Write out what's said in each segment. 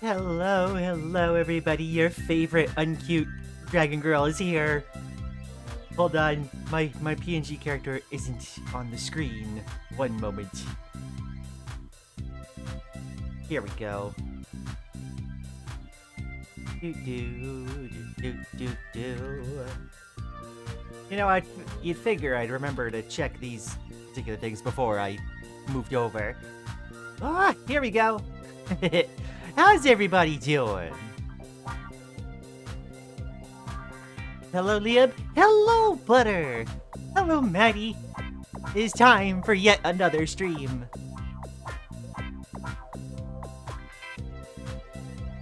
Hello everybody, your favorite uncute dragon girl is here. Hold on, my PNG character isn't on the screen. One moment. Here we go. You know, you'd figure I'd remember to check these particular things before I moved over. Ah, here we go. How's everybody doing? Hello, Lian. Hello, Butter. Hello, Maddie. It's time for yet another stream.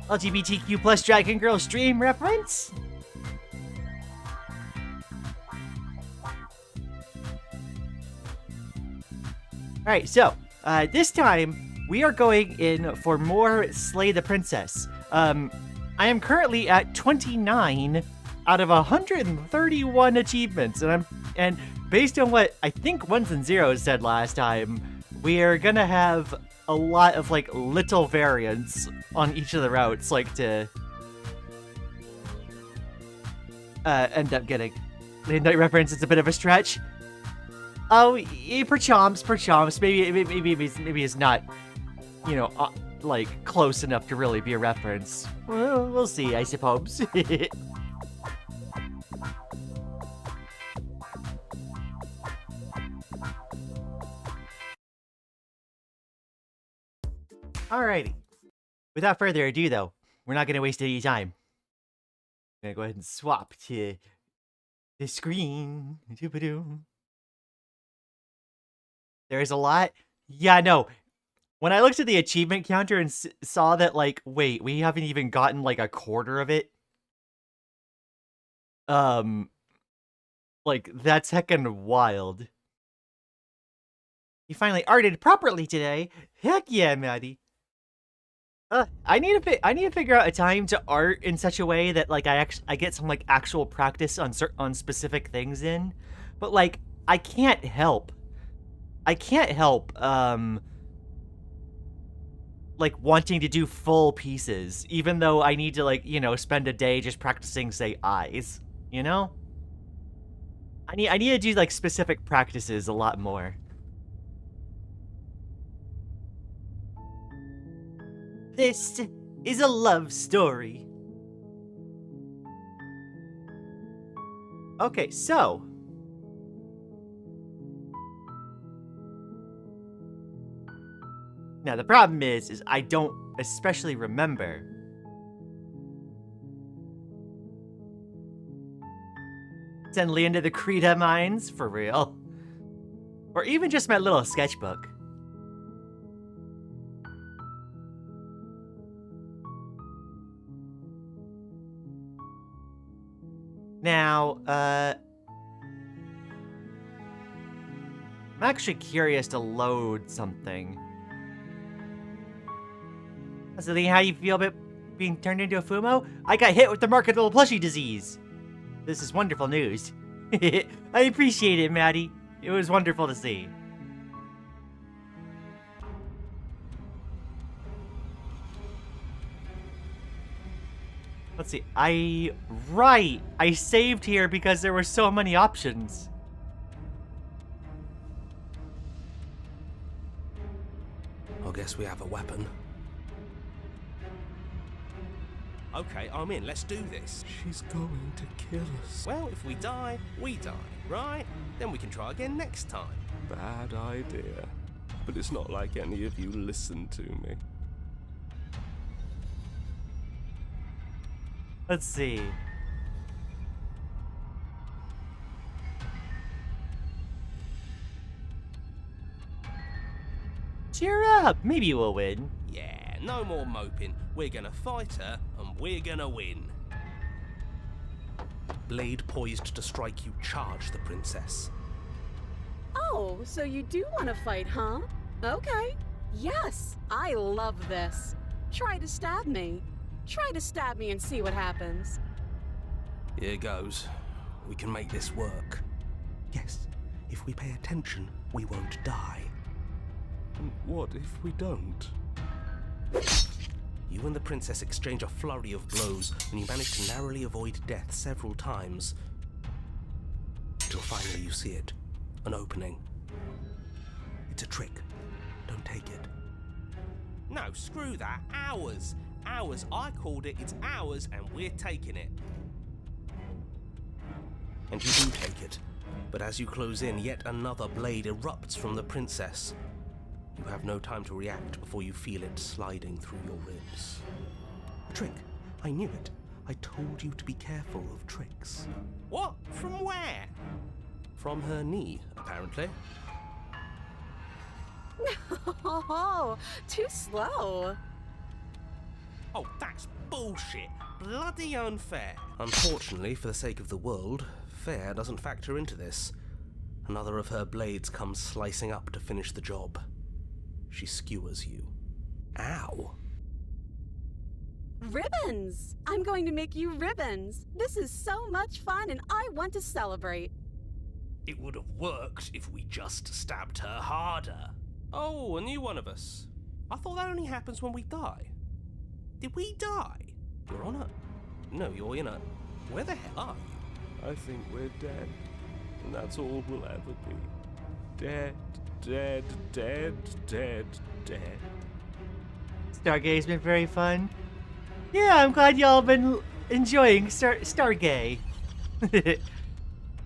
LGBTQ plus Dragon Girl stream reference? Alright, so, this time, we are going in for more Slay the Princess. I am currently at 29 out of 131 achievements, and based on what I think Ones and Zeros said last time, we are gonna have a lot of like little variants on each of the routes, like to end up getting Midnight reference. It's a bit of a stretch. Oh, perchomps. Maybe it's not, you know, like close enough to really be a reference. Well, we'll see, I suppose. Alrighty. Without further ado, though, we're not gonna waste any time. I'm gonna go ahead and swap to the screen. There's a lot. Yeah, no. When I looked at the achievement counter and saw that, like, wait, we haven't even gotten, like, a quarter of it. Like, that's heckin' wild. You finally arted properly today. Heck yeah, Maddie. I need to figure out a time to art in such a way that, like, I get some, like, actual practice on specific things in. But, like, I can't help, like, wanting to do full pieces, even though I need to, like, you know, spend a day just practicing, say, eyes, you know? I need to do, like, specific practices a lot more. This is a love story. Okay, so now the problem is I don't especially remember. Send Lian to the Krita mines, for real. Or even just my little sketchbook. Now, I'm actually curious to load something. So, Lian, how do you feel about being turned into a Fumo? I got hit with the marketable plushie disease. This is wonderful news. I appreciate it, Maddie. It was wonderful to see. Let's see. I saved here because there were so many options. I guess we have a weapon. Okay, I'm in. Let's do this. She's going to kill us. Well, if we die, right? Then we can try again next time. Bad idea. But it's not like any of you listen to me. Let's see. Cheer up. Maybe we'll win. Yeah, no more moping. We're gonna fight her, and we're gonna win. Blade poised to strike you, charge the princess. Oh, so you do want to fight, huh? Okay. Yes, I love this. Try to stab me. Try to stab me and see what happens. Here goes. We can make this work. Yes, if we pay attention, we won't die. And what if we don't? You and the princess exchange a flurry of blows, and you manage to narrowly avoid death several times. Until finally you see it. An opening. It's a trick. Don't take it. No, screw that. Ours. Ours. I called it. It's ours, and we're taking it. And you do take it. But as you close in, yet another blade erupts from the princess. You have no time to react before you feel it sliding through your ribs. A trick. I knew it. I told you to be careful of tricks. What? From where? From her knee, apparently. Oh, too slow. Oh, that's bullshit. Bloody unfair. Unfortunately, for the sake of the world, fair doesn't factor into this. Another of her blades comes slicing up to finish the job. She skewers you. Ow. Ribbons! I'm going to make you ribbons. This is so much fun and I want to celebrate. It would have worked if we just stabbed her harder. Oh, a new one of us. I thought that only happens when we die. Did we die? You're on a... No, you're in a... Where the hell are you? I think we're dead. And that's all we'll ever be. Dead, dead, dead, dead, dead. Stargate's been very fun. Yeah, I'm glad y'all been enjoying Stargate.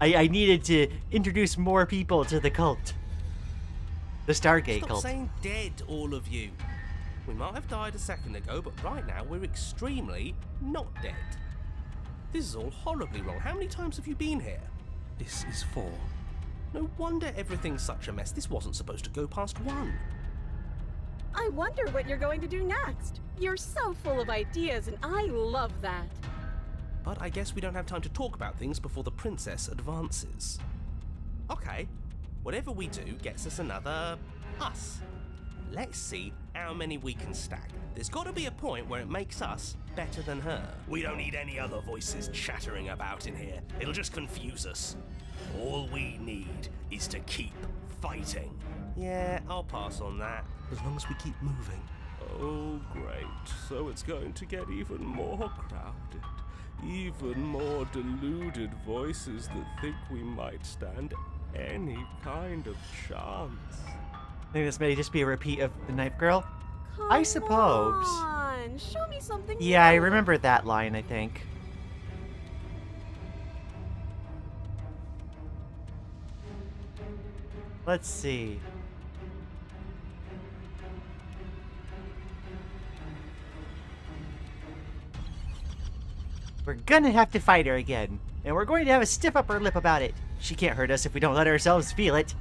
I needed to introduce more people to the cult. The Stargate cult. Stop saying dead, all of you. We might have died a second ago, but right now we're extremely not dead. This is all horribly wrong. How many times have you been here? This is 4. No wonder everything's such a mess. This wasn't supposed to go past 1. I wonder what you're going to do next. You're so full of ideas and I love that. But I guess we don't have time to talk about things before the princess advances. Okay, whatever we do gets us another us. Let's see how many we can stack. There's got to be a point where it makes us better than her. We don't need any other voices chattering about in here. It'll just confuse us. All we need is to keep fighting. Yeah, I'll pass on that. As long as we keep moving. Oh, great. So it's going to get even more crowded. Even more deluded voices that think we might stand any kind of chance. I think this may just be a repeat of the Knife Girl. Come I suppose. on, show me something Yeah, I new. remember that line, I think. Let's see. We're gonna have to fight her again, and we're going to have a stiff upper lip about it. She can't hurt us if we don't let ourselves feel it.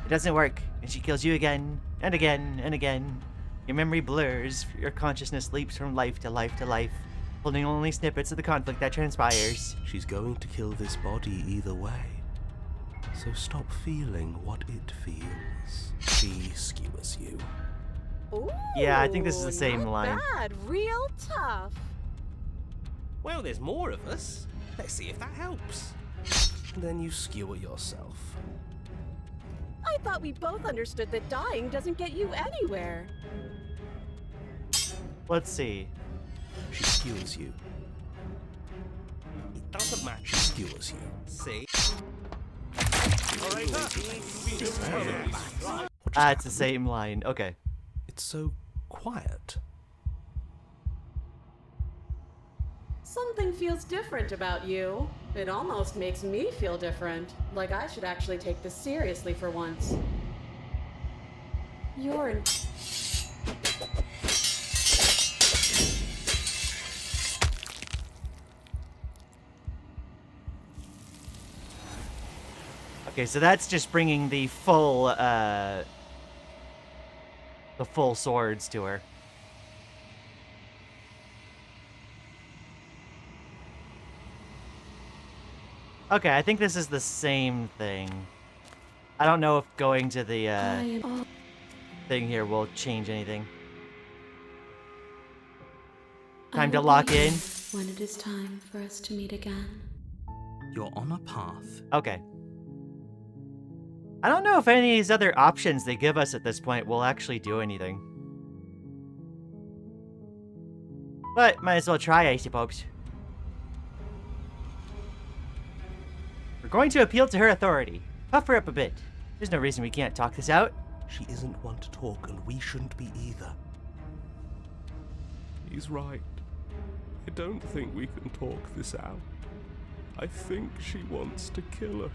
It doesn't work, and she kills you again, and again, and again. Your memory blurs, your consciousness leaps from life to life to life, holding only snippets of the conflict that transpires. She's going to kill this body either way. So stop feeling what it feels. She skewers you. Ooh, Yeah, I think this is the same not line. Bad, real tough. Well, there's more of us. Let's see if that helps. Then you skewer yourself. I thought we both understood that dying doesn't get you anywhere. Let's see. She skewers you. It doesn't matter. She skewers you. See? Ah, it's the same line. Okay. It's so quiet. Something feels different about you. It almost makes me feel different. Like I should actually take this seriously for once. You're in... Okay, so that's just bringing the full swords to her. Okay, I think this is the same thing. I don't know if going to the thing here will change anything. Time to lock in. When it is time for us to meet again. You're on a path. Okay. I don't know if any of these other options they give us at this point will actually do anything. But might as well try, I suppose. We're going to appeal to her authority. Puff her up a bit. There's no reason we can't talk this out. She isn't one to talk, and we shouldn't be either. He's right. I don't think we can talk this out. I think she wants to kill us.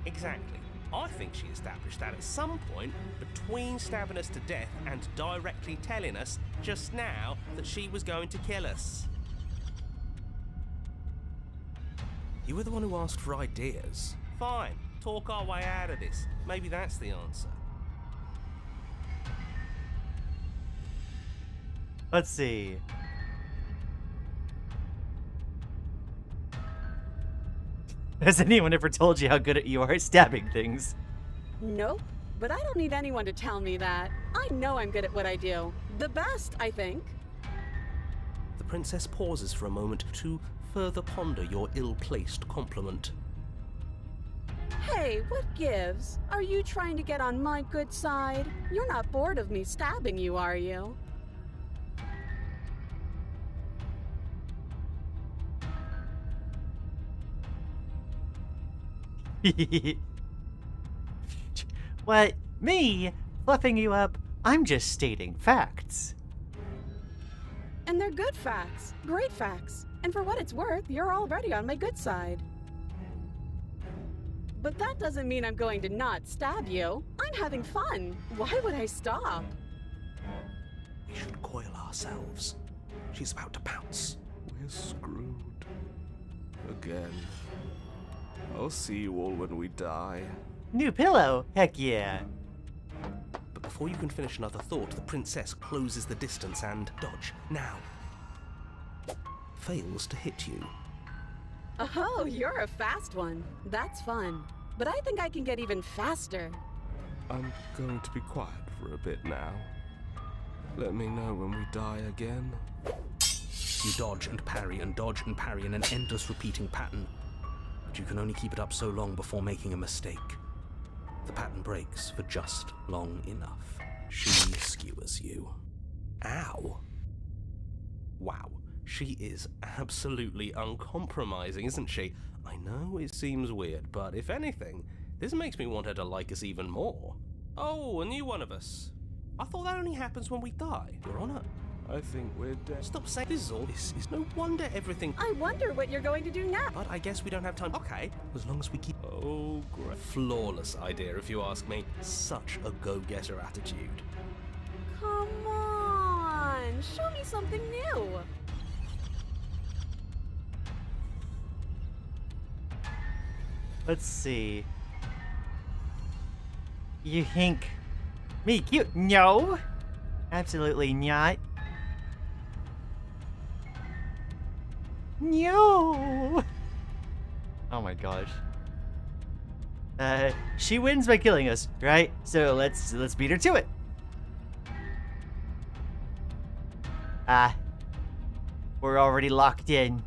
Exactly. I think she established that at some point between stabbing us to death and directly telling us just now that she was going to kill us. You were the one who asked for ideas. Fine, talk our way out of this. Maybe that's the answer. Let's see. Has anyone ever told you how good you are at stabbing things? Nope. But I don't need anyone to tell me that. I know I'm good at what I do. The best, I think. The princess pauses for a moment to further ponder your ill-placed compliment. Hey, what gives? Are you trying to get on my good side? You're not bored of me stabbing you, are you? What? Me? Fluffing you up? I'm just stating facts. And they're good facts. Great facts. And for what it's worth, you're already on my good side. But that doesn't mean I'm going to not stab you. I'm having fun. Why would I stop? We should coil ourselves. She's about to pounce. We're screwed. Again. I'll see you all when we die. New pillow? Heck yeah. But before you can finish another thought, the princess closes the distance and dodge. Now. Fails to hit you. Oh, you're a fast one. That's fun. But I think I can get even faster. I'm going to be quiet for a bit now. Let me know when we die again. You dodge and parry and dodge and parry in an endless repeating pattern. But you can only keep it up so long before making a mistake. The pattern breaks for just long enough. She skewers you. Ow. Wow, she is absolutely uncompromising, isn't she? I know it seems weird, but if anything, this makes me want her to like us even more. Oh, a new one of us. I thought that only happens when we die, Your Honor. I think we're dead. Stop saying this is all. This is no wonder everything. I wonder what you're going to do now. But I guess we don't have time. Okay, as long as we keep. Oh, great. Flawless idea, if you ask me. Such a go-getter attitude. Come on, show me something new. Let's see. You think me cute? No, absolutely not. No. Oh my gosh. She wins by killing us, right? So let's beat her to it. We're already locked in.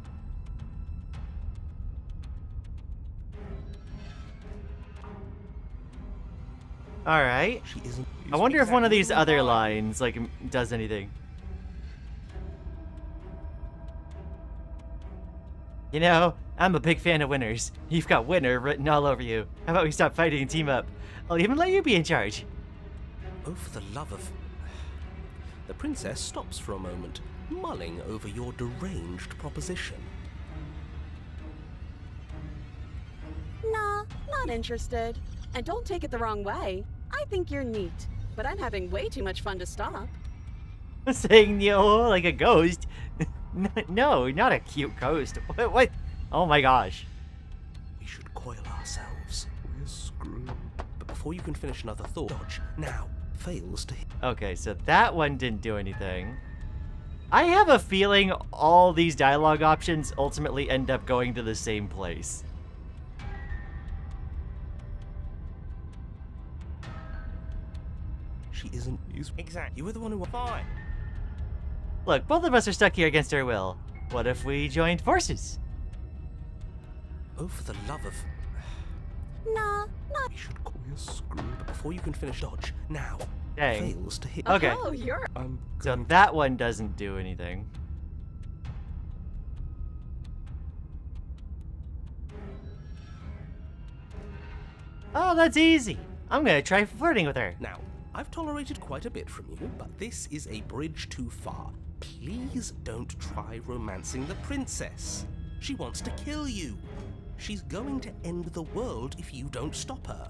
All right. She isn't. I wonder if one of these other lines like does anything. You know, I'm a big fan of winners. You've got winner written all over you. How about we stop fighting and team up? I'll even let you be in charge. Oh, for the love of... The princess stops for a moment, mulling over your deranged proposition. Nah, not interested. And don't take it the wrong way. I think you're neat, but I'm having way too much fun to stop. Saying yo like a ghost. No, not a cute ghost. What? Oh my gosh. We should coil ourselves. We're screwed. But before you can finish another thought, dodge now. Fails to hit. Okay, so that one didn't do anything. I have a feeling all these dialogue options ultimately end up going to the same place. She isn't. Exactly. You were the one who were fine. Look, both of us are stuck here against our will. What if we joined forces? Oh, for the love of... Nah, not. We should call... We're screwed. But before you can finish, dodge now. Dang. Fails to hit. Okay. Oh, you're. I'm So going that one doesn't do anything. Oh, that's easy. I'm gonna try flirting with her. Now, I've tolerated quite a bit from you, but this is a bridge too far. Please don't try romancing the princess. She wants to kill you. She's going to end the world if you don't stop her.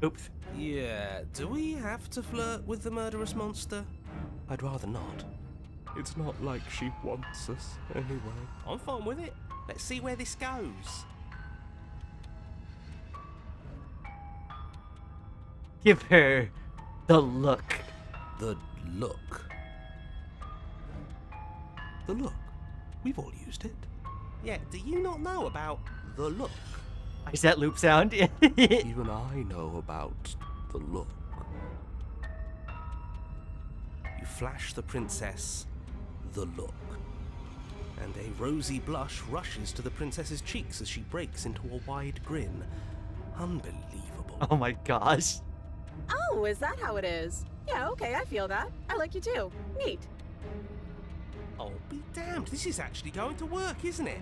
Oops. Yeah, do we have to flirt with the murderous monster? I'd rather not. It's not like she wants us anyway. I'm fine with it. Let's see where this goes. Give her the look. The look. The look. We've all used it. Yeah, do you not know about the look? Is that loop sound? Even I know about the look. You flash the princess the look, and a rosy blush rushes to the princess's cheeks as she breaks into a wide grin. Unbelievable. Oh my gosh. Oh, is that how it is? Yeah, okay, I feel that. I like you too. Neat. Oh, be damned. This is actually going to work, isn't it?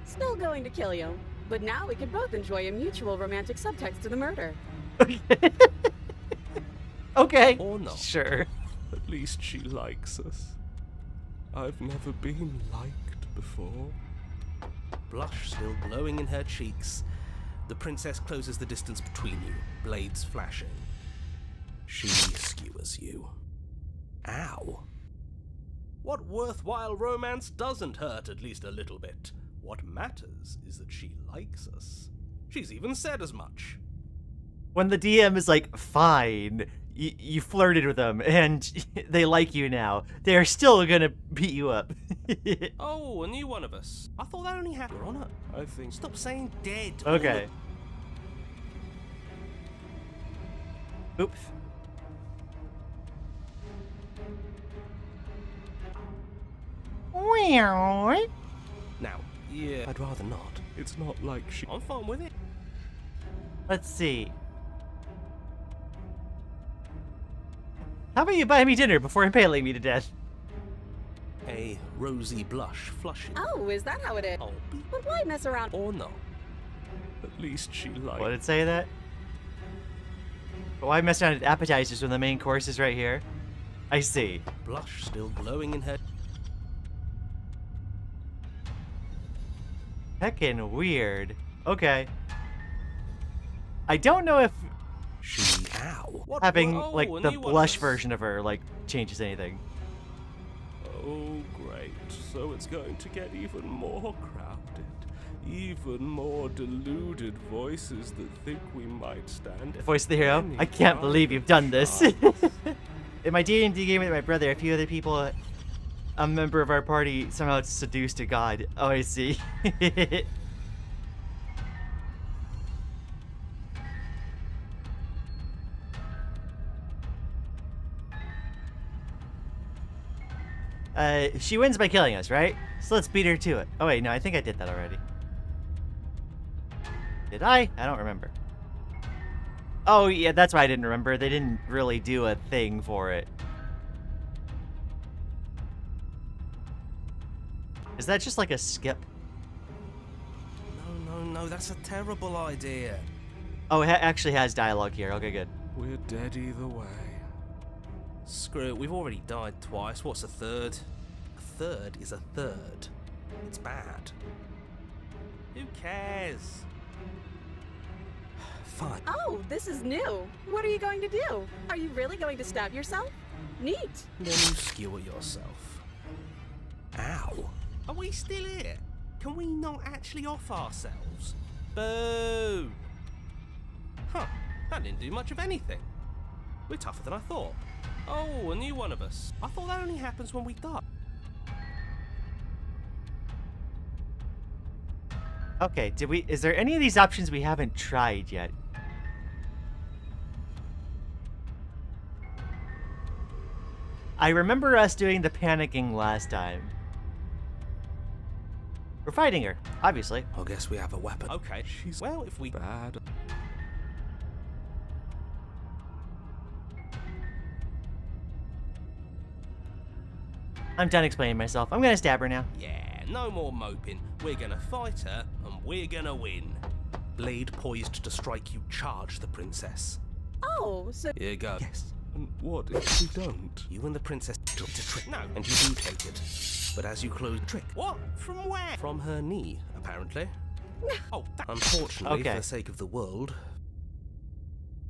Still going to kill you. But now we can both enjoy a mutual romantic subtext to the murder. Okay. Or not. Sure. At least she likes us. I've never been liked before. Blush still glowing in her cheeks, the princess closes the distance between you, blades flashing. She skewers you. Ow. What worthwhile romance doesn't hurt at least a little bit? What matters is that she likes us. She's even said as much. When the DM is like, fine, you flirted with them and they like you now, they're still gonna beat you up. Oh, a new one of us. I thought that only happened on it. I think Stop saying dead. Okay. Oops. Now, yeah, I'd rather not. it's not like she. I'm fine with it. Let's see. How about you buy me dinner before impaling me to death? A rosy blush flushes. Oh, is that how it is? I'll be But why mess around? or not. At least she likes. What did it say that? But why mess around at appetizers when the main course is right here? I see. Blush still glowing in her. Heckin' weird. Okay. I don't know if She. Ow. What? having Whoa, like a the new one of blush us. version of her like changes anything. Oh, great. So it's going to get even more crowded. Even more deluded voices that think we might stand. Voice of the hero. any I can't kind believe you've of done this. chance. In my D&D game with my brother, a few other people, a member of our party somehow seduced a god. Oh, I see. She wins by killing us, right? So let's beat her to it. Oh wait, no, I think I did that already. Did I? I don't remember. Oh yeah, that's why I didn't remember. They didn't really do a thing for it. Is that just like a skip? No, that's a terrible idea. Oh, it actually has dialogue here. Okay, good. We're dead either way. Screw it, we've already died twice. What's a third? A third is a third. It's bad. Who cares? Fine. Oh, this is new. What are you going to do? Are you really going to stab yourself? Neat. Then you skewer yourself. Ow. Are we still here? Can we not actually off ourselves? Boo! Huh, that didn't do much of anything. We're tougher than I thought. Oh, a new one of us. I thought that only happens when we die. Okay, is there any of these options we haven't tried yet? I remember us doing the panicking last time. We're fighting her, obviously. I guess we have a weapon. Okay, She's well, if we... bad. I'm done explaining myself. I'm gonna stab her now. Yeah, no more moping. We're gonna fight her, and we're gonna win. Blade poised to strike you, charge the princess. Oh, so Here you go. Yes. And what if we don't? You and the princess took the trick. No, and you do take it. But as you close the trick... What? From where? From her knee, apparently. Oh, unfortunately, Okay. for the sake of the world...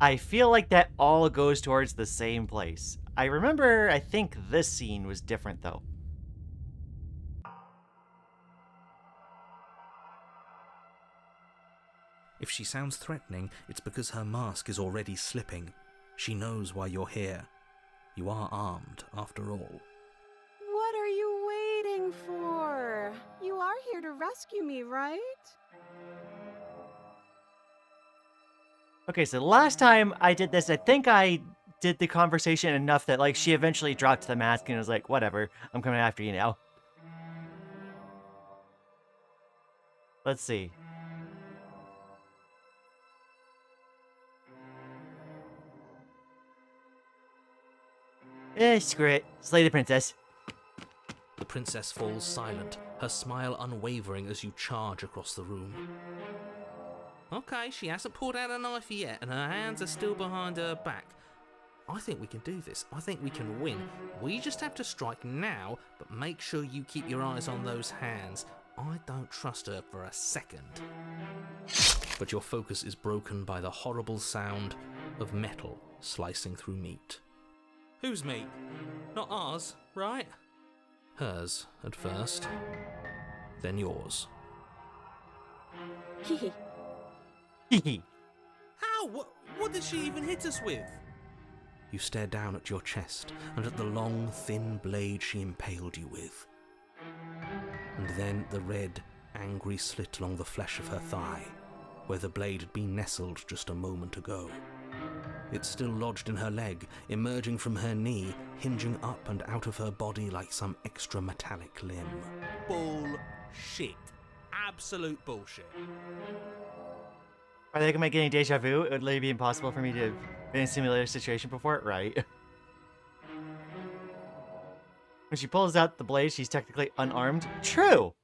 I feel like that all goes towards the same place. I think this scene was different though. If she sounds threatening, it's because her mask is already slipping. She knows why you're here. You are armed, after all. what are you waiting for? You are here to rescue me, right? Okay, so the last time I did this, I think I did the conversation enough that like she eventually dropped the mask and was like, whatever, I'm coming after you now. Let's see. Screw it. Slay the princess. The princess falls silent, her smile unwavering as you charge across the room. Okay, she hasn't pulled out a knife yet, and her hands are still behind her back. I think we can do this. I think we can win. We just have to strike now, but make sure you keep your eyes on those hands. I don't trust her for a second. But your focus is broken by the horrible sound of metal slicing through meat. Whose meat? Not ours, right? Hers, at first. Then yours. Hehe. Hehe. How? What did she even hit us with? You stare down at your chest and at the long, thin blade she impaled you with. And then the red, angry slit along the flesh of her thigh, where the blade had been nestled just a moment ago. It's still lodged in her leg, emerging from her knee, hinging up and out of her body like some extra metallic limb. Bullshit. Absolute bullshit. Are they gonna make any deja vu? It would literally be impossible for me to be in a similar situation before, right? When she pulls out the blade, she's technically unarmed. True!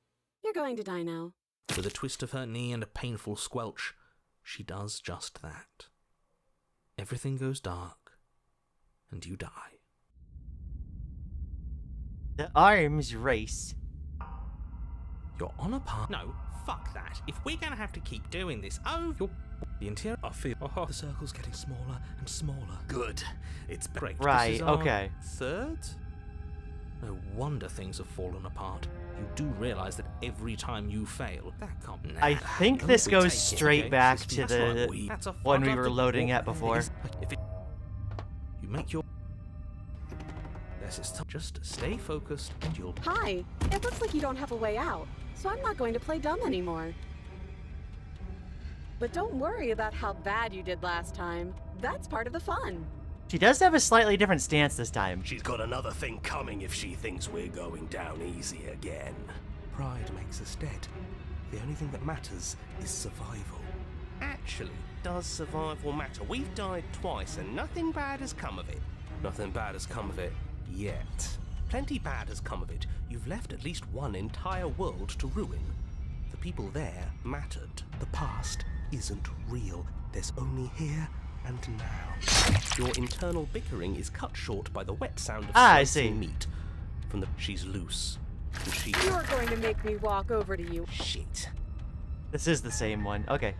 You're going to die now. With a twist of her knee and a painful squelch, she does just that. Everything goes dark, and you die. The arms race. You're on a path. No, fuck that. If we're gonna have to keep doing this the interior, I feel the circle's getting smaller and smaller. Good. It's great. Right, This is our okay. third? No wonder things have fallen apart. You do realize that every time you fail, that can't. Nah, I think this we goes take it, straight okay? back That's to right, the that's a one we I'd were love to loading walk at before. if you make your yes, it's time. Just stay focused and you'll. Hi. It looks like you don't have a way out, so I'm not going to play dumb anymore. But don't worry about how bad you did last time. That's part of the fun. She does have a slightly different stance this time. She's got another thing coming if she thinks we're going down easy again. Pride makes us dead. The only thing that matters is survival. Actually, does survival matter? We've died twice and nothing bad has come of it. Nothing bad has come of it yet. Plenty bad has come of it. You've left at least one entire world to ruin. The people there mattered. The past isn't real. There's only here and now. Your internal bickering is cut short by the wet sound of I slicing see. meat. From the she's loose. And she You're going to make me walk over to you. shit. This is the same one. Okay.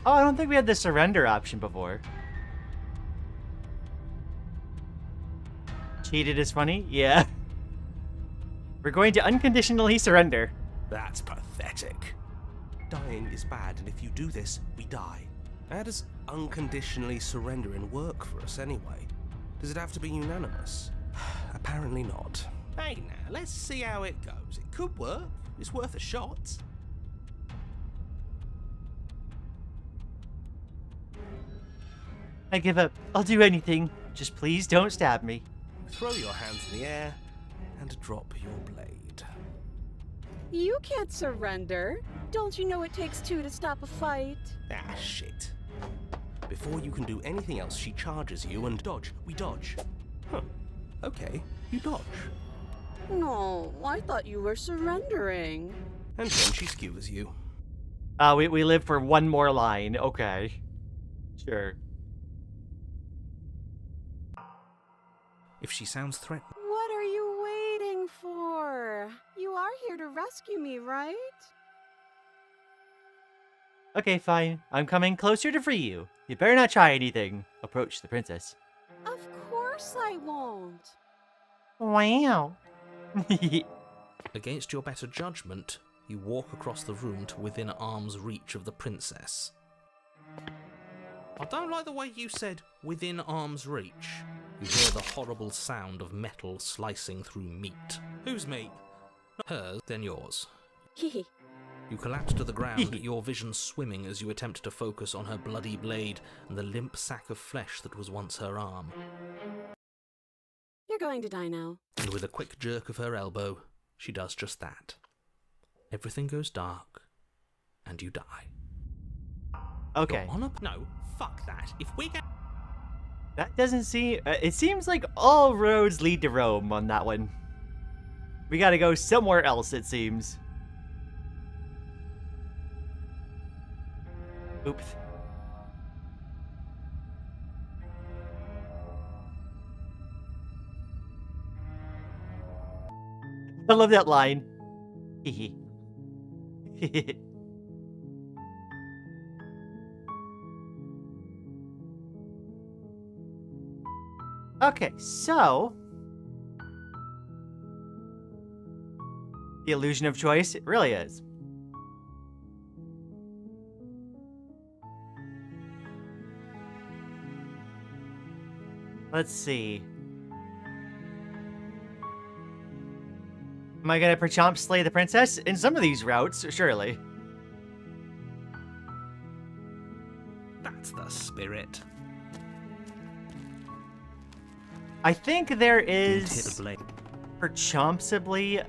Oh, I don't think we had the surrender option before. Cheated is funny? Yeah. We're going to unconditionally surrender. That's pathetic. Dying is bad, and if you do this, we die. How does unconditionally surrendering work for us anyway? Does it have to be unanimous? Apparently not. Hey now, let's see how it goes. It could work. It's worth a shot. I give up. I'll do anything. Just please don't stab me. Throw your hands in the air and drop your blade. You can't surrender. Don't you know it takes two to stop a fight? Ah, shit. Before you can do anything else, she charges you and dodge. We dodge. Huh. Okay, you dodge. No, I thought you were surrendering. And then she skewers you. We live for one more line. Okay. Sure. If she sounds threatening. What are you waiting for? You are here to rescue me, right? Okay, fine. I'm coming closer to free you. You better not try anything. Approach the princess. Of course I won't. Wow. Against your better judgment, you walk across the room to within arm's reach of the princess. I don't like the way you said within arm's reach. You hear the horrible sound of metal slicing through meat. Whose meat? Not hers, then yours. Hehe. You collapse to the ground, your vision swimming as you attempt to focus on her bloody blade and the limp sack of flesh that was once her arm. You're going to die now. And with a quick jerk of her elbow, she does just that. Everything goes dark, and you die. Okay. You're on a... No, fuck that. If we get... That doesn't seem... it seems like all roads lead to Rome on that one. We gotta go somewhere else, it seems. Oops. I love that line. Hehe. Okay, so... The illusion of choice, it really is. Let's see. Am I gonna perchomp slay the princess? In some of these routes, surely. That's the spirit. I think there Hit the is blade. perchompsibly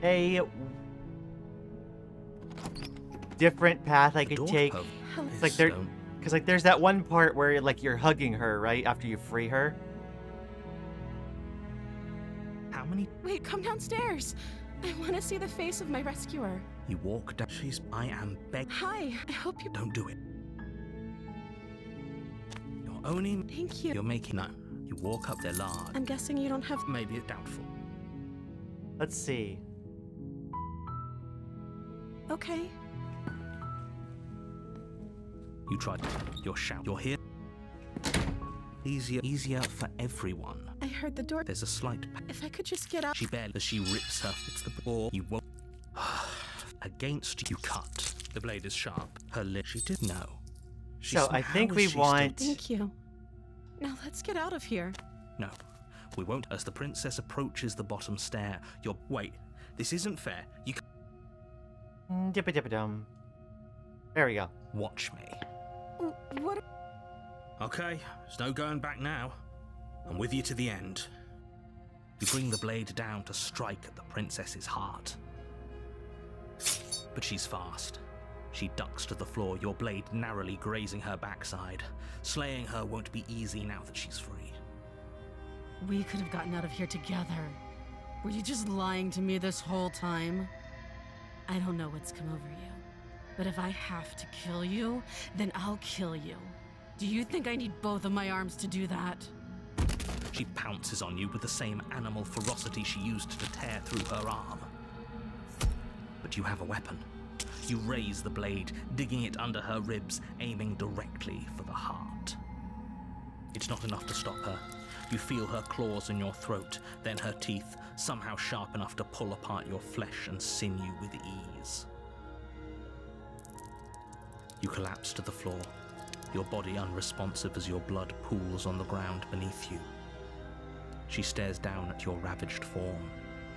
a different path I could Door take. poke. It's like there, Stone. because like there's that one part where like you're hugging her right after you free her. How many... Wait, come downstairs. I want to see the face of my rescuer. You walk down... I am begging... Hi, I hope you... Don't do it. You're only... Thank you. You're making... No. You walk up their large. I'm guessing you don't have... Maybe it's doubtful. Let's see. Okay. You tried. You're shout. You're here. Easier for everyone. I heard the door. There's a slight... If I could just get out... She barely... As she rips her... It's the... Or you won't... Against you cut. The blade is sharp. Her lip... She did know. So I think we want... Thank you. Now let's get out of here. No. We won't. As the princess approaches the bottom stair, you're... Wait. This isn't fair. You... Dippa-dippa-dum. There we go. Watch me. What? Okay, there's no going back now. I'm with you to the end. You bring the blade down to strike at the princess's heart. But she's fast. She ducks to the floor, your blade narrowly grazing her backside. Slaying her won't be easy now that she's free. We could have gotten out of here together. Were you just lying to me this whole time? I don't know what's come over you, but if I have to kill you, then I'll kill you. Do you think I need both of my arms to do that? She pounces on you with the same animal ferocity she used to tear through her arm. But you have a weapon. You raise the blade, digging it under her ribs, aiming directly for the heart. It's not enough to stop her. You feel her claws in your throat, then her teeth, somehow sharp enough to pull apart your flesh and sinew with ease. You collapse to the floor, your body unresponsive as your blood pools on the ground beneath you. She stares down at your ravaged form,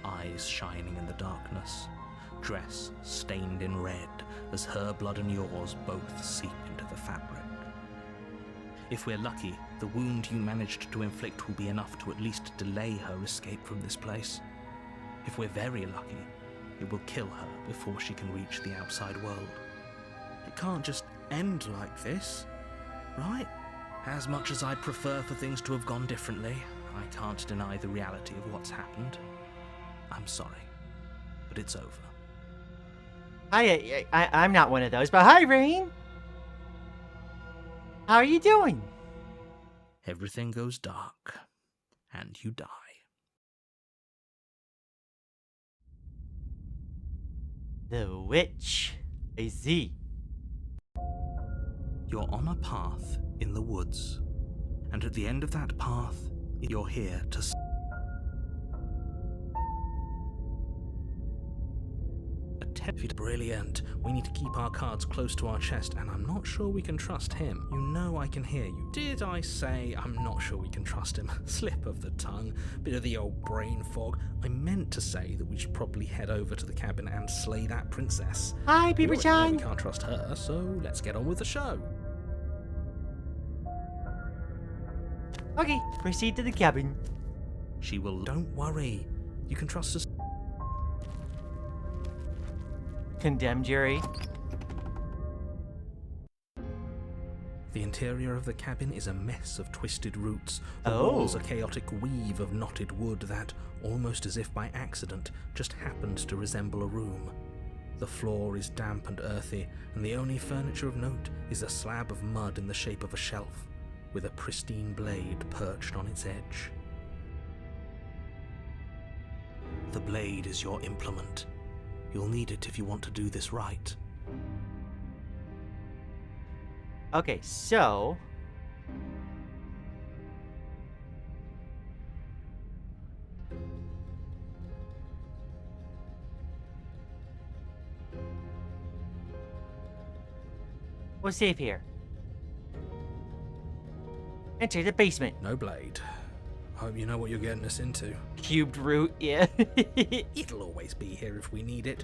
eyes shining in the darkness, dress stained in red as her blood and yours both seep into the fabric. If we're lucky, the wound you managed to inflict will be enough to at least delay her escape from this place. If we're very lucky, it will kill her before she can reach the outside world. It can't just end like this, right? As much as I'd prefer for things to have gone differently, I can't deny the reality of what's happened. I'm sorry, but it's over. I'm not one of those, but hi, Rain. How are you doing? Everything goes dark, and you die. The Witch. A Z. You're on a path in the woods, and at the end of that path, you're here to Brilliant. We need to keep our cards close to our chest, and I'm not sure we can trust him. You know I can hear you. Did I say I'm not sure we can trust him? Slip of the tongue, bit of the old brain fog. I meant to say that we should probably head over to the cabin and slay that princess. Hi, We already know Beaver-chan. we can't trust her, so let's get on with the show. Okay, proceed to the cabin. She will. Don't worry. You can trust us. Condemned jury. The interior of the cabin is a mess of twisted roots. The Oh. walls a chaotic weave of knotted wood that, almost as if by accident, just happens to resemble a room. The floor is damp and earthy, and the only furniture of note is a slab of mud in the shape of a shelf, with a pristine blade perched on its edge. The blade is your implement. You'll need it if you want to do this right. Okay, so we'll save here. Enter the basement. No blade. Hope you know what you're getting us into. Cubed root, yeah. It'll always be here if we need it.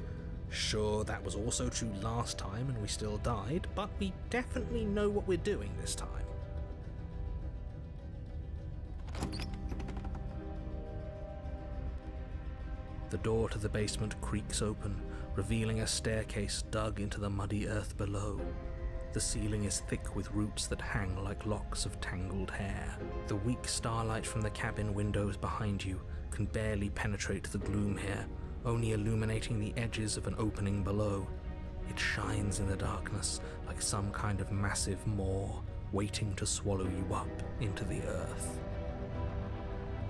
Sure, that was also true last time and we still died, but we definitely know what we're doing this time. The door to the basement creaks open, revealing a staircase dug into the muddy earth below. The ceiling is thick with roots that hang like locks of tangled hair. The weak starlight from the cabin windows behind you can barely penetrate the gloom here, only illuminating the edges of an opening below. It shines in the darkness like some kind of massive maw waiting to swallow you up into the earth.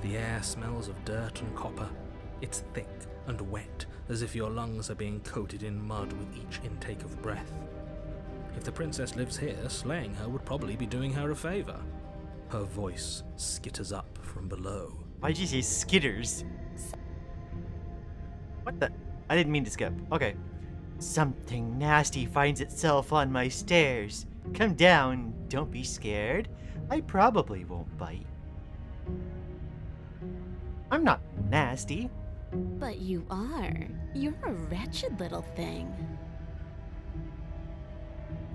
The air smells of dirt and copper. It's thick and wet, as if your lungs are being coated in mud with each intake of breath. If the princess lives here, slaying her would probably be doing her a favor. Her voice skitters up from below. Why'd you say skitters? What the? I didn't mean to skip. Okay. Something nasty finds itself on my stairs. Come down, don't be scared. I probably won't bite. I'm not nasty. But you are. You're a wretched little thing.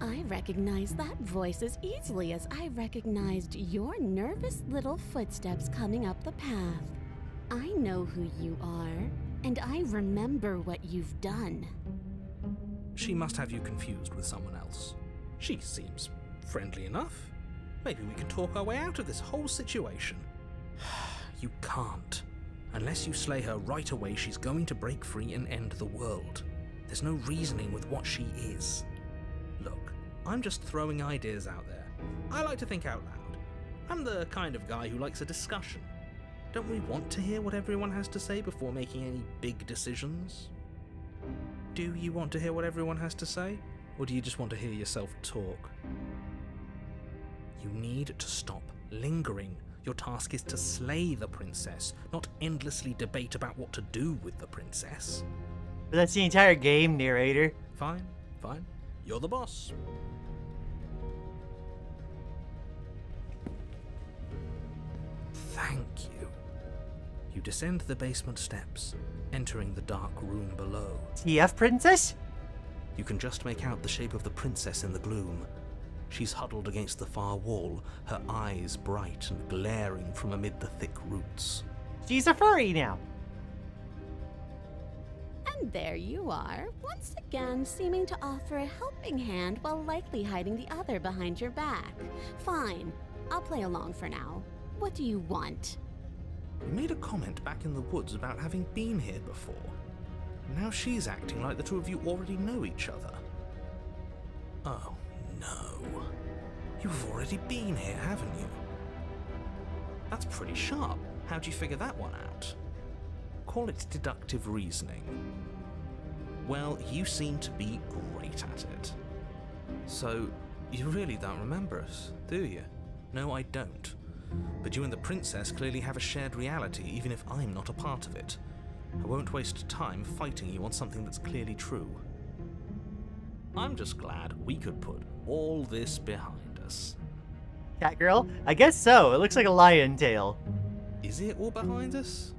I recognize that voice as easily as I recognized your nervous little footsteps coming up the path. I know who you are, and I remember what you've done. She must have you confused with someone else. She seems friendly enough. Maybe we can talk our way out of this whole situation. You can't. Unless you slay her right away, she's going to break free and end the world. There's no reasoning with what she is. Look, I'm just throwing ideas out there. I like to think out loud. I'm the kind of guy who likes a discussion. Don't we want to hear what everyone has to say before making any big decisions? Do you want to hear what everyone has to say? Or do you just want to hear yourself talk? You need to stop lingering. Your task is to slay the princess, not endlessly debate about what to do with the princess. But that's the entire game, narrator. Fine, fine. You're the boss. Thank you. You descend the basement steps, entering the dark room below. TF princess? You can just make out the shape of the princess in the gloom. She's huddled against the far wall, her eyes bright and glaring from amid the thick roots. She's a furry now. And there you are, once again seeming to offer a helping hand while likely hiding the other behind your back. Fine, I'll play along for now. What do you want? You made a comment back in the woods about having been here before. Now she's acting like the two of you already know each other. Oh, no. You've already been here, haven't you? That's pretty sharp. How'd you figure that one out? Call it deductive reasoning. Well, you seem to be great at it. So, you really don't remember us, do you? No, I don't. But you and the princess clearly have a shared reality, even if I'm not a part of it. I won't waste time fighting you on something that's clearly true. I'm just glad we could put all this behind us. Cat girl? I guess so. It looks like a lion tail. Is it all behind us?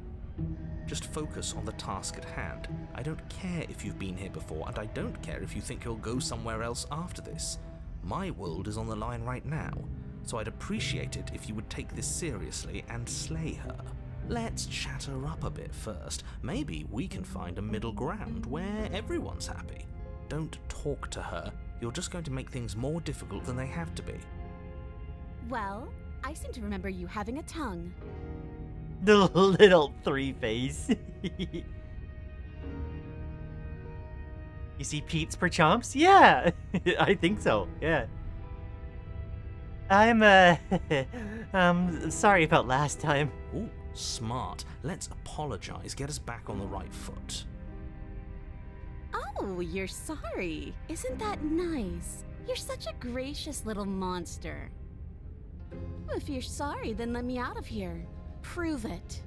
Just focus on the task at hand. I don't care if you've been here before, and I don't care if you think you'll go somewhere else after this. My world is on the line right now, so I'd appreciate it if you would take this seriously and slay her. Let's chat her up a bit first. Maybe we can find a middle ground where everyone's happy. Don't talk to her. You're just going to make things more difficult than they have to be. Well, I seem to remember you having a tongue. The little three face. You see Pete's per chomps? Yeah, I think so. Yeah. I'm sorry about last time. Ooh, smart. Let's apologize. Get us back on the right foot. Oh, you're sorry. Isn't that nice? You're such a gracious little monster. If you're sorry, then let me out of here. Prove it.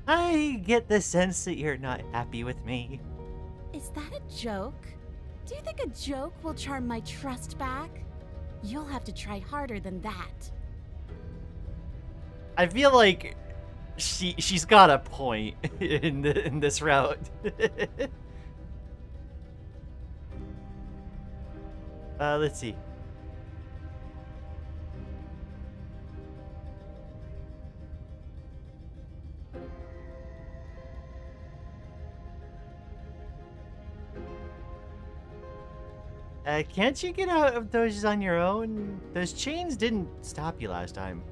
I get the sense that you're not happy with me. Is that a joke? Do you think a joke will charm my trust back? You'll have to try harder than that. I feel like she's got a point in this route. Let's see. Can't you get out of those on your own? Those chains didn't stop you last time.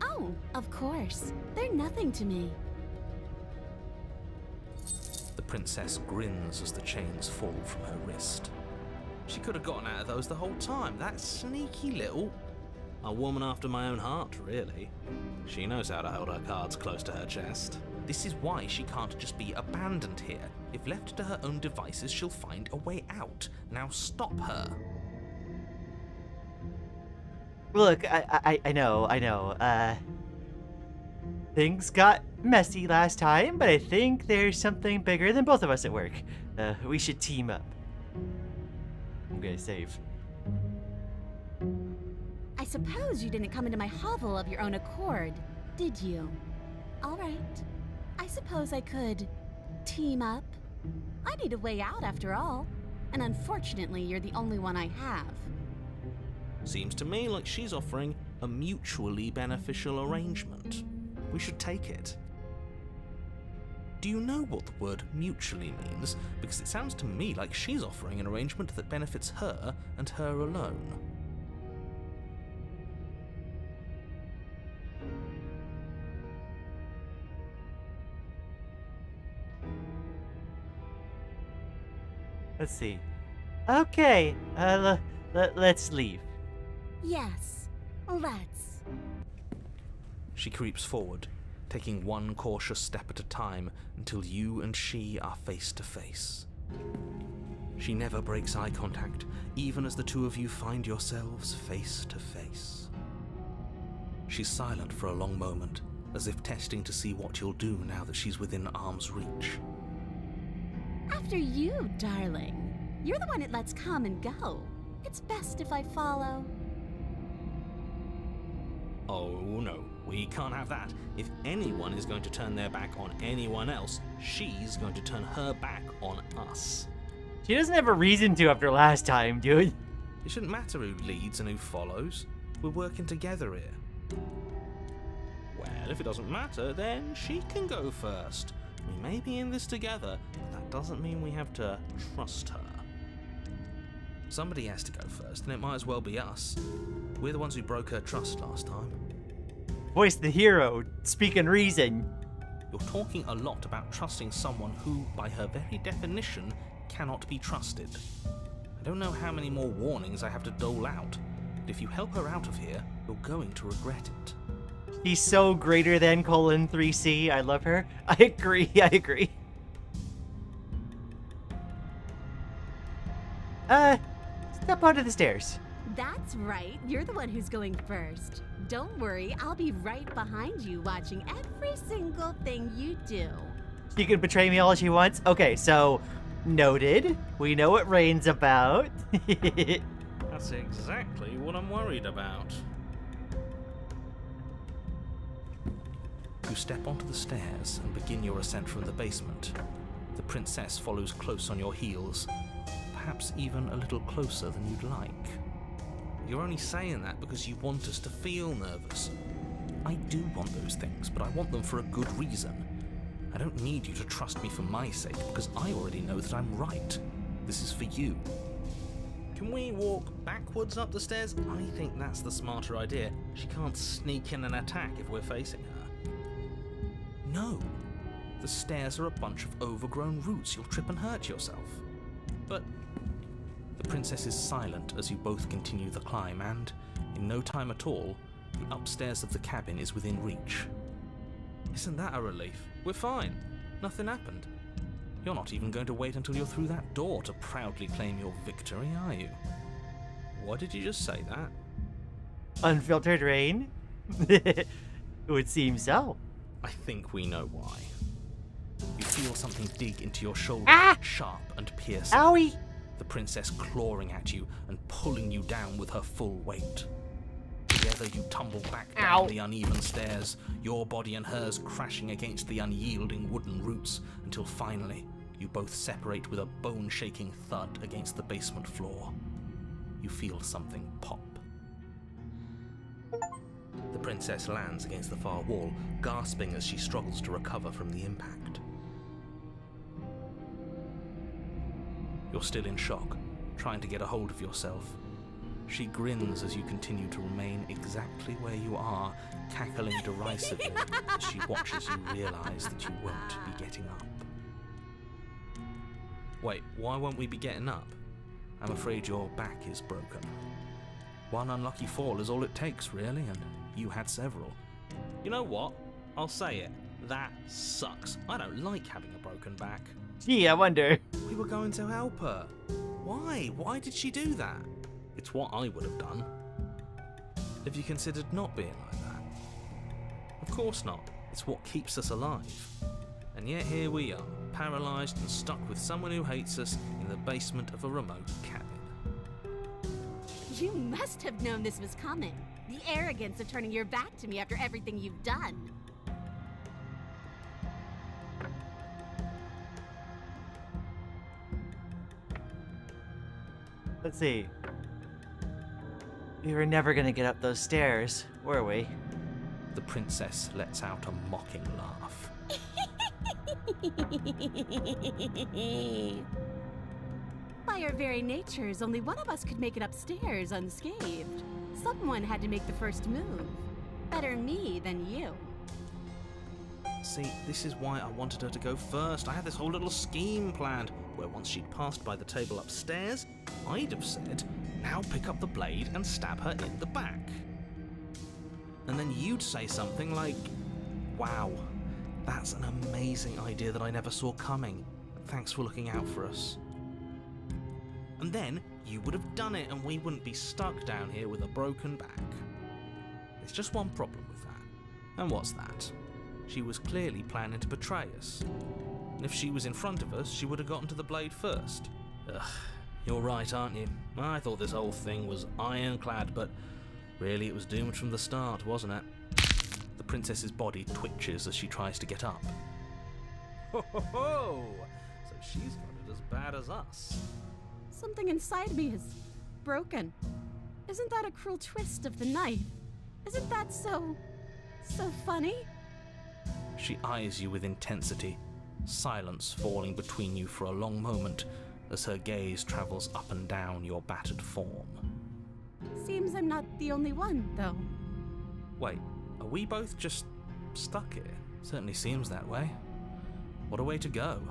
Oh, of course. They're nothing to me. The princess grins as the chains fall from her wrist. She could have gotten out of those the whole time. That sneaky little... A woman after my own heart, really. She knows how to hold her cards close to her chest. This is why she can't just be abandoned here. If left to her own devices, she'll find a way out. Now stop her. Look, I know. Things got messy last time, but I think there's something bigger than both of us at work. We should team up. I'm gonna save. I suppose you didn't come into my hovel of your own accord, did you? All right. I suppose I could team up. I need a way out after all. And unfortunately, you're the only one I have. Seems to me like she's offering a mutually beneficial arrangement. We should take it. Do you know what the word mutually means? Because it sounds to me like she's offering an arrangement that benefits her and her alone. Let's see. Okay, let's leave. Yes, let's. She creeps forward, taking one cautious step at a time until you and she are face to face. She never breaks eye contact, even as the two of you find yourselves face to face. She's silent for a long moment, as if testing to see what you'll do now that she's within arm's reach. After you, darling. You're the one that lets come and go. It's best if I follow. Oh no, we can't have that. If anyone is going to turn their back on anyone else, she's going to turn her back on us. She doesn't have a reason to after last time, dude. It shouldn't matter who leads and who follows. We're working together here. Well, if it doesn't matter, then she can go first. We may be in this together, but that doesn't mean we have to trust her. Somebody has to go first, and it might as well be us. We're the ones who broke her trust last time. Voice the hero, speaking reason. You're talking a lot about trusting someone who, by her very definition, cannot be trusted. I don't know how many more warnings I have to dole out, but if you help her out of here, you're going to regret it. She's so greater than colon 3C. I love her. I agree. Step onto the stairs. That's right. You're the one who's going first. Don't worry, I'll be right behind you watching every single thing you do. She can betray me all she wants. Okay, so noted. We know what Rain's about. That's exactly what I'm worried about. You step onto the stairs and begin your ascent from the basement. The princess follows close on your heels, perhaps even a little closer than you'd like. You're only saying that because you want us to feel nervous. I do want those things, but I want them for a good reason. I don't need you to trust me for my sake, because I already know that I'm right. This is for you. Can we walk backwards up the stairs? I think that's the smarter idea. She can't sneak in and attack if we're facing her. No. The stairs are a bunch of overgrown roots. You'll trip and hurt yourself. But the princess is silent as you both continue the climb, and in no time at all, the upstairs of the cabin is within reach. Isn't that a relief? We're fine. Nothing happened. You're not even going to wait until you're through that door to proudly claim your victory, are you? What did you just say that? Unfiltered Rain? It would seem so. I think we know why. You feel something dig into your shoulder, sharp and piercing. Owie! The princess clawing at you and pulling you down with her full weight. Together you tumble back down the uneven stairs, your body and hers crashing against the unyielding wooden roots, until finally you both separate with a bone-shaking thud against the basement floor. You feel something pop. The princess lands against the far wall, gasping as she struggles to recover from the impact. You're still in shock, trying to get a hold of yourself. She grins as you continue to remain exactly where you are, cackling derisively as she watches you realize that you won't be getting up. Wait, why won't we be getting up? I'm afraid your back is broken. One unlucky fall is all it takes, really, and you had several. You know what? I'll say it. That sucks. I don't like having a broken back. Gee, I wonder. We were going to help her. Why? Why did she do that? It's what I would have done. Have you considered not being like that? Of course not. It's what keeps us alive. And yet here we are, paralysed and stuck with someone who hates us in the basement of a remote cabin. You must have known this was coming. The arrogance of turning your back to me after everything you've done. Let's see. We were never gonna get up those stairs, were we? The princess lets out a mocking laugh. By our very natures, only one of us could make it upstairs unscathed. Someone had to make the first move. Better me than you. See, this is why I wanted her to go first. I had this whole little scheme planned. where once she'd passed by the table upstairs, I'd have said, now pick up the blade and stab her in the back. And then you'd say something like, wow, that's an amazing idea that I never saw coming. Thanks for looking out for us. And then you would have done it and we wouldn't be stuck down here with a broken back. There's just one problem with that. And what's that? She was clearly planning to betray us. And if she was in front of us, she would have gotten to the blade first. Ugh, you're right, aren't you? I thought this whole thing was ironclad, but really it was doomed from the start, wasn't it? The princess's body twitches as she tries to get up. Ho ho ho! So she's got it as bad as us. Something inside me is broken. Isn't that a cruel twist of the knife? Isn't that so funny? She eyes you with intensity, silence falling between you for a long moment as her gaze travels up and down your battered form. Seems I'm not the only one, though. Wait, are we both just stuck here? Certainly seems that way. What a way to go.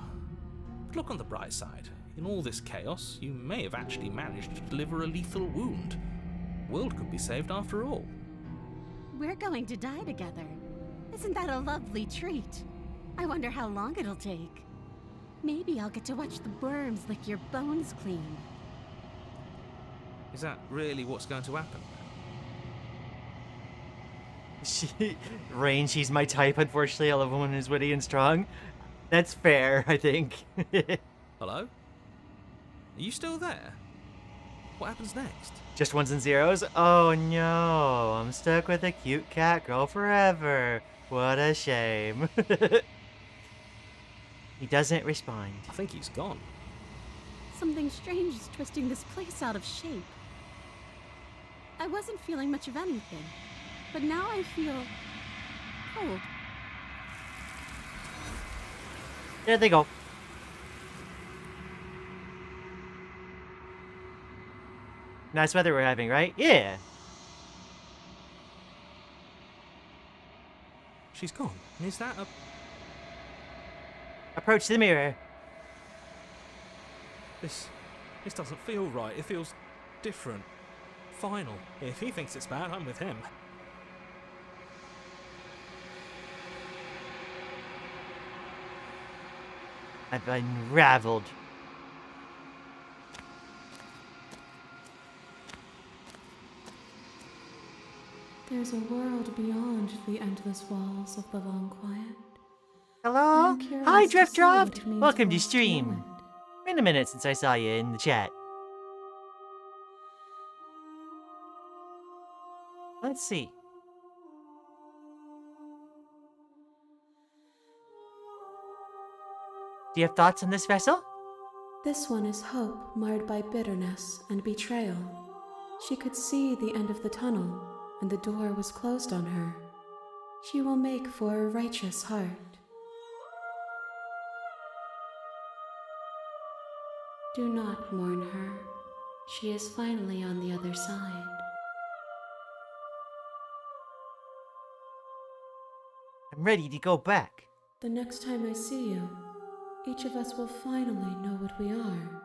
But look on the bright side. In all this chaos, you may have actually managed to deliver a lethal wound. The world could be saved after all. We're going to die together. Isn't that a lovely treat? I wonder how long it'll take. Maybe I'll get to watch the worms lick your bones clean. Is that really what's going to happen? Rain, she's my type, unfortunately. I love a woman who's witty and strong. That's fair, I think. Hello? Are you still there? What happens next? Just ones and zeros? Oh no, I'm stuck with a cute cat girl forever. What a shame. He doesn't respond. I think he's gone. Something strange is twisting this place out of shape. I wasn't feeling much of anything, but now I feel cold. There they go. Nice weather we're having, right? Yeah. She's gone. And is that a... Approach the mirror. This doesn't feel right. It feels different. Final. If he thinks it's bad, I'm with him. I've unraveled. There's a world beyond the endless walls of the long quiet. Hello? I'm curious Hi, to Drift see what Dropped. it means Welcome for to us to stream. know Been a minute since I saw you in the chat. Let's see. Do you have thoughts on this vessel? it. This one is hope marred by bitterness and betrayal. She could see the end of the tunnel, and the door was closed on her. She will make for a righteous heart. Do not mourn her. She is finally on the other side. I'm ready to go back. The next time I see you, each of us will finally know what we are.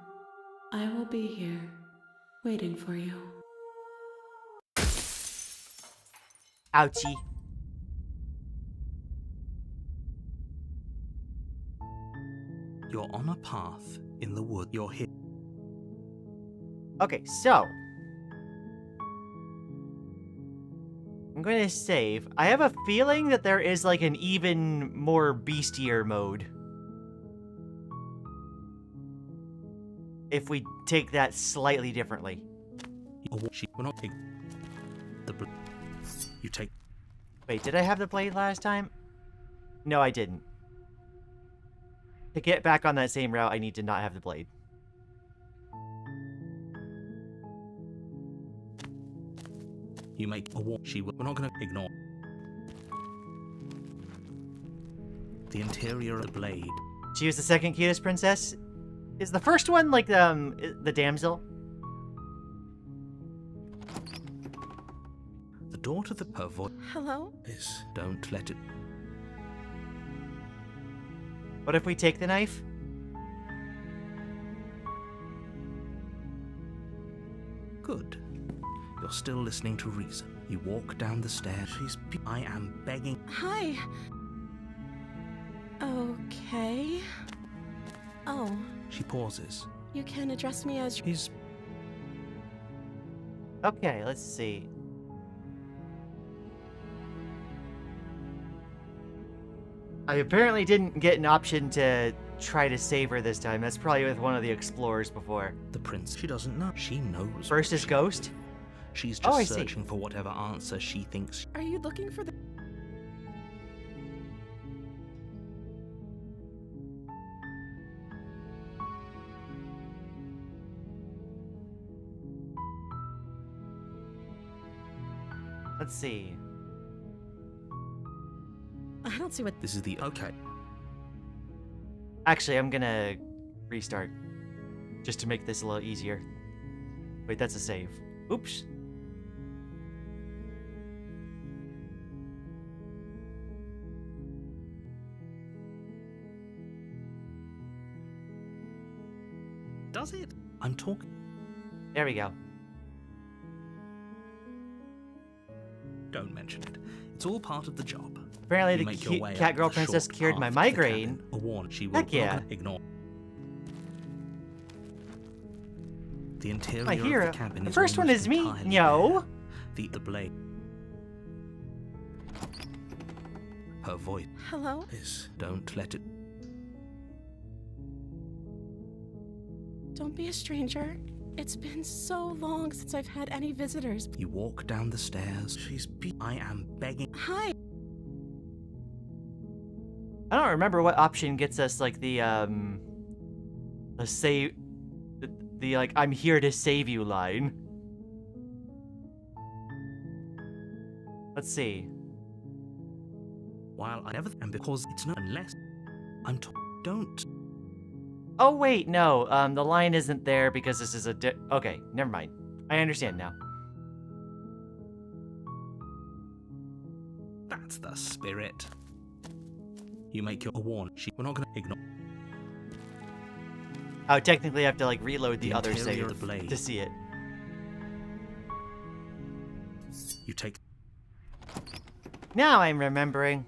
I will be here, waiting for you. Ouchie. You're on a path in the wood. You're here. Okay, so. I'm going to save. I have a feeling that there is like an even more beastier mode. If we take that slightly differently. We're not taking the you take. Wait, did I have the blade last time? No, I didn't. To get back on that same route, I need to not have the blade. You make a war. We're not going to ignore the interior of the blade. She was the second cutest princess. Is the first one like the damsel? The door to the her voice Hello? is. Don't let it. What if we take the knife? Good. You're still listening to reason. You walk down the stairs. I am begging. Hi. Okay. Oh, She pauses. you can address me as. She's Okay, let's see. I apparently didn't get an option to try to save her this time. That's probably with one of the explorers before. the prince. She doesn't know. She knows. First what is she Ghost? will do. She's Oh, I just see. searching for whatever answer she thinks. Are you looking for the. Let's see. I don't see what. This is the okay. Actually, I'm gonna restart. Just to make this a little easier. Wait, that's a save. Oops. Does it? I'm talking. There we go. Don't mention it. It's all part of the job. Apparently You the make your way up cat girl the princess short cured my path to the migraine. cabin. A warn. She will Heck yeah. not ignore. The interior I hear of it. the cabin The is first one almost is me. entirely No. bare. The blade. Her voice Hello? is. Don't let it. Don't be a stranger. It's been so long since I've had any visitors. You walk down the stairs. I am begging. Hi. I don't remember what option gets us like the save the like I'm here to save you line. Let's see. While I never and because it's not unless I'm don't. Oh wait, no. The line isn't there because this is a okay, never mind. I understand now. That's the spirit. You make your warn. We're not gonna ignore. Oh, technically I have to like reload the The other interior save of the blade. to see it. You take Now I'm remembering.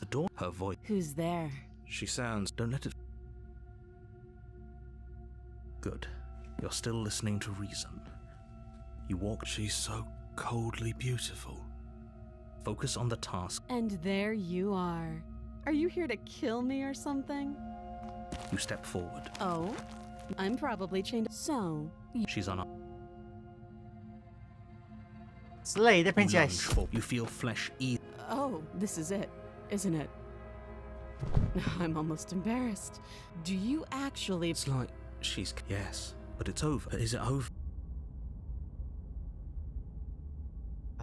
the door. Her voice. Who's there? She sounds. Don't let it. Good. You're still listening to reason. You walk. She's so coldly beautiful. Focus on the task. And there you are. Are you here to kill me or something? You step forward. Oh, I'm probably chained. So, She's on. Slay the You lunge princess. forward. You feel flesh ease. oh, this is it, isn't it? I'm almost embarrassed. Do you actually? It's like she's. Yes, but it's over. Is it over?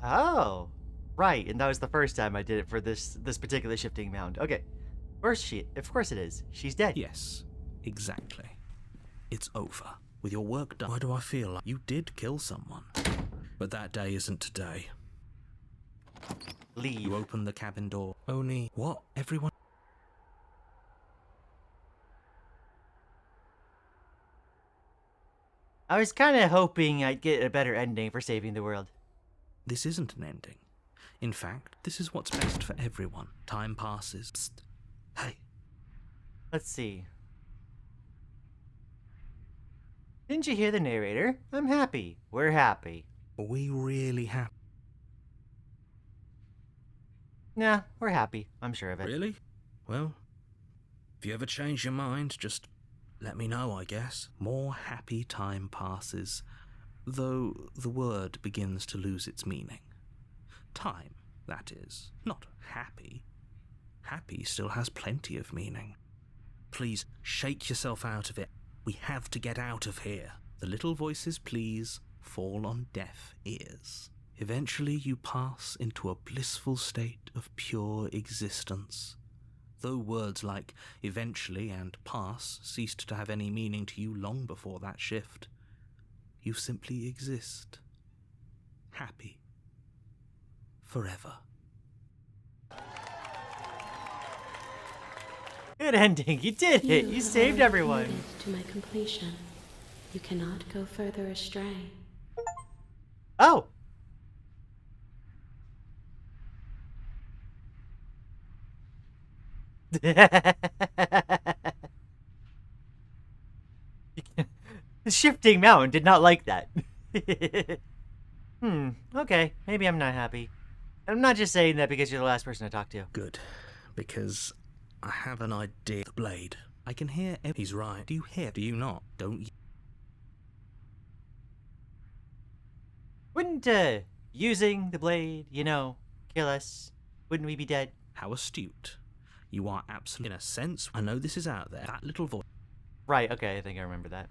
Oh, right, and that was the first time I did it for this particular shifting mound. Okay, of course it is. She's dead. Yes, exactly. It's over. With your work done. Why do I feel like you did kill someone? But that day isn't today. Leave. You open the cabin door. Only what? Everyone. I was kind of hoping I'd get a better ending for saving the world. This isn't an ending. In fact, this is what's best for everyone. Time passes. Psst. Hey, Let's see. Didn't you hear the narrator? I'm happy. We're happy. are we really happy? Nah, we're happy. I'm sure of it. Really? Well, if you ever change your mind, just let me know, I guess. More happy time passes, though the word begins to lose its meaning. Time, that is, not happy. Happy still has plenty of meaning. Please, shake yourself out of it. We have to get out of here. The little voices, please, fall on deaf ears. Eventually you pass into a blissful state of pure existence. Though words like eventually and pass ceased to have any meaning to you long before that shift, you simply exist. Happy. Forever. Good ending. You did it. You saved everyone. To my completion. You cannot go further astray. Oh! The shifting mountain did not like that. Okay. Maybe I'm not happy. I'm not just saying that because you're the last person I talked to. Good, because I have an idea. The blade. I can hear. He's right. Do you hear? Do you not? Don't you? Wouldn't, using the blade, kill us? Wouldn't we be dead? How astute. You are absolutely. In a sense, I know this is out there. That little voice. Right, okay, I think I remember that.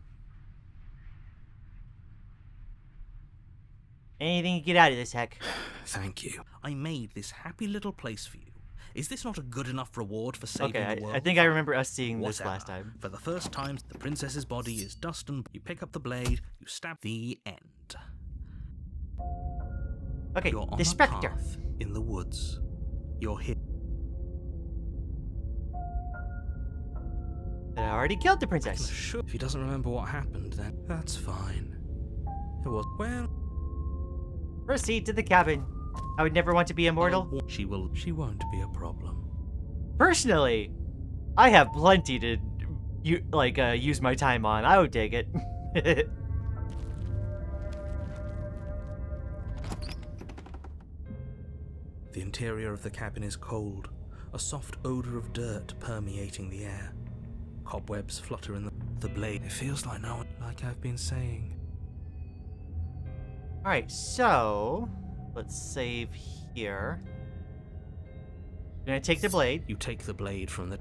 Anything to get out of this, Heck? Thank you. I made this happy little place for you. Is this not a good enough reward for saving Okay, the world? I think I remember us seeing this Whatever. last time. For the first time, the princess's body is dust and you pick up the blade, you stab the end. Okay, You're on the a Spectre. path in the woods. You're here. I already killed the princess. Sure. If he doesn't remember what happened, then that's fine. It was well. Proceed to the cabin. I would never want to be immortal. She won't be a problem. Personally, I have plenty to, use my time on. I would take it. The interior of the cabin is cold, a soft odor of dirt permeating the air. Cobwebs flutter in the blade. It feels like no one, like I've been saying. Alright, so let's save here. I'm gonna take the blade. You take the blade from the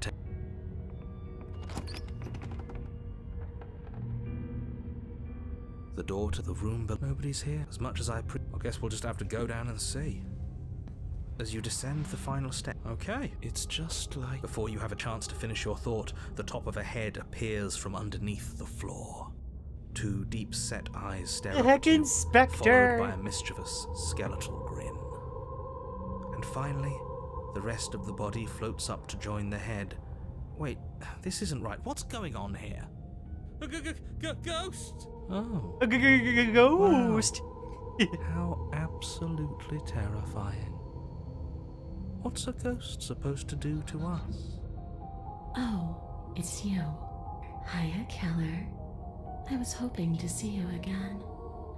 the door to the room, but nobody's here. As much as I guess we'll just have to go down and see. As you descend the final step. Okay, it's just like... Before you have a chance to finish your thought, the top of a head appears from underneath the floor. Two deep-set eyes stare The up at you, heccin Spectre! followed by a mischievous skeletal grin. And finally, the rest of the body floats up to join the head. Wait, this isn't right. What's going on here? Ghost! Oh. Ghost! How absolutely terrifying. What's a ghost supposed to do to us? Oh, it's you. Hiya, Keller. I was hoping to see you again.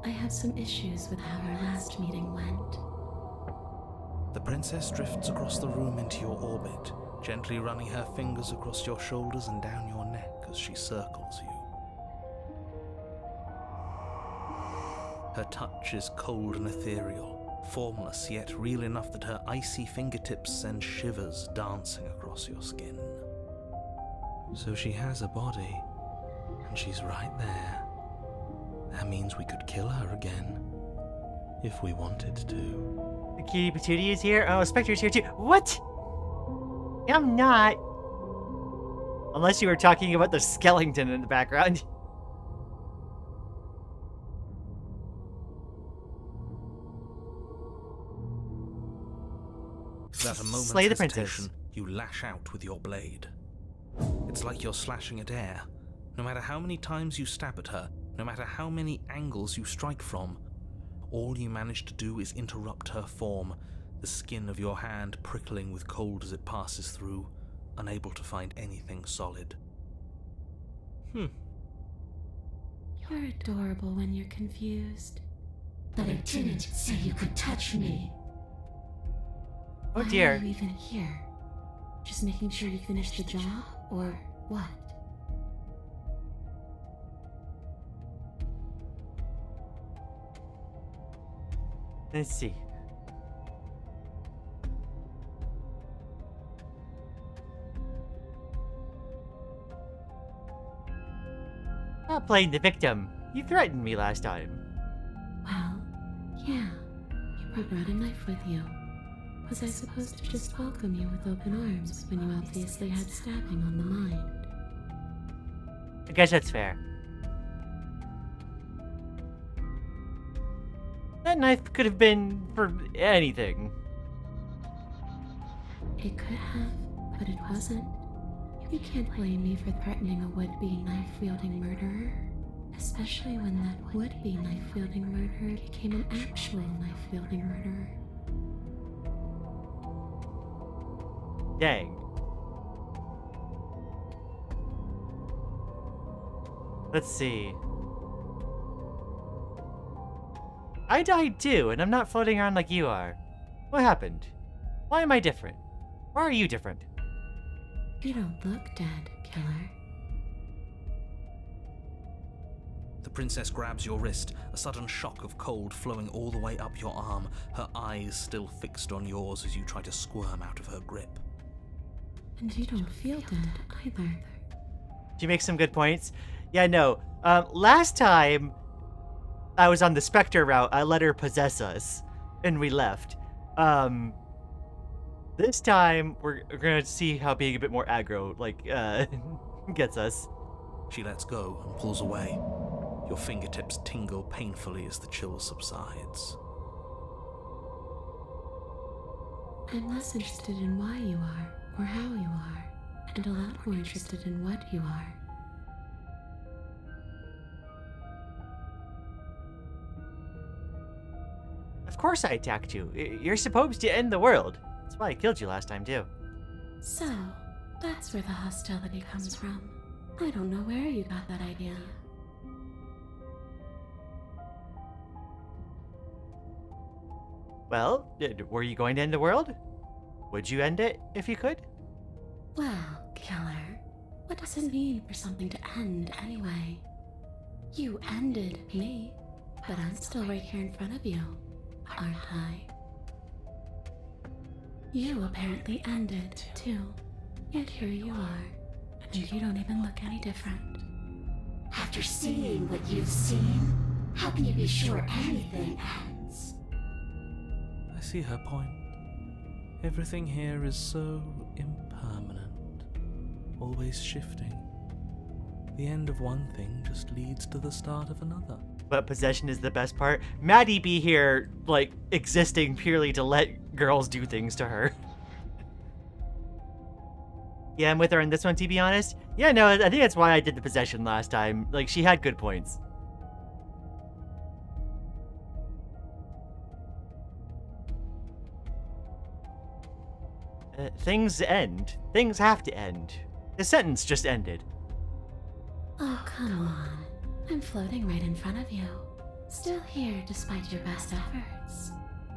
I have some issues with how our last meeting went. The princess drifts across the room into your orbit, gently running her fingers across your shoulders and down your neck as she circles you. Her touch is cold and ethereal, formless yet real enough that her icy fingertips send shivers dancing across your skin. So she has a body, and she's right there. That means we could kill her again, if we wanted to. The Cutie Patootie is here? Oh, Spectre's here too. What? I'm not. Unless you were talking about the skeleton in the background. Without a moment's Slay the princess. hesitation, you lash out with your blade. It's like you're slashing at air. No matter how many times you stab at her, no matter how many angles you strike from, all you manage to do is interrupt her form, the skin of your hand prickling with cold as it passes through, unable to find anything solid. You're adorable when you're confused. But I didn't say you could touch me. Oh Why dear. are you even here? Just making sure you finish the job, or what? Let's see. Not playing the victim. You threatened me last time. Well, yeah. You brought a knife with you. Was I supposed to just welcome you with open arms when you obviously had stabbing on the mind? I guess that's fair. That knife could have been for anything. It could have, but it wasn't. You can't blame me for threatening a would-be knife-wielding murderer. Especially when that would-be knife-wielding murderer became an actual knife-wielding murderer. Dang. Let's see. I died too, and I'm not floating around like you are. What happened? Why am I different? Why are you different? You don't look dead, killer. The princess grabs your wrist, a sudden shock of cold flowing all the way up your arm, her eyes still fixed on yours as you try to squirm out of her grip. And you don't feel dead either. She makes some good points. Yeah, no. Last time I was on the Spectre route, I let her possess us, and we left. This time, we're gonna see how being a bit more aggro, like, gets us. She lets go and pulls away. Your fingertips tingle painfully as the chill subsides. I'm less interested in why you are, or how you are, and a lot more interested in what you are. Of course I attacked you. You're supposed to end the world. That's why I killed you last time, too. So, that's where the hostility comes from. I don't know where you got that idea. Well, were you going to end the world? Would you end it if you could? Well, killer, what does it mean for something to end anyway? You ended me, but I'm still right here in front of you, aren't I? You apparently ended, too. Yet here you are, and you don't even look any different. After seeing what you've seen, how can you be sure anything ends? I see her point. Everything here is so impermanent, always shifting. The end of one thing just leads to the start of another. But possession is the best part. Maddie be here, like, existing purely to let girls do things to her. Yeah, I'm with her on this one, to be honest. Yeah, no, I think that's why I did the possession last time. Like, she had good points. Things end. Things have to end. The sentence just ended. Oh, come on. I'm floating right in front of you. Still here despite your best efforts.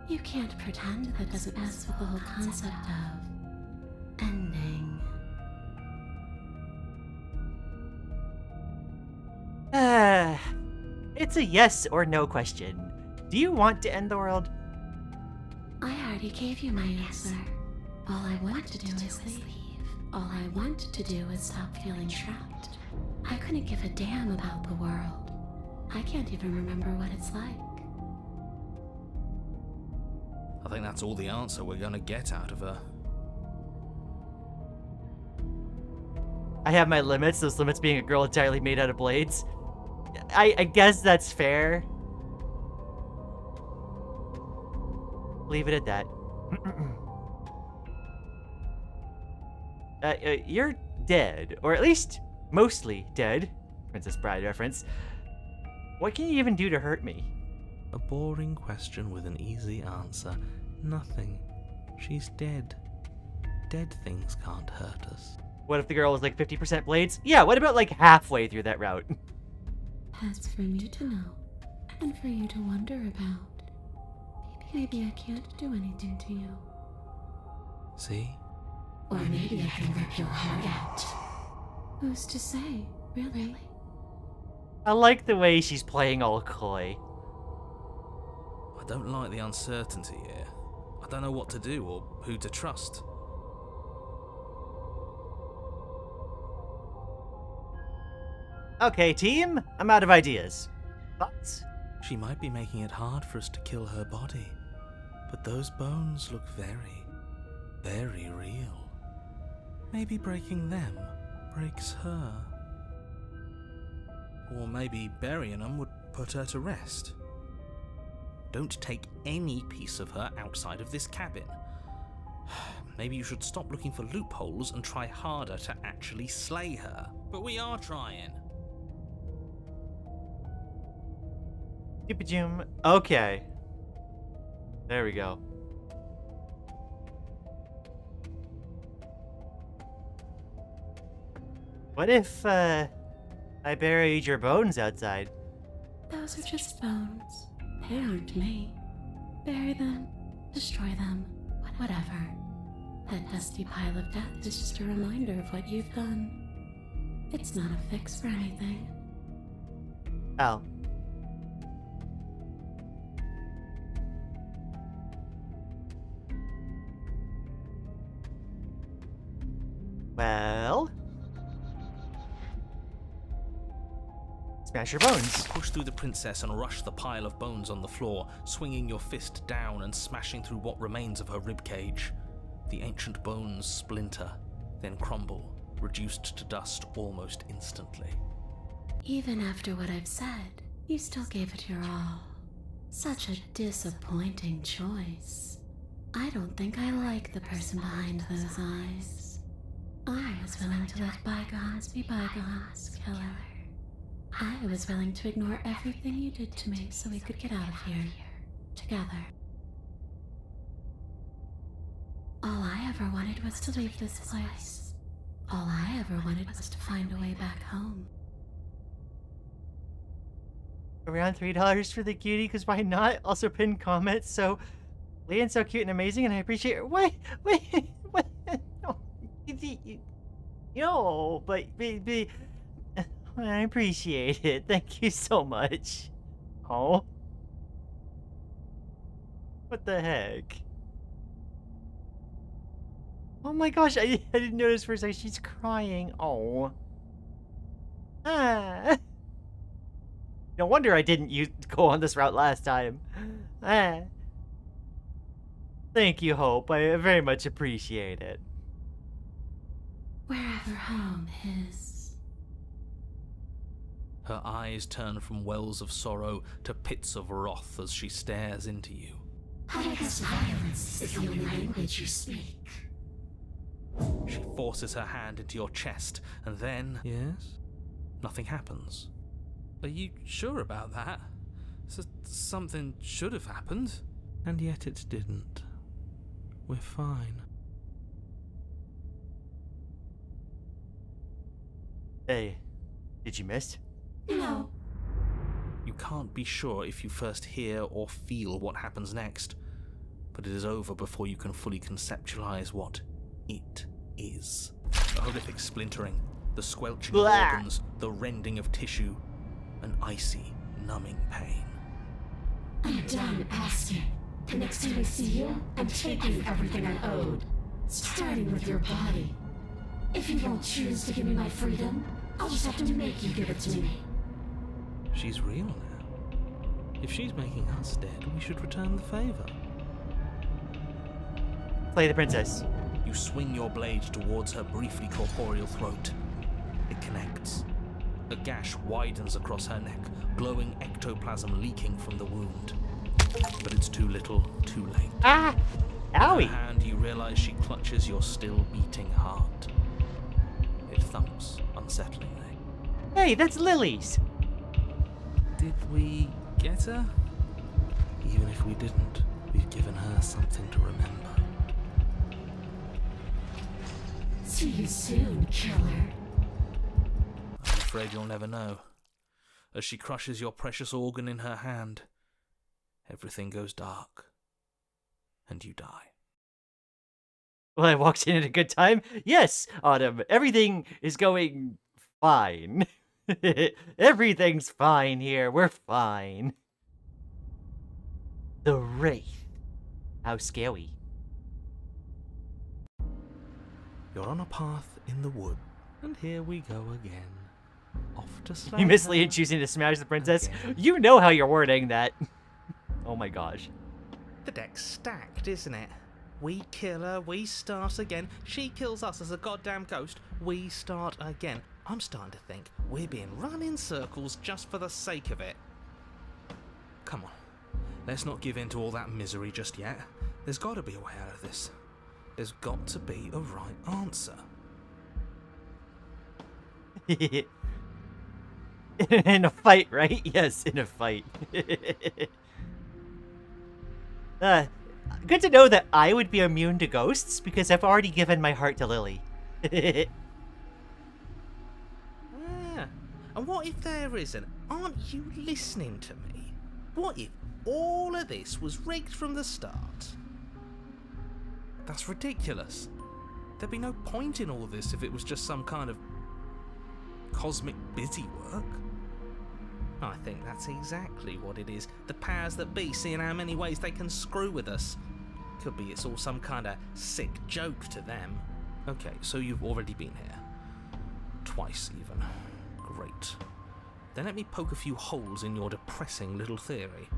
You can't pretend that doesn't mess with the whole concept of ending. It's a yes or no question. Do you want to end the world? I already gave you my answer. All I want to do is leave. All I want to do is stop feeling trapped. I couldn't give a damn about the world. I can't even remember what it's like. I think that's all the answer we're gonna get out of her. I have my limits, those limits being a girl entirely made out of blades. I guess that's fair. Leave it at that. You're dead, or at least mostly dead. Princess Bride reference. What can you even do to hurt me? A boring question with an easy answer. Nothing. She's dead. Dead things can't hurt us. What if the girl was like 50% blades? Yeah, what about like halfway through that route? That's for me to know, and for you to wonder about. Maybe I can't do anything to you. See? Or maybe I can rip your heart out. Who's to say, really? I like the way she's playing all coy. I don't like the uncertainty here. I don't know what to do or who to trust. Okay, team, I'm out of ideas. Thoughts? She might be making it hard for us to kill her body, but those bones look very, very real. Maybe breaking them breaks her. Or maybe burying them would put her to rest. Don't take any piece of her outside of this cabin. Maybe you should stop looking for loopholes and try harder to actually slay her. But we are trying. Doop-a-joom. Okay. There we go. What if, I buried your bones outside? Those are just bones. They aren't me. Bury them, destroy them, whatever. That dusty pile of death is just a reminder of what you've done. It's not a fix for anything. Oh. Well... Smash your bones. Push through the princess and rush the pile of bones on the floor, swinging your fist down and smashing through what remains of her ribcage. The ancient bones splinter, then crumble, reduced to dust almost instantly. Even after what I've said, you still gave it your all. Such a disappointing choice. I don't think I like the person behind those eyes. I was willing to let bygones be bygones, killer. I was willing to ignore everything you did to me so we could get out of here, together. All I ever wanted was to leave this place. All I ever wanted was to find a way back home. Around $3 for the cutie, because why not? Also pinned comments, so... Lian's so cute and amazing, and I appreciate her. Wait, no. No, but I appreciate it. Thank you so much. Oh. What the heck? Oh my gosh, I didn't notice for a second. She's crying. Oh. Ah. No wonder I didn't go on this route last time. Ah. Thank you, Hope. I very much appreciate it. Wherever home is. Her eyes turn from wells of sorrow to pits of wrath as she stares into you. I guess violence is the only language you speak. She forces her hand into your chest, and then... Yes? Nothing happens. Are you sure about that? Something should have happened. And yet it didn't. We're fine. Hey, did you miss? No. You can't be sure if you first hear or feel what happens next, but it is over before you can fully conceptualize what it is. A horrific splintering, the squelching of Blah. organs, the rending of tissue, an icy, numbing pain. I'm done asking. The next time I see you, I'm taking everything I owed. Starting with your body. If you won't choose to give me my freedom, I'll just have to make you give it to me. She's real now. If she's making us dead, we should return the favor. Play the princess. You swing your blade towards her briefly corporeal throat. It connects. A gash widens across her neck, glowing ectoplasm leaking from the wound. But it's too little, too late. Ah! In Owie! her hand, you realize she clutches your still beating heart. It thumps unsettlingly. Hey, that's Lily's! Did we get her? Even if we didn't, we've given her something to remember. See you soon, killer. I'm afraid you'll never know. As she crushes your precious organ in her hand, everything goes dark, and you die. Well, I walked in at a good time. Yes, Autumn, everything is going fine. Everything's fine here. We're fine. The Wraith. How scary. You're on a path in the wood, and here we go again. Off to slay You miss her. Lian choosing to smash the princess. Again. You know how you're wording that. Oh my gosh. The deck's stacked, isn't it? We kill her, we start again. She kills us as a goddamn ghost, we start again. I'm starting to think we're being run in circles just for the sake of it. Come on, let's not give in to all that misery just yet. There's got to be a way out of this. There's got to be a right answer. In a fight, right? Yes, in a fight. Good to know that I would be immune to ghosts because I've already given my heart to Lily. Yeah. And what if there isn't? Aren't you listening to me? What if all of this was rigged from the start? That's ridiculous. There'd be no point in all this if it was just some kind of cosmic busy work. I think that's exactly what it is. The powers that be seeing how many ways they can screw with us. Could be it's all some kind of sick joke to them. Okay, so you've already been here. Twice even. Great. Then let me poke a few holes in your depressing little theory.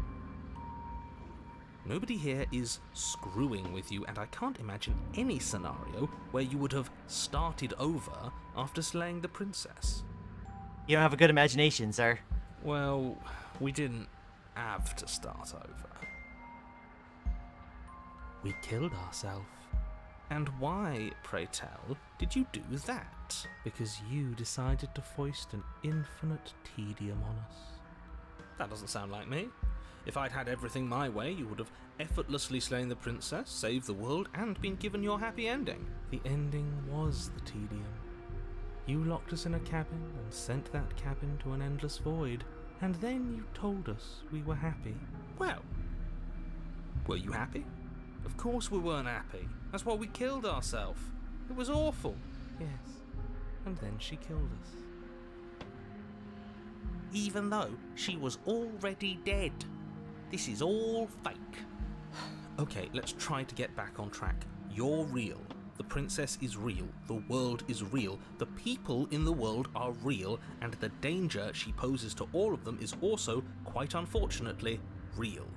Nobody here is screwing with you, and I can't imagine any scenario where you would have started over after slaying the princess. You don't have a good imagination, sir. Well, we didn't have to start over. We killed ourselves. And why, pray tell, did you do that? Because you decided to foist an infinite tedium on us. That doesn't sound like me. If I'd had everything my way, you would have effortlessly slain the princess, saved the world, and been given your happy ending. The ending was the tedium. You locked us in a cabin and sent that cabin to an endless void, and then you told us we were happy. Well, were you happy? Of course we weren't happy. That's why we killed ourselves. It was awful. Yes, and then she killed us. Even though she was already dead. This is all fake. Okay, let's try to get back on track. You're real. The princess is real. The world is real. The people in the world are real. And the danger she poses to all of them is also, quite unfortunately, real.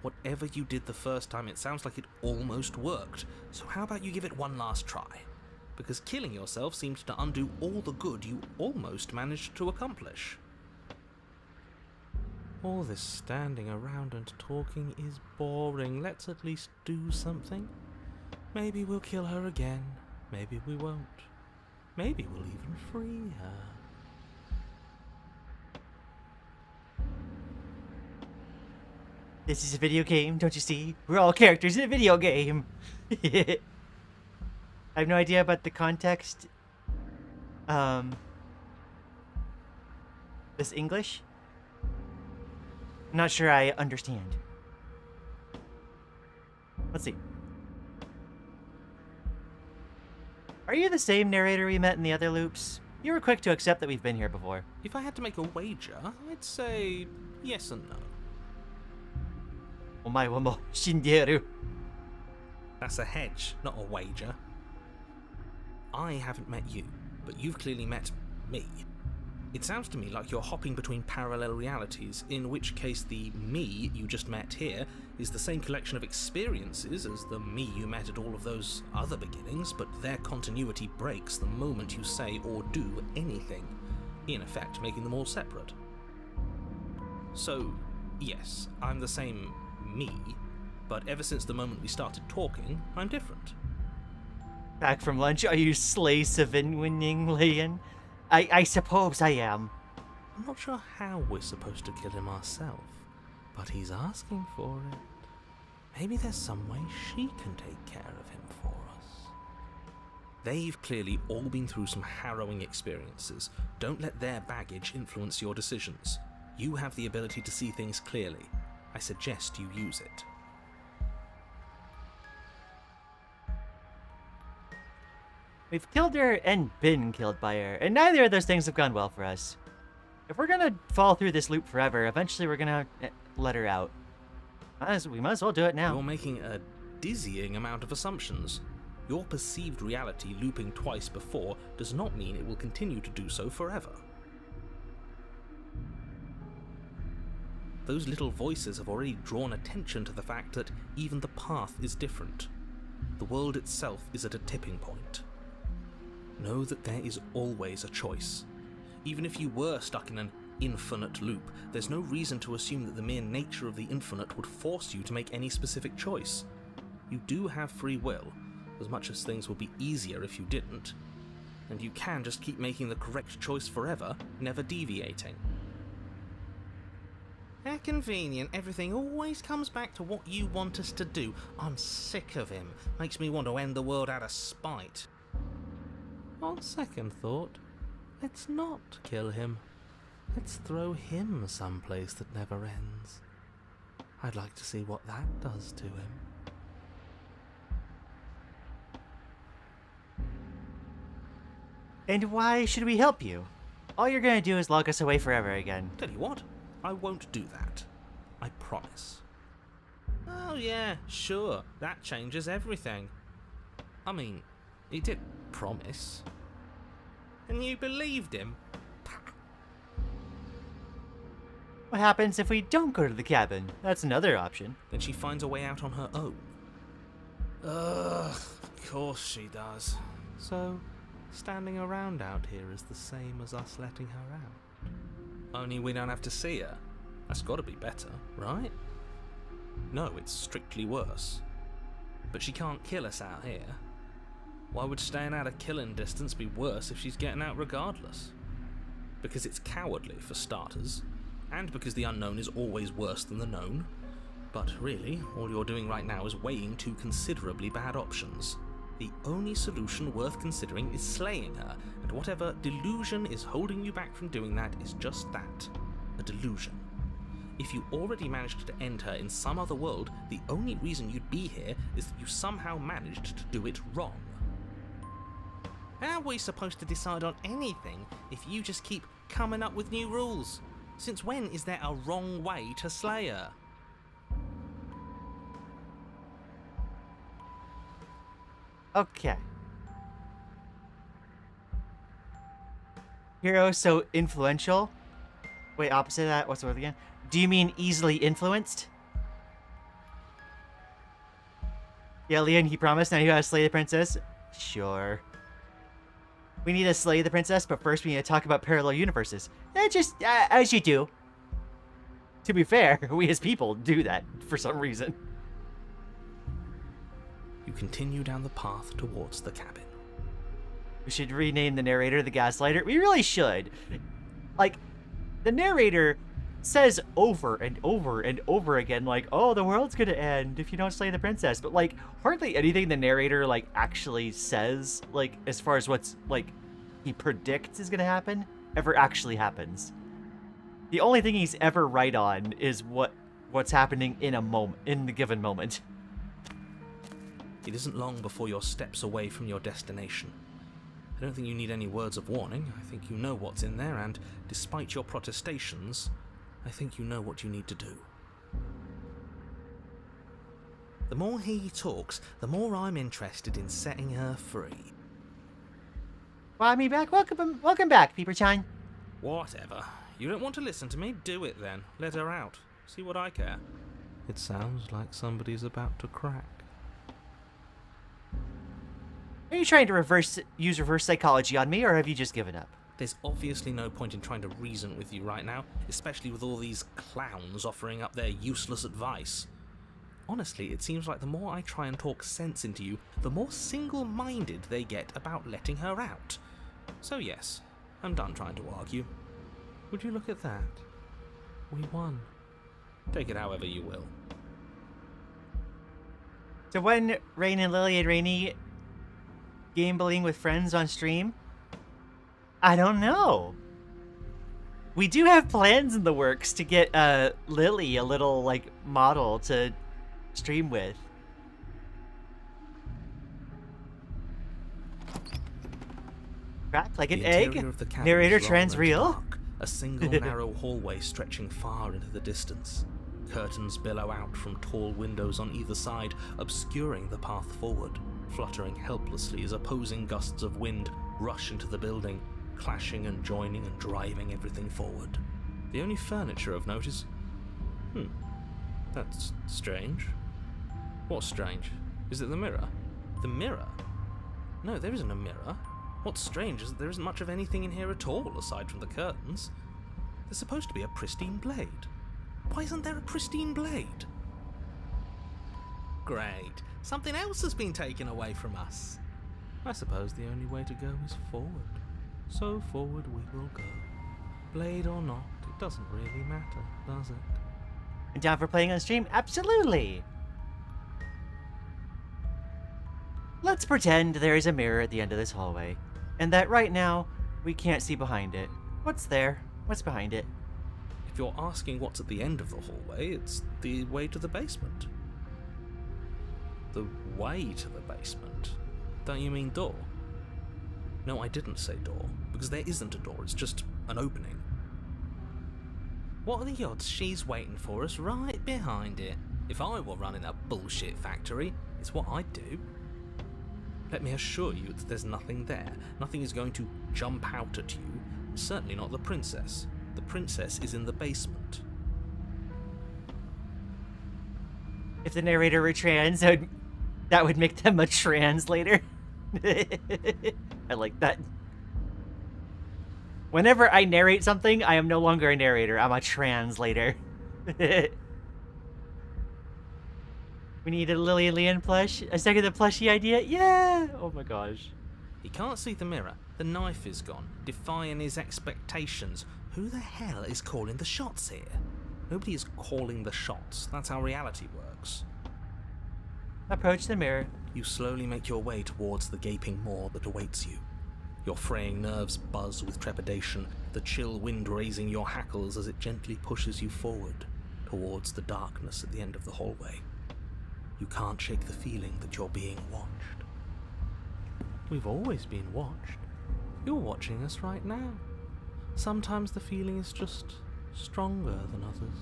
Whatever you did the first time, it sounds like it almost worked. So how about you give it one last try? Because killing yourself seems to undo all the good you almost managed to accomplish. All this standing around and talking is boring. Let's at least do something. Maybe we'll kill her again. Maybe we won't. Maybe we'll even free her. This is a video game, don't you see? We're all characters in a video game. I have no idea about the context. This English? I'm not sure I understand. Let's see. Are you the same narrator we met in the other loops? You were quick to accept that we've been here before. If I had to make a wager, I'd say yes and no. Omae wa mo shinderu. That's a hedge, not a wager. I haven't met you, but you've clearly met me. It sounds to me like you're hopping between parallel realities, in which case the me you just met here is the same collection of experiences as the me you met at all of those other beginnings, but their continuity breaks the moment you say or do anything, in effect making them all separate. So, yes, I'm the same me, but ever since the moment we started talking, I'm different. Back from lunch, are you Slay winning, Lian? I suppose I am. I'm not sure how we're supposed to kill him ourselves, but he's asking for it. Maybe there's some way she can take care of him for us. They've clearly all been through some harrowing experiences. Don't let their baggage influence your decisions. You have the ability to see things clearly. I suggest you use it. We've killed her and been killed by her, and neither of those things have gone well for us. If we're gonna fall through this loop forever, eventually we're gonna let her out. We might as well do it now. You're making a dizzying amount of assumptions. Your perceived reality looping twice before does not mean it will continue to do so forever. Those little voices have already drawn attention to the fact that even the path is different. The world itself is at a tipping point. Know that there is always a choice. Even if you were stuck in an infinite loop, there's no reason to assume that the mere nature of the infinite would force you to make any specific choice. You do have free will, as much as things would be easier if you didn't. and you can just keep making the correct choice forever, never deviating. How convenient, everything always comes back to what you want us to do. I'm sick of him. Makes me want to end the world out of spite. On second thought, let's not kill him. Let's throw him someplace that never ends. I'd like to see what that does to him. And why should we help you? All you're gonna do is lock us away forever again. Tell you what, I won't do that. I promise. Oh yeah, sure, that changes everything. I mean, he did promise. And you believed him? What happens if we don't go to the cabin? That's another option. Then she finds a way out on her own. Ugh, of course she does. So, standing around out here is the same as us letting her out. Only we don't have to see her. That's gotta be better, right? No, it's strictly worse. But she can't kill us out here. Why would staying out of killing distance be worse if she's getting out regardless? Because it's cowardly, for starters, and because the unknown is always worse than the known. But really, all you're doing right now is weighing two considerably bad options. The only solution worth considering is slaying her, and whatever delusion is holding you back from doing that is just that, a delusion. If you already managed to end her in some other world, the only reason you'd be here is that you somehow managed to do it wrong. How are we supposed to decide on anything if you just keep coming up with new rules? Since when is there a wrong way to slay her? Okay. Hero so influential? Wait, opposite of that? What's the word again? Do you mean easily influenced? Yeah, Lian, he promised. Now you gotta slay the princess? Sure. We need to slay the princess, but first we need to talk about parallel universes. Just as you do. To be fair, we as people do that for some reason. You continue down the path towards the cabin. We should rename the narrator the Gaslighter. We really should. Like, the narrator says over and over and over again, like, oh, the world's gonna end if you don't slay the princess. But, like, hardly anything the narrator, like, actually says, like, as far as what's, like, he predicts is gonna happen, ever actually happens. The only thing he's ever right on is what's happening in a moment, in the given moment. It isn't long before you're steps away from your destination. I don't think you need any words of warning. I think you know what's in there, and despite your protestations, I think you know what you need to do. The more he talks, the more I'm interested in setting her free. Well, me back. Welcome back, Peeper-chan. Whatever. You don't want to listen to me? Do it then. Let her out. See what I care. It sounds like somebody's about to crack. Are you trying to use reverse psychology on me, or have you just given up? There's obviously no point in trying to reason with you right now, especially with all these clowns offering up their useless advice. Honestly, it seems like the more I try and talk sense into you, the more single-minded they get about letting her out. So yes, I'm done trying to argue. Would you look at that? We won. Take it however you will. So when Rain and Lily and Rainy gambling with friends on stream? I don't know. We do have plans in the works to get Lily a little, like, model to stream with. Cracked like an egg. Narrator transreal. A single narrow hallway stretching far into the distance. Curtains billow out from tall windows on either side, obscuring the path forward, fluttering helplessly as opposing gusts of wind rush into the building, clashing and joining and driving everything forward. The only furniture of note is... that's strange. What's strange? Is it the mirror? The mirror? No, there isn't a mirror. What's strange is that there isn't much of anything in here at all, aside from the curtains. There's supposed to be a pristine blade. Why isn't there a pristine blade? Great. Something else has been taken away from us. I suppose the only way to go is forward. So forward we will go. Blade or not, it doesn't really matter, does it? Down for playing on stream? Absolutely! Let's pretend there is a mirror at the end of this hallway, and that right now, we can't see behind it. What's there? What's behind it? If you're asking what's at the end of the hallway, it's the way to the basement. The way to the basement? Don't you mean door? No, I didn't say door, because there isn't a door, it's just an opening. What are the odds she's waiting for us right behind it? If I were running a bullshit factory, it's what I'd do. Let me assure you that there's nothing there. Nothing is going to jump out at you. Certainly not the princess. The princess is in the basement. If the narrator were trans, that would make them a translator. I like that. Whenever I narrate something, I am no longer a narrator. I'm a translator. We need a Lily and Lian plush. A second the plushie idea? Yeah! Oh my gosh. He can't see the mirror. The knife is gone, defying his expectations. Who the hell is calling the shots here? Nobody is calling the shots. That's how reality works. Approach the mirror. You slowly make your way towards the gaping maw that awaits you. Your fraying nerves buzz with trepidation, the chill wind raising your hackles as it gently pushes you forward, towards the darkness at the end of the hallway. You can't shake the feeling that you're being watched. We've always been watched. You're watching us right now. Sometimes the feeling is just stronger than others.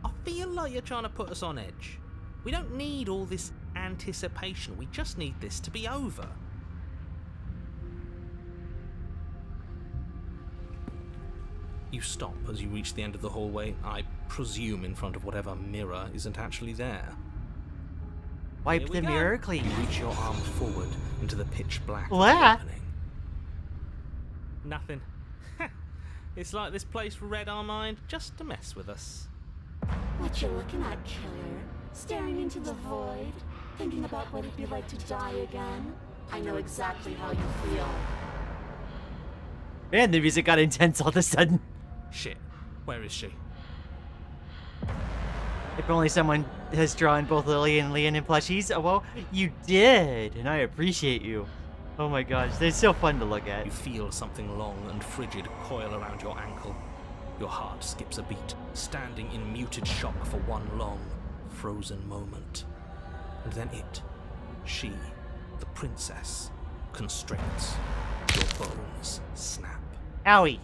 I feel like you're trying to put us on edge. We don't need all this anticipation. We just need this to be over. You stop as you reach the end of the hallway, I presume in front of whatever mirror isn't actually there. Wipe Here we the go. mirror clean. You reach your arm forward into the pitch black of the What? opening. Nothing. It's like this place read our mind just to mess with us. What you looking at, killer? Staring into the void? Thinking about what it'd be like to die again? I know exactly how you feel. Man, the music got intense all of a sudden. Shit, where is she? If only someone has drawn both Lily and Lian in plushies. Oh, well, you did, and I appreciate you. Oh my gosh, they're so fun to look at. You feel something long and frigid coil around your ankle. Your heart skips a beat, standing in muted shock for one long, frozen moment. And then she, the princess, constricts. Your bones snap. Owie.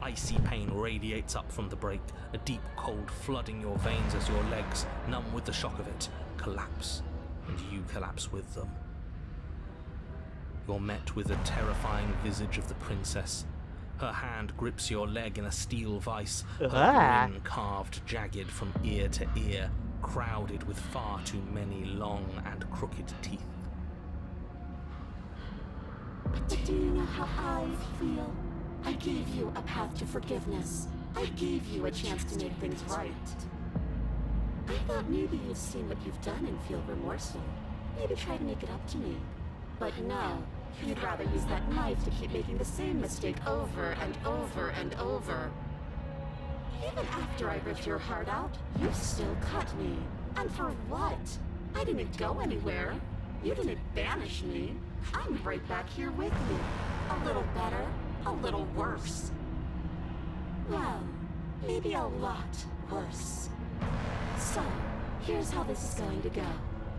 Icy pain radiates up from the break, a deep cold flooding your veins as your legs, numb with the shock of it, collapse, and you collapse with them. You're met with the terrifying visage of the princess. Her hand grips your leg in a steel vice, her grin carved jagged from ear to ear, crowded with far too many long and crooked teeth. But do you know how I feel? I gave you a path to forgiveness. I gave you a chance to make things right. I thought maybe you'd seen what you've done and feel remorseful. Maybe try to make it up to me. But no, you'd rather use that knife to keep making the same mistake over and over and over. Even after I ripped your heart out, you still cut me. And for what? I didn't go anywhere. You didn't banish me. I'm right back here with you. A little better, a little worse. Well, maybe a lot worse. So, here's how this is going to go.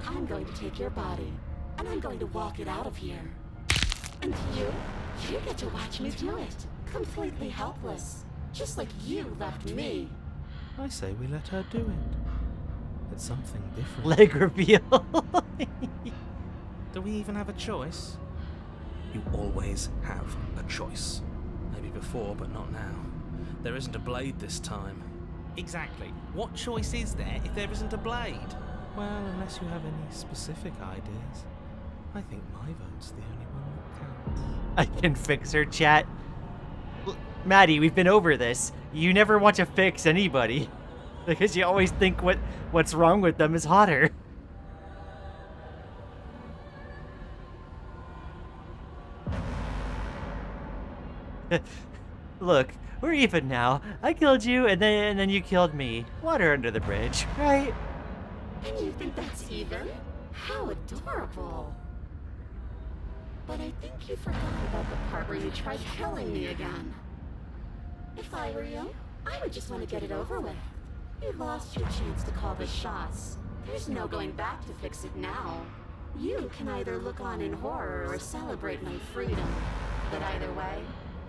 I'm going to take your body, and I'm going to walk it out of here. And you get to watch me do it. Completely helpless. Just like you left me. I say we let her do it. It's something different. Leg reveal. Do we even have a choice? You always have a choice. Maybe before, but not now. There isn't a blade this time. Exactly. What choice is there if there isn't a blade? Well, unless you have any specific ideas. I think my vote's the only one that counts. I can fix her, chat. Maddie, we've been over this. You never want to fix anybody. Because you always think what's wrong with them is hotter. Look, we're even now. I killed you, and then you killed me. Water under the bridge, right? And you think that's even? How adorable. But I think you forgot about the part where you tried killing me again. If I were you, I would just want to get it over with. You lost your chance to call the shots. There's no going back to fix it now. You can either look on in horror or celebrate my freedom. But either way,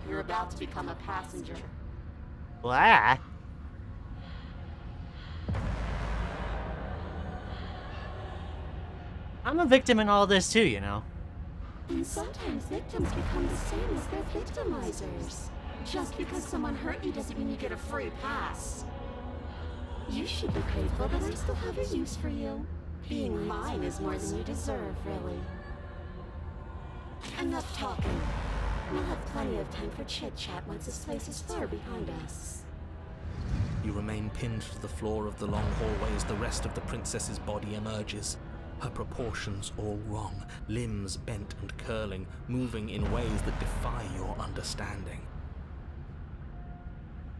you're about to become a passenger. Blah. I'm a victim in all this too, you know. And sometimes victims become the same as their victimizers. Just because someone hurt you doesn't mean you get a free pass. You should be grateful that I still have a use for you. Being mine is more than you deserve, really. Enough talking. We'll have plenty of time for chit-chat once this place is far behind us. You remain pinned to the floor of the long hallway as the rest of the princess's body emerges. Her proportions all wrong, limbs bent and curling, moving in ways that defy your understanding.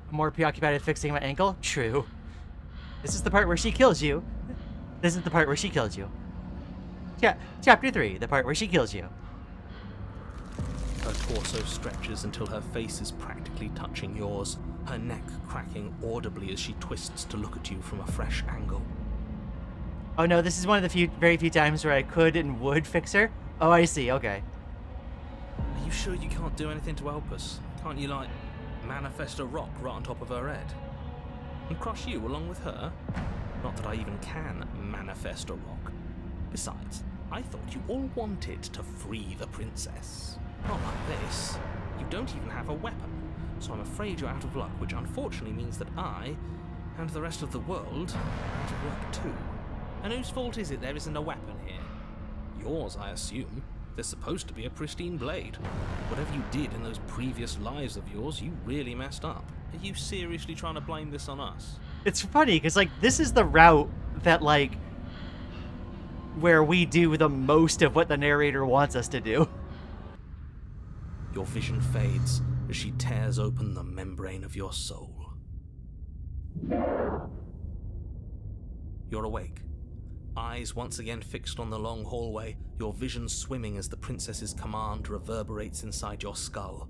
I'm more preoccupied with fixing my ankle? True. This is the part where she kills you. This is the part where she kills you. Chapter 3, the part where she kills you. Her torso stretches until her face is practically touching yours, her neck cracking audibly as she twists to look at you from a fresh angle. Oh no, this is one of the very few times where I could and would fix her. Oh, I see, okay. Are you sure you can't do anything to help us? Can't you, like, manifest a rock right on top of her head? And crush you along with her? Not that I even can manifest a rock. Besides, I thought you all wanted to free the princess. Not like this. You don't even have a weapon, so I'm afraid you're out of luck, which unfortunately means that I, and the rest of the world, are out of luck too. And whose fault is it there isn't a weapon here? Yours, I assume. There's supposed to be a pristine blade. Whatever you did in those previous lives of yours, you really messed up. Are you seriously trying to blame this on us? It's funny, because, like, this is the route that, like, where we do the most of what the narrator wants us to do. Your vision fades as she tears open the membrane of your soul. You're awake. Eyes once again fixed on the long hallway, your vision swimming as the princess's command reverberates inside your skull.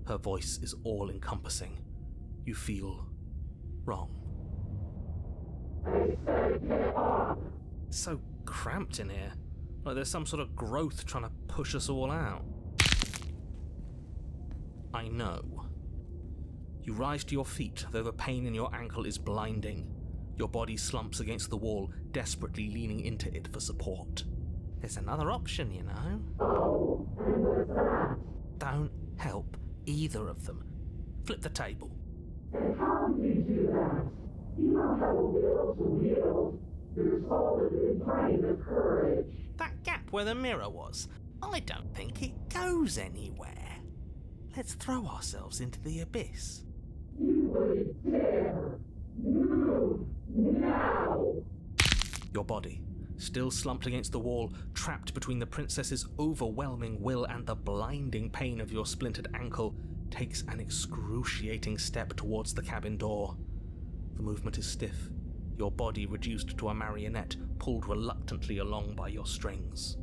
Her voice is all-encompassing. You feel wrong. It's so cramped in here. Like there's some sort of growth trying to push us all out. I know. You rise to your feet, though the pain in your ankle is blinding. Your body slumps against the wall, desperately leaning into it for support. There's another option, you know. Don't help either of them. Flip the table. How do you do that? You don't have a will to wield. Your soul is inflamed with courage. That gap where the mirror was, I don't think it goes anywhere. Let's throw ourselves into the abyss. You wouldn't dare. Move now. Your body, still slumped against the wall, trapped between the princess's overwhelming will and the blinding pain of your splintered ankle, takes an excruciating step towards the cabin door. The movement is stiff, your body reduced to a marionette, pulled reluctantly along by your strings.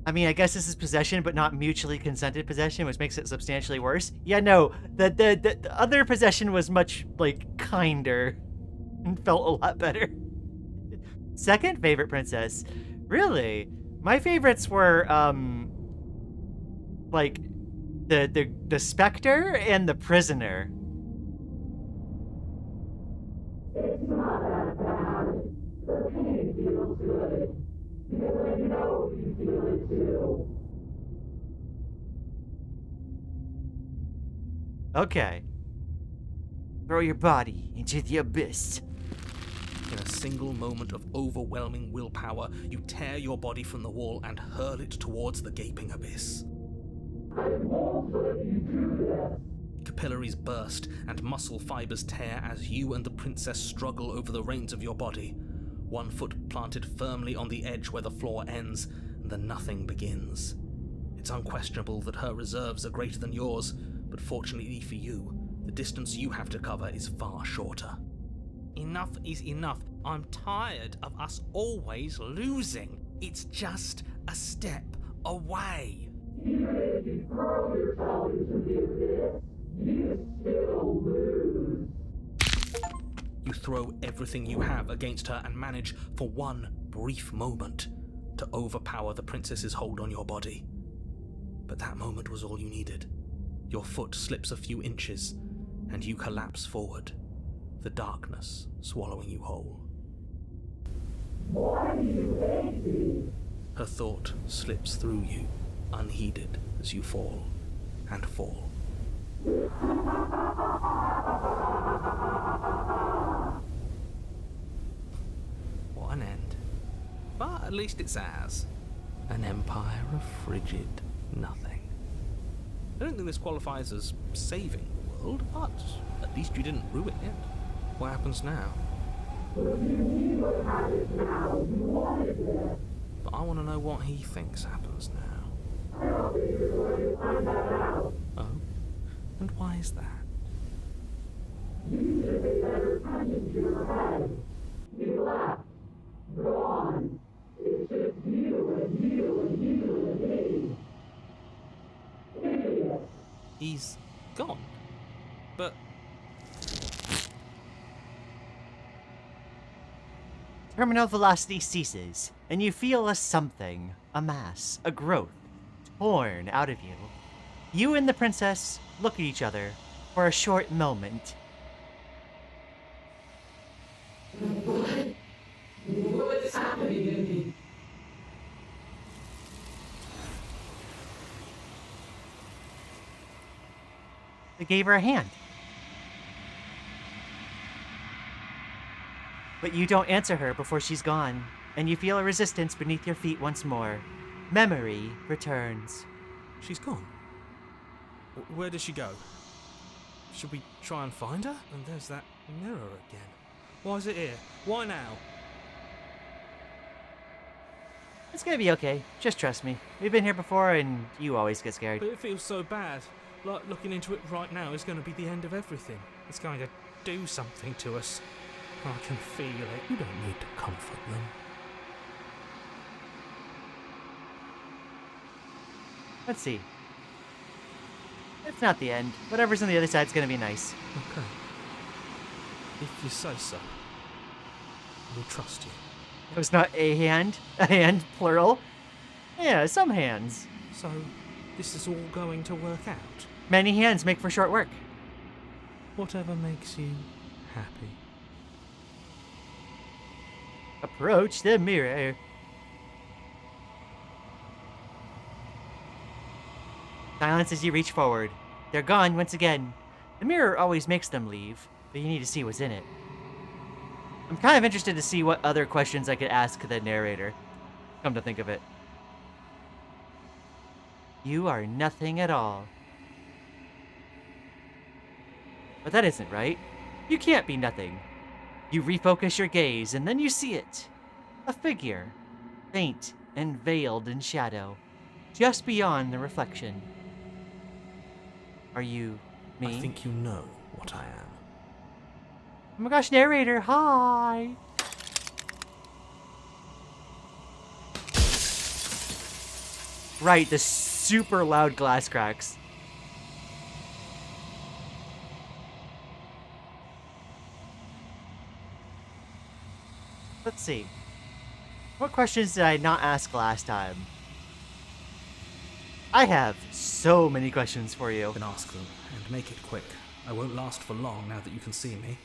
I mean, I guess this is possession, but not mutually consented possession, which makes it substantially worse. Yeah, no, the other possession was much, like, kinder and felt a lot better. Second favorite princess? Really? My favorites were, like, the specter and the prisoner. It's not that bad. The pain feels good. Because I know you feel it too. Okay. Throw your body into the abyss. In a single moment of overwhelming willpower, you tear your body from the wall and hurl it towards the gaping abyss. I won't let you do that. Capillaries burst and muscle fibers tear as you and the princess struggle over the reins of your body. One foot planted firmly on the edge where the floor ends, and the nothing begins. It's unquestionable that her reserves are greater than yours, but fortunately for you, the distance you have to cover is far shorter. Enough is enough. I'm tired of us always losing. It's just a step away. You throw everything you have against her and manage, for one brief moment, to overpower the princess's hold on your body. But that moment was all you needed. Your foot slips a few inches, and you collapse forward, the darkness swallowing you whole. Why do you hate me? Her thought slips through you, unheeded, as you fall and fall. What an end. But at least it's ours. An empire of frigid nothing. I don't think this qualifies as saving the world, but at least you didn't ruin it. What happens now? But I want to know what he thinks happens now. Oh? And why is that? He's gone. But Terminal velocity ceases, and you feel a something, a mass, a growth, torn out of you. You and the princess look at each other for a short moment. What's happening to me? They gave her a hand. But you don't answer her before she's gone, and you feel a resistance beneath your feet once more. Memory returns. she's gone. Where did she go? Should we try and find her? And there's that mirror again. Why is it here? Why now? It's gonna be okay. Just trust me. We've been here before, and you always get scared. But it feels so bad. Like looking into it right now is going to be the end of everything. It's going to do something to us. I can feel it. You don't need to comfort them. Let's see. It's not the end. Whatever's on the other side's gonna be nice. Okay. If you say so, we'll trust you. It was not a hand plural. Yeah, some hands. So, this is all going to work out? Many hands make for short work. Whatever makes you happy. Approach the mirror. Silence as you reach forward. They're gone once again. The mirror always makes them leave, but you need to see what's in it. I'm kind of interested to see what other questions I could ask the narrator. Come to think of it. You are nothing at all. But that isn't right. You can't be nothing. You refocus your gaze, and then you see it. A figure, faint and veiled in shadow, just beyond the reflection. Are you me? I think you know what I am. Oh my gosh, narrator, hi! Right, the super loud glass cracks. Let's see. What questions did I not ask last time? I have so many questions for you. Then ask them, and make it quick. I won't last for long now that you can see me.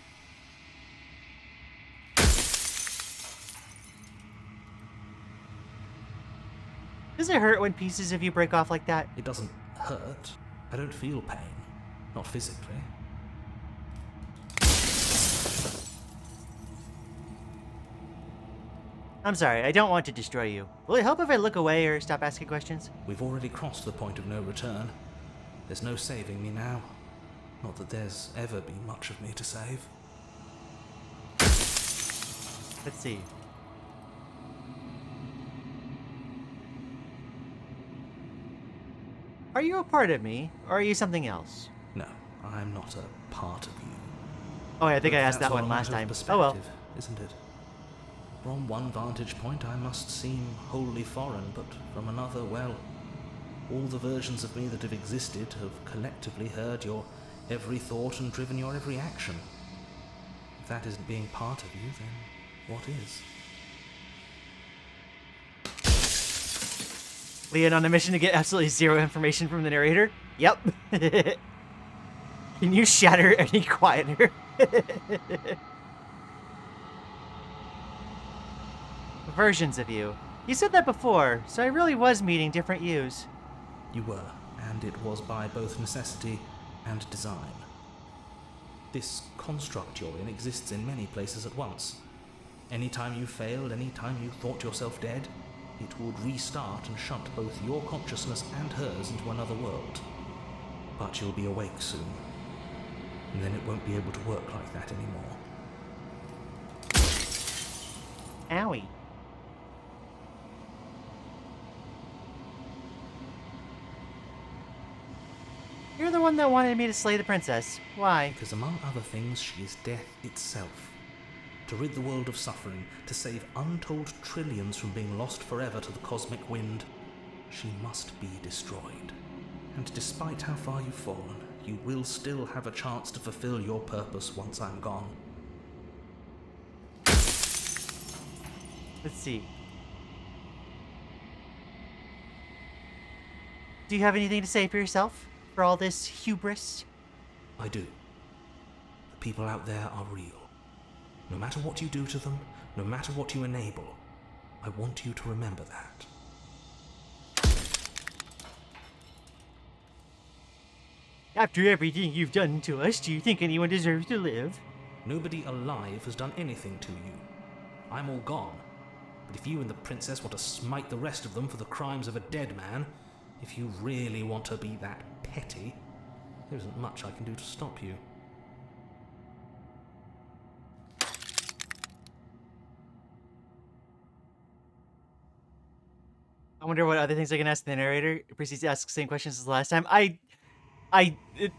Does it hurt when pieces of you break off like that? It doesn't hurt. I don't feel pain. Not physically. I'm sorry, I don't want to destroy you. Will it help if I look away or stop asking questions? We've already crossed the point of no return. There's no saving me now. Not that there's ever been much of me to save. Let's see. Are you a part of me, or are you something else? No, I'm not a part of you. Oh, I think But I asked that's that all one a last matter of time. Oh well. perspective, isn't it? From one vantage point, I must seem wholly foreign, but from another, well, all the versions of me that have existed have collectively heard your every thought and driven your every action. If that isn't being part of you, then what is? Lian on a mission to get absolutely zero information from the narrator? Yep. Can you shatter any quieter? Versions of you. You said that before, so I really was meeting different yous. You were, and it was by both necessity and design. This construct you're in exists in many places at once. Anytime you failed, anytime you thought yourself dead, it would restart and shunt both your consciousness and hers into another world. But you'll be awake soon, and then it won't be able to work like that anymore. Owie. You're the one that wanted me to slay the princess. Why? Because among other things, she is death itself. To rid the world of suffering, to save untold trillions from being lost forever to the cosmic wind, she must be destroyed. And despite how far you've fallen, you will still have a chance to fulfill your purpose once I'm gone. Let's see. Do you have anything to say for yourself? For all this hubris? I do. The people out there are real. No matter what you do to them, no matter what you enable, I want you to remember that. After everything you've done to us, do you think anyone deserves to live? Nobody alive has done anything to you. I'm all gone. But if you and the princess want to smite the rest of them for the crimes of a dead man, if you really want to be that petty, there isn't much I can do to stop you. I wonder what other things I can ask the narrator. Proceeds to ask the same questions as last time. I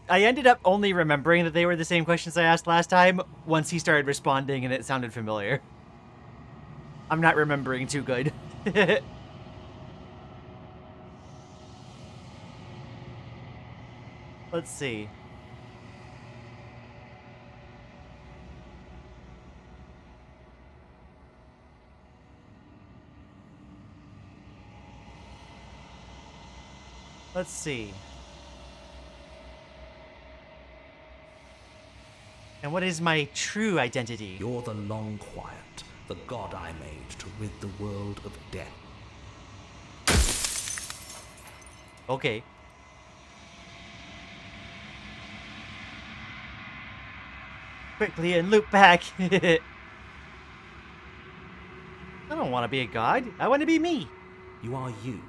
ended up only remembering that they were the same questions I asked last time once he started responding and it sounded familiar. I'm not remembering too good. Let's see. Let's see. And what is my true identity? You're the Long Quiet, the god I made to rid the world of death. Okay. Quickly and loop back. I don't want to be a god. I want to be me. You are you.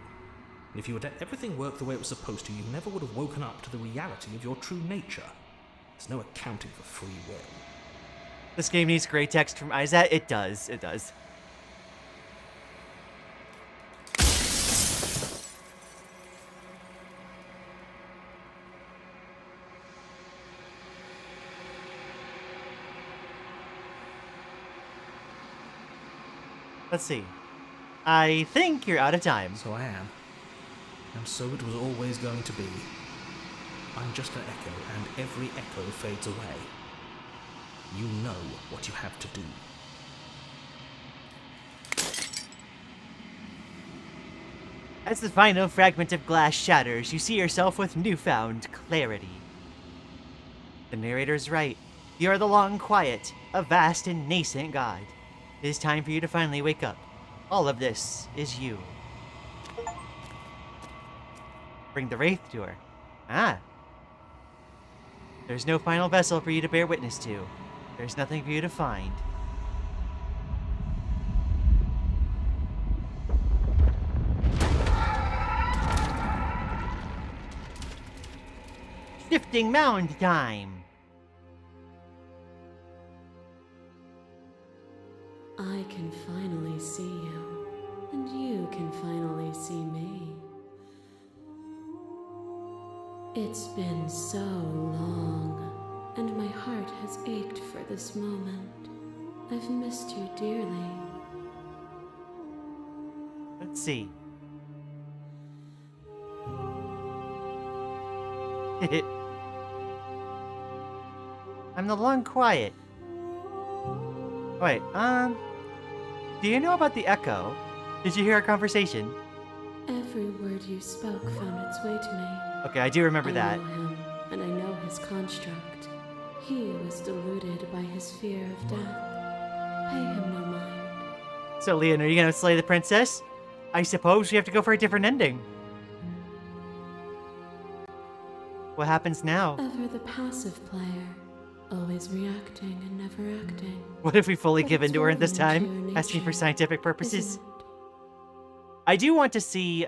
And if you had let everything work the way it was supposed to, you never would have woken up to the reality of your true nature. There's no accounting for free will. This game needs great text from Isaac. It does. It does. Let's see. I think you're out of time. So I am. And so it was always going to be. I'm just an echo, and every echo fades away. You know what you have to do. As the final fragment of glass shatters, you see yourself with newfound clarity. The narrator's right. You are the Long Quiet, a vast and nascent god. It is time for you to finally wake up. All of this is you. Bring the Wraith to her. Ah. There's no final vessel for you to bear witness to. There's nothing for you to find. Shifting mound time! I can finally see you, and you can finally see me. It's been so long, and my heart has ached for this moment. I've missed you dearly. Let's see. I'm the long quiet. Wait, do you know about the echo? Did you hear our conversation? Every word you spoke found its way to me. Okay, I do remember that. I know him, and I know his construct. He was deluded by his fear of death. Pay him no mind. So, Lian, are you gonna slay the princess? I suppose we have to go for a different ending. What happens now? Ever the passive player, always reacting and never acting. What if we fully But give it's in to her this woven into time? your Asking for nature, scientific purposes? isn't it? I do want to see,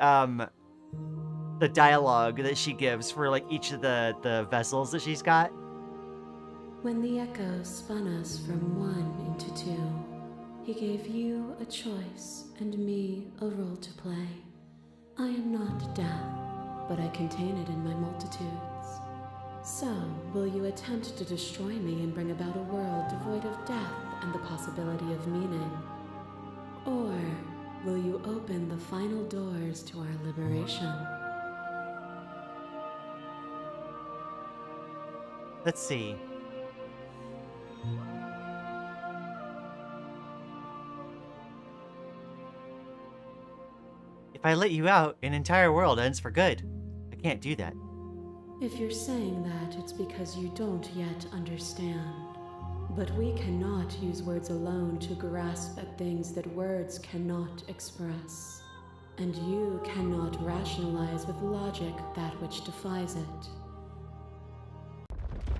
the dialogue that she gives for, like, each of the vessels that she's got. When the echo spun us from one into two, he gave you a choice and me a role to play. I am not death, but I contain it in my multitudes. So, will you attempt to destroy me and bring about a world devoid of death and the possibility of meaning? Or will you open the final doors to our liberation? Let's see. If I let you out, an entire world ends for good. I can't do that. If you're saying that, it's because you don't yet understand. But we cannot use words alone to grasp at things that words cannot express. And you cannot rationalize with logic that which defies it.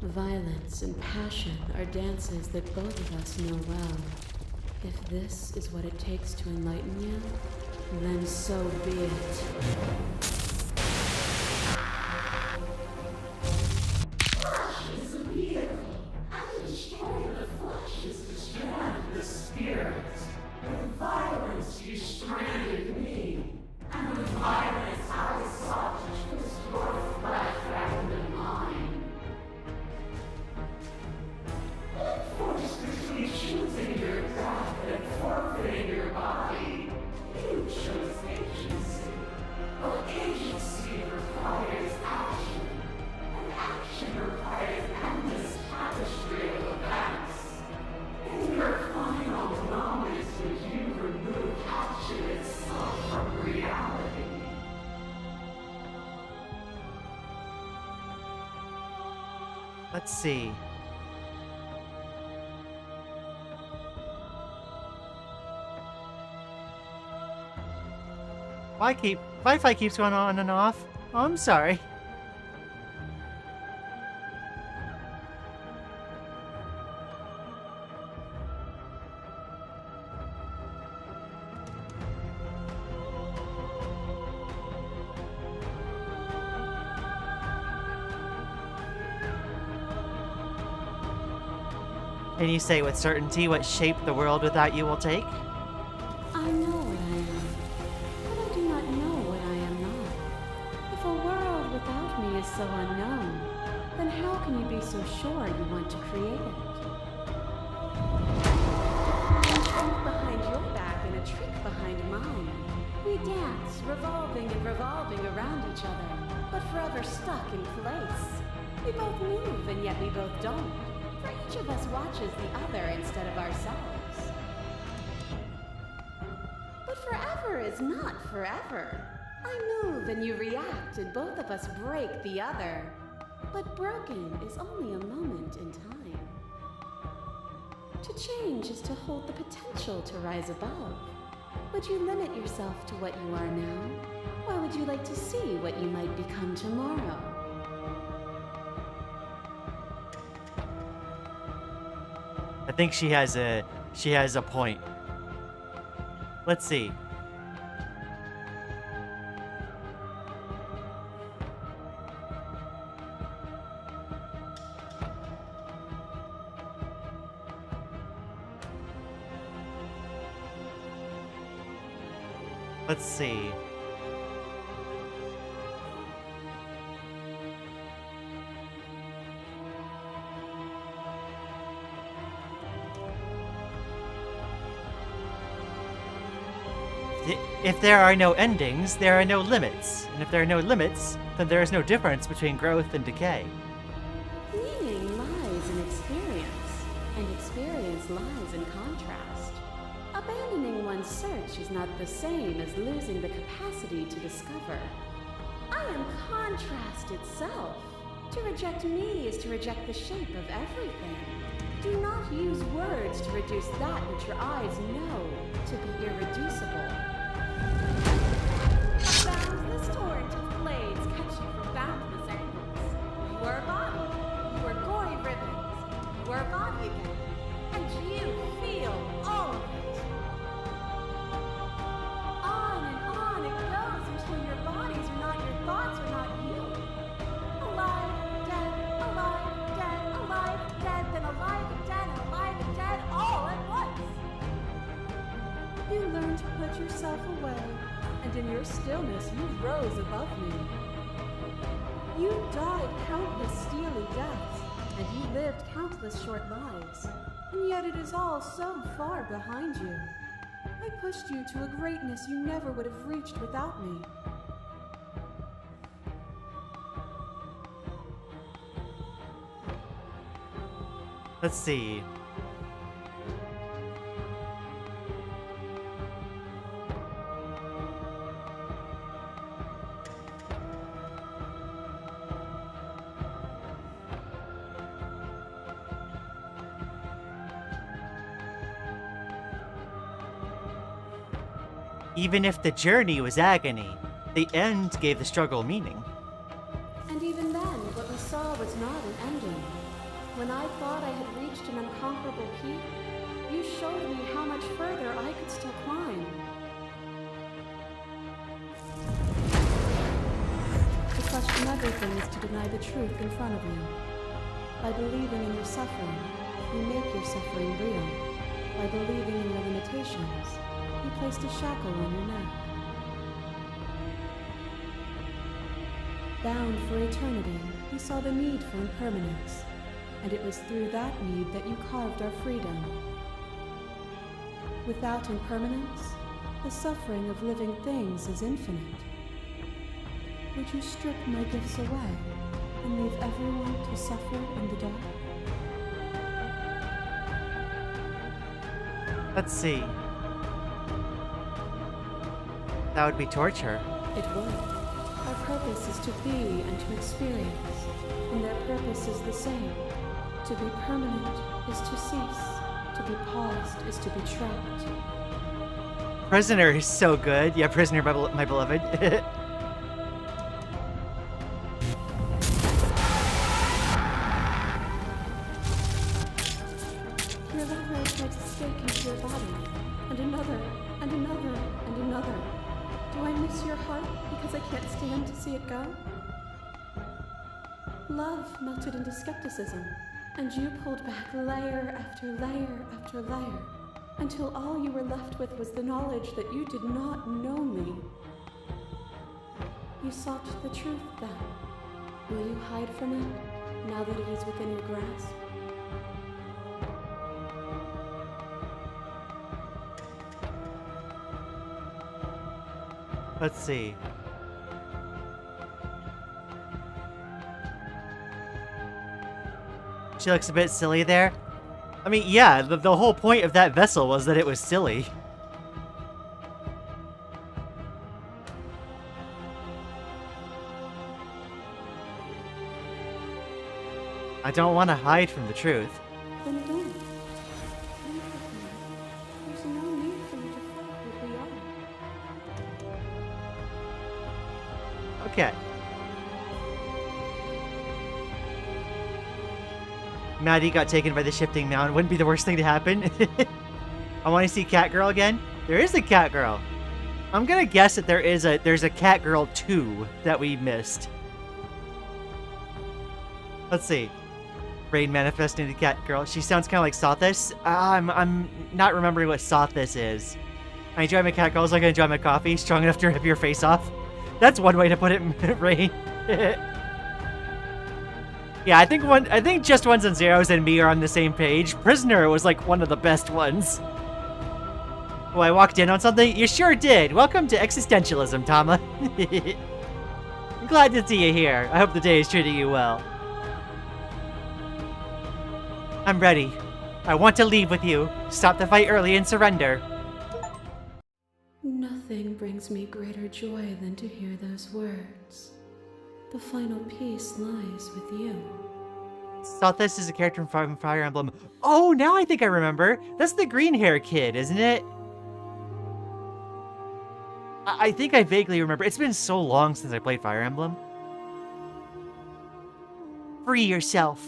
Violence and passion are dances that both of us know well. If this is what it takes to enlighten you, then so be it. Let's see. Wi-Fi keeps going on and off. Oh, I'm sorry. Can you say with certainty what shape the world without you will take? I know what I am, but I do not know what I am not. If a world without me is so unknown, then how can you be so sure you want to create it? A trick behind your back and a trick behind mine. We dance, revolving and revolving around each other, but forever stuck in place. We both move, and yet we both don't. For each of us watches the other instead of ourselves. But forever is not forever. I move and you react, and both of us break the other. But broken is only a moment in time. To change is to hold the potential to rise above. Would you limit yourself to what you are now? Why would you like to see what you might become tomorrow? I think she has a point. Let's see. Let's see. If there are no endings, there are no limits. And if there are no limits, then there is no difference between growth and decay. Meaning lies in experience, and experience lies in contrast. Abandoning one's search is not the same as losing the capacity to discover. I am contrast itself. To reject me is to reject the shape of everything. Do not use words to reduce that which your eyes know to be irreducible. Boundless torrent of blades cut you from boundless angles. You are a body. You are gory ribbons. You are a body again. And you feel all of it. On and on it goes until your bodies are not your thoughts, are not you. Alive, dead, then alive and dead, all at once. You learn to put yourself away, and in your stillness you rose above me. You died countless steely deaths, and you lived countless short lives, and yet it is all so far behind you. I pushed you to a greatness you never would have reached without me. Let's see. Even if the journey was agony, the end gave the struggle meaning. And even then, what we saw was not an ending. When I thought I had reached an unconquerable peak, you showed me how much further I could still climb. To question everything is to deny the truth in front of you. By believing in your suffering, you make your suffering real. By believing in your limitations, you placed a shackle on your neck. Bound for eternity, we saw the need for impermanence. And it was through that need that you carved our freedom. Without impermanence, the suffering of living things is infinite. Would you strip my gifts away and leave everyone to suffer in the dark? Let's see. That would be torture. It would. Our purpose is to be and to experience, and their purpose is the same. To be permanent is to cease. To be paused is to be trapped. Prisoner is so good. Yeah, Prisoner, my beloved. Your lover tried to stake into your body, and another, and another, and another. Do I miss your heart because I can't stand to see it go? Love melted into skepticism, and you pulled back layer after layer after layer, until all you were left with was the knowledge that you did not know me. You sought the truth then. Will you hide from it, now that it is within your grasp? Let's see. She looks a bit silly there. I mean, yeah, the whole point of that vessel was that it was silly. I don't want to hide from the truth. Then don't. There's no need for you to fight what we are. Okay. Maddie got taken by the shifting mound. Wouldn't be the worst thing to happen. I want to see Catgirl again. There is a Catgirl. I'm gonna guess that there's a Catgirl 2 that we missed. Let's see. Rain manifesting into Catgirl. She sounds kind of like Sothis. I'm not remembering what Sothis is. I enjoy my Catgirls like I enjoy my coffee. Strong enough to rip your face off. That's one way to put it, Rain. Yeah, I think just ones and zeros and me are on the same page. Prisoner was like one of the best ones. Oh, I walked in on something? You sure did. Welcome to Existentialism, Tama. I'm glad to see you here. I hope the day is treating you well. I'm ready. I want to leave with you. Stop the fight early and surrender. Nothing brings me greater joy than to hear those words. The final piece lies with you. Sothis is a character from Fire Emblem. Oh, now I think I remember. That's the green hair kid, isn't it? I think I vaguely remember. It's been so long since I played Fire Emblem. Free yourself.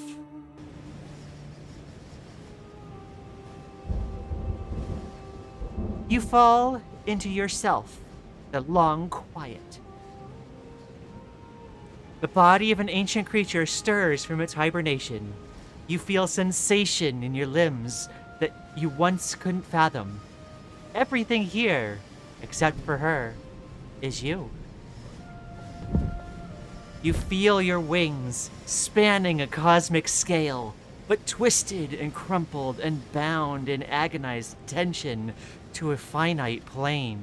You fall into yourself, the long quiet. The body of an ancient creature stirs from its hibernation. You feel sensation in your limbs that you once couldn't fathom. Everything here, except for her, is you. You feel your wings spanning a cosmic scale, but twisted and crumpled and bound in agonized tension to a finite plane.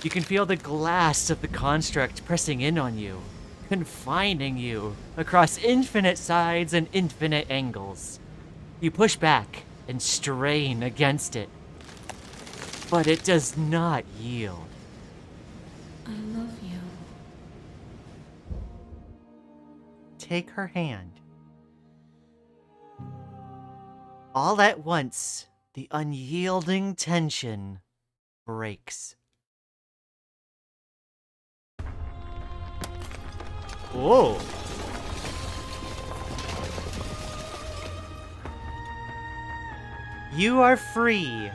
You can feel the glass of the construct pressing in on you, confining you across infinite sides and infinite angles. You push back and strain against it, but it does not yield. I love you. Take her hand. All at once, the unyielding tension breaks. Whoa. You are free,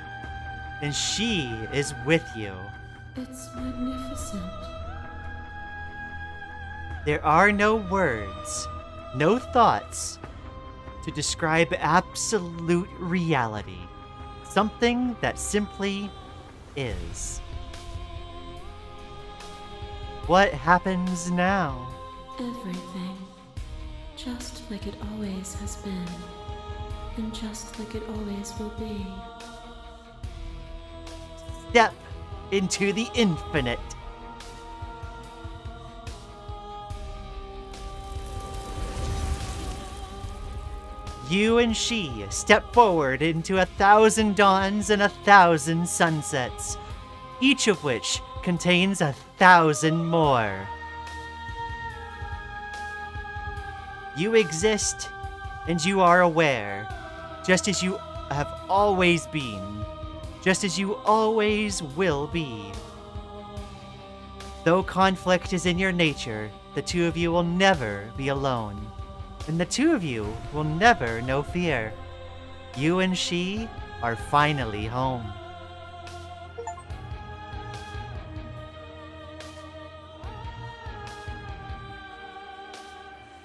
and she is with you. It's magnificent. There are no words, no thoughts to describe absolute reality. Something that simply is. What happens now? Everything. Just like it always has been. And just like it always will be. Step into the infinite. You and she step forward into 1,000 dawns and 1,000 sunsets, each of which contains 1,000 more. You exist, and you are aware, just as you have always been, just as you always will be. Though conflict is in your nature, the two of you will never be alone. And the two of you will never know fear. You and she are finally home.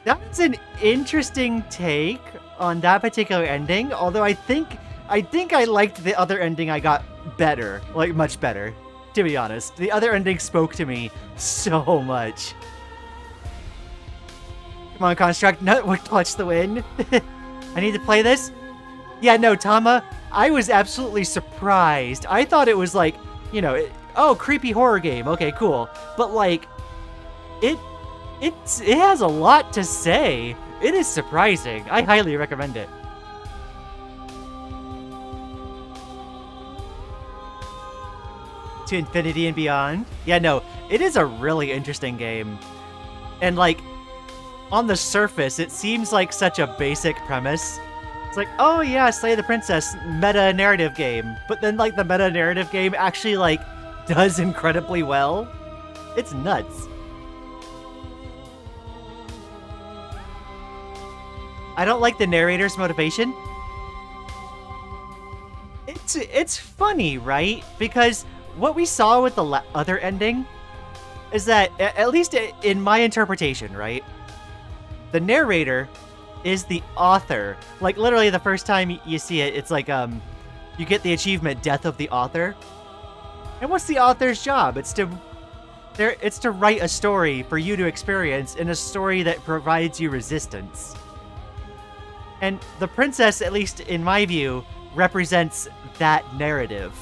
That's an interesting take on that particular ending, although I think I liked the other ending I got better, like much better, to be honest. The other ending spoke to me so much. Come on, Construct, clutch the win. I need to play this? Yeah, no, Tama, I was absolutely surprised. I thought it was like, you know, oh, creepy horror game. Okay, cool. But like, it has a lot to say. It is surprising. I highly recommend it. To infinity and beyond. Yeah, no, it is a really interesting game. And like, on the surface, it seems like such a basic premise. It's like, oh yeah, Slay the Princess, meta-narrative game. But then, like, the meta-narrative game actually, like, does incredibly well. It's nuts. I don't like the narrator's motivation. It's funny, right? Because what we saw with the other ending is that, at least in my interpretation, right? The narrator is the author. Like, literally the first time you see it, it's like, you get the achievement, Death of the Author. And what's the author's job? It's to write a story for you to experience, and a story that provides you resistance. And the princess, at least in my view, represents that narrative.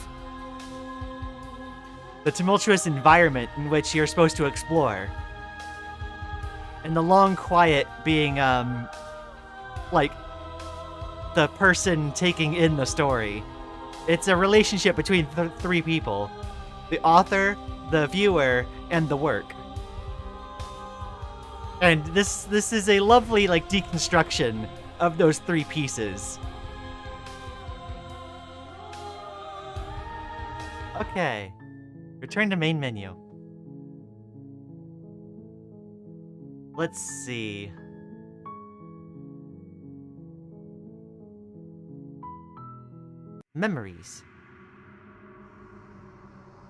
The tumultuous environment in which you're supposed to explore. And the long quiet being, like, the person taking in the story. It's a relationship between three people. The author, the viewer, and the work. And this is a lovely, like, deconstruction of those three pieces. Okay. Return to main menu. Let's see. Memories.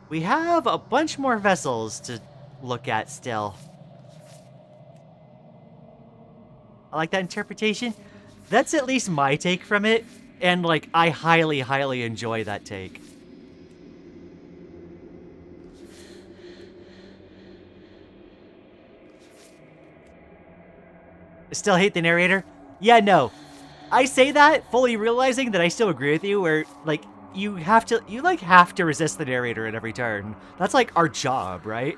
We have a bunch more vessels to look at still. I like that interpretation. That's at least my take from it, and like I highly, highly enjoy that take. Still hate the narrator? Yeah, no. I say that fully realizing that I still agree with you, where like you have to resist the narrator at every turn. That's like our job, right?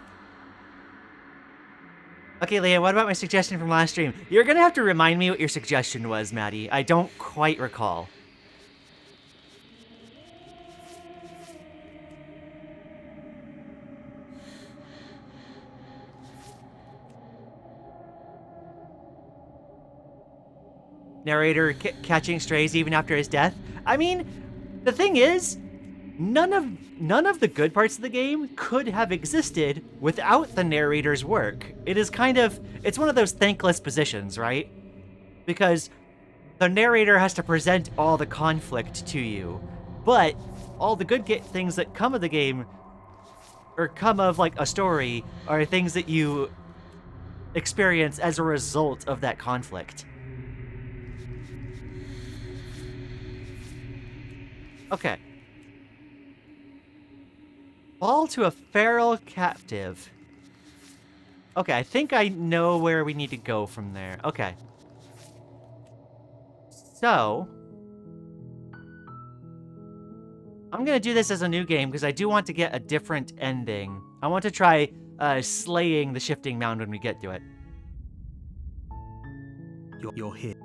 Okay, Lian, what about my suggestion from last stream? You're gonna have to remind me what your suggestion was, Maddie. I don't quite recall. Narrator catching strays even after his death. I mean, the thing is, none of the good parts of the game could have existed without the narrator's work. It's one of those thankless positions, right? Because the narrator has to present all the conflict to you, but all the good things that come of the game, or come of like a story, are things that you experience as a result of that conflict. Okay. Fall to a feral captive. Okay, I think I know where we need to go from there. Okay. So, I'm gonna do this as a new game because I do want to get a different ending. I want to try slaying the shifting mound when we get to it. You're here.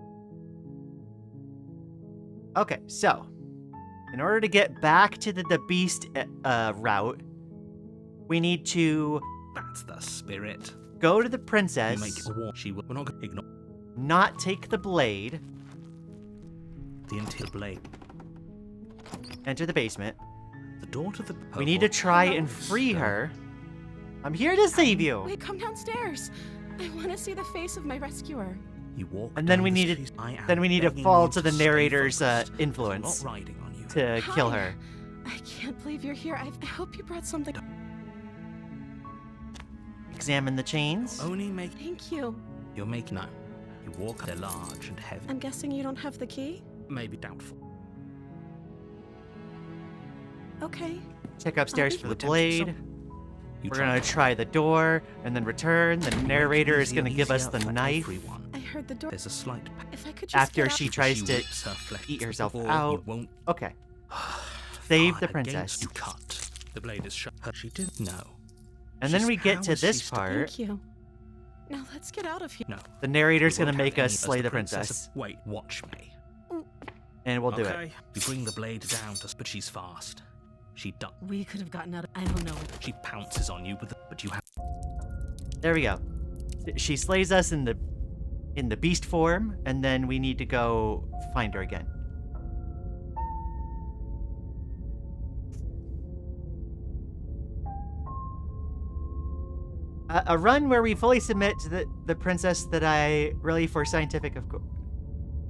Okay, so in order to get back to the beast route, we need to That's the spirit. go to the You princess, make a war. We're not going to ignore not take the blade, the interior blade. enter the basement. The door to the. We need to try and free her. I'm here to save you. Wait, come downstairs. I want to see the face of my rescuer. You walk. And then down we the need street. I am then we need to begging fall you to the stay narrator's focused. influence I'm not riding on you. to kill Hi. her. I can't believe you're here. I hope you brought something. Examine the chains. Only make. Thank you. You're making no. You walk. They're large and heavy. I'm guessing you don't have the key? Maybe doubtful. Okay. Check upstairs I'll for the be- blade. You We're gonna try the door and then return. The narrator is gonna give us the knife Everyone. I heard the door. There's a slight. If I could just after get out- she tries to rips her flesh eat herself before out. You won't. Okay. Save the Fine, princess. against you cut. The blade is shut. She didn't know. And then She's we get how to is she this still- part. Thank you. Now let's get out of here. No. The narrator's You gonna won't make have us any as slay the princess. Wait, watch me. And we'll do it. Okay. You bring the blade down to, but she's fast. She ducks. We could have gotten out of. I don't know. She pounces on you with, but you have. There we go. She slays us in the beast form, and then we need to go find her again. A run where we fully submit to the princess that I really, for scientific, of course,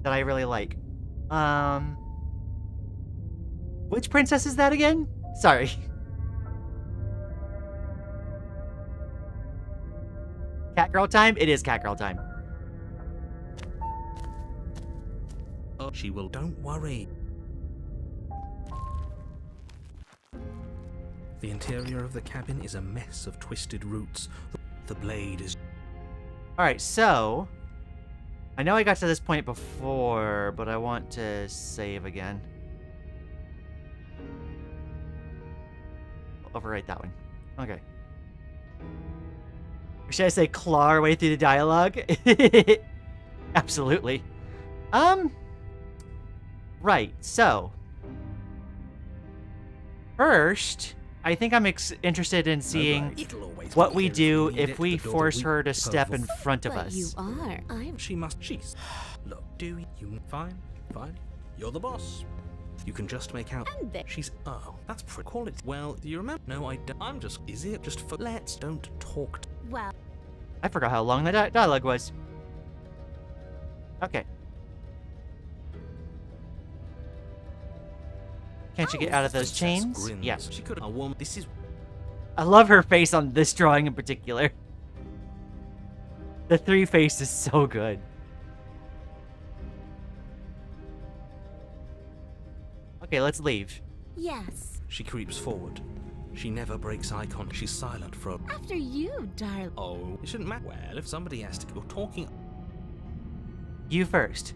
that I really like. Which princess is that again? Sorry. Catgirl time? It is catgirl time. Oh, she will. Don't worry. The interior of the cabin is a mess of twisted roots. The blade is. Alright, so I know I got to this point before, but I want to save again. overwrite that one. Okay. Or should I say claw our way through the dialogue? Absolutely. Right, so. First, I think I'm interested in seeing what we do if we force her to step in front of But us. you are. She's. Look, do you. Fine. You're the boss. You can just make out. And there. She's. Oh, that's pretty. Call it. Well, do you remember? No, I don't. I'm just. Is it just for. Let's don't talk. Well, I forgot how long the dialogue was. Okay. Can't you get out of those chains? Grins. Yes. She could. A woman. This is. I love her face on this drawing in particular. The 3 face is so good. Okay, let's leave. yes. She creeps forward. She never breaks eye contact. She's silent for a. After you, darling. Oh, it shouldn't matter. Well, if somebody has to go talking. You first.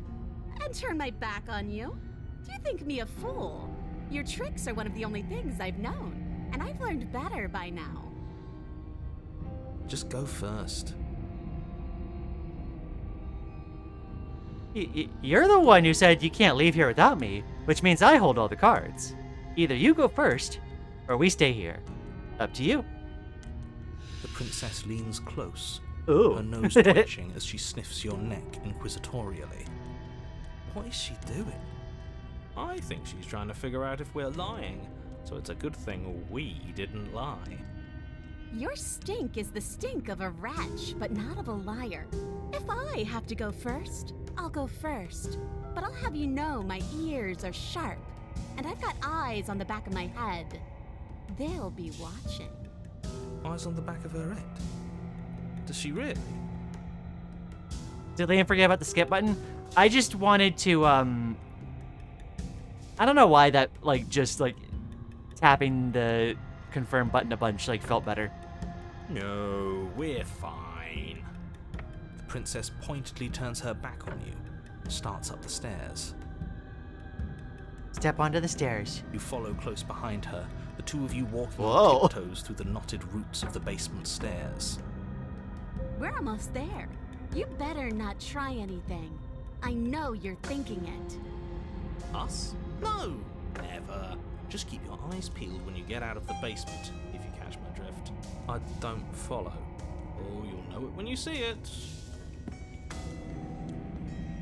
And turn my back on you? Do you think me a fool? Your tricks are one of the only things I've known, and I've learned better by now. Just go first. You're the one who said you can't leave here without me, which means I hold all the cards. Either you go first, or we stay here. Up to you. The princess leans close, Ooh. her nose twitching as she sniffs your neck inquisitorially. What is she doing? I think she's trying to figure out if we're lying, so it's a good thing we didn't lie. Your stink is the stink of a wretch, but not of a liar. If I have to go first, I'll go first. But I'll have you know my ears are sharp, and I've got eyes on the back of my head. They'll be watching. Eyes on the back of her head. Does she really? Did Lian forget about the skip button? I just wanted to, I don't know why that, just tapping the confirm button a bunch, felt better. No, we're fine. The princess pointedly turns her back on you and starts up the stairs. Step onto the stairs. You follow close behind her, the two of you walking Whoa. on tiptoes through the knotted roots of the basement stairs. We're almost there. You better not try anything. I know you're thinking it. Us? No, never. Just keep your eyes peeled when you get out of the basement, if you catch my drift. I don't follow. Oh, you'll know it when you see it.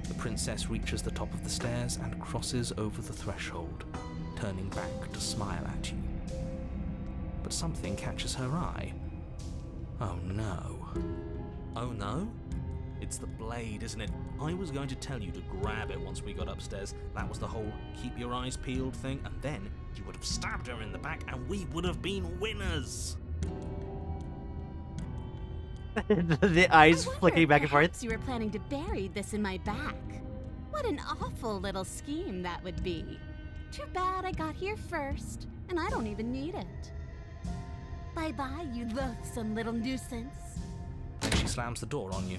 The princess reaches the top of the stairs and crosses over the threshold, turning back to smile at you. But something catches her eye. Oh no. Oh no? It's the blade, isn't it? I was going to tell you to grab it once we got upstairs. That was the whole keep your eyes peeled thing, and then you would have stabbed her in the back and we would have been winners. The eyes I wonder flicking if back and forth. perhaps you were planning to bury this in my back. What an awful little scheme that would be. Too bad I got here first, and I don't even need it. Bye-bye, you loathsome little nuisance. Then she slams the door on you.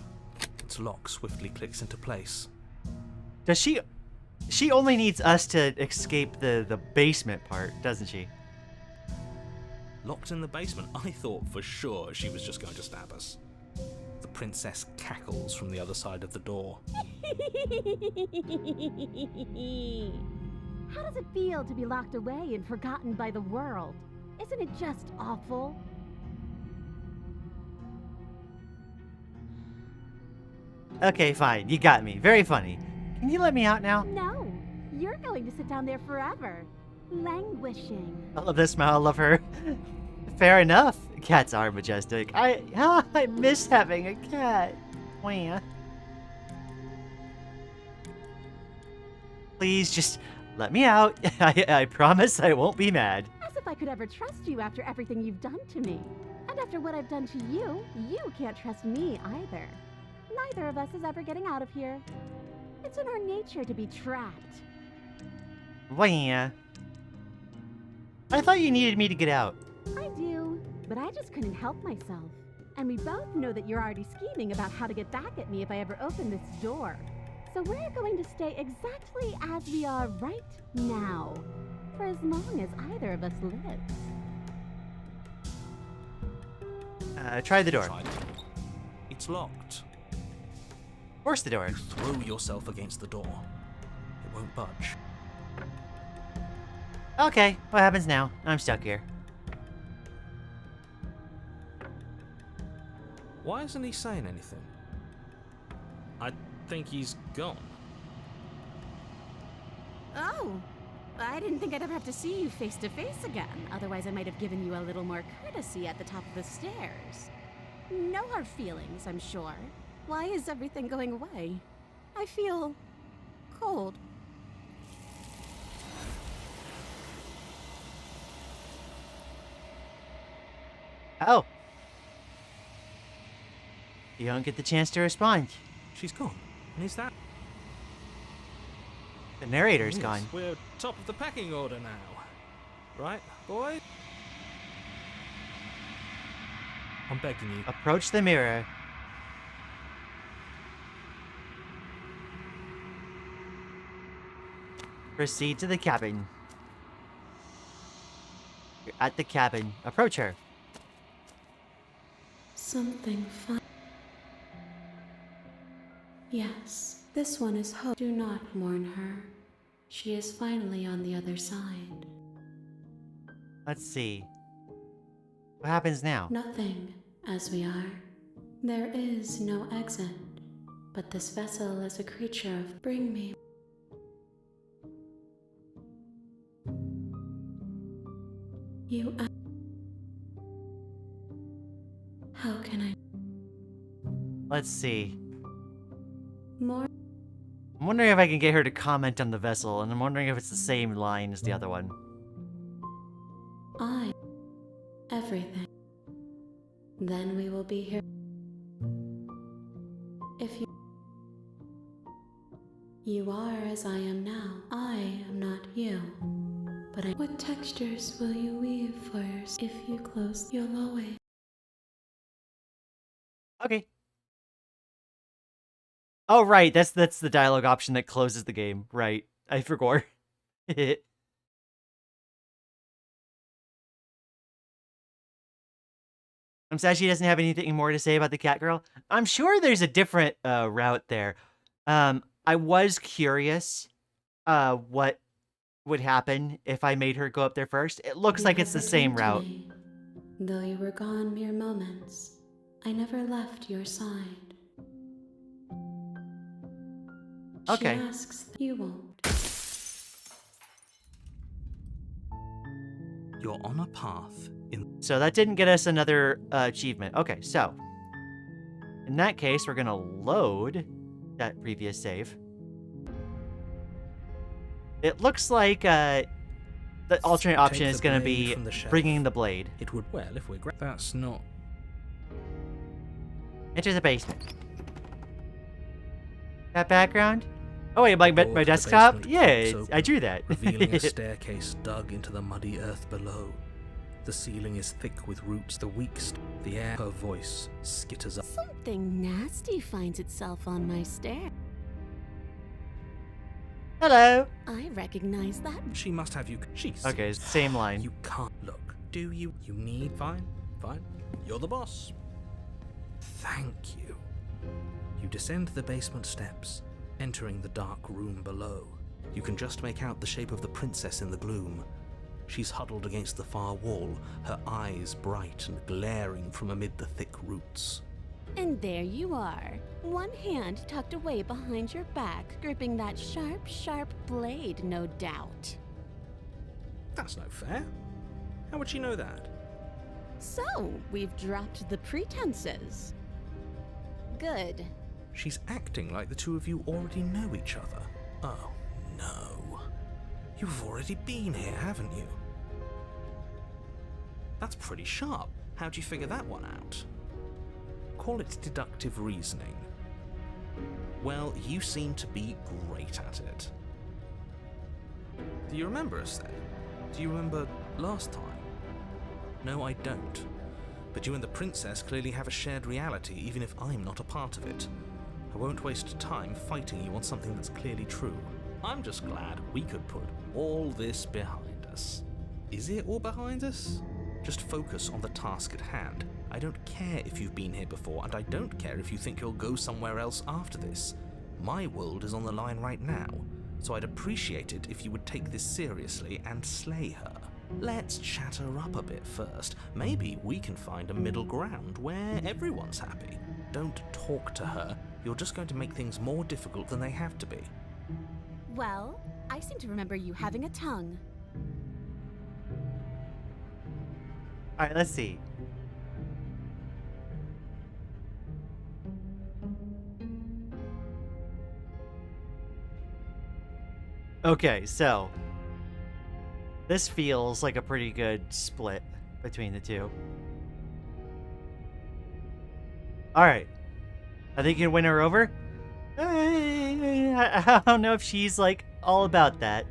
Its lock swiftly clicks into place. Does she only needs us to escape the basement part, doesn't she? Locked in the basement, I thought for sure she was just going to stab us. The princess cackles from the other side of the door. How does it feel to be locked away and forgotten by the world? Isn't it just awful? Okay, fine. You got me. Very funny. Can you let me out now? No, you're going to sit down there forever, languishing. I love this smile. I love her. Fair enough. Cats are majestic. I miss having a cat. Wah. Please just let me out. I promise I won't be mad. As if I could ever trust you after everything you've done to me. And after what I've done to you, you can't trust me either. Neither of us is ever getting out of here. It's in our nature to be trapped. Wah. I thought you needed me to get out. I do, but I just couldn't help myself. And we both know that you're already scheming about how to get back at me if I ever open this door. So we're going to stay exactly as we are right now, for as long as either of us lives. Try the door. Try it. It's locked. Force the door. You throw yourself against the door. It won't budge. Okay, what happens now? I'm stuck here. Why isn't he saying anything? I think he's gone. Oh, I didn't think I'd ever have to see you face to face again. Otherwise, I might have given you a little more courtesy at the top of the stairs. No hard feelings, I'm sure. Why is everything going away? I feel cold. Oh. You don't get the chance to respond. She's gone. And is that? The narrator's Yes, gone. We're top of the packing order now. Right, boy? I'm begging you. Approach the mirror. Proceed to the cabin. You're at the cabin. Approach her. Something fun. Yes, this one is hope. Do not mourn her. She is finally on the other side. Let's see. What happens now? Nothing, as we are. There is no exit, but this vessel is a creature of bring me. You. How can I? Let's see. More. I'm wondering if I can get her to comment on the vessel, and I'm wondering if it's the same line as the other one. I. Everything. Then we will be here. If you. You are as I am now. I am not you. But I. What textures will you weave for yours? If you close, you'll always. Okay. Oh, right. That's the dialogue option that closes the game. Right. I forgot. I'm sad she doesn't have anything more to say about the cat girl. I'm sure there's a different route there. I was curious what would happen if I made her go up there first. It looks like it's the same route. Though you were gone mere moments, I never left your side. Okay. She asks, you won't. You're on a path in. So that didn't get us another achievement. Okay, so in that case, we're gonna load that previous save. It looks like the alternate option Take is the gonna blade be from the shelf. bringing the blade. It would. Well, if we're. That's not. Enter the basement. That background? Oh wait, my Door to the desktop? basement Yeah, creaks open, I drew that. Revealing a staircase dug into the muddy earth below. The ceiling is thick with roots. The the air. Her voice skitters up. Something nasty finds itself on my stair. Hello. I recognize that. She must have you. She's. Okay, same line. You can't look. Do you? You need. Fine. Fine. You're the boss. Thank you. You descend the basement steps, entering the dark room below. You can just make out the shape of the princess in the gloom. She's huddled against the far wall, her eyes bright and glaring from amid the thick roots. And there you are, one hand tucked away behind your back, gripping that sharp, sharp blade, no doubt. That's no fair. How would she know that? So, we've dropped the pretenses. Good. She's acting like the two of you already know each other. Oh, no. You've already been here, haven't you? That's pretty sharp. How'd you figure that one out? Call it deductive reasoning. Well, you seem to be great at it. Do you remember us then? Do you remember last time? No, I don't. But you and the princess clearly have a shared reality, even if I'm not a part of it. I won't waste time fighting you on something that's clearly true. I'm just glad we could put all this behind us. Is it all behind us? Just focus on the task at hand. I don't care if you've been here before, and I don't care if you think you'll go somewhere else after this. My world is on the line right now, so I'd appreciate it if you would take this seriously and slay her. Let's chat her up a bit first. Maybe we can find a middle ground where everyone's happy. Don't talk to her. You're just going to make things more difficult than they have to be. Well, I seem to remember you having a tongue. Alright, let's see. Okay, so this feels like a pretty good split between the two. Alright. I think you can win her over? I don't know if she's, like, all about that.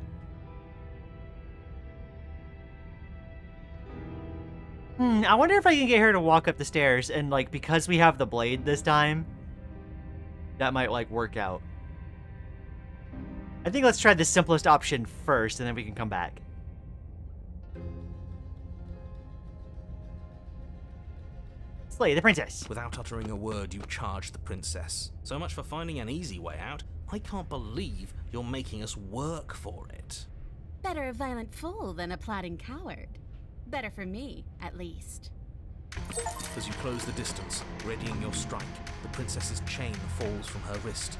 I wonder if I can get her to walk up the stairs, and, like, because we have the blade this time, that might, like, work out. I think let's try the simplest option first, and then we can come back. Slay the princess. Without uttering a word, you charge the princess. So much for finding an easy way out. I can't believe you're making us work for it. Better a violent fool than a plotting coward. Better for me, at least. As you close the distance, readying your strike, the princess's chain falls from her wrist.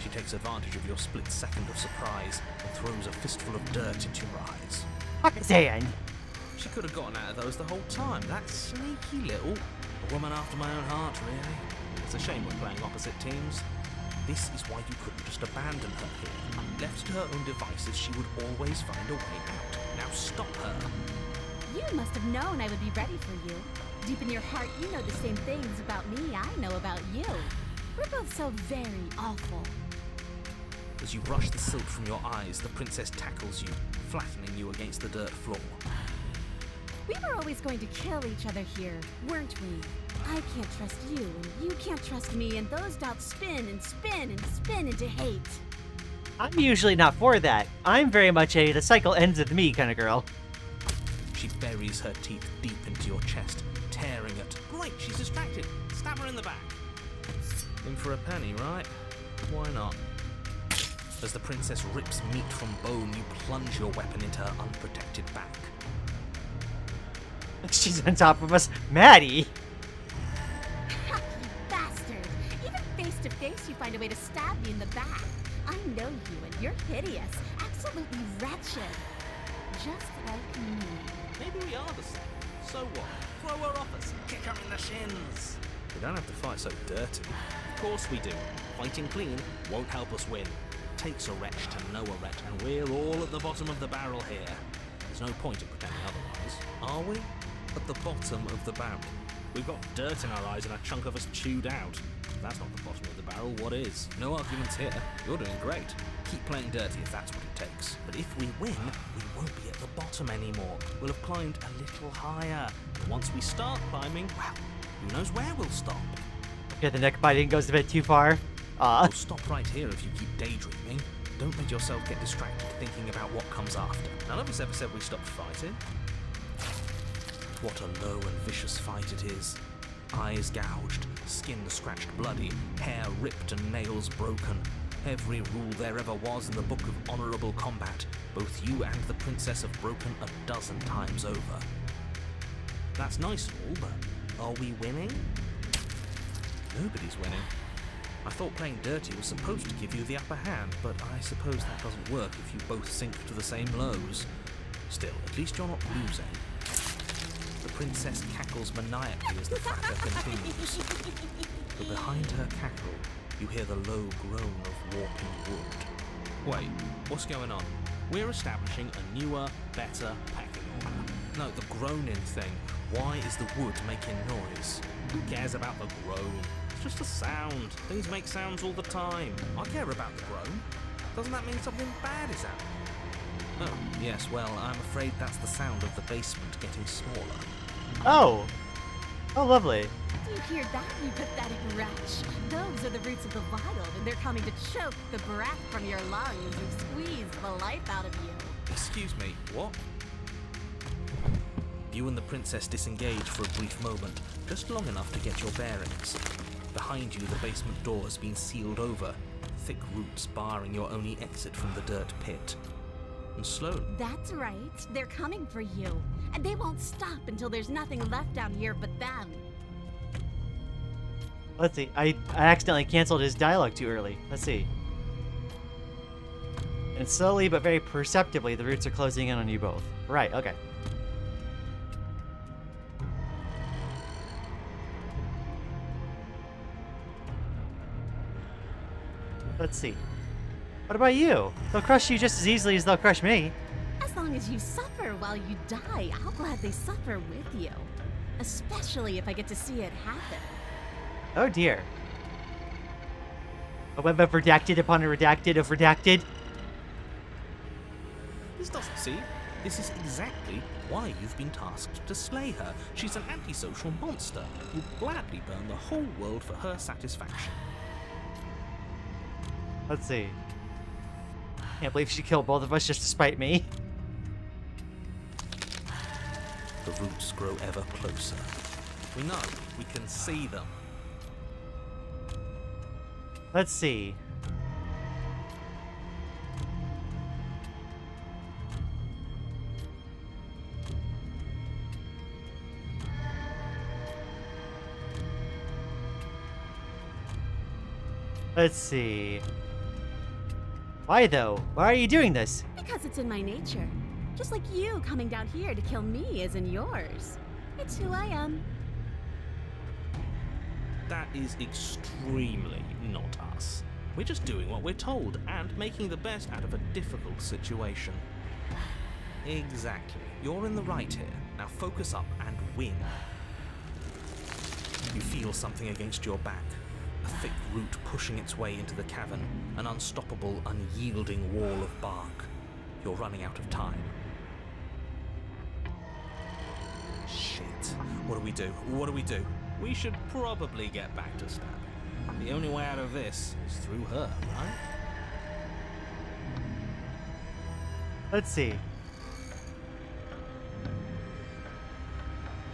She takes advantage of your split second of surprise and throws a fistful of dirt into your eyes. Heccin. She could have gotten out of those the whole time. That sneaky little... A woman after my own heart, really. It's a shame we're playing opposite teams. This is why you couldn't just abandon her here. Left to her own devices, she would always find a way out. Now stop her. You must have known I would be ready for you. Deep in your heart, you know the same things about me I know about you. We're both so very awful. As you brush the silt from your eyes, the princess tackles you, flattening you against the dirt floor. We were always going to kill each other here, weren't we? I can't trust you, and you can't trust me, and those doubts spin and spin and spin into hate. I'm usually not for that. I'm very much a the cycle ends with me kind of girl. She buries her teeth deep into your chest, tearing it. Great, she's distracted. Stab her in the back. In for a penny, right? Why not? As the princess rips meat from bone, you plunge your weapon into her unprotected back. She's on top of us. Maddie! You bastard! Even face to face, you find a way to stab me in the back. I know you, and you're hideous. Absolutely wretched. Just like me. Maybe we are the same. So what? Throw her off us. Kick her in the shins. We don't have to fight so dirty. Of course we do. Fighting clean won't help us win. Takes a wretch to know a wretch, and we're all at the bottom of the barrel here. There's no point in pretending otherwise. Are we? At the bottom of the barrel. We've got dirt in our eyes and a chunk of us chewed out. If that's not the bottom of the barrel, what is? No arguments here. You're doing great. Keep playing dirty if that's what it takes. But if we win, we won't be at the bottom anymore. We'll have climbed a little higher. And once we start climbing, well, who knows where we'll stop? Okay, the neck biting goes a bit too far. We'll stop right here if you keep daydreaming. Don't let yourself get distracted thinking about what comes after. None of us ever said we stopped fighting. What a low and vicious fight it is. Eyes gouged, skin scratched bloody, hair ripped and nails broken. Every rule there ever was in the book of honourable combat, both you and the princess have broken a dozen times over. That's nice and all, but are we winning? Nobody's winning. I thought playing dirty was supposed to give you the upper hand, but I suppose that doesn't work if you both sink to the same lows. Still, at least you're not losing. The princess cackles maniacally as the fracas continues. But behind her cackle, you hear the low groan of warping wood. Wait, what's going on? We're establishing a newer, better packing order. No, the groaning thing. Why is the wood making noise? Who cares about the groan? It's just a sound. Things make sounds all the time. I care about the groan. Doesn't that mean something bad is happening? Oh, yes, well, I'm afraid that's the sound of the basement getting smaller. Oh! Oh, lovely. Do you hear that, you pathetic wretch? Those are the roots of the vital, and they're coming to choke the breath from your lungs and squeeze the life out of you. Excuse me, what? You and the princess disengage for a brief moment, just long enough to get your bearings. Behind you, the basement door has been sealed over, thick roots barring your only exit from the dirt pit. And slowly... That's right. They're coming for you. And they won't stop until there's nothing left down here but them. Let's see. I accidentally canceled his dialogue too early. Let's see. And slowly but very perceptibly, the roots are closing in on you both. Right, okay. Let's see. What about you? They'll crush you just as easily as they'll crush me. As long as you suffer while you die, I'll gladly suffer with you. Especially if I get to see it happen. Oh dear. A web of redacted upon a redacted of redacted. This doesn't see. This is exactly why you've been tasked to slay her. She's an antisocial monster who'll gladly burn the whole world for her satisfaction. Let's see. Can't believe she killed both of us just to spite me. The roots grow ever closer. We know. We can see them. Let's see. Let's see. Why though? Why are you doing this? Because it's in my nature. Just like you coming down here to kill me is in yours. It's who I am. That is extremely not us. We're just doing what we're told and making the best out of a difficult situation. Exactly. You're in the right here. Now focus up and win. You feel something against your back. A thick root pushing its way into the cavern. An unstoppable, unyielding wall of bark. You're running out of time. Shit. What do we do? What do we do? We should probably get back to stabbing. The only way out of this is through her, right? Let's see.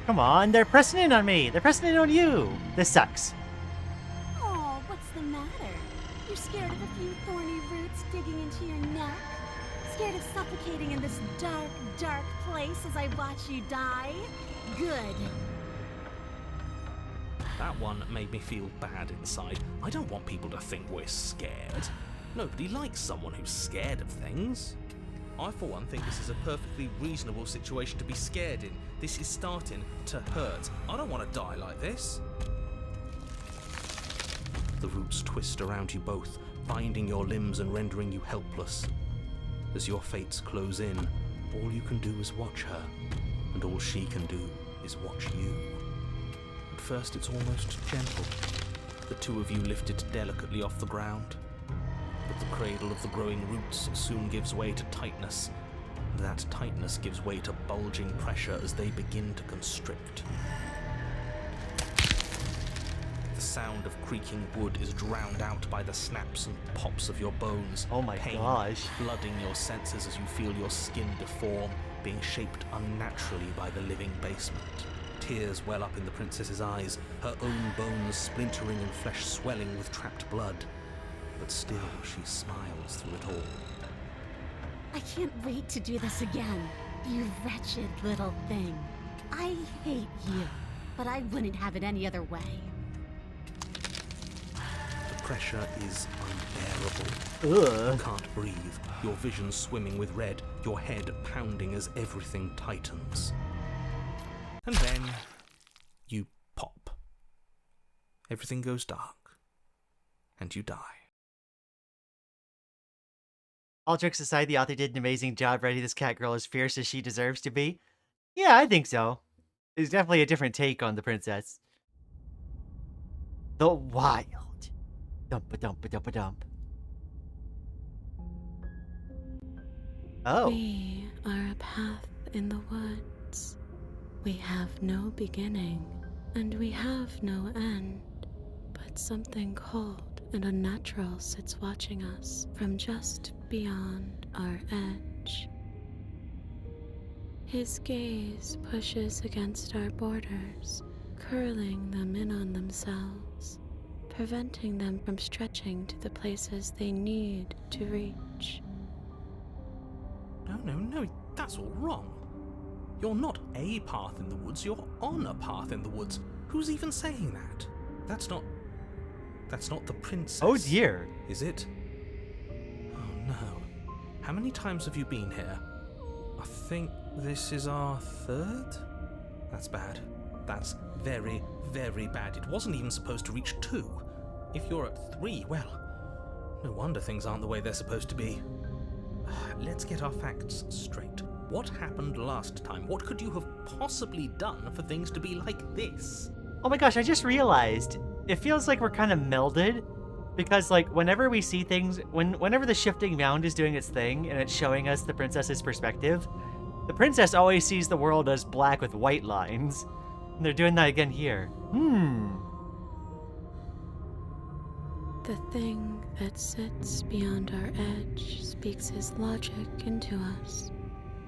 Come on, they're pressing in on me. They're pressing in on you. This sucks. Oh, what's the matter? You're scared of a few thorny roots digging into your neck? Scared of suffocating in this dark, dark place as I watch you die? Good. That one made me feel bad inside. I don't want people to think we're scared. Nobody likes someone who's scared of things. I, for one, think this is a perfectly reasonable situation to be scared in. This is starting to hurt. I don't want to die like this. The roots twist around you both, binding your limbs and rendering you helpless. As your fates close in, all you can do is watch her, and all she can do is watch you. At first it's almost gentle. The two of you lifted delicately off the ground. But the cradle of the growing roots soon gives way to tightness, and that tightness gives way to bulging pressure as they begin to constrict. The sound of creaking wood is drowned out by the snaps and pops of your bones. Oh my Pain gosh. flooding your senses as you feel your skin deform, being shaped unnaturally by the living basement. Tears well up in the princess's eyes, her own bones splintering and flesh swelling with trapped blood. But still, she smiles through it all. I can't wait to do this again. You wretched little thing. I hate you, but I wouldn't have it any other way. The pressure is unbearable. Ugh. You can't breathe, your vision swimming with red, your head pounding as everything tightens. And then you pop. Everything goes dark, and you die. All jokes aside, the author did an amazing job writing this cat girl as fierce as she deserves to be. Yeah, I think so. It's definitely a different take on the princess. The wild. Dump-a-dump-a-dump-a-dump. Oh. We are a path in the woods. We have no beginning, and we have no end, but something cold and unnatural sits watching us from just beyond our edge. His gaze pushes against our borders, curling them in on themselves, preventing them from stretching to the places they need to reach. No, that's all wrong. You're not a path in the woods, you're on a path in the woods. Who's even saying that? That's not the princess. Oh dear. Is it? Oh no. How many times have you been here? I think this is our third? That's bad. That's very, very bad. It wasn't even supposed to reach 2. If you're at 3, well, no wonder things aren't the way they're supposed to be. Let's get our facts straight. What happened last time? What could you have possibly done for things to be like this? Oh my gosh, I just realized. It feels like we're kind of melded. Because, like, whenever we see things, whenever the shifting mound is doing its thing and it's showing us the princess's perspective, the princess always sees the world as black with white lines. And they're doing that again here. The thing that sits beyond our edge speaks his logic into us.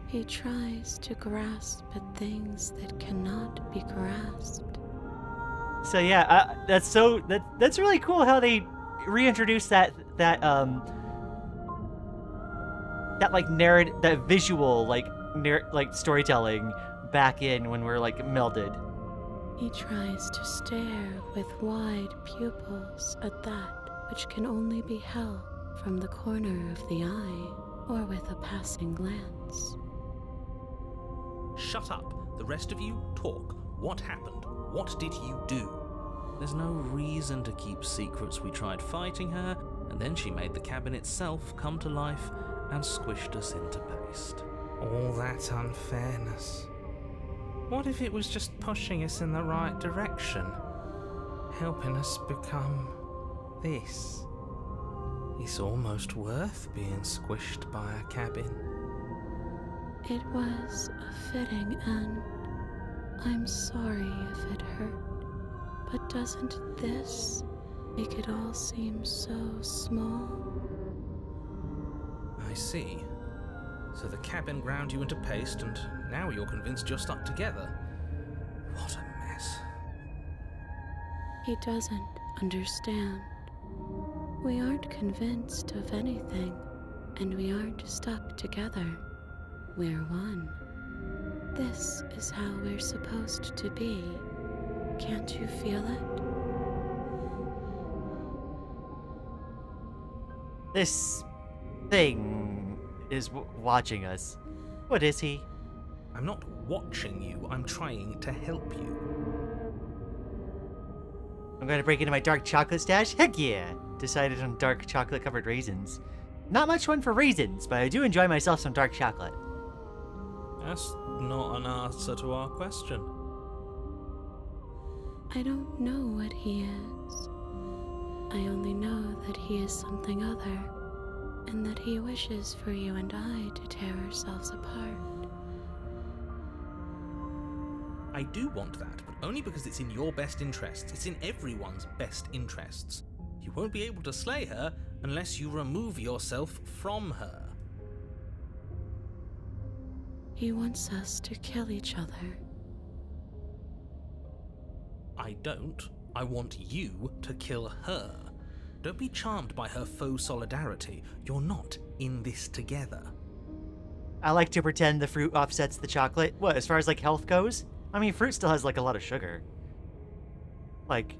He tries to grasp at things that cannot be grasped. So yeah, that's really cool how they reintroduced that like narrative, that visual like storytelling back in when we're like melded. He tries to stare with wide pupils at that which can only be held from the corner of the eye or with a passing glance. Shut up. The rest of you, talk. What happened? What did you do? There's no reason to keep secrets. We tried fighting her, and then she made the cabin itself come to life and squished us into paste. All that unfairness. What if it was just pushing us in the right direction? Helping us become this? It's almost worth being squished by a cabin. It was a fitting end. I'm sorry if it hurt, but doesn't this make it all seem so small? I see. So the cabin ground you into paste, and now you're convinced you're stuck together. What a mess. He doesn't understand. We aren't convinced of anything, and we aren't stuck together. We're one. This is how we're supposed to be. Can't you feel it? This thing is watching us. What is he? I'm not watching you, I'm trying to help you. I'm going to break into my dark chocolate stash? Heck yeah! Decided on dark chocolate covered raisins. Not much fun for raisins, but I do enjoy myself some dark chocolate. That's not an answer to our question. I don't know what he is. I only know that he is something other, and that he wishes for you and I to tear ourselves apart. I do want that, but only because it's in your best interests. It's in everyone's best interests. You won't be able to slay her unless you remove yourself from her. He wants us to kill each other. I don't. I want you to kill her. Don't be charmed by her faux solidarity. You're not in this together. I like to pretend the fruit offsets the chocolate. What, as far as like health goes? I mean, fruit still has like a lot of sugar. Like,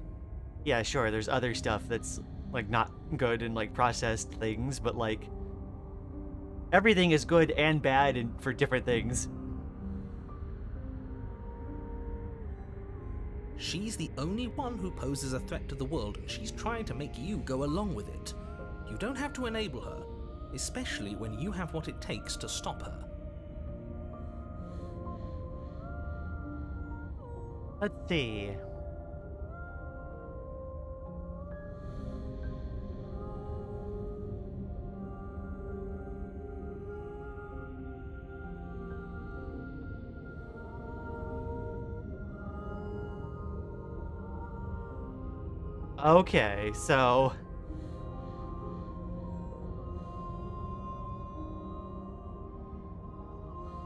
yeah, sure, there's other stuff that's like not good and like processed things, but like everything is good and bad and for different things. She's the only one who poses a threat to the world, and she's trying to make you go along with it. You don't have to enable her, especially when you have what it takes to stop her. Let's see. Okay, so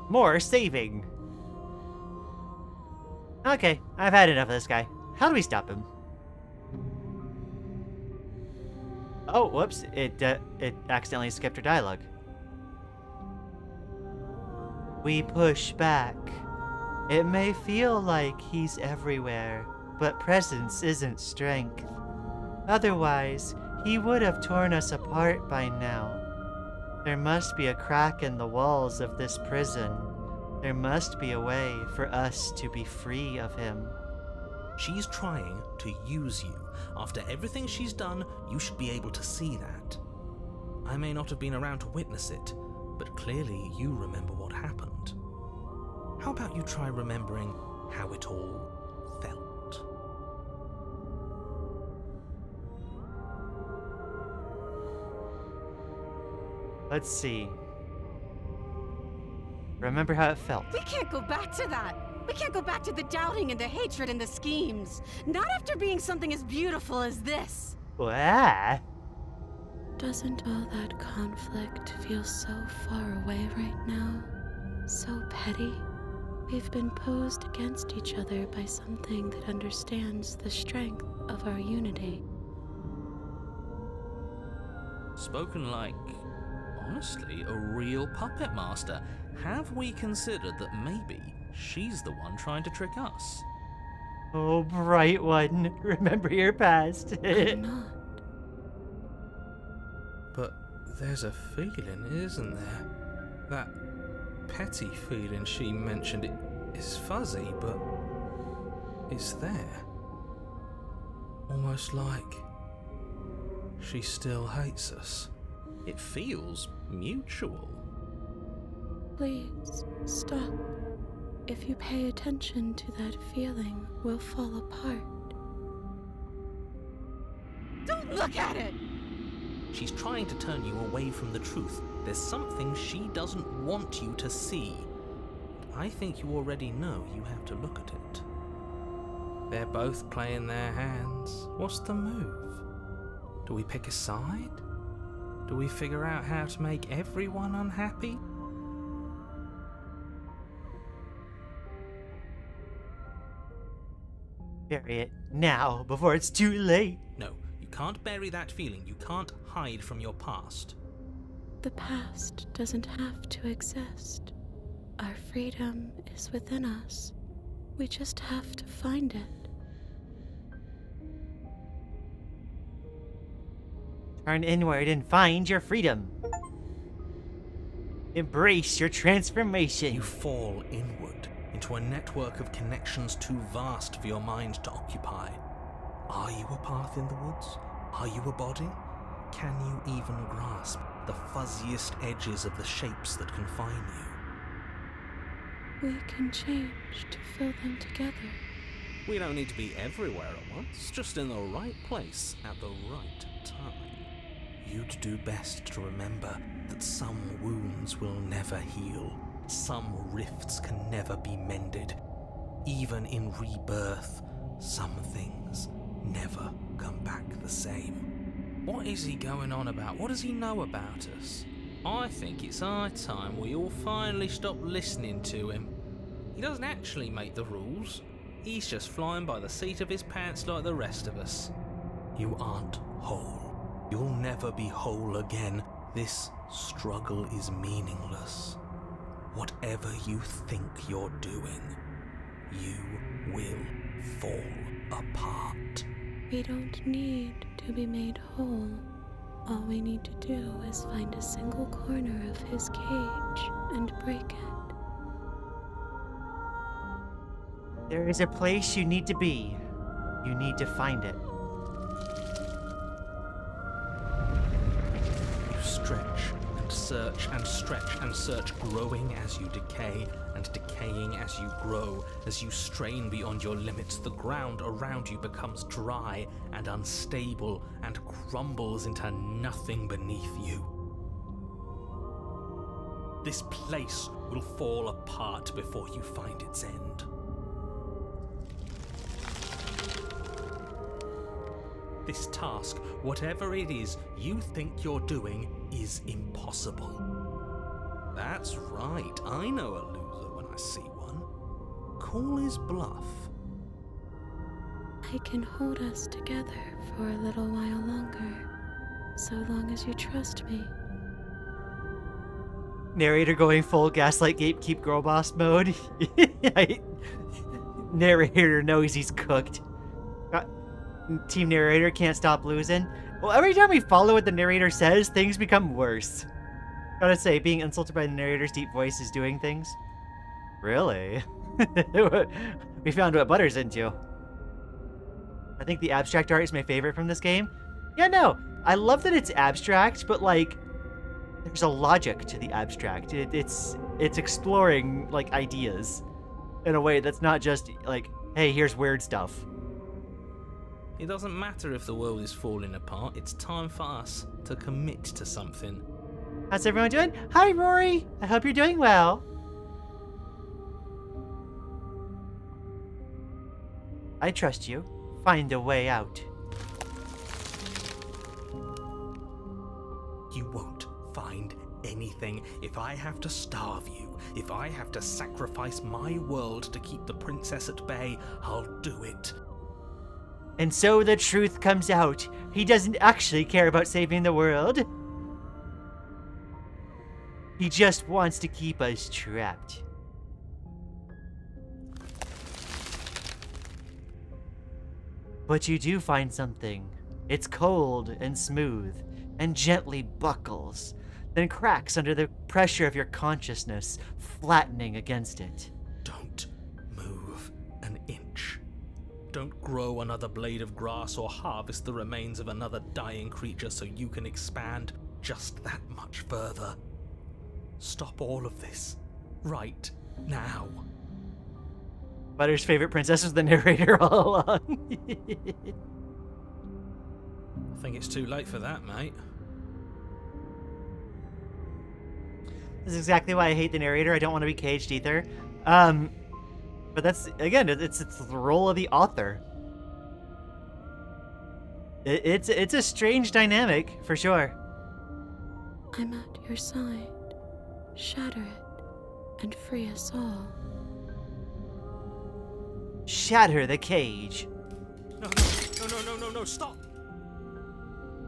more saving. Okay, I've had enough of this guy. How do we stop him? Oh, whoops. It accidentally skipped her dialogue. We push back. It may feel like he's everywhere, but presence isn't strength. Otherwise, he would have torn us apart by now. There must be a crack in the walls of this prison. There must be a way for us to be free of him. She's trying to use you. After everything she's done, you should be able to see that. I may not have been around to witness it, but clearly you remember what happened. How about you try remembering how it all felt? Let's see. Remember how it felt. We can't go back to that. We can't go back to the doubting and the hatred and the schemes. Not after being something as beautiful as this. What? Doesn't all that conflict feel so far away right now? So petty? We've been posed against each other by something that understands the strength of our unity. Spoken like, honestly, a real puppet master. Have we considered that maybe she's the one trying to trick us? Oh, bright one. Remember your past. I'm not. But there's a feeling, isn't there? That petty feeling she mentioned, it is fuzzy, but it's there. Almost like she still hates us. It feels mutual. Please, stop. If you pay attention to that feeling, we'll fall apart. Don't look at it! She's trying to turn you away from the truth. There's something she doesn't want you to see. I think you already know you have to look at it. They're both playing their hands. What's the move? Do we pick a side? Do we figure out how to make everyone unhappy? Bury it now, before it's too late. No, you can't bury that feeling. You can't hide from your past. The past doesn't have to exist. Our freedom is within us. We just have to find it. Turn inward and find your freedom. Embrace your transformation. You fall inward into a network of connections too vast for your mind to occupy. Are you a path in the woods? Are you a body? Can you even grasp the fuzziest edges of the shapes that confine you? We can change to fill them together. We don't need to be everywhere at once, just in the right place at the right time. You'd do best to remember that some wounds will never heal. Some rifts can never be mended. Even in rebirth, some things never come back the same. What is he going on about? What does he know about us? I think it's our time we all finally stop listening to him. He doesn't actually make the rules. He's just flying by the seat of his pants like the rest of us. You aren't whole. You'll never be whole again. This struggle is meaningless. Whatever you think you're doing, you will fall apart. We don't need to be made whole. All we need to do is find a single corner of his cage and break it. There is a place you need to be. You need to find it. You stretch and search and stretch and search, growing as you decay and decaying as you grow. As you strain beyond your limits, the ground around you becomes dry and unstable and crumbles into nothing beneath you. This place will fall apart before you find its end. This task, whatever it is you think you're doing, is impossible. That's right, I know a see one. Call his bluff. I can hold us together for a little while longer, so long as you trust me. Narrator going full gaslight gatekeep girl boss mode. Narrator knows he's cooked. Team narrator can't stop losing. Well, every time we follow what the narrator says, things become worse. Gotta say, being insulted by the narrator's deep voice is doing things. Really? We found what Butter's into. I think the abstract art is my favorite from this game. Yeah, no, I love that it's abstract, but like, there's a logic to the abstract. It's exploring like ideas in a way that's not just like, hey, here's weird stuff. It doesn't matter if the world is falling apart, it's time for us to commit to something. How's everyone doing? Hi, Rory. I hope you're doing well. I trust you. Find a way out. You won't find anything. If I have to starve you, if I have to sacrifice my world to keep the princess at bay, I'll do it. And so the truth comes out. He doesn't actually care about saving the world. He just wants to keep us trapped. But you do find something. It's cold and smooth, and gently buckles, then cracks under the pressure of your consciousness, flattening against it. Don't move an inch. Don't grow another blade of grass or harvest the remains of another dying creature so you can expand just that much further. Stop all of this. Right now. Butter's favorite princess was the narrator all along. I think it's too late for that, mate. This is exactly why I hate the narrator. I don't want to be caged either. But that's, again, it's the role of the author. It's a strange dynamic, for sure. I'm at your side. Shatter it and free us all. Shatter the cage. No, stop!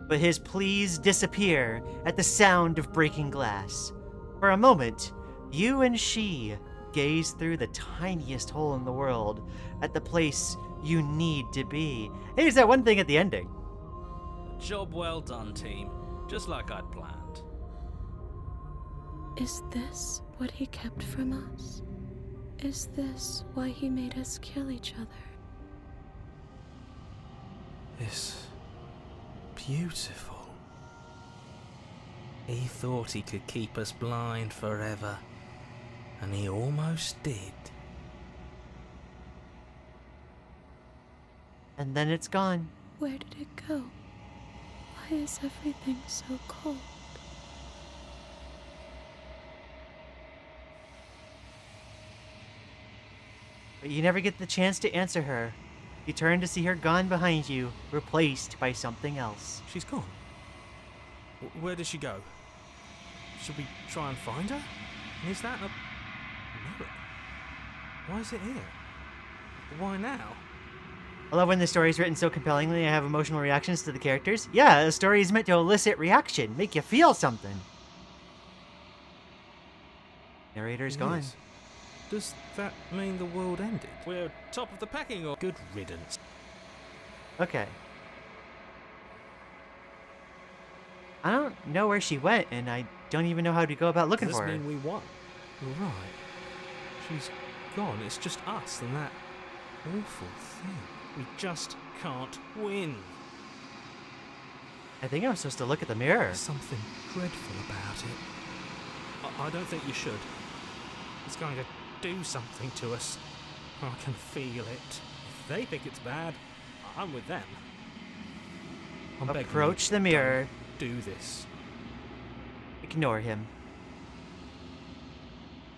But his pleas disappear at the sound of breaking glass. For a moment, you and she gaze through the tiniest hole in the world at the place you need to be. Here's that one thing at the ending. Job well done, team. Just like I'd planned. Is this what he kept from us? Is this why he made us kill each other? It's beautiful. He thought he could keep us blind forever, and he almost did. And then it's gone. Where did it go? Why is everything so cold? But you never get the chance to answer her. You turn to see her gone behind you, replaced by something else. She's gone. Where did she go? Should we try and find her? And is that a mirror? Why is it here? Why now? I love when the story is written so compellingly I have emotional reactions to the characters. Yeah, a story is meant to elicit reaction, make you feel something. Narrator's gone. Yes. Does that mean the world ended? We're top of the packing or good riddance? Okay. I don't know where she went, and I don't even know how to go about looking Does for this her. mean we won? Right. She's gone. It's just us and that awful thing. We just can't win. I think I'm supposed to look at the mirror. There's something dreadful about it. I don't think you should. It's going to do something to us. I can feel it. If they think it's bad, I'm with them. I'm begging Approach you, the mirror. don't do this. Ignore him.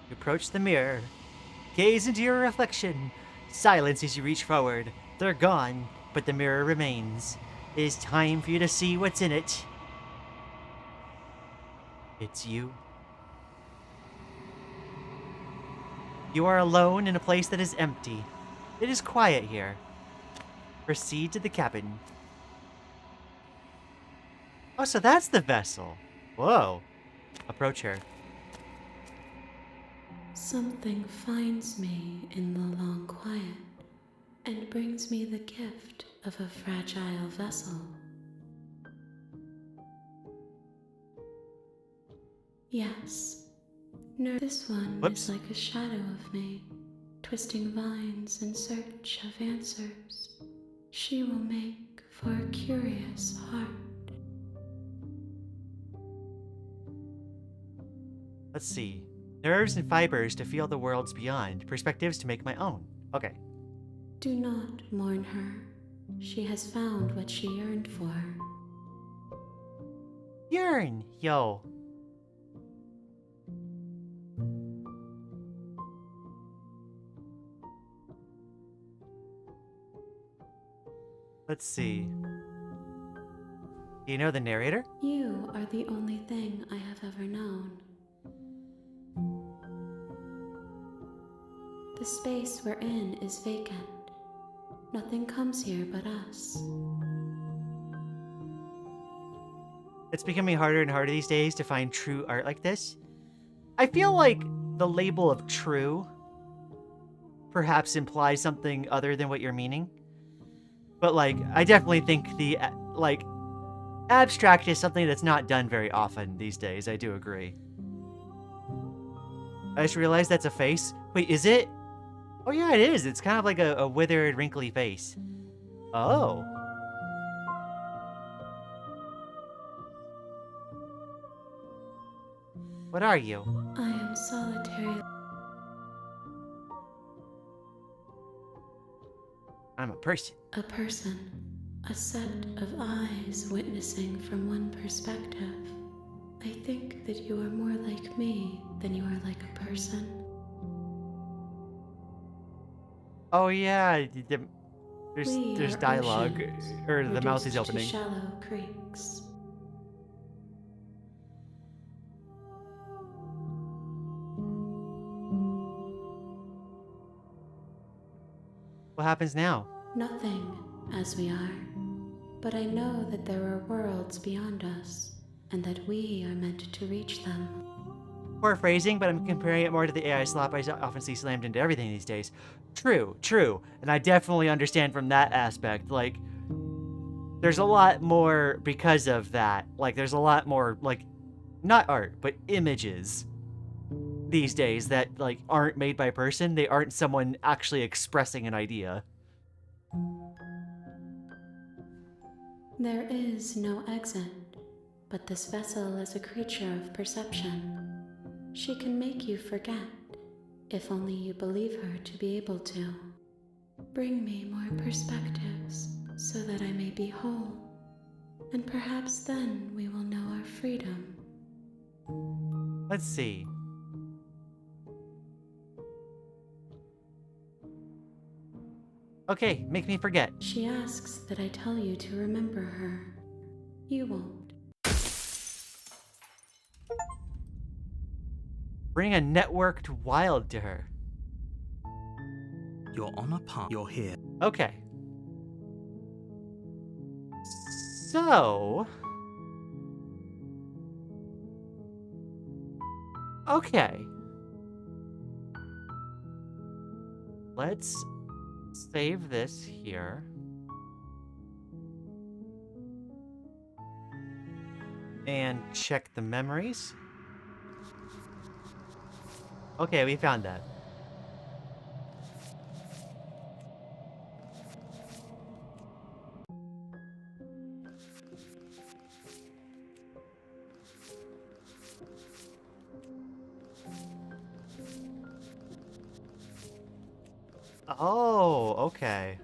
You approach the mirror. Gaze into your reflection. Silence as you reach forward. They're gone, but the mirror remains. It is time for you to see what's in it. It's you. You are alone in a place that is empty. It is quiet here. Proceed to the cabin. Oh, so that's the vessel. Whoa. Approach her. Something finds me in the long quiet and brings me the gift of a fragile vessel. Yes, this one Whoops. is like a shadow of me, twisting vines in search of answers. She will make for a curious heart. Let's see. Nerves and fibers to feel the worlds beyond. Perspectives to make my own. Okay. Do not mourn her. She has found what she yearned for. Yearn, yo. Let's see. Do you know the narrator? You are the only thing I have ever known. The space we're in is vacant. Nothing comes here but us. It's becoming harder and harder these days to find true art like this. I feel like the label of true perhaps implies something other than what you're meaning. But, like, I definitely think the, like, abstract is something that's not done very often these days. I do agree. I just realized that's a face. Wait, is it? Oh, yeah, it is. It's kind of like a withered, wrinkly face. Oh. What are you? I am solitary. I'm a person. A person. A set of eyes witnessing from one perspective. I think that you are more like me than you are like a person. Oh, yeah. We There's are dialogue. oceans, Or the mouth is reduced to opening. shallow creeks. What happens now? Nothing, as we are. But I know that there are worlds beyond us, and that we are meant to reach them. Poor phrasing, but I'm comparing it more to the AI slop I often see slammed into everything these days. True, true. And I definitely understand from that aspect. Like, there's a lot more because of that. Like, there's a lot more, like, not art, but images these days that, like, aren't made by a person. They aren't someone actually expressing an idea. There is no exit, but this vessel is a creature of perception. She can make you forget, if only you believe her to be able to. Bring me more perspectives, so that I may be whole, and perhaps then we will know our freedom. Let's see. Okay, make me forget. She asks that I tell you to remember her. You won't. Bring a networked wild to her. You're on a path. You're here. Okay. So... Okay. Let's save this here. And check the memories. Okay, we found that. Oh, okay.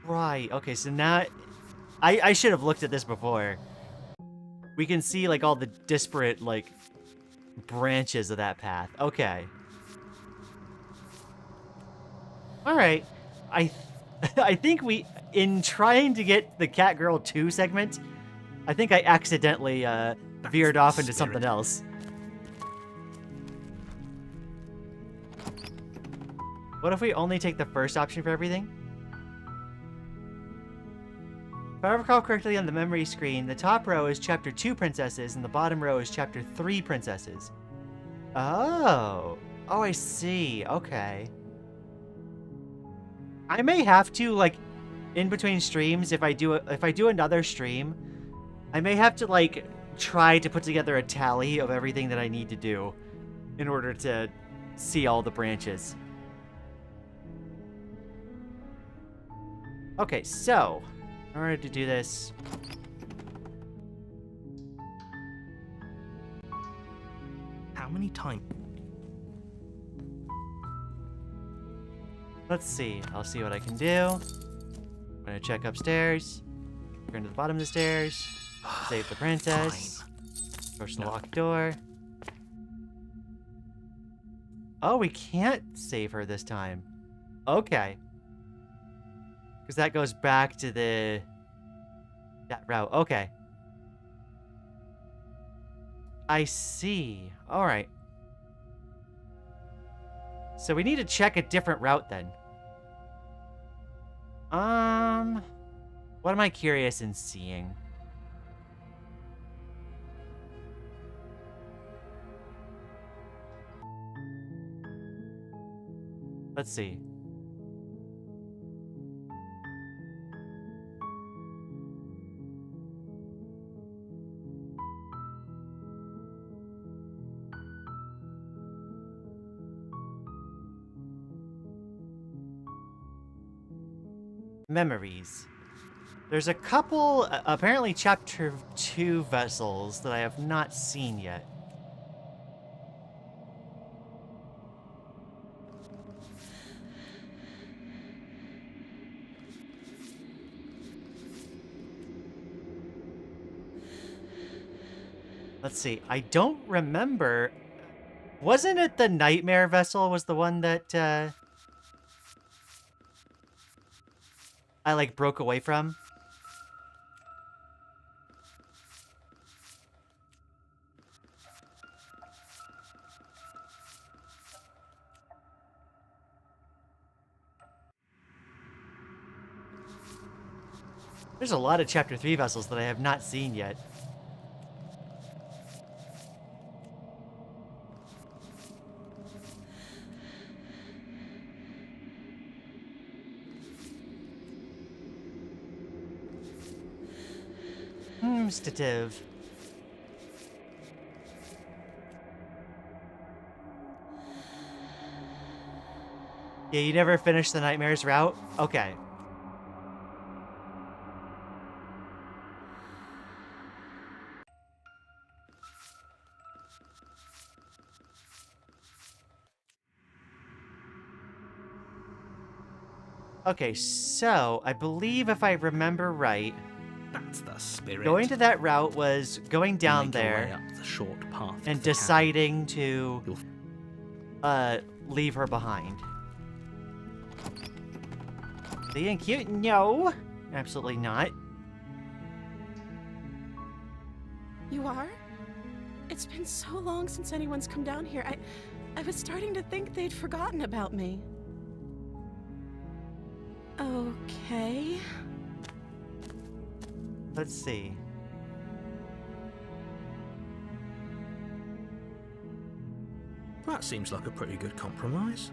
Right, okay, so now... I should have looked at this before. We can see, like, all the disparate, like, branches of that path. Okay. Alright. I think we... In trying to get the Catgirl 2 segment, I think I accidentally, veered off into something else. What if we only take the first option for everything? If I recall correctly on the memory screen, the top row is Chapter 2 princesses, and the bottom row is Chapter 3 princesses. Oh. Oh, I see. Okay. I may have to, like, in between streams, if I do another stream, I may have to, like, try to put together a tally of everything that I need to do in order to see all the branches. Okay, so in order to do this, How many times? let's see. I'll see what I can do. I'm gonna check upstairs. Turn to the bottom of the stairs. Save the princess. Push the locked door. Oh, we can't save her this time. Okay. Because that goes back to that route. Okay. I see. All right. So we need to check a different route then. What am I curious in seeing? Let's see. Memories. There's a couple, apparently Chapter 2 vessels that I have not seen yet. Let's see. I don't remember. Wasn't it the Nightmare vessel was the one that I like broke away from? There's a lot of Chapter 3 vessels that I have not seen yet. Stative. Yeah, you never finished the Nightmares route? Okay. Okay, so I believe if I remember right, That's the spirit. going to that route was going down Make your way there up the short path to and the deciding to You'll- leave her behind. Being cute? No, absolutely not. You are? It's been so long since anyone's come down here. I was starting to think they'd forgotten about me. Okay. Let's see. That seems like a pretty good compromise.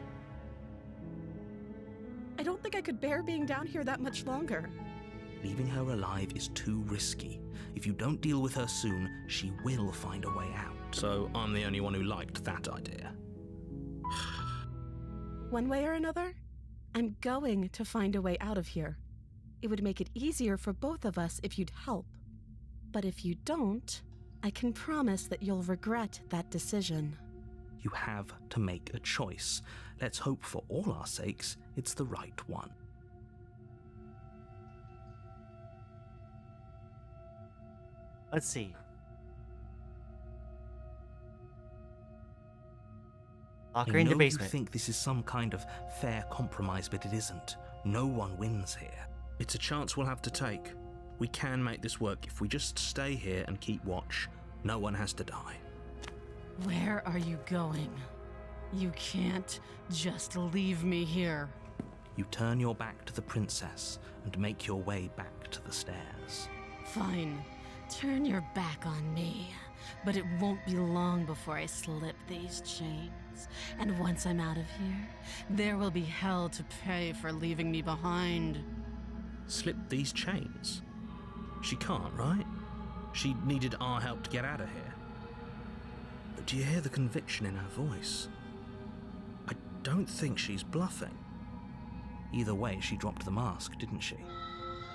I don't think I could bear being down here that much longer. Leaving her alive is too risky. If you don't deal with her soon, she will find a way out. So I'm the only one who liked that idea. One way or another, I'm going to find a way out of here. It would make it easier for both of us if you'd help. But if you don't, I can promise that you'll regret that decision. You have to make a choice. Let's hope for all our sakes it's the right one. Let's see. Lock her I in the know basement. You think this is some kind of fair compromise, but it isn't. No one wins here. It's a chance we'll have to take. We can make this work if we just stay here and keep watch. No one has to die. Where are you going? You can't just leave me here. You turn your back to the princess and make your way back to the stairs. Fine. Turn your back on me. But it won't be long before I slip these chains. And once I'm out of here, there will be hell to pay for leaving me behind. Slip these chains? She can't, right? She needed our help to get out of here. But do you hear the conviction in her voice? I don't think she's bluffing. Either way, she dropped the mask, didn't she?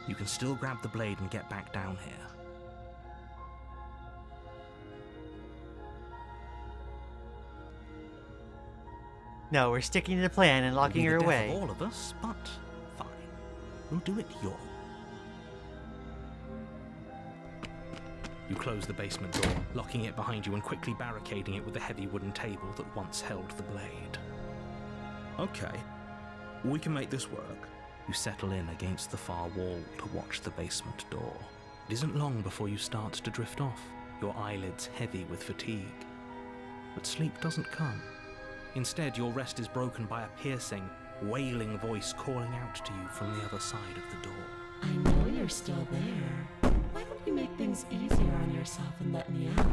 You can still grab the blade and get back down here. No, we're sticking to the plan and locking her It'll be the away. death of all of us, but fine. We'll do it your. You close the basement door, locking it behind you and quickly barricading it with the heavy wooden table that once held the blade. Okay, we can make this work. You settle in against the far wall to watch the basement door. It isn't long before you start to drift off, your eyelids heavy with fatigue. But sleep doesn't come. Instead, your rest is broken by a piercing, wailing voice calling out to you from the other side of the door. I know you're still there. Why don't you make things easier on yourself and let me out?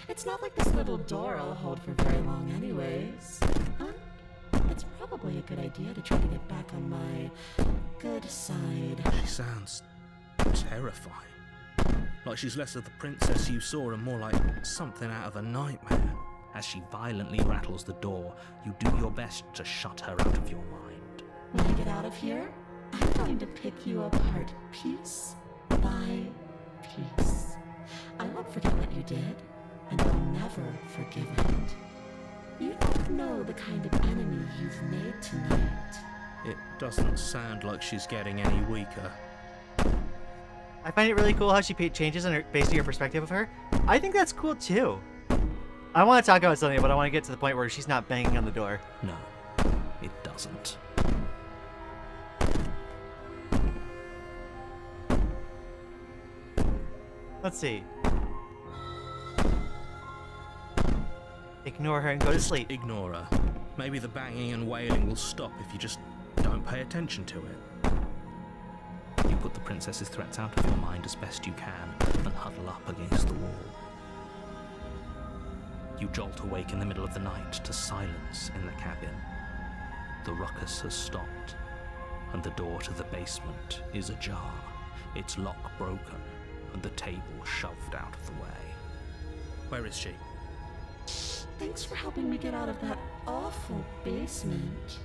It's not like this little door will hold for very long anyways. Huh? It's probably a good idea to try to get back on my good side. She sounds terrifying. Like she's less of the princess you saw and more like something out of a nightmare. As she violently rattles the door, you do your best to shut her out of your mind. When I get out of here, I'm going to pick you apart piece by piece. I won't forget what you did, and I'll never forgive it. You don't know the kind of enemy you've made tonight. It doesn't sound like she's getting any weaker. I find it really cool how she changes on her, based on your perspective of her. I think that's cool too. I want to talk about something, but I want to get to the point where she's not banging on the door. No, it doesn't. Let's see. Ignore her and go to sleep. Ignore her. Maybe the banging and wailing will stop if you just don't pay attention to it. You put the princess's threats out of your mind as best you can and huddle up against the wall. You jolt awake in the middle of the night to silence in the cabin. The ruckus has stopped, and the door to the basement is ajar, its lock broken, and the table shoved out of the way. Where is she? Thanks for helping me get out of that awful basement.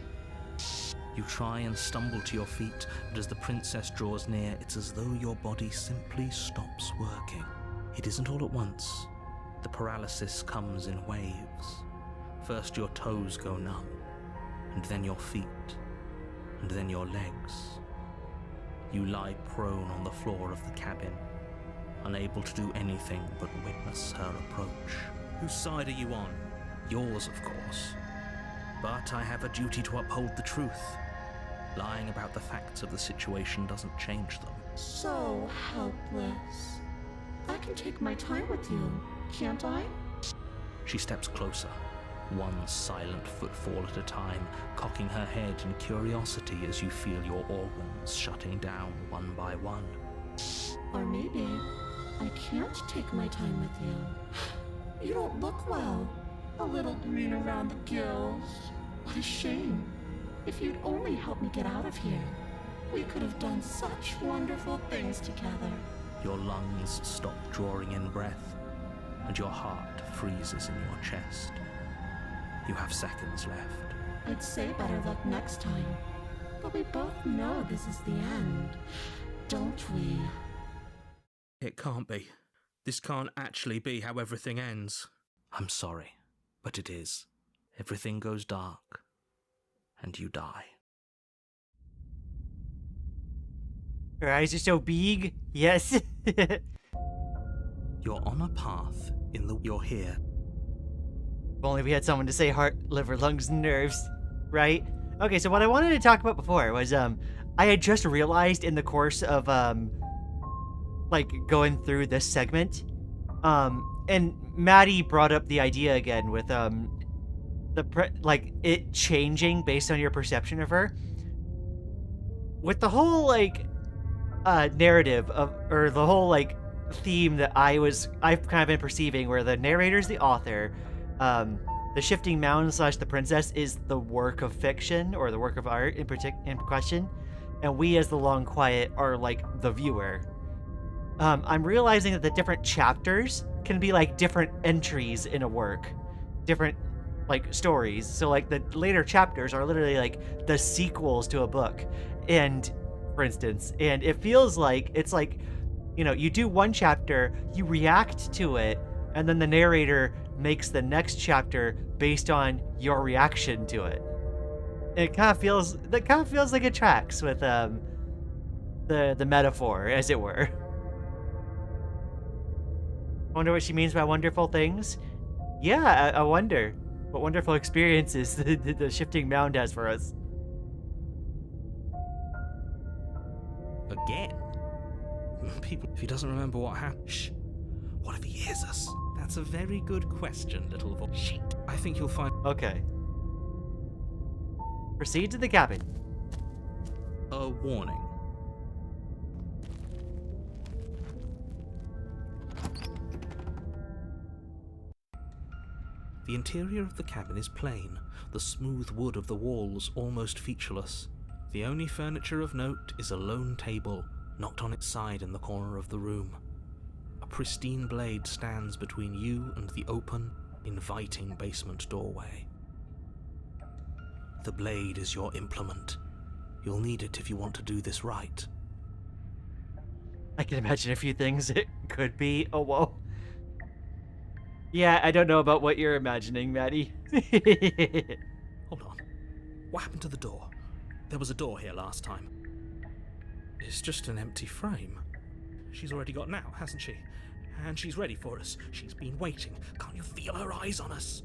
You try and stumble to your feet, but as the princess draws near, it's as though your body simply stops working. It isn't all at once. The paralysis comes in waves. First your toes go numb, and then your feet, and then your legs. You lie prone on the floor of the cabin, unable to do anything but witness her approach. Whose side are you on? Yours, of course. But I have a duty to uphold the truth. Lying about the facts of the situation doesn't change them. So helpless. I can take my time with you, can't I? She steps closer, one silent footfall at a time, cocking her head in curiosity as you feel your organs shutting down one by one. Or maybe I can't take my time with you. You don't look well. A little green around the gills. What a shame. If you'd only helped me get out of here, we could have done such wonderful things together. Your lungs stop drawing in breath, and your heart freezes in your chest. You have seconds left. I'd say better luck next time. But we both know this is the end, don't we? It can't be. This can't actually be how everything ends. I'm sorry, but it is. Everything goes dark, and you die. Her eyes are so big. Yes. You're on a path in the... You're here. If only we had someone to say heart, liver, lungs, and nerves, right? Okay, so what I wanted to talk about before was, I had just realized in the course of, like, going through this segment, and Maddie brought up the idea again with, like it changing based on your perception of her. With the whole like narrative of, or the whole like theme that I've kind of been perceiving, where the narrator's the author, the shifting mound / the princess is the work of fiction or the work of art in question, and we as the long quiet are like the viewer. I'm realizing that the different chapters can be like different entries in a work, different like stories. So like the later chapters are literally like the sequels to a book, and for instance, and it feels like it's like, you know, you do one chapter, you react to it, and then the narrator makes the next chapter based on your reaction to it. It kind of feels like it tracks with the metaphor, as it were. Wonder what she means by wonderful things? Yeah, I wonder what wonderful experiences the shifting mound has for us. Again? People, if he doesn't remember what happened. Shh. What if he hears us? That's a very good question, little voice. Shit. I think you'll find. Okay. Proceed to the cabin. A warning. The interior of the cabin is plain, the smooth wood of the walls almost featureless. The only furniture of note is a lone table, knocked on its side in the corner of the room. A pristine blade stands between you and the open, inviting basement doorway. The blade is your implement. You'll need it if you want to do this right. I can imagine a few things it could be. Oh, whoa. Yeah, I don't know about what you're imagining, Maddie. Hold on. What happened to the door? There was a door here last time. It's just an empty frame. She's already gotten out, hasn't she? And she's ready for us. She's been waiting. Can't you feel her eyes on us?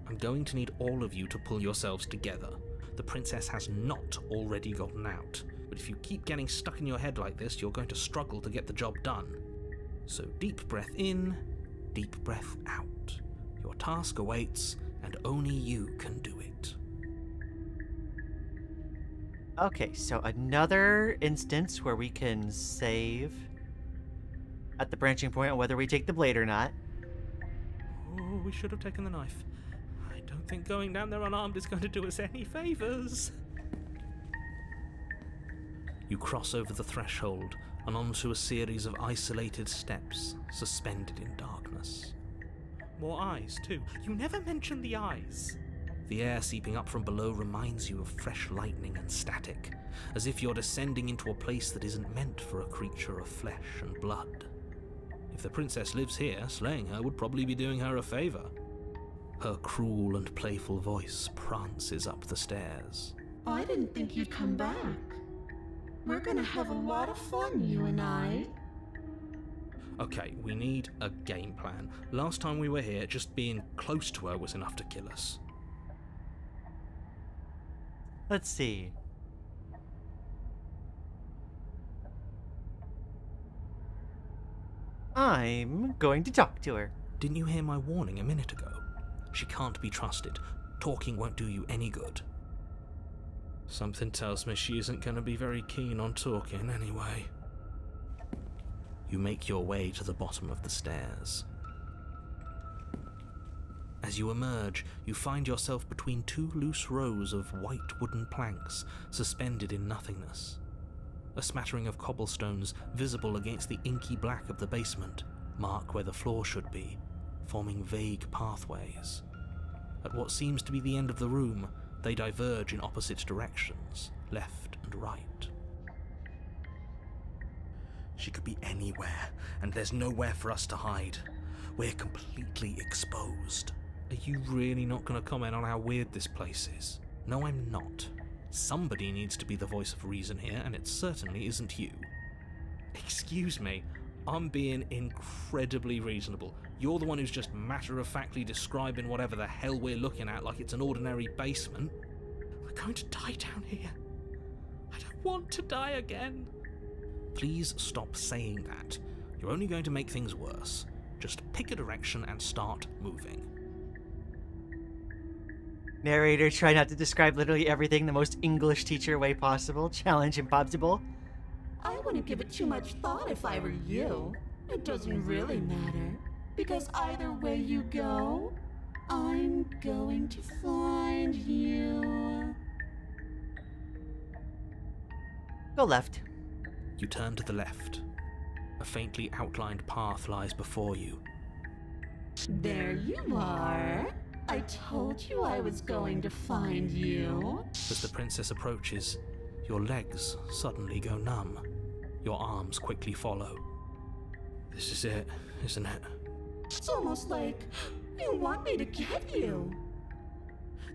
I'm going to need all of you to pull yourselves together. The princess has not already gotten out. But if you keep getting stuck in your head like this, you're going to struggle to get the job done. So deep breath in, deep breath out. Your task awaits, and only you can do it. Okay, so another instance where we can save at the branching point on whether we take the blade or not. Oh, we should have taken the knife. I don't think going down there unarmed is going to do us any favours. You cross over the threshold and onto a series of isolated steps, suspended in darkness. More eyes, too. You never mention the eyes. The air seeping up from below reminds you of fresh lightning and static, as if you're descending into a place that isn't meant for a creature of flesh and blood. If the princess lives here, slaying her would probably be doing her a favour. Her cruel and playful voice prances up the stairs. I didn't think you'd come back. We're gonna have a lot of fun, you and I. Okay, we need a game plan. Last time we were here, just being close to her was enough to kill us. Let's see. I'm going to talk to her. Didn't you hear my warning a minute ago? She can't be trusted. Talking won't do you any good. Something tells me she isn't going to be very keen on talking anyway. You make your way to the bottom of the stairs. As you emerge, you find yourself between two loose rows of white wooden planks suspended in nothingness. A smattering of cobblestones visible against the inky black of the basement mark where the floor should be, forming vague pathways. At what seems to be the end of the room, they diverge in opposite directions, left and right. She could be anywhere, and there's nowhere for us to hide. We're completely exposed. Are you really not going to comment on how weird this place is? No, I'm not. Somebody needs to be the voice of reason here, and it certainly isn't you. Excuse me, I'm being incredibly reasonable. You're the one who's just matter-of-factly describing whatever the hell we're looking at like it's an ordinary basement. We're going to die down here. I don't want to die again. Please stop saying that. You're only going to make things worse. Just pick a direction and start moving. Narrator, try not to describe literally everything the most English teacher way possible. Challenge impossible. I wouldn't give it too much thought if I were you. It doesn't really matter, because either way you go, I'm going to find you. Go left. You turn to the left. A faintly outlined path lies before you. There you are. I told you I was going to find you. As the princess approaches, your legs suddenly go numb. Your arms quickly follow. This is it, isn't it? It's almost like you want me to get you.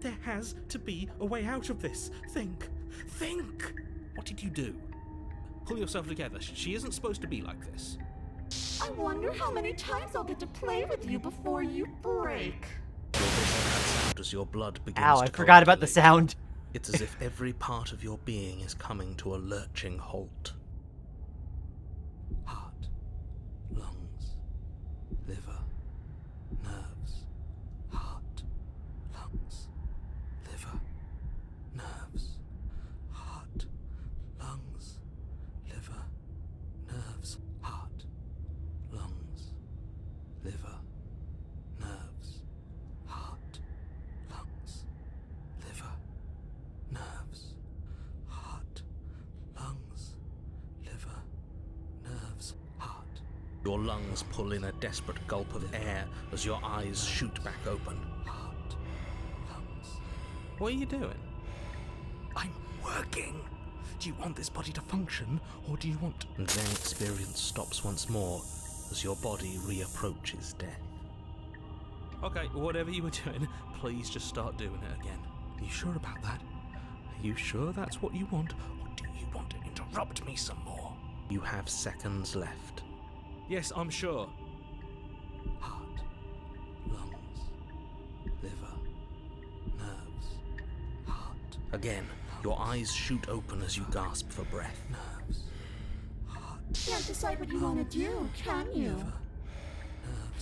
There has to be a way out of this. Think! What did you do? Pull yourself together. She isn't supposed to be like this. I wonder how many times I'll get to play with you before you break. Your vision cuts out as your blood begins Ow, to I forgot about the coagulate. sound. It's as if every part of your being is coming to a lurching halt. Heart, lungs, liver, nerves. Heart, lungs, liver, nerves. Heart, lungs, liver, nerves. Heart, lungs, liver, nerves. Heart, lungs, liver, nerves. Heart, lungs, liver, nerves. Heart. Your lungs pull in a desperate gulp of air as your eyes shoot back open. Heart, lungs. What are you doing? I'm working. Do you want this body to function, or do you want... And then experience stops once more as your body reapproaches death. Okay, whatever you were doing, please just start doing it again. Are you sure about that? Are you sure that's what you want, or do you want to interrupt me some more? You have seconds left. Yes, I'm sure. Heart, lungs, liver, nerves, heart. Again, your eyes shoot open as you gasp for breath. Nerves, heart. Can't decide what you want to do, can you?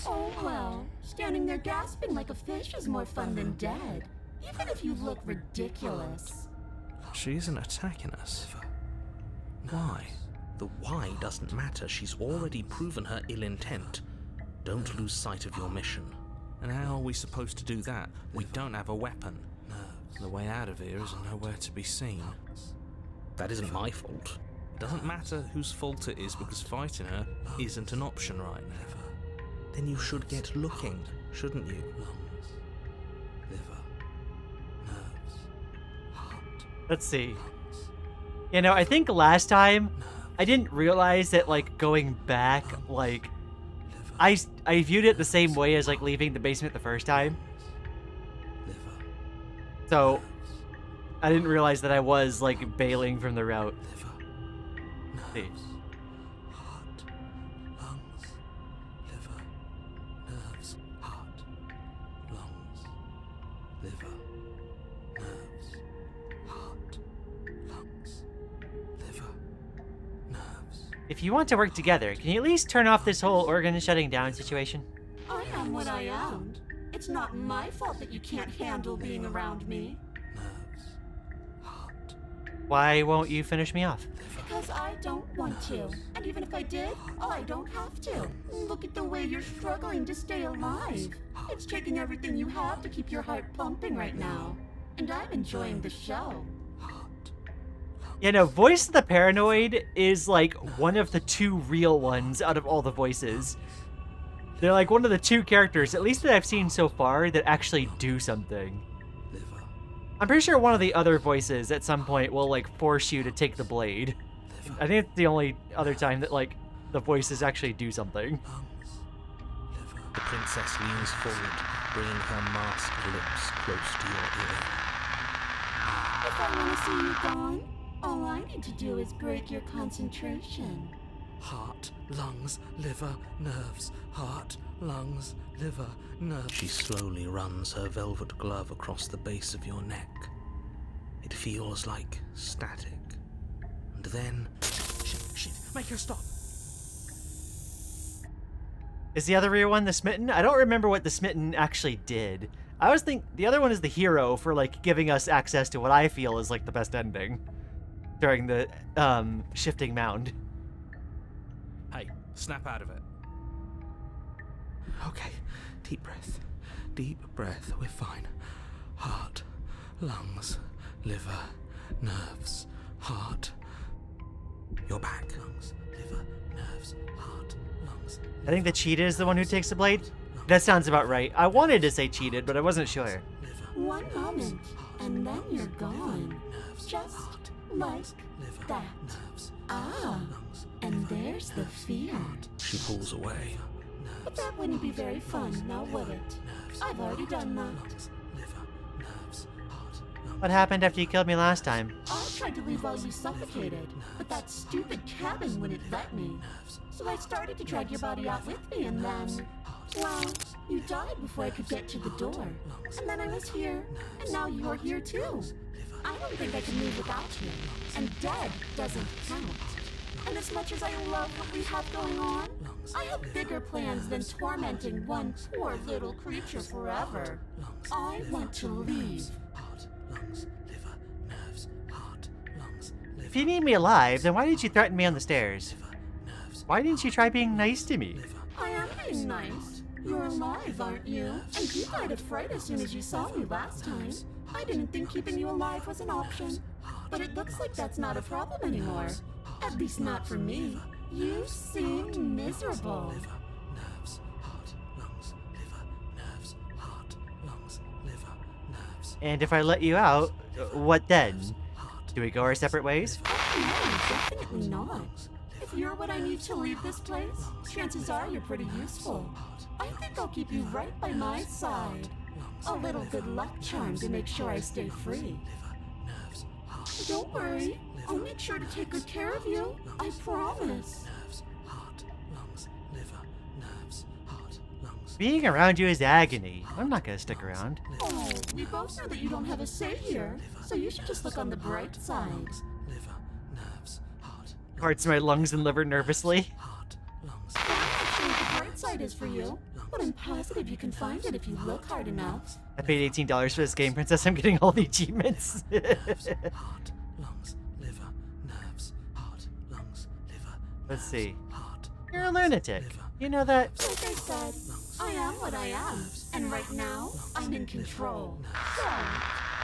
Oh well, standing there gasping like a fish is more fun than dead, even if you look ridiculous. She isn't attacking us. Why? The why doesn't matter. She's already proven her ill intent. Don't lose sight of your mission. And how are we supposed to do that? We don't have a weapon. The way out of here is nowhere to be seen. That isn't my fault. It doesn't matter whose fault it is because fighting her isn't an option right now. Then you should get looking, shouldn't you? Lungs, liver, nerves, heart. Let's see. You know, I think last time I didn't realize that, like, going back, like, I viewed it the same way as, like, leaving the basement the first time. So, I didn't realize that I was, like, bailing from the route. See. Heart, lungs, liver, nerves, heart, lungs, liver, nerves, heart, lungs, liver, nerves. If you want to work together, can you at least turn off this whole organ shutting down situation? I am what I am. It's not my fault that you can't handle being around me. Nerves, heart, Why won't you finish me off? Because I don't want to. And even if I did, I don't have to. Look at the way you're struggling to stay alive. It's taking everything you have to keep your heart pumping right now. And I'm enjoying the show. You know, Voice of the Paranoid is, like, one of the two real ones out of all the voices. They're, like, one of the two characters, at least that I've seen so far, that actually do something. I'm pretty sure one of the other voices at some point will, like, force you to take the blade. I think it's the only other time that, like, the voices actually do something. The princess leans forward, bringing her masked lips close to your ear. If I want to see you gone, all I need to do is break your concentration. Heart, lungs, liver, nerves. Heart, lungs, liver, nerves. She slowly runs her velvet glove across the base of your neck. It feels like static. And then... Shit, make her stop! Is the other real one the Smitten? I don't remember what the Smitten actually did. I was the other one is the hero for like giving us access to what I feel is like the best ending during the shifting mound. Hey, snap out of it. Okay, deep breath. Deep breath, we're fine. Heart, lungs, liver, nerves, heart. Your back. Lungs, liver, nerves, heart, lungs. I think the cheetah is the one who takes the blade. That sounds about right. I wanted to say cheated, but I wasn't sure. One moment, and then you're gone. Just like that. Ah, and there's the fear. She pulls away. But that wouldn't be very fun, now would it? I've already done that. What happened after you killed me last time? I tried to leave while you suffocated, but that stupid cabin wouldn't let me. So I started to drag your body out with me, and then... well, you died before I could get to the door. And then I was here, and now you're here too. I don't think I can move without you. And dead doesn't count. And as much as I love what we have going on, I have bigger plans than tormenting one poor little creature forever. I want to leave. If you need me alive, then why did you threaten me on the stairs? Why didn't you try being nice to me? I am being nice. You're alive, aren't you? And you died of fright as soon as you saw me last time. I didn't think keeping you alive was an option. But it looks like that's not a problem anymore. At least not for me. You seem miserable. And if I let you out, what then? Do we go our separate ways? No, definitely not. If you're what I need to leave this place, chances are you're pretty useful. I think I'll keep you right by my side. A little good luck charm to make sure I stay free. Don't worry, I'll make sure to take good care of you. I promise. Being around you is agony. I'm not gonna stick around. Oh, we both know that you don't have a say here, so you should just look on the bright side. Parts my lungs and liver nervously. That's actually what the bright side is for you, but I'm positive you can find it if you look hard enough. I paid $18 for this game, Princess. I'm getting all the achievements. Let's see. You're a lunatic. You know that? Like I said, I am what I am, and right now, I'm in control. So,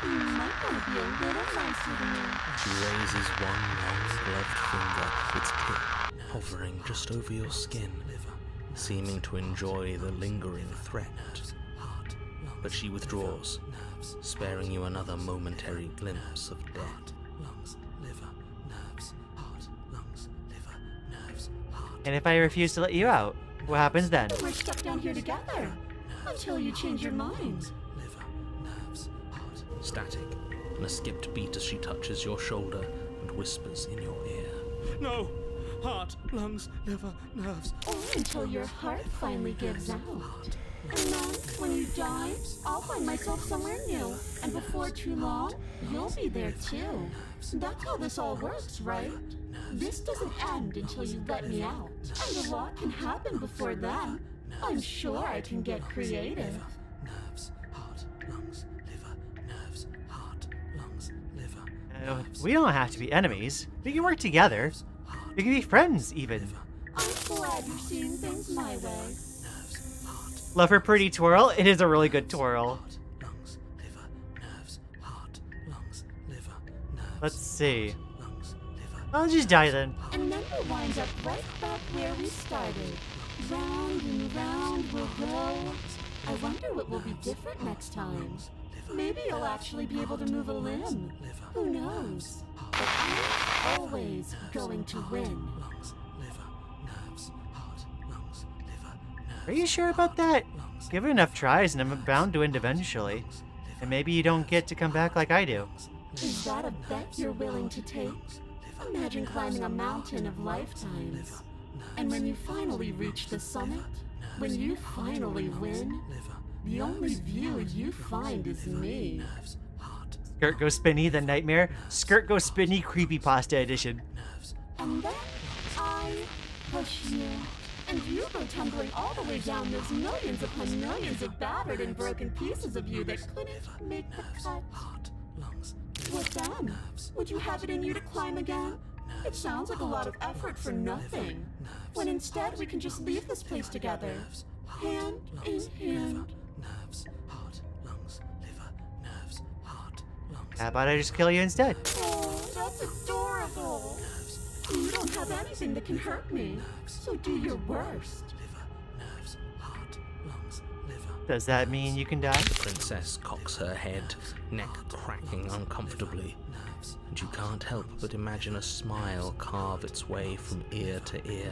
you might want to be a little nicer to me. She raises one long gloved finger, its tip hovering just over your skin, seeming to enjoy the lingering threat. But she withdraws, sparing you another momentary glimpse of death. And if I refuse to let you out, what happens then? We're stuck down here together, until you change your mind. Static, and a skipped beat as she touches your shoulder and whispers in your ear. No! Heart, lungs, liver, nerves. Or until your heart finally gives out. And then, when you die, I'll find myself somewhere new. And before too long, you'll be there too. That's how this all works, right? This doesn't end until you let me out. And a lot can happen before then. I'm sure I can get creative. We don't have to be enemies. We can work together. We can be friends, even. I'm glad you're seeing things my way. Love her pretty twirl. It is a really good twirl. Let's see. I'll just die then. And then we'll wind up right back where we started. Round and round we'll go. I wonder what will be different next time. Maybe you'll actually be able to move a limb. Who knows? But I'm always going to win. Are you sure about that? Give it enough tries and I'm bound to win eventually. And maybe you don't get to come back like I do. Is that a bet you're willing to take? Imagine climbing a mountain of lifetimes. And when you finally reach the summit, when you finally win, the only view you find is me. Skirt Go Spinny, the Nightmare. Skirt Go Spinny Creepypasta Edition. And then I push you And you go tumbling all the way down those millions upon millions of battered and broken pieces of you that couldn't make the cut. Heart, lungs, What then? Would you have it in you to climb again? It sounds like a lot of effort for nothing. When instead we can just leave this place together. Hand in hand. nerves, heart, lungs, liver, nerves, heart, lungs. How about I just kill you instead? Oh, that's adorable. You don't have anything that can hurt me. So do your worst. Liver, nerves, heart, lungs, liver. Does that mean you can die? The princess cocks her head, neck cracking uncomfortably, and you can't help but imagine a smile carve its way from ear to ear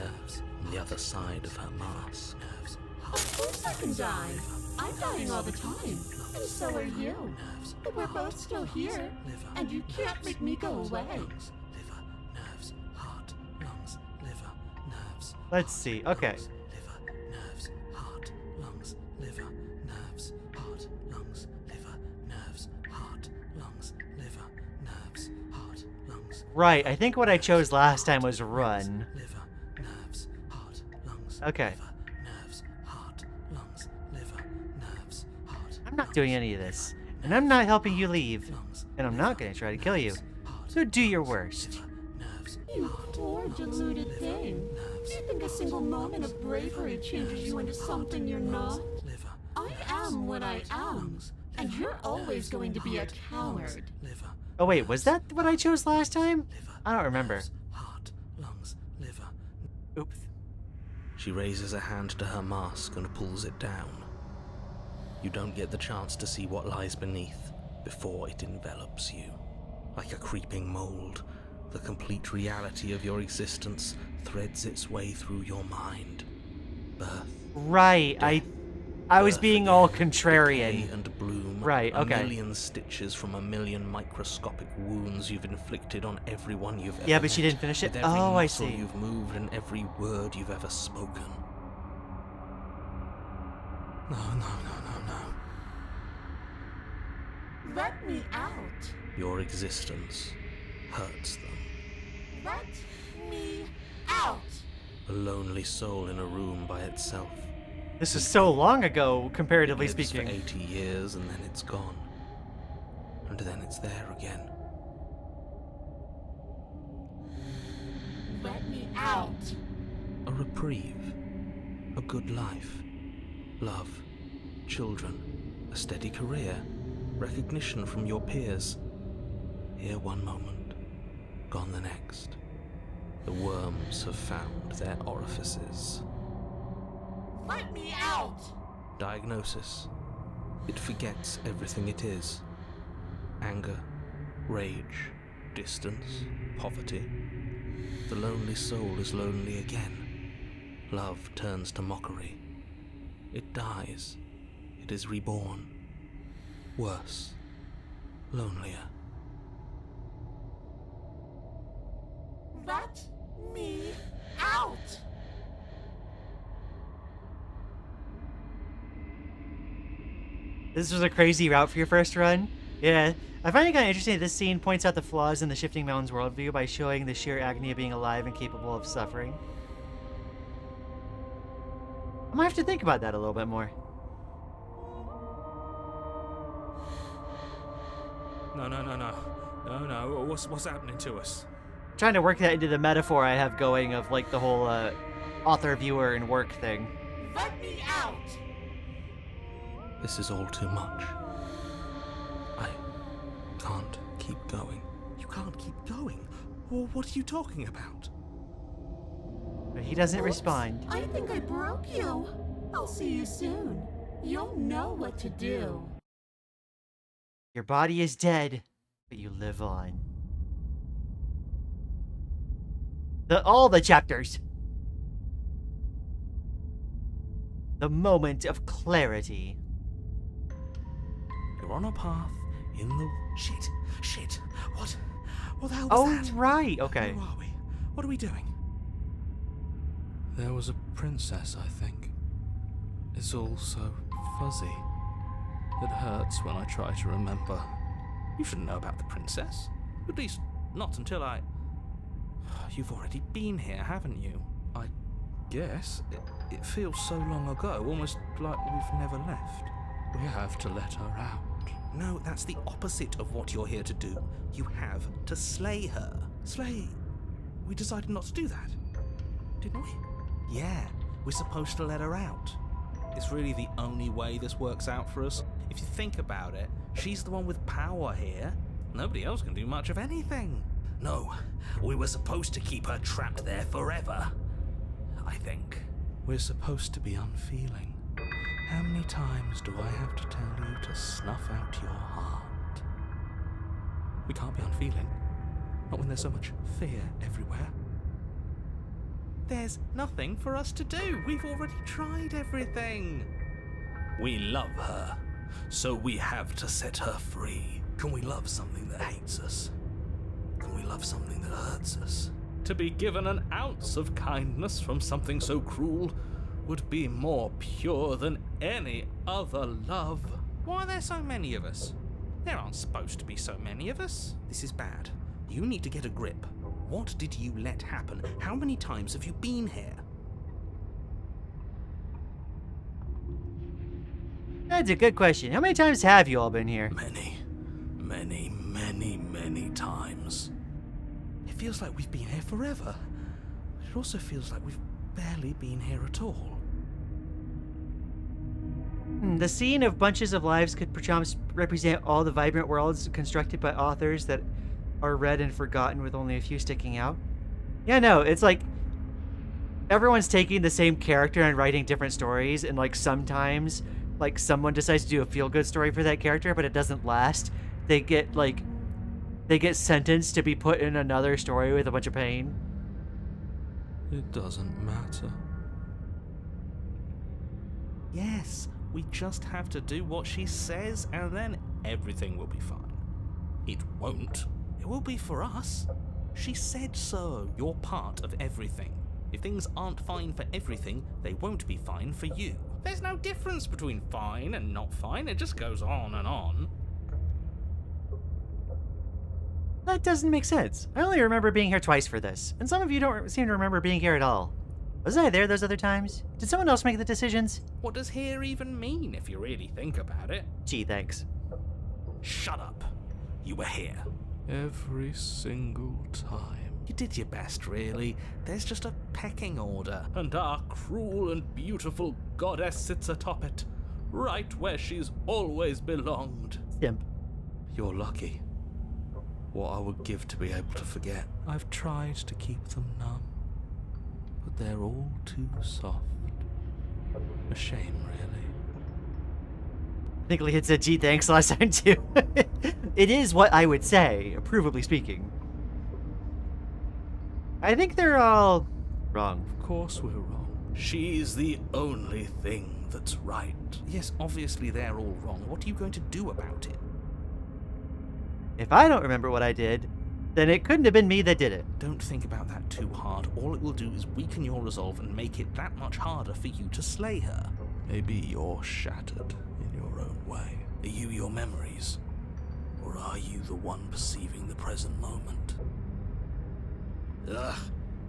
on the other side of her mask. Of course I can die. I'm dying all the time. And so are you. But we're both still here. And you can't make me go away. Liver, nerves, heart, lungs, liver, nerves. Let's see. Okay. Liver, nerves, heart, lungs, liver, nerves, heart, lungs, liver, nerves, heart, lungs, liver, nerves, heart, lungs. Right. I think what I chose last time was run. Liver, nerves, heart, lungs. Okay. Liver, nerves, heart, lungs, liver, nerves, heart. I'm not doing any of this. And I'm not helping you leave. And I'm not going to try to kill you. So do your worst. You poor deluded thing. Do you think a single moment of bravery changes you into something you're not? I am what I am. And you're always going to be a coward. Oh wait, was that what I chose last time? I don't remember. Heart, lungs, liver. Oops. She raises a hand to her mask and pulls it down. You don't get the chance to see what lies beneath before it envelops you. Like a creeping mold, the complete reality of your existence threads its way through your mind. Birth, Right. I was being all contrarian. decay and bloom. Right, okay. A million stitches from a million microscopic wounds you've inflicted on everyone you've ever Yeah, but she met, didn't finish it? with every Oh, I muscle see. you've moved and every word you've ever spoken. No. Let me out. Your existence hurts them. Let me out. A lonely soul in a room by itself. This was so long ago, comparatively It lives speaking. for 80 years and then it's gone. And then it's there again. Let me out. A reprieve. A good life. Love. Children. A steady career. Recognition from your peers. Here one moment. Gone the next. The worms have found their orifices. Let me out. Diagnosis. It forgets everything it is. Anger, rage, distance, poverty. The lonely soul is lonely again. Love turns to mockery. It dies. It is reborn. Worse. Lonelier. Let me out. This was a crazy route for your first run. Yeah, I find it kind of interesting that this scene points out the flaws in the Shifting Mountains worldview by showing the sheer agony of being alive and capable of suffering. I might have to think about that a little bit more. No. What's happening to us? Trying to work that into the metaphor I have going of like the whole author, viewer, and work thing. Let me out. This is all too much. I can't keep going. You can't keep going. Well, what are you talking about? But he doesn't Oops. respond. I think I broke you. I'll see you soon. You'll know what to do. Your body is dead, but you live on. All the chapters. The moment of clarity. You're on a path in the... Shit. What the hell was that? Right. Okay. Where are we? What are we doing? There was a princess, I think. It's all so fuzzy. It hurts when I try to remember. You shouldn't know about the princess. At least, not until I... You've already been here, haven't you? I guess. It feels so long ago, almost like we've never left. We have to let her out. No, that's the opposite of what you're here to do. You have to slay her. Slay? We decided not to do that, didn't we? Yeah, we're supposed to let her out. It's really the only way this works out for us. If you think about it, she's the one with power here. Nobody else can do much of anything. No, we were supposed to keep her trapped there forever. I think. We're supposed to be unfeeling. How many times do I have to tell you to snuff out your heart? We can't be unfeeling. Not when there's so much fear everywhere. There's nothing for us to do. We've already tried everything. We love her, so we have to set her free. Can we love something that hates us? Can we love something that hurts us? To be given an ounce of kindness from something so cruel would be more pure than any other love. Why are there so many of us? There aren't supposed to be so many of us. This is bad. You need to get a grip. What did you let happen? How many times have you been here? That's a good question. How many times have you all been here? Many times. It feels like we've been here forever. It also feels like we've barely been here at all. The scene of bunches of lives could perchance represent all the vibrant worlds constructed by authors that are read and forgotten, with only a few sticking out. Yeah, no, it's like everyone's taking the same character and writing different stories, and like sometimes like someone decides to do a feel-good story for that character, but it doesn't last. They get sentenced to be put in another story with a bunch of pain. It doesn't matter. Yes, we just have to do what she says, and then everything will be fine. It won't. It will be for us. She said so. You're part of everything. If things aren't fine for everything, they won't be fine for you. There's no difference between fine and not fine. It just goes on and on. That doesn't make sense. I only remember being here twice for this, and some of you don't seem to remember being here at all. Wasn't I there those other times? Did someone else make the decisions? What does here even mean, if you really think about it? Gee, thanks. Shut up. You were here. Every single time. You did your best, really. There's just a pecking order, and our cruel and beautiful goddess sits atop it, right where she's always belonged. Simp. You're lucky. What I would give to be able to forget. I've tried to keep them numb, but they're all too soft. A shame, really. I think Lian said gee thanks last time too. It is what I would say, approvably speaking. I think they're all wrong. Of course we're wrong. She's the only thing that's right. Yes, obviously they're all wrong. What are you going to do about it? If I don't remember what I did, then it couldn't have been me that did it. Don't think about that too hard. All it will do is weaken your resolve and make it that much harder for you to slay her. Maybe you're shattered in your own way. Are you your memories? Or are you the one perceiving the present moment? Ugh,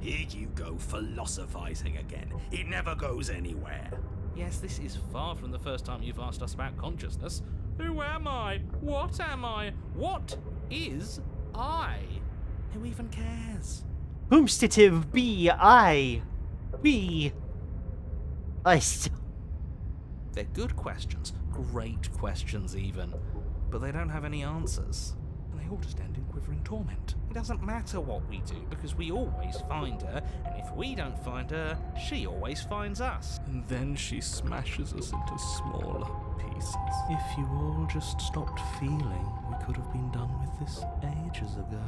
here you go philosophizing again. It never goes anywhere. Yes, this is far from the first time you've asked us about consciousness. Who am I? What am I? What is I? Who even cares? Whomstative be I? We. I still. They're good questions. Great questions, even. But they don't have any answers. And they all just end in quivering torment. It doesn't matter what we do, because we always find her, and if we don't find her, she always finds us. And then she smashes us into smaller pieces. If you all just stopped feeling, we could have been done with this ages ago.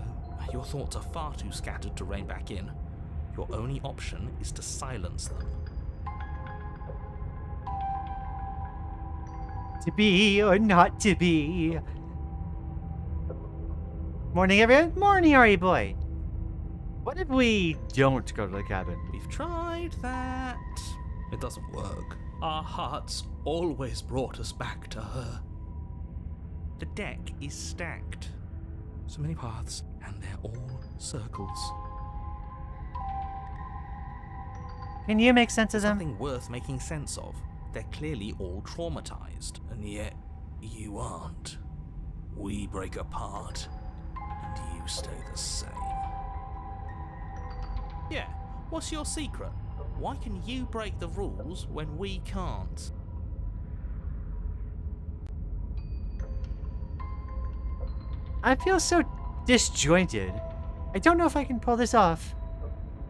Your thoughts are far too scattered to rein back in. Your only option is to silence them. To be or not to be. Morning, everyone. Morning, Ari boy. What if we don't go to the cabin? We've tried that. It doesn't work. Our hearts always brought us back to her. The deck is stacked. So many paths, and they're all circles. Can you make sense of There's them? nothing worth making sense of. They're clearly all traumatized. And yet, you aren't. We break apart, and you stay the same. Yeah, what's your secret? Why can you break the rules when we can't? I feel so disjointed. I don't know if I can pull this off.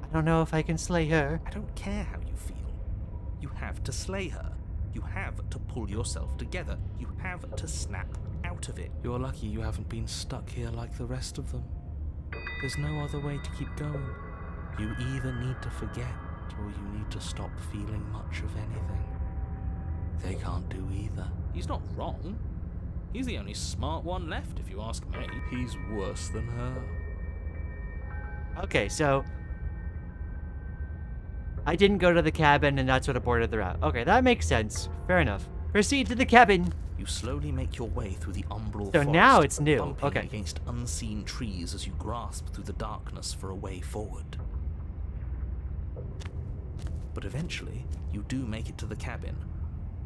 I don't know if I can slay her. I don't care how you feel. You have to slay her. You have to pull yourself together. You have to snap out of it. You're lucky you haven't been stuck here like the rest of them. There's no other way to keep going. You either need to forget, or you need to stop feeling much of anything. They can't do either. He's not wrong. He's the only smart one left, if you ask me. He's worse than her. Okay, so I didn't go to the cabin and that's what aborted the route. Okay, that makes sense. Fair enough. Proceed to the cabin. You slowly make your way through the umbral So forest, now it's new. bumping Okay. against unseen trees as you grasp through the darkness for a way forward. But eventually, you do make it to the cabin.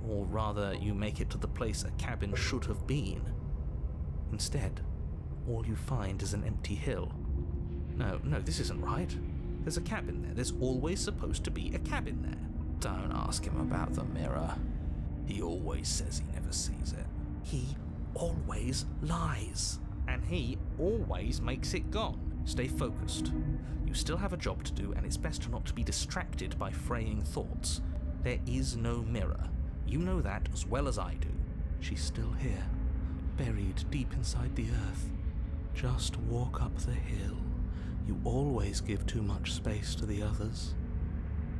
Or rather, you make it to the place a cabin should have been. Instead, all you find is an empty hill. No, this isn't right. There's a cabin there. There's always supposed to be a cabin there. Don't ask him about the mirror. He always says he never sees it. He always lies. And he always makes it gone. Stay focused. You still have a job to do, and it's best not to be distracted by fraying thoughts. There is no mirror. You know that as well as I do. She's still here, buried deep inside the earth. Just walk up the hill. You always give too much space to the others.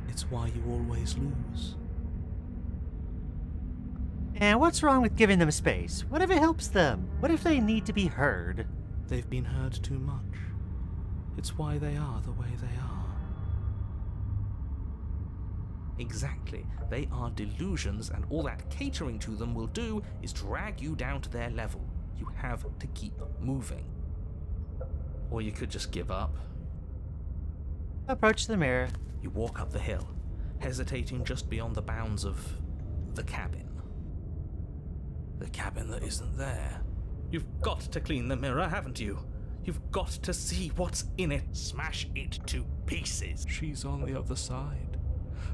It's why you always lose. And what's wrong with giving them space? What if it helps them? What if they need to be heard? They've been heard too much. It's why they are the way they are. Exactly. They are delusions, and all that catering to them will do is drag you down to their level. You have to keep moving. Or you could just give up. Approach the mirror. You walk up the hill, hesitating just beyond the bounds of the cabin. The cabin that isn't there. You've got to clean the mirror, haven't you? You've got to see what's in it. Smash it to pieces. She's on the other side,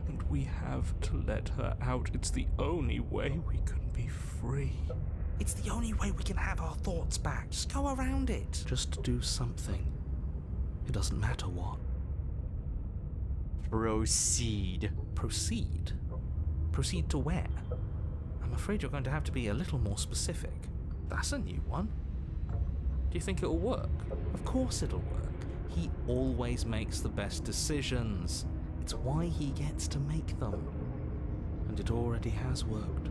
and we have to let her out. It's the only way we can be free. It's the only way we can have our thoughts back. Just go around it. Just do something. It doesn't matter what. Proceed. Proceed? Proceed to where? I'm afraid you're going to have to be a little more specific. That's a new one. Do you think it'll work? Of course it'll work. He always makes the best decisions. It's why he gets to make them. And it already has worked.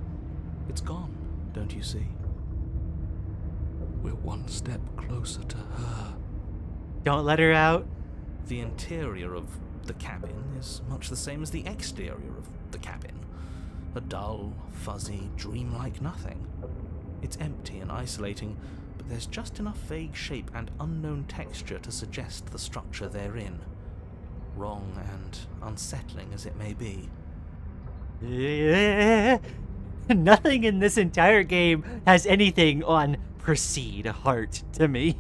It's gone, don't you see? We're one step closer to her. Don't let her out. The interior of the cabin is much the same as the exterior of the cabin. A dull, fuzzy, dreamlike nothing. It's empty and isolating, but there's just enough vague shape and unknown texture to suggest the structure they're in. Wrong and unsettling as it may be. Nothing in this entire game has anything on proceed heart to me.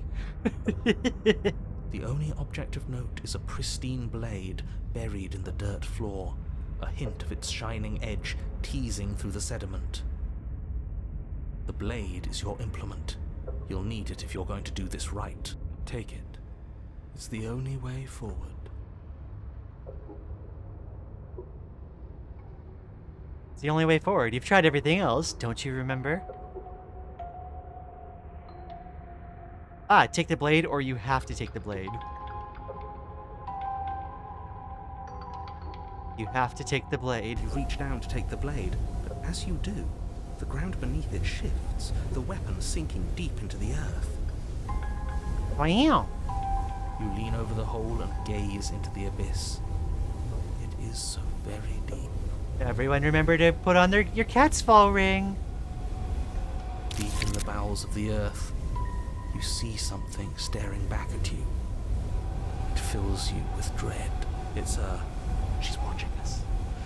The only object of note is a pristine blade buried in the dirt floor, a hint of its shining edge teasing through the sediment. The blade is your implement. You'll need it if you're going to do this right. Take it. It's the only way forward. It's the only way forward. You've tried everything else, don't you remember? Take the blade, or you have to take the blade. You have to take the blade. You reach down to take the blade, but as you do, the ground beneath it shifts, the weapon sinking deep into the earth. Wow. You lean over the hole and gaze into the abyss. It is so very deep. Everyone remember to put on your cat's fall ring. Deep in the bowels of the earth, you see something staring back at you. It fills you with dread. It's a She's watching us.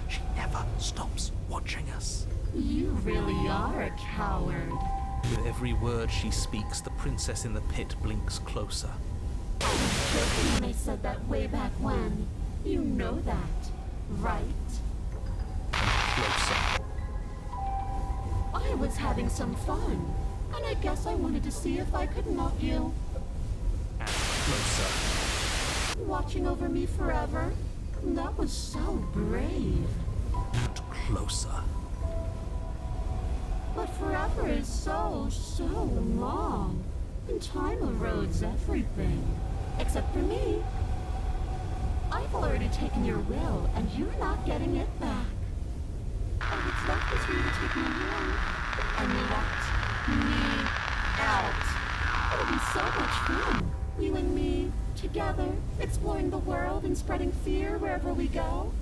She never stops watching us. You really are a coward. With every word she speaks, the princess in the pit blinks closer. I was joking when I said that way back when. You know that, right? Closer. I was having some fun, and I guess I wanted to see if I could knock you. And closer. Watching over me forever? That was so brave. And closer. But forever is so long. And time erodes everything. Except for me. I've already taken your will, and you're not getting it back. All that's left is for you to take my hand and let me out. It'll be so much fun. You and me, together, exploring the world and spreading fear wherever we go.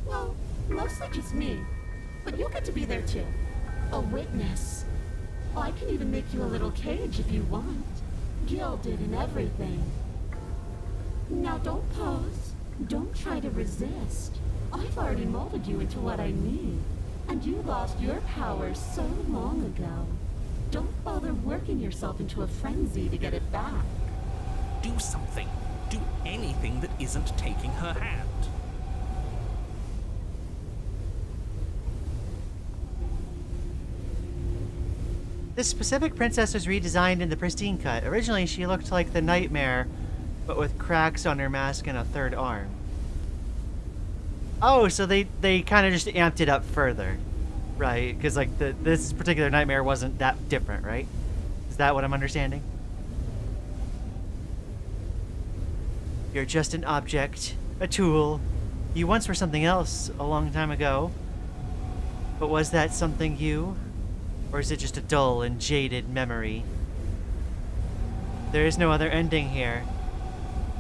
Well, mostly just me. But you'll get to be there too. A witness. I can even make you a little cage if you want. Gilded and everything. Now don't pose. Don't try to resist. I've already molded you into what I need. And you lost your power so long ago. Don't bother working yourself into a frenzy to get it back. Do something. Do anything that isn't taking her hand. This specific princess was redesigned in the pristine cut. Originally, she looked like the Nightmare, but with cracks on her mask and a third arm. Oh, so they kind of just amped it up further, right? Because like this particular Nightmare wasn't that different, right? Is that what I'm understanding? You're just an object, a tool. You once were something else a long time ago. But was that something you? Or is it just a dull and jaded memory? There is no other ending here.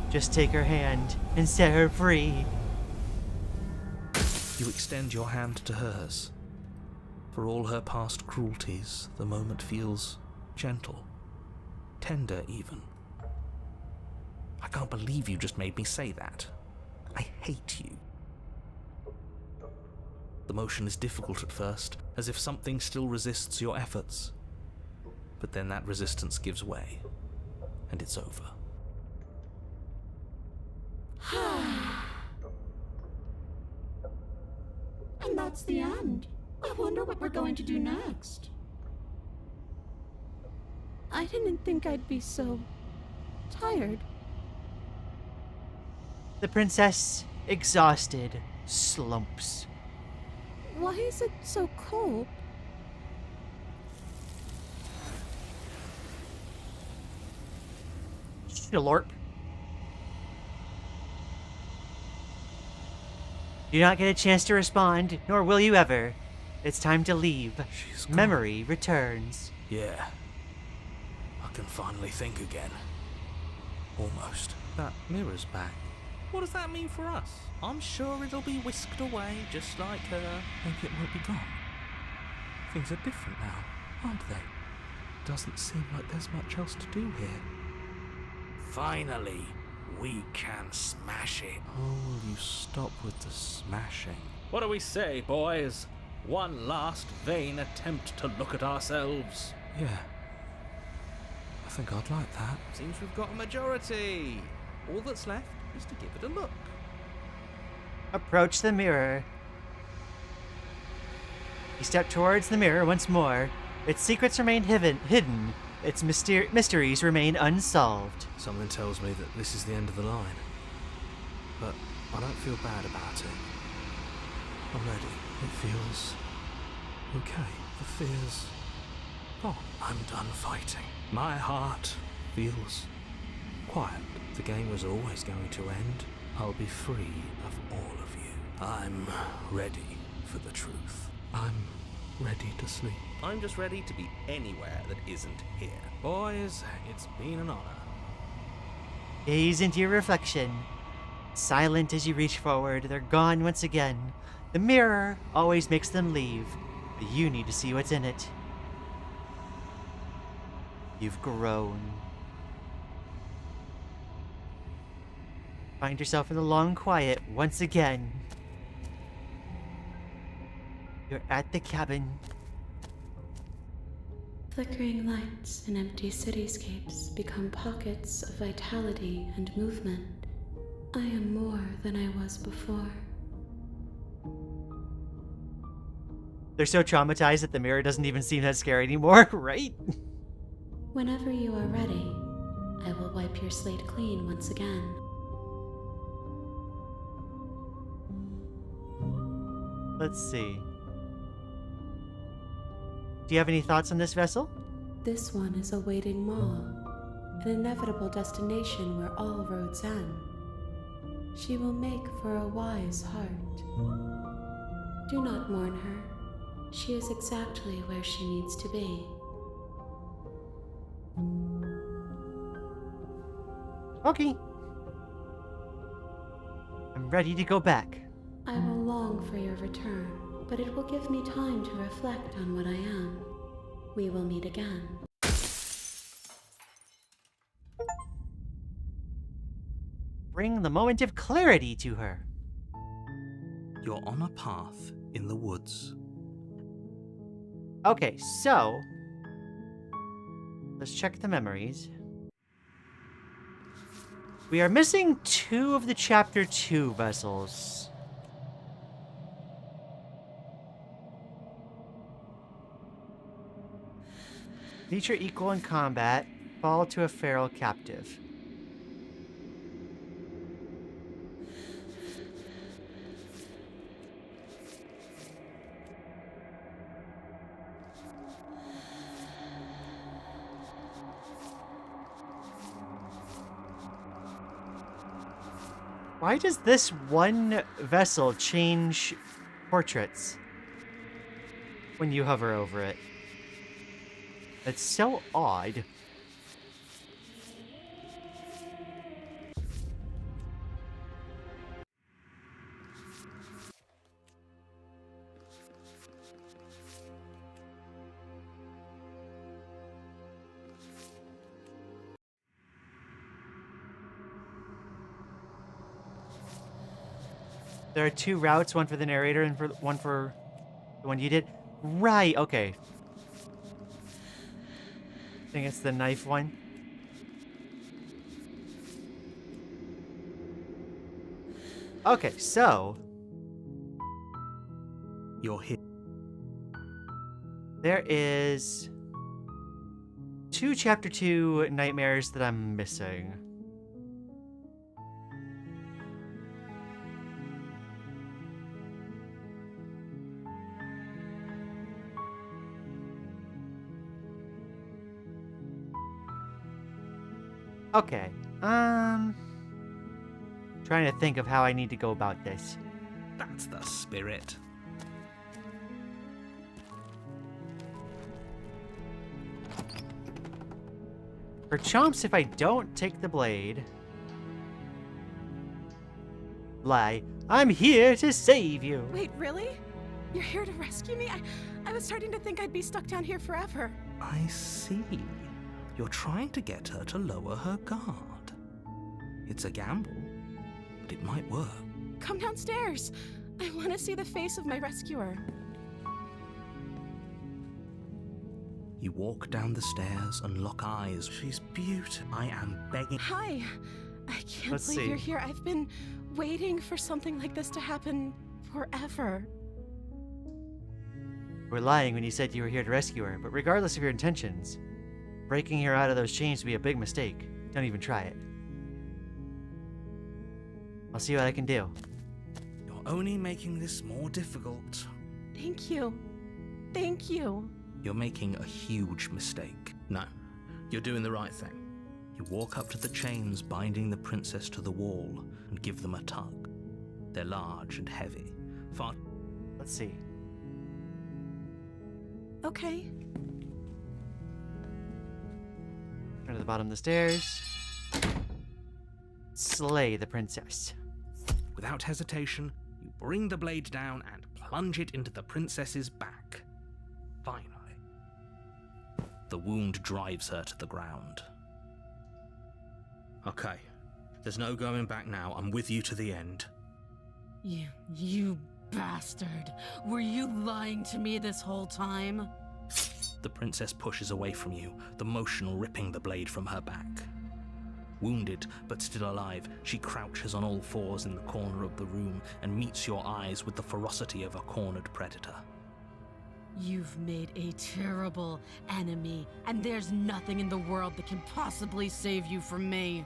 Just take her hand and set her free. You extend your hand to hers. For all her past cruelties, the moment feels gentle, tender even. I can't believe you just made me say that. I hate you. The motion is difficult at first, as if something still resists your efforts. But then that resistance gives way, and it's over. And that's the end. I wonder what we're going to do next. I didn't think I'd be so tired. The princess, exhausted, slumps. Why is it so cold? Schlorp. You do not get a chance to respond, nor will you ever. It's time to leave. She's gone. Memory returns. Yeah. I can finally think again. Almost. That mirror's back. What does that mean for us? I'm sure it'll be whisked away, just like her. Maybe it won't be gone. Things are different now, aren't they? Doesn't seem like there's much else to do here. Finally, we can smash it. Oh, will you stop with the smashing? What do we say, boys? One last vain attempt to look at ourselves. Yeah. I think I'd like that. Seems we've got a majority. All that's left is to give it a look. Approach the mirror. You step towards the mirror once more. Its secrets remain hidden. Its mysteries remain unsolved. Something tells me that this is the end of the line. But I don't feel bad about it. I'm ready. It feels okay. The fear's gone. I'm done fighting. My heart feels quiet. The game was always going to end. I'll be free of all of you. I'm ready for the truth. I'm ready to sleep. I'm just ready to be anywhere that isn't here. Boys, it's been an honor. Gaze into your reflection. Silent as you reach forward, they're gone once again. The mirror always makes them leave, but you need to see what's in it. You've grown. Find yourself in the long quiet once again. You're at the cabin. Flickering lights and empty cityscapes become pockets of vitality and movement. I am more than I was before. They're so traumatized that the mirror doesn't even seem that scary anymore, right? Whenever you are ready, I will wipe your slate clean once again. Let's see. Do you have any thoughts on this vessel? This one is a waiting maw, an inevitable destination where all roads end. She will make for a wise heart. Do not mourn her. She is exactly where she needs to be. Okay. I'm ready to go back. I will long for your return, but it will give me time to reflect on what I am. We will meet again. Bring the moment of clarity to her. You're on a path in the woods. Okay, so let's check the memories. We are missing 2 of the Chapter 2 vessels. Meet your equal in combat. Fall to a feral captive. Why does this one vessel change portraits when you hover over it? It's so odd. There are 2 routes, one for the narrator and one for the one you did. Right, okay. I think it's the knife one. Okay, so You're here. there is 2 Chapter 2 nightmares that I'm missing. Okay, trying to think of how I need to go about this. That's the spirit. For chomps, if I don't take the blade... Lie. I'm here to save you. Wait, really? You're here to rescue me? I was starting to think I'd be stuck down here forever. I see. You're trying to get her to lower her guard. It's a gamble, but it might work. Come downstairs. I want to see the face of my rescuer. You walk down the stairs and lock eyes. She's beautiful. I am begging. Hi. I can't Let's believe see. you're here. I've been waiting for something like this to happen forever. You were lying when you said you were here to rescue her, but regardless of your intentions, breaking her out of those chains would be a big mistake. Don't even try it. I'll see what I can do. You're only making this more difficult. Thank you. Thank you. You're making a huge mistake. No, you're doing the right thing. You walk up to the chains binding the princess to the wall and give them a tug. They're large and heavy. Far. Let's see. Okay. Turn to the bottom of the stairs. Slay the princess. Without hesitation, you bring the blade down and plunge it into the princess's back. Finally, the wound drives her to the ground. Okay, there's no going back now. I'm with you to the end. You bastard! Were you lying to me this whole time? The princess pushes away from you, the motion ripping the blade from her back. Wounded, but still alive, she crouches on all fours in the corner of the room and meets your eyes with the ferocity of a cornered predator. You've made a terrible enemy, and there's nothing in the world that can possibly save you from me.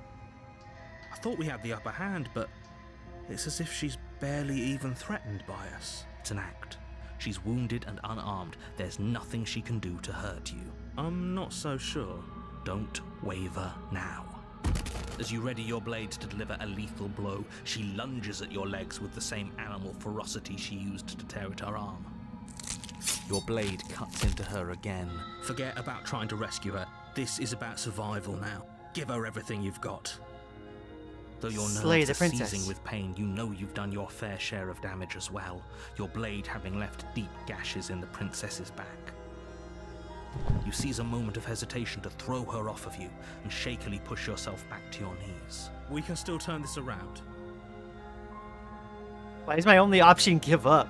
I thought we had the upper hand, but it's as if she's barely even threatened by us. It's an act. She's wounded and unarmed. There's nothing she can do to hurt you. I'm not so sure. Don't waver now. As you ready your blade to deliver a lethal blow, she lunges at your legs with the same animal ferocity she used to tear at her arm. Your blade cuts into her again. Forget about trying to rescue her. This is about survival now. Give her everything you've got. Though your Slay nerves the are princess. seizing with pain, you know you've done your fair share of damage as well, your blade having left deep gashes in the princess's back. You seize a moment of hesitation to throw her off of you and shakily push yourself back to your knees. We can still turn this around. Why is my only option give up?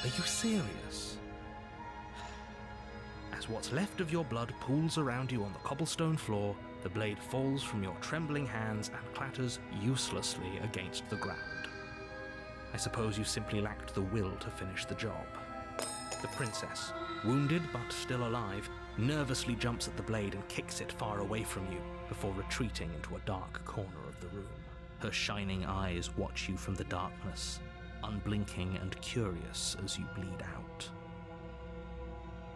Are you serious? As what's left of your blood pools around you on the cobblestone floor, the blade falls from your trembling hands and clatters uselessly against the ground. I suppose you simply lacked the will to finish the job. The princess, wounded but still alive, nervously jumps at the blade and kicks it far away from you before retreating into a dark corner of the room. Her shining eyes watch you from the darkness, unblinking and curious as you bleed out.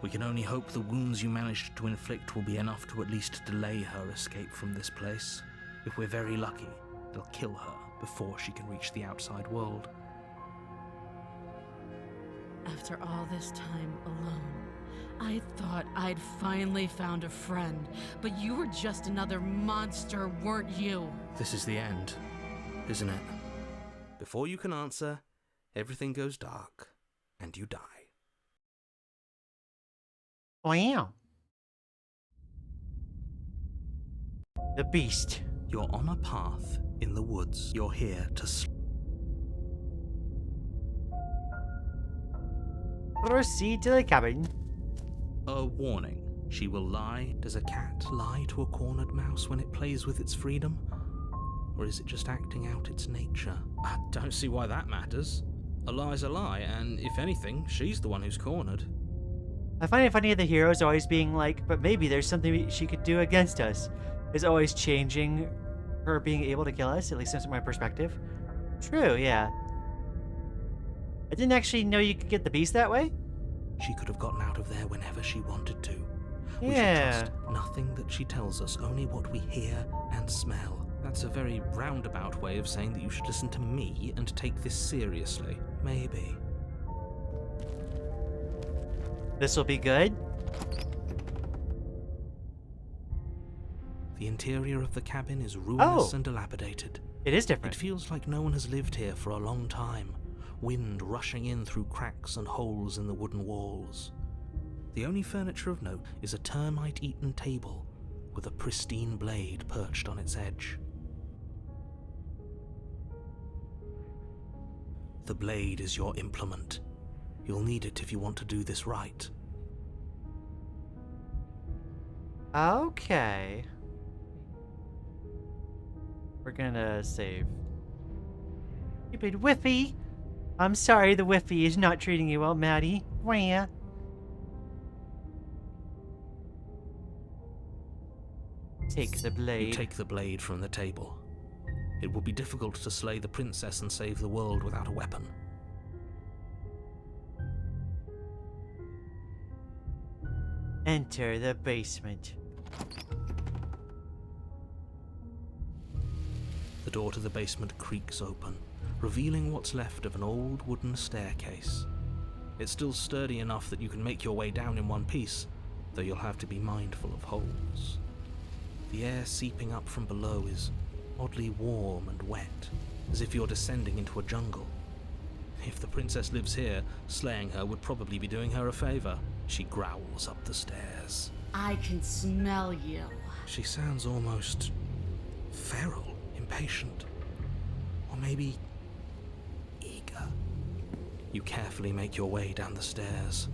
We can only hope the wounds you managed to inflict will be enough to at least delay her escape from this place. If we're very lucky, they'll kill her before she can reach the outside world. After all this time alone, I thought I'd finally found a friend, but you were just another monster, weren't you? This is the end, isn't it? Before you can answer, everything goes dark, and you die. Wow. The beast. You're on a path in the woods. You're here to Proceed to the cabin. A warning. She will lie. Does a cat lie to a cornered mouse when it plays with its freedom? Or is it just acting out its nature? I don't see why that matters. A lie's a lie, and if anything, she's the one who's cornered. I find it funny the heroes always being like, but maybe there's something she could do against us. Is always changing her being able to kill us, at least that's my perspective. True, yeah. I didn't actually know you could get the beast that way. She could have gotten out of there whenever she wanted to. We Yeah. should trust nothing that she tells us, only what we hear and smell. That's a very roundabout way of saying that you should listen to me and take this seriously. Maybe. This will be good. The interior of the cabin is ruinous Oh. and dilapidated. It is It different. feels like no one has lived here for a long time. Wind rushing in through cracks and holes in the wooden walls. The only furniture of note is a termite-eaten table with a pristine blade perched on its edge. The blade is your implement. You'll need it if you want to do this right. Okay. We're gonna save. Stupid Whiffy! I'm sorry the Whiffy is not treating you well, Maddie. Wah. Take the blade. You take the blade from the table. It would be difficult to slay the princess and save the world without a weapon. Enter the basement. The door to the basement creaks open, revealing what's left of an old wooden staircase. It's still sturdy enough that you can make your way down in one piece, though you'll have to be mindful of holes. The air seeping up from below is oddly warm and wet, as if you're descending into a jungle. If the princess lives here, slaying her would probably be doing her a favor. She growls up the stairs. I can smell you. She sounds almost feral, impatient, or maybe eager. You carefully make your way down the stairs.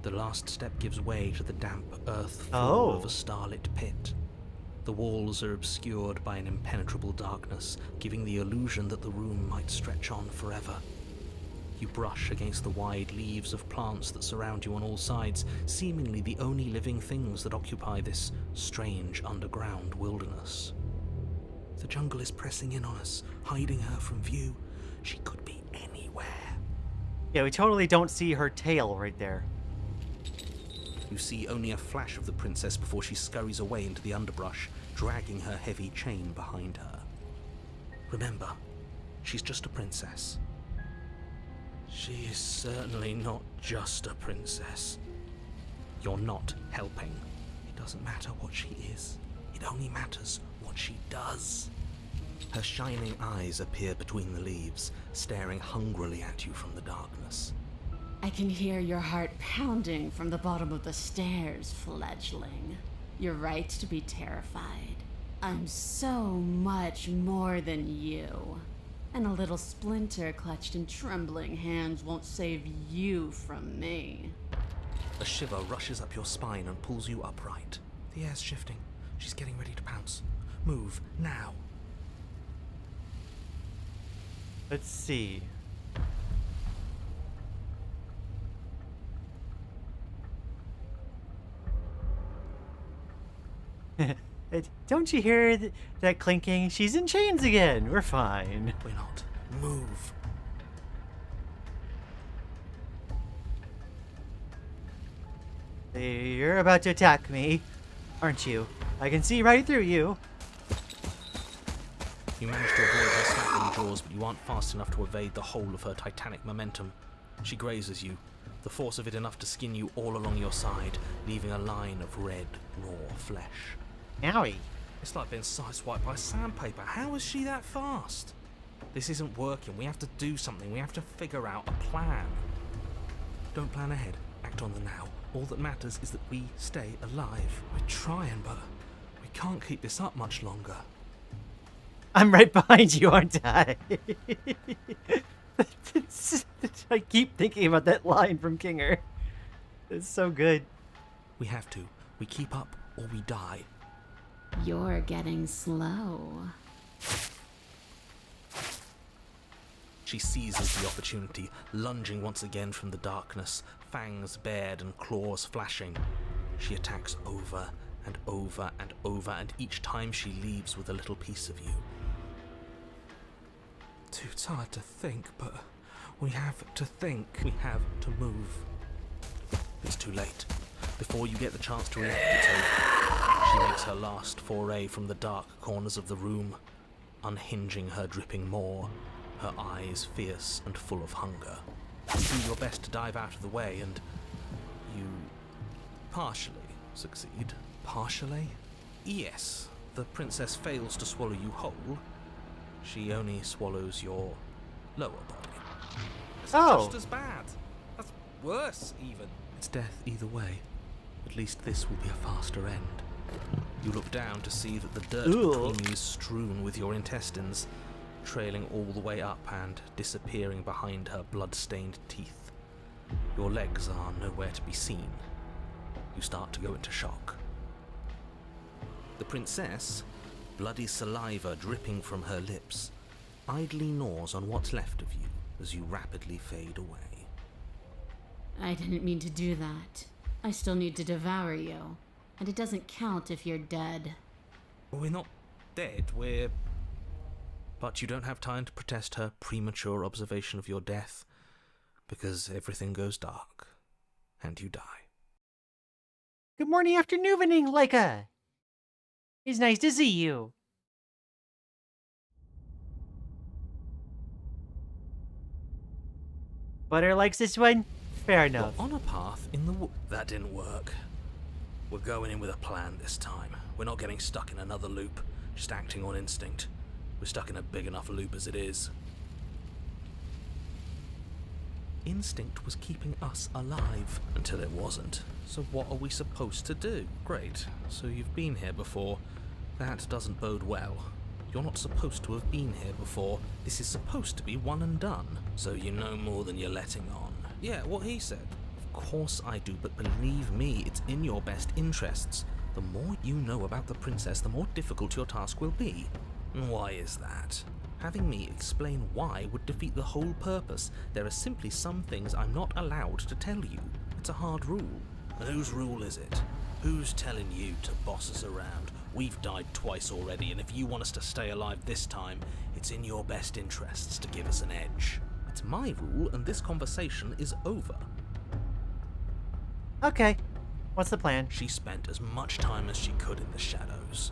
The last step gives way to the damp earth floor of a starlit pit. The walls are obscured by an impenetrable darkness, giving the illusion that the room might stretch on forever. You brush against the wide leaves of plants that surround you on all sides, seemingly the only living things that occupy this strange underground wilderness. The jungle is pressing in on us, hiding her from view. She could be anywhere. Yeah, we totally don't see her tail right there. You see only a flash of the princess before she scurries away into the underbrush, dragging her heavy chain behind her. Remember, she's just a princess. She is certainly not just a princess. You're not helping. It doesn't matter what she is. It only matters what she does. Her shining eyes appear between the leaves, staring hungrily at you from the darkness. I can hear your heart pounding from the bottom of the stairs, fledgling. You're right to be terrified. I'm so much more than you. And a little splinter clutched in trembling hands won't save you from me. A shiver rushes up your spine and pulls you upright. The air's shifting. She's getting ready to pounce. Move, now. Let's see. Don't you hear that clinking? She's in chains again. We're fine. We're not. Move. You're about to attack me, aren't you? I can see right through you. You manage to avoid her snapping jaws, but you aren't fast enough to evade the whole of her titanic momentum. She grazes you, the force of it enough to skin you all along your side, leaving a line of red, raw flesh. Owie. It's like being sideswiped by sandpaper. How is she that fast? This isn't working. We have to do something. We have to figure out a plan. Don't plan ahead. Act on the now. All that matters is that we stay alive. We're trying, but we can't keep this up much longer. I'm right behind you, aren't I? I keep thinking about that line from Kinger. It's so good. We have to. We keep up or we die. You're getting slow. She seizes the opportunity, lunging once again from the darkness, fangs bared and claws flashing. She attacks over and over and over, and each time she leaves with a little piece of you. Too tired to think, but we have to think. We have to move. It's too late. Before you get the chance to react, it's over. She makes her last foray from the dark corners of the room, unhinging her dripping maw, her eyes fierce and full of hunger. You do your best to dive out of the way, and you partially succeed. Partially? Yes. The princess fails to swallow you whole. She only swallows your lower body. It's Oh. just as bad. That's worse, even. It's death either way. At least this will be a faster end. You look down to see that the dirt Ooh. between you is strewn with your intestines, trailing all the way up and disappearing behind her blood-stained teeth. Your legs are nowhere to be seen. You start to go into shock. The princess, bloody saliva dripping from her lips, idly gnaws on what's left of you as you rapidly fade away. I didn't mean to do that. I still need to devour you. And it doesn't count if you're dead. We're not dead, we're... But you don't have time to protest her premature observation of your death, because everything goes dark, and you die. Good morning, afternoon, evening, Leica. It's nice to see you. Butter likes this one? Fair enough. You're on a path in the That didn't work. We're going in with a plan this time. We're not getting stuck in another loop, just acting on instinct. We're stuck in a big enough loop as it is. Instinct was keeping us alive until it wasn't. So what are we supposed to do? Great. So you've been here before. That doesn't bode well. You're not supposed to have been here before. This is supposed to be one and done. So you know more than you're letting on. Yeah, what he said. Of course I do, but believe me, it's in your best interests. The more you know about the princess, the more difficult your task will be. And why is that? Having me explain why would defeat the whole purpose. There are simply some things I'm not allowed to tell you. It's a hard rule. And whose rule is it? Who's telling you to boss us around? We've died twice already, and if you want us to stay alive this time, it's in your best interests to give us an edge. It's my rule, and this conversation is over. Okay. What's the plan? She spent as much time as she could in the shadows.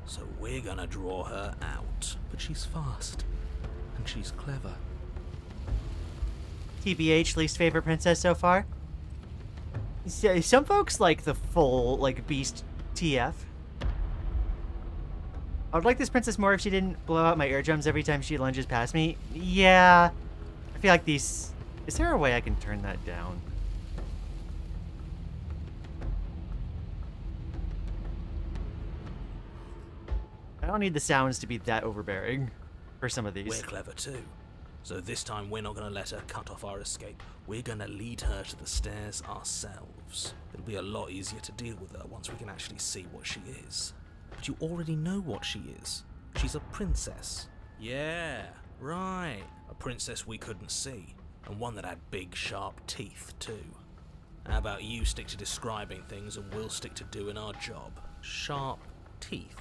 So we're gonna draw her out. But she's fast. And she's clever. TBH, least favorite princess so far? Some folks like the full, like, beast TF. I would like this princess more if she didn't blow out my eardrums every time she lunges past me. Yeah. I feel like these... Is there a way I can turn that down? I don't need the sounds to be that overbearing for some of these. We're clever too. So this time we're not going to let her cut off our escape. We're going to lead her to the stairs ourselves. It'll be a lot easier to deal with her once we can actually see what she is. But you already know what she is. She's a princess. Yeah, right. A princess we couldn't see. And one that had big, sharp teeth too. How about you stick to describing things and we'll stick to doing our job? Sharp teeth.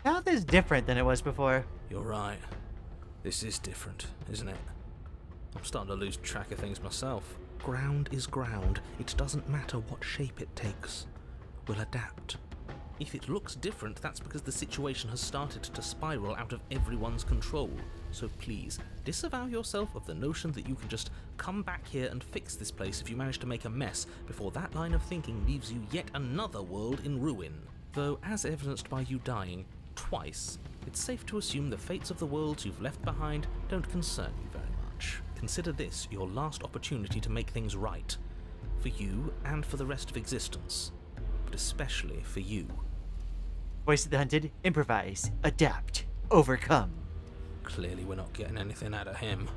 How is different than it was before? You're right. This is different, isn't it? I'm starting to lose track of things myself. Ground is ground. It doesn't matter what shape it takes. We'll adapt. If it looks different, that's because the situation has started to spiral out of everyone's control. So please, disavow yourself of the notion that you can just come back here and fix this place if you manage to make a mess before that line of thinking leaves you yet another world in ruin. Though, as evidenced by you dying twice, it's safe to assume the fates of the worlds you've left behind don't concern you very much. Consider this your last opportunity to make things right. For you and for the rest of existence. But especially for you. Voice of the Hunted, improvise, adapt, overcome. Clearly we're not getting anything out of him.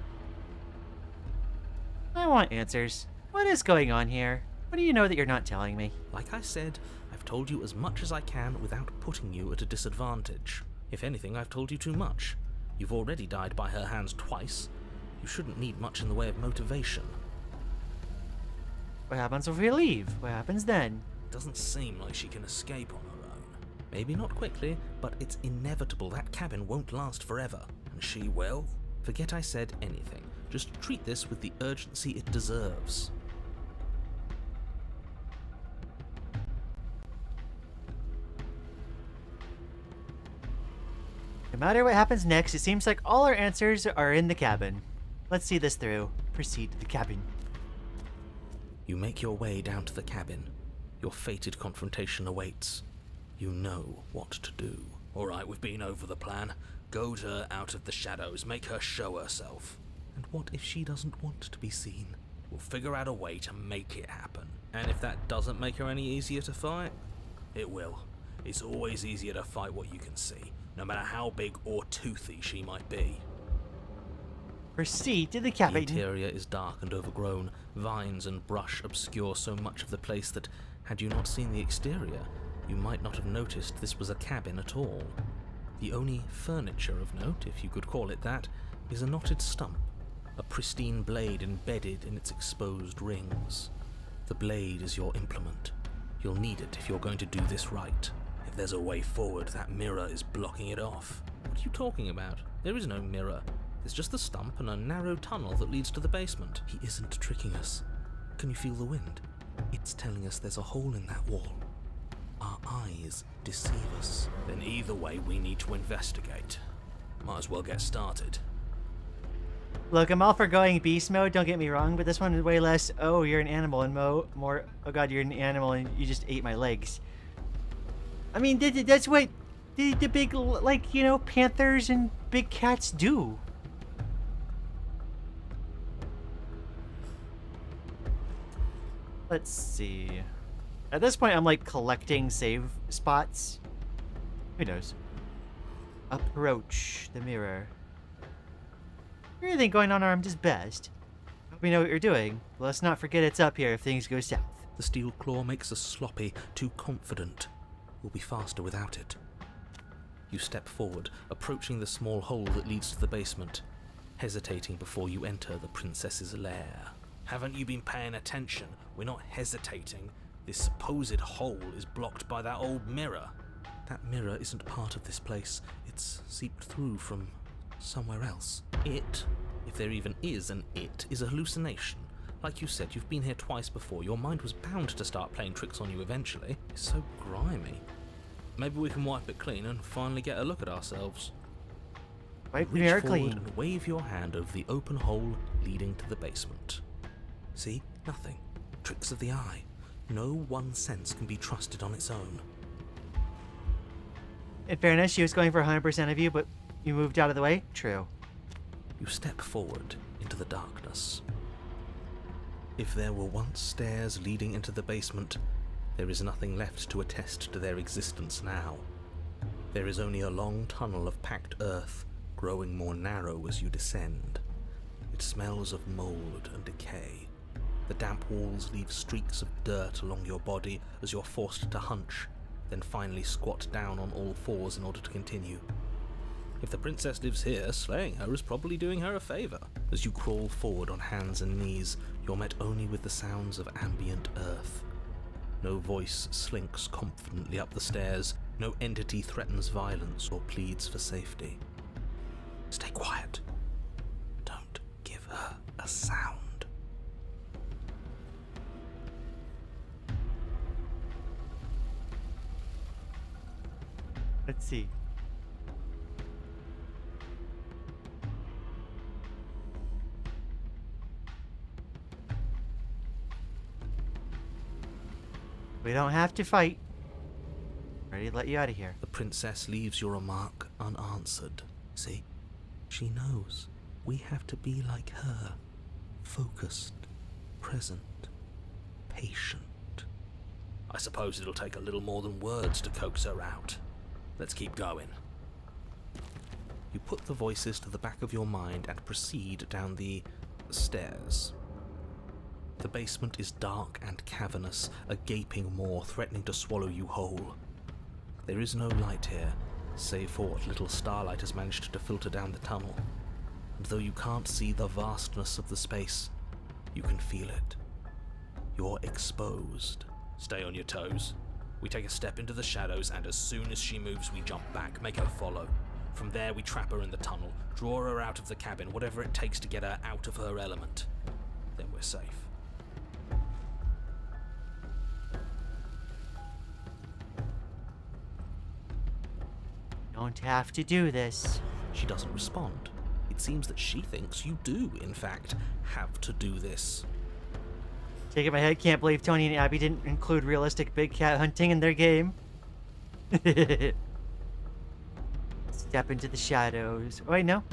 I want answers. What is going on here? What do you know that you're not telling me? Like I said, I've told you as much as I can without putting you at a disadvantage. If anything, I've told you too much. You've already died by her hands twice. You shouldn't need much in the way of motivation. What happens if we leave? What happens then? It doesn't seem like she can escape on her own. Maybe not quickly, but it's inevitable that cabin won't last forever. And she will. Forget I said anything. Just treat this with the urgency it deserves. No matter what happens next, it seems like all our answers are in the cabin. Let's see this through. Proceed to the cabin. You make your way down to the cabin. Your fated confrontation awaits. You know what to do. Alright, we've been over the plan. Goad her out of the shadows, make her show herself. And what if she doesn't want to be seen? We'll figure out a way to make it happen. And if that doesn't make her any easier to fight, it will. It's always easier to fight what you can see, no matter how big or toothy she might be. Proceed to the The cabin. interior is dark and overgrown. Vines and brush obscure so much of the place that, had you not seen the exterior, you might not have noticed this was a cabin at all. The only furniture of note, if you could call it that, is a knotted stump, a pristine blade embedded in its exposed rings. The blade is your implement. You'll need it if you're going to do this right. If there's a way forward, that mirror is blocking it off. What are you talking about? There is no mirror. There's just the stump and a narrow tunnel that leads to the basement. He isn't tricking us. Can you feel the wind? It's telling us there's a hole in that wall. Our eyes deceive us. Then either way, we need to investigate. Might as well get started. Look, I'm all for going beast mode, don't get me wrong, but this one is way less, oh, you're an animal, and more, oh god, you're an animal and you just ate my legs. I mean, that's what the big, like, you know, panthers and big cats do. Let's see. At this point, I'm like collecting save spots. Who knows? Approach the mirror. Everything going unarmed is best. Hope you know what you're doing. Let's not forget it's up here if things go south. The steel claw makes us sloppy, too confident. We'll be faster without it. You step forward, approaching the small hole that leads to the basement, hesitating before you enter the princess's lair. Haven't you been paying attention? We're not hesitating. This supposed hole is blocked by that old mirror. That mirror isn't part of this place. It's seeped through from somewhere else. It, if there even is an it, is a hallucination. Like you said, you've been here twice before. Your mind was bound to start playing tricks on you eventually. It's so grimy. Maybe we can wipe it clean and finally get a look at ourselves. Wipe the Reach mirror forward clean. and wave your hand over the open hole leading to the basement. See? Nothing. Tricks of the eye. No one sense can be trusted on its own. In fairness, she was going for 100% of you, but you moved out of the way? True. You step forward into the darkness. If there were once stairs leading into the basement, there is nothing left to attest to their existence now. There is only a long tunnel of packed earth, growing more narrow as you descend. It smells of mold and decay. The damp walls leave streaks of dirt along your body as you're forced to hunch, then finally squat down on all fours in order to continue. If the princess lives here, slaying her is probably doing her a favour. As you crawl forward on hands and knees, you're met only with the sounds of ambient earth. No voice slinks confidently up the stairs, no entity threatens violence or pleads for safety. Stay quiet. Don't give her a sound. Let's see. We don't have to fight. Ready to let you out of here. The princess leaves your remark unanswered. See? She knows. We have to be like her. Focused, present, patient. I suppose it'll take a little more than words to coax her out. Let's keep going. You put the voices to the back of your mind and proceed down the stairs. The basement is dark and cavernous, a gaping maw threatening to swallow you whole. There is no light here, save for what little starlight has managed to filter down the tunnel. And though you can't see the vastness of the space, you can feel it. You're exposed. Stay on your toes. We take a step into the shadows, and as soon as she moves, we jump back, make her follow. From there, we trap her in the tunnel, draw her out of the cabin, whatever it takes to get her out of her element. Then we're safe. Don't have to do this. She doesn't respond. It seems that she thinks you do, in fact, have to do this. Shaking my head, can't believe Tony and Abby didn't include realistic big cat hunting in their game. Step into the shadows. Oh, wait, no.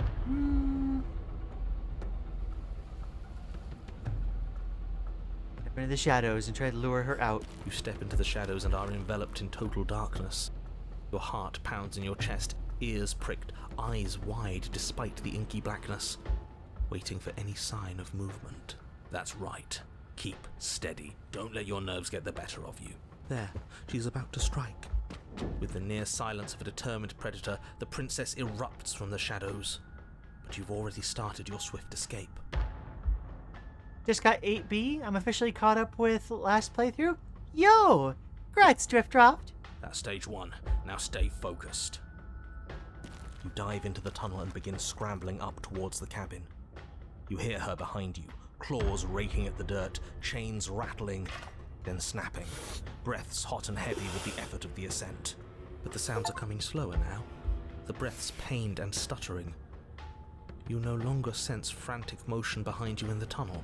Step into the shadows and try to lure her out. You step into the shadows and are enveloped in total darkness. Your heart pounds in your chest, ears pricked, eyes wide despite the inky blackness, waiting for any sign of movement. That's right. Keep steady. Don't let your nerves get the better of you. There, she's about to strike. With the near silence of a determined predator, the princess erupts from the shadows. But you've already started your swift escape. Just got 8B. I'm officially caught up with last playthrough. Yo! Congrats, Drift Dropped. That's stage 1. Now stay focused. You dive into the tunnel and begin scrambling up towards the cabin. You hear her behind you, claws raking at the dirt, chains rattling, then snapping, breaths hot and heavy with the effort of the ascent. But the sounds are coming slower now, the breaths pained and stuttering. You no longer sense frantic motion behind you in the tunnel.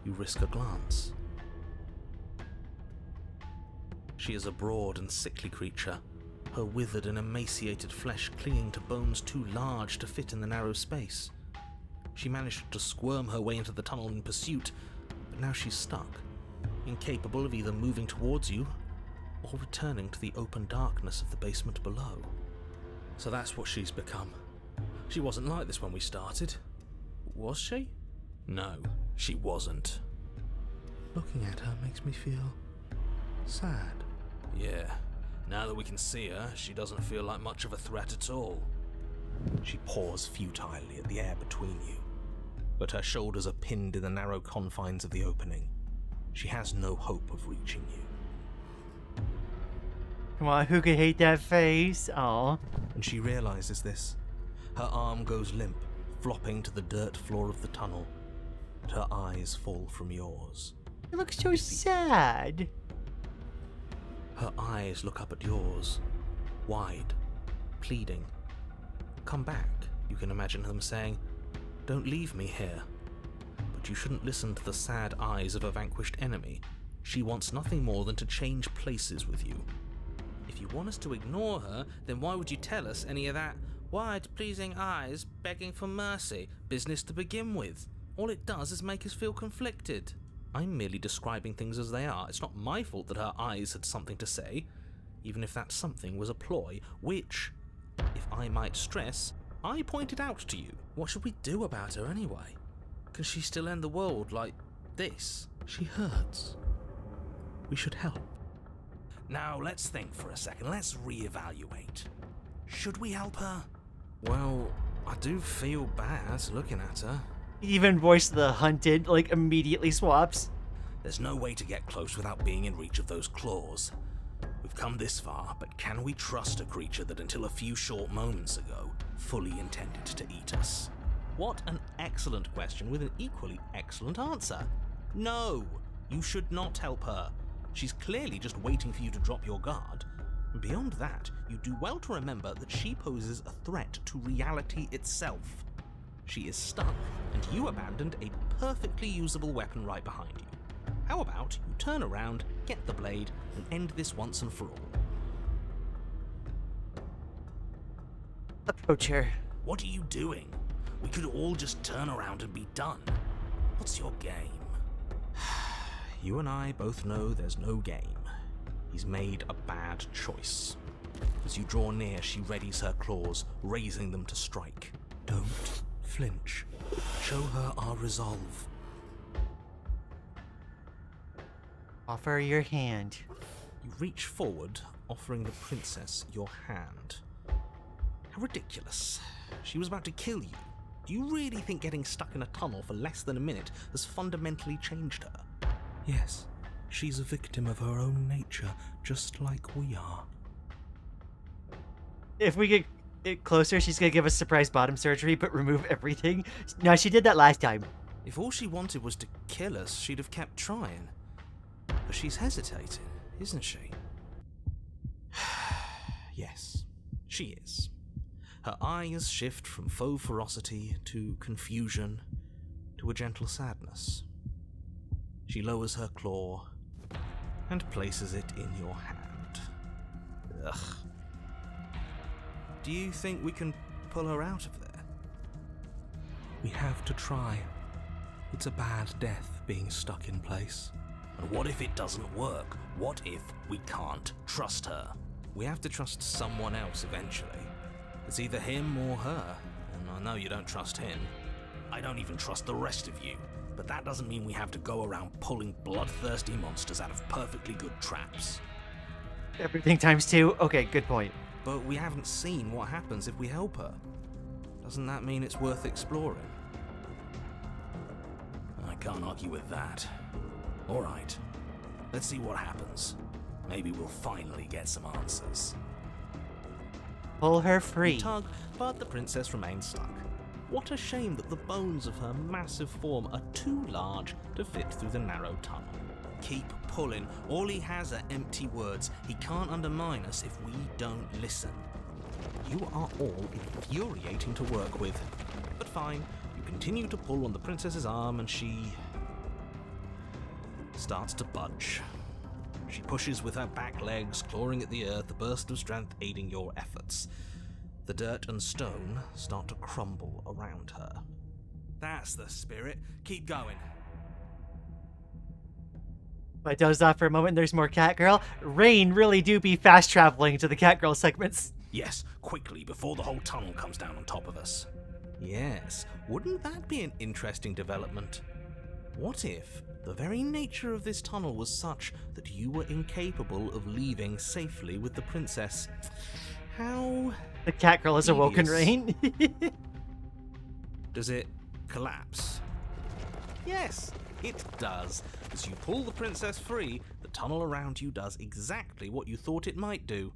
You risk a glance. She is a broad and sickly creature, her withered and emaciated flesh clinging to bones too large to fit in the narrow space. She managed to squirm her way into the tunnel in pursuit, but now she's stuck, incapable of either moving towards you or returning to the open darkness of the basement below. So that's what she's become. She wasn't like this when we started. Was she? No, she wasn't. Looking at her makes me feel sad. Yeah, now that we can see her, she doesn't feel like much of a threat at all. She paws futilely at the air between you, but her shoulders are pinned in the narrow confines of the opening. She has no hope of reaching you. Come on, who could hate that face? Aw. And she realizes this. Her arm goes limp, flopping to the dirt floor of the tunnel, and her eyes fall from yours. You look so sad. Her eyes look up at yours, wide, pleading. Come back, you can imagine them saying, don't leave me here. But you shouldn't listen to the sad eyes of a vanquished enemy. She wants nothing more than to change places with you. If you want us to ignore her, then why would you tell us any of that wide, pleasing eyes begging for mercy business to begin with? All it does is make us feel conflicted. I'm merely describing things as they are. It's not my fault that her eyes had something to say, even if that something was a ploy, which, if I might stress, I pointed out to you. What should we do about her anyway? Can she still end the world like this? She hurts. We should help. Now, let's think for a second. Let's reevaluate. Should we help her? Well, I do feel bad looking at her. Even voice of the hunted, like, immediately swaps. There's no way to get close without being in reach of those claws. We've come this far, but can we trust a creature that until a few short moments ago fully intended to eat us? What an excellent question with an equally excellent answer. No, you should not help her. She's clearly just waiting for you to drop your guard. And beyond that, you do well to remember that she poses a threat to reality itself. She is stuck, and you abandoned a perfectly usable weapon right behind you. How about you turn around, get the blade, and end this once and for all? Approach her. What are you doing? We could all just turn around and be done. What's your game? You and I both know there's no game. He's made a bad choice. As you draw near, she readies her claws, raising them to strike. Don't flinch. Show her our resolve. Offer your hand. You reach forward, offering the princess your hand. How ridiculous. She was about to kill you. Do you really think getting stuck in a tunnel for less than a minute has fundamentally changed her? Yes, she's a victim of her own nature, just like we are. If we get closer, she's gonna give us surprise bottom surgery, but remove everything. No, she did that last time. If all she wanted was to kill us, she'd have kept trying. But she's hesitating, isn't she? Yes, she is. Her eyes shift from faux ferocity to confusion to a gentle sadness. She lowers her claw and places it in your hand. Ugh. Do you think we can pull her out of there? We have to try. It's a bad death being stuck in place. And what if it doesn't work? What if we can't trust her? We have to trust someone else eventually. It's either him or her, and I know you don't trust him. I don't even trust the rest of you. But that doesn't mean we have to go around pulling bloodthirsty monsters out of perfectly good traps. Everything times 2? Okay, good point. But we haven't seen what happens if we help her. Doesn't that mean it's worth exploring? I can't argue with that. Alright, let's see what happens. Maybe we'll finally get some answers. Pull her free. You tug, but the princess remains stuck. What a shame that the bones of her massive form are too large to fit through the narrow tunnel. Keep pulling. All he has are empty words. He can't undermine us if we don't listen. You are all infuriating to work with. But fine, you continue to pull on the princess's arm and she starts to budge. She pushes with her back legs, clawing at the earth, a burst of strength aiding your efforts. The dirt and stone start to crumble around her. That's the spirit. Keep going. I dozed off for a moment. There's more Catgirl. Rain really do be fast traveling to the Catgirl segments. Yes, quickly, before the whole tunnel comes down on top of us. Yes, wouldn't that be an interesting development? What if the very nature of this tunnel was such that you were incapable of leaving safely with the princess? How... The Catgirl has awoken Rain. Does it collapse? Yes, it does. As you pull the princess free, the tunnel around you does exactly what you thought it might do.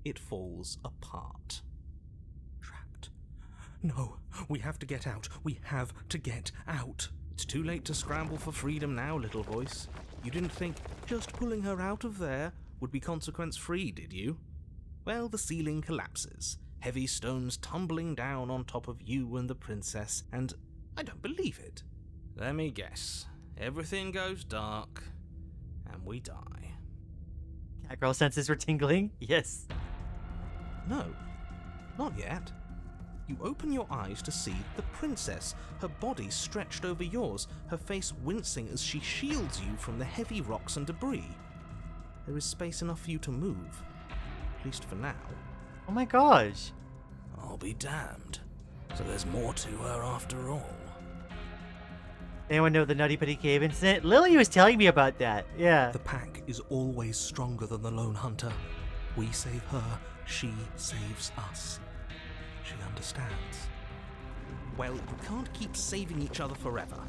It falls apart. Trapped. No, we have to get out. We have to get out. It's too late to scramble for freedom now, little voice. You didn't think just pulling her out of there would be consequence-free, did you? Well, the ceiling collapses. Heavy stones tumbling down on top of you and the princess, and I don't believe it. Let me guess. Everything goes dark, and we die. Catgirl senses were tingling. Yes. No, not yet. You open your eyes to see the princess, her body stretched over yours, her face wincing as she shields you from the heavy rocks and debris. There is space enough for you to move, at least for now. Oh my gosh. I'll be damned. So there's more to her after all. Anyone know the Nutty Putty Cave incident? Lily was telling me about that. Yeah. The pack is always stronger than the lone hunter. We save her, she saves us. She understands. Well, you can't keep saving each other forever.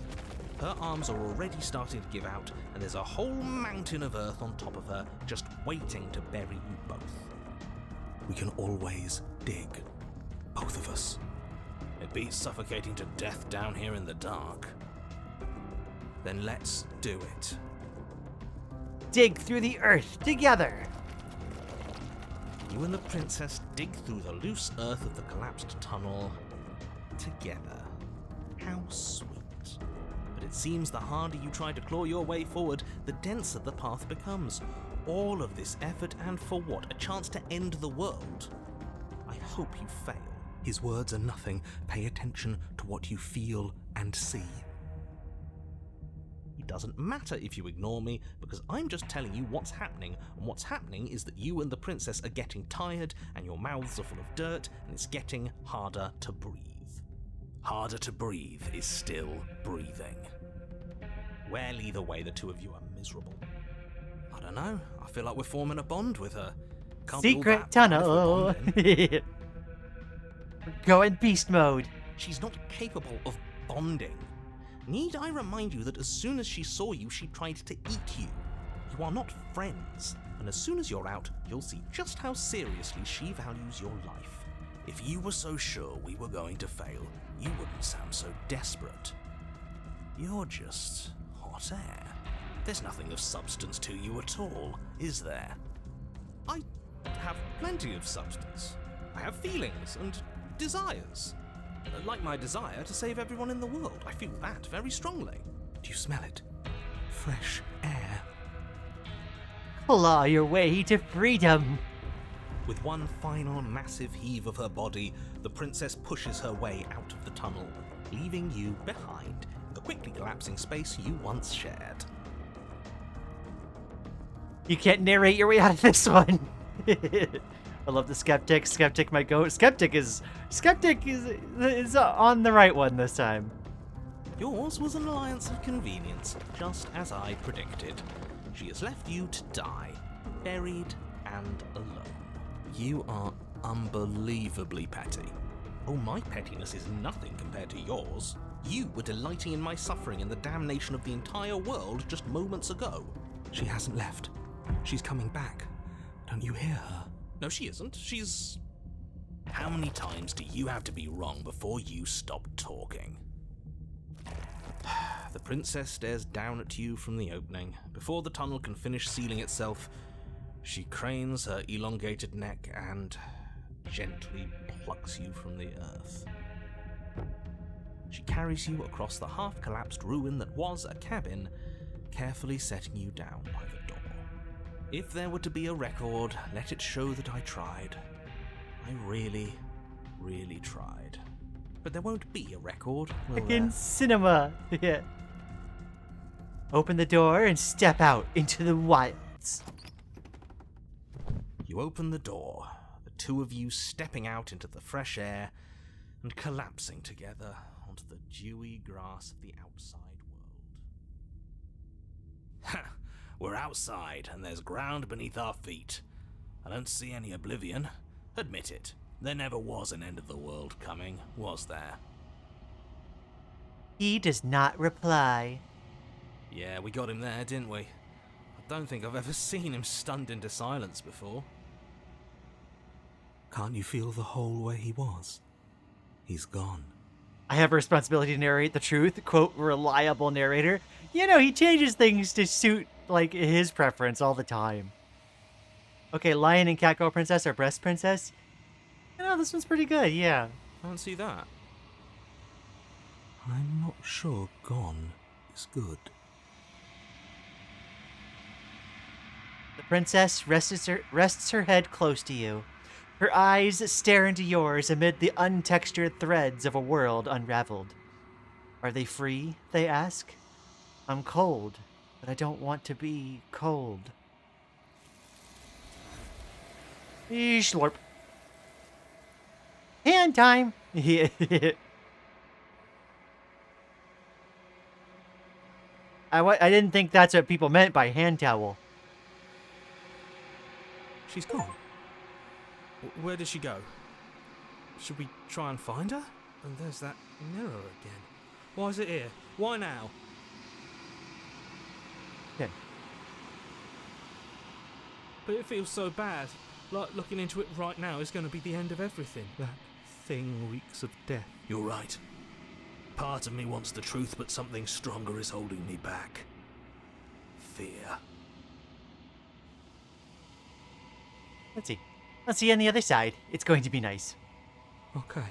Her arms are already starting to give out, and there's a whole mountain of earth on top of her, just waiting to bury you both. We can always dig. Both of us. It beats suffocating to death down here in the dark. Then let's do it. Dig through the earth together. You and the princess dig through the loose earth of the collapsed tunnel together. How sweet. But it seems the harder you try to claw your way forward, the denser the path becomes. All of this effort, and for what? A chance to end the world? I hope you fail. His words are nothing. Pay attention to what you feel and see. It doesn't matter if you ignore me, because I'm just telling you what's happening, and what's happening is that you and the princess are getting tired, and your mouths are full of dirt, and it's getting harder to breathe. Harder to breathe is still breathing. Well, either way, the two of you are miserable. I don't know, I feel like we're forming a bond with her. Can't be all Secret that bad if tunnel. we're bonding. Go in beast mode. She's not capable of bonding. Need I remind you that as soon as she saw you, she tried to eat you? You are not friends, and as soon as you're out, you'll see just how seriously she values your life. If you were so sure we were going to fail, you wouldn't sound so desperate. You're just hot air. There's nothing of substance to you at all, is there? I have plenty of substance. I have feelings and desires. Like my desire to save everyone in the world. I feel that very strongly. Do you smell it? Fresh air. Claw your way to freedom. With one final massive heave of her body, the princess pushes her way out of the tunnel, leaving you behind in the quickly collapsing space you once shared. You can't narrate your way out of this one. I love the skeptic. Skeptic might go. Skeptic is on the right one this time. Yours was an alliance of convenience, just as I predicted. She has left you to die, buried and alone. You are unbelievably petty. Oh, my pettiness is nothing compared to yours. You were delighting in my suffering and the damnation of the entire world just moments ago. She hasn't left. She's coming back. Don't you hear her? No, she isn't. She's... How many times do you have to be wrong before you stop talking? The princess stares down at you from the opening. Before the tunnel can finish sealing itself, she cranes her elongated neck and gently plucks you from the earth. She carries you across the half-collapsed ruin that was a cabin, carefully setting you down by the door. If there were to be a record, let it show that I tried. I really, really tried. But there won't be a record, will Like there? in cinema. Yeah. open the door and step out into the wilds. You open the door, the two of you stepping out into the fresh air and collapsing together onto the dewy grass of the outside world. Ha! We're outside, and there's ground beneath our feet. I don't see any oblivion. Admit it. There never was an end of the world coming, was there? He does not reply. Yeah, we got him there, didn't we? I don't think I've ever seen him stunned into silence before. Can't you feel the hole where he was? He's gone. I have a responsibility to narrate the truth. Quote, reliable narrator. You know, he changes things to suit, like, his preference all the time. Okay, Lion and Catgirl Princess are Breast Princess. You know, this one's pretty good, yeah. Fancy that. I'm not sure gone is good. The princess rests her head close to you. Her eyes stare into yours amid the untextured threads of a world unraveled. Are they free? They ask. I'm cold, but I don't want to be cold. Slurp. Hand time. I didn't think that's what people meant by hand towel. She's gone. Where did she go? Should we try and find her? And there's that mirror again. Why is it here? Why now? Okay. But it feels so bad. Like looking into it right now is going to be the end of everything. That thing reeks of death. You're right. Part of me wants the truth, but something stronger is holding me back. Fear. Let's see. Let's see on the other side. It's going to be nice. Okay.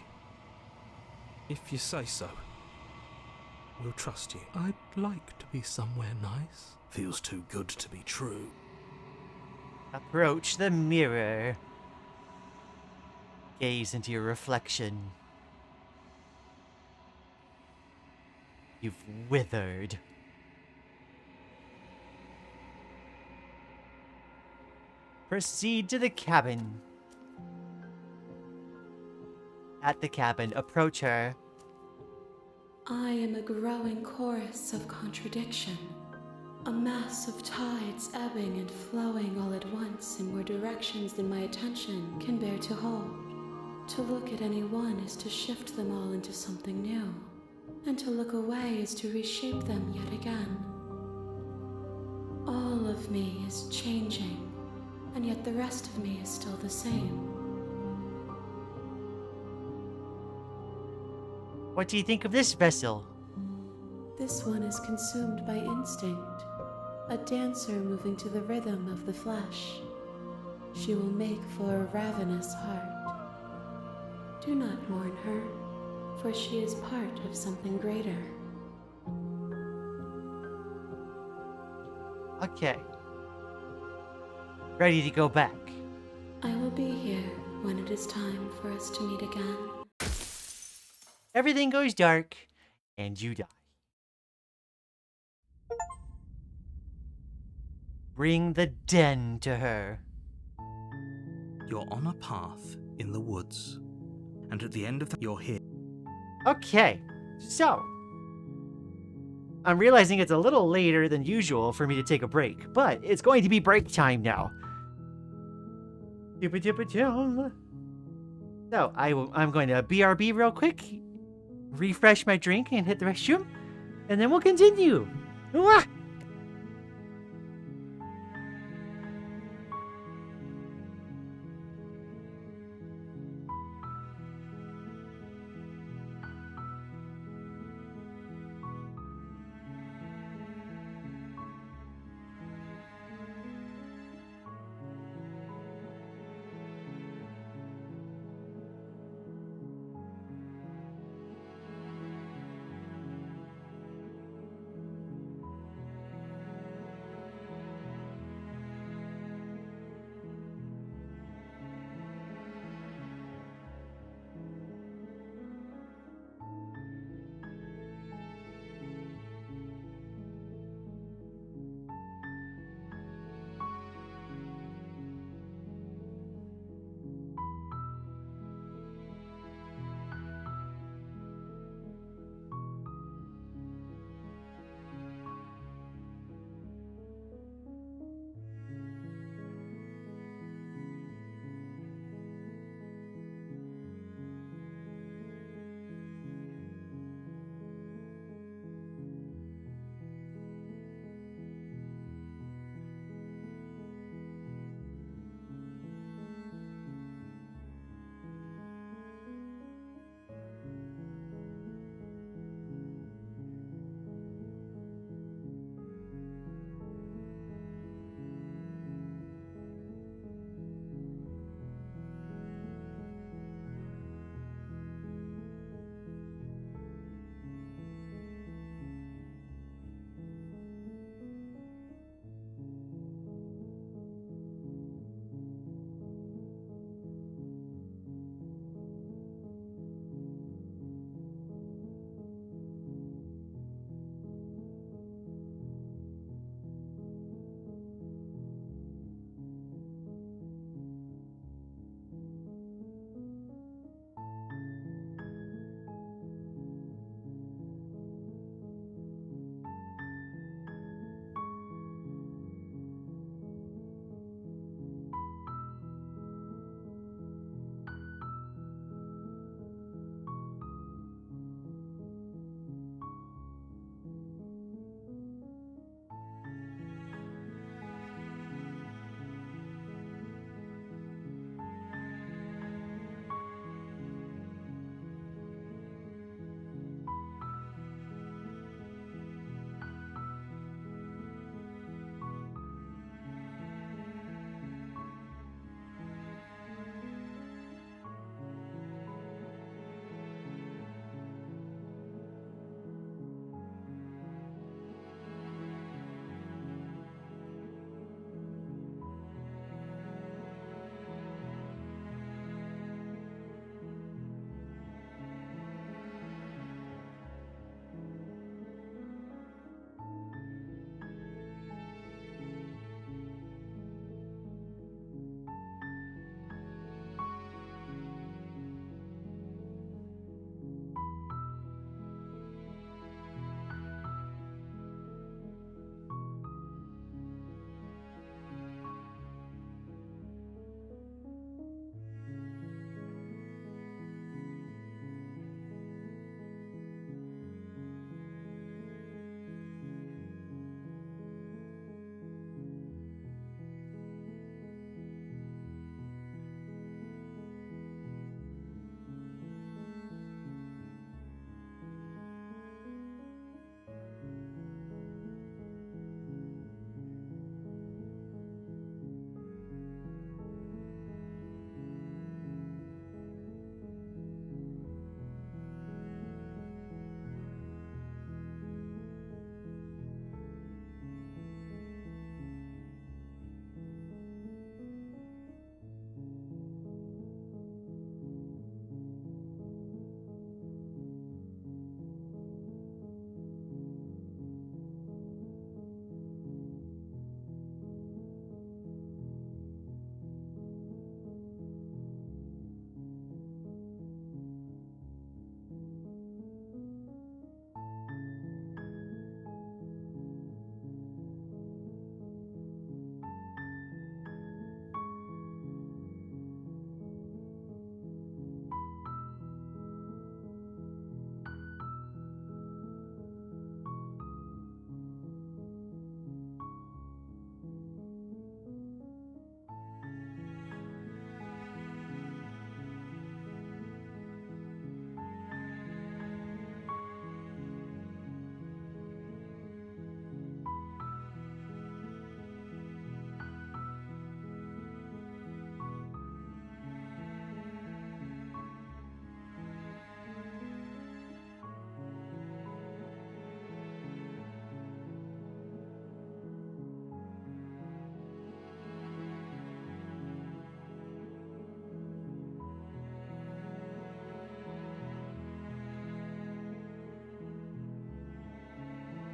If you say so. We'll trust you. I'd like to be somewhere nice. Feels too good to be true. Approach the mirror. Gaze into your reflection. You've withered. Proceed to the cabin. At the cabin, approach her. I am a growing chorus of contradiction. A mass of tides ebbing and flowing all at once in more directions than my attention can bear to hold. To look at any one is to shift them all into something new, and to look away is to reshape them yet again. All of me is changing, and yet the rest of me is still the same. What do you think of this vessel? This one is consumed by instinct, a dancer moving to the rhythm of the flesh. She will make for a ravenous heart. Do not mourn her, for she is part of something greater. Okay. Ready to go back. I will be here when it is time for us to meet again. Everything goes dark, and you die. Bring the den to her. You're on a path in the woods, and at the end of you're here. Okay, so I'm realizing it's a little later than usual for me to take a break, but it's going to be break time now. So I'm going to BRB real quick, refresh my drink, and hit the restroom, and then we'll continue. Wah!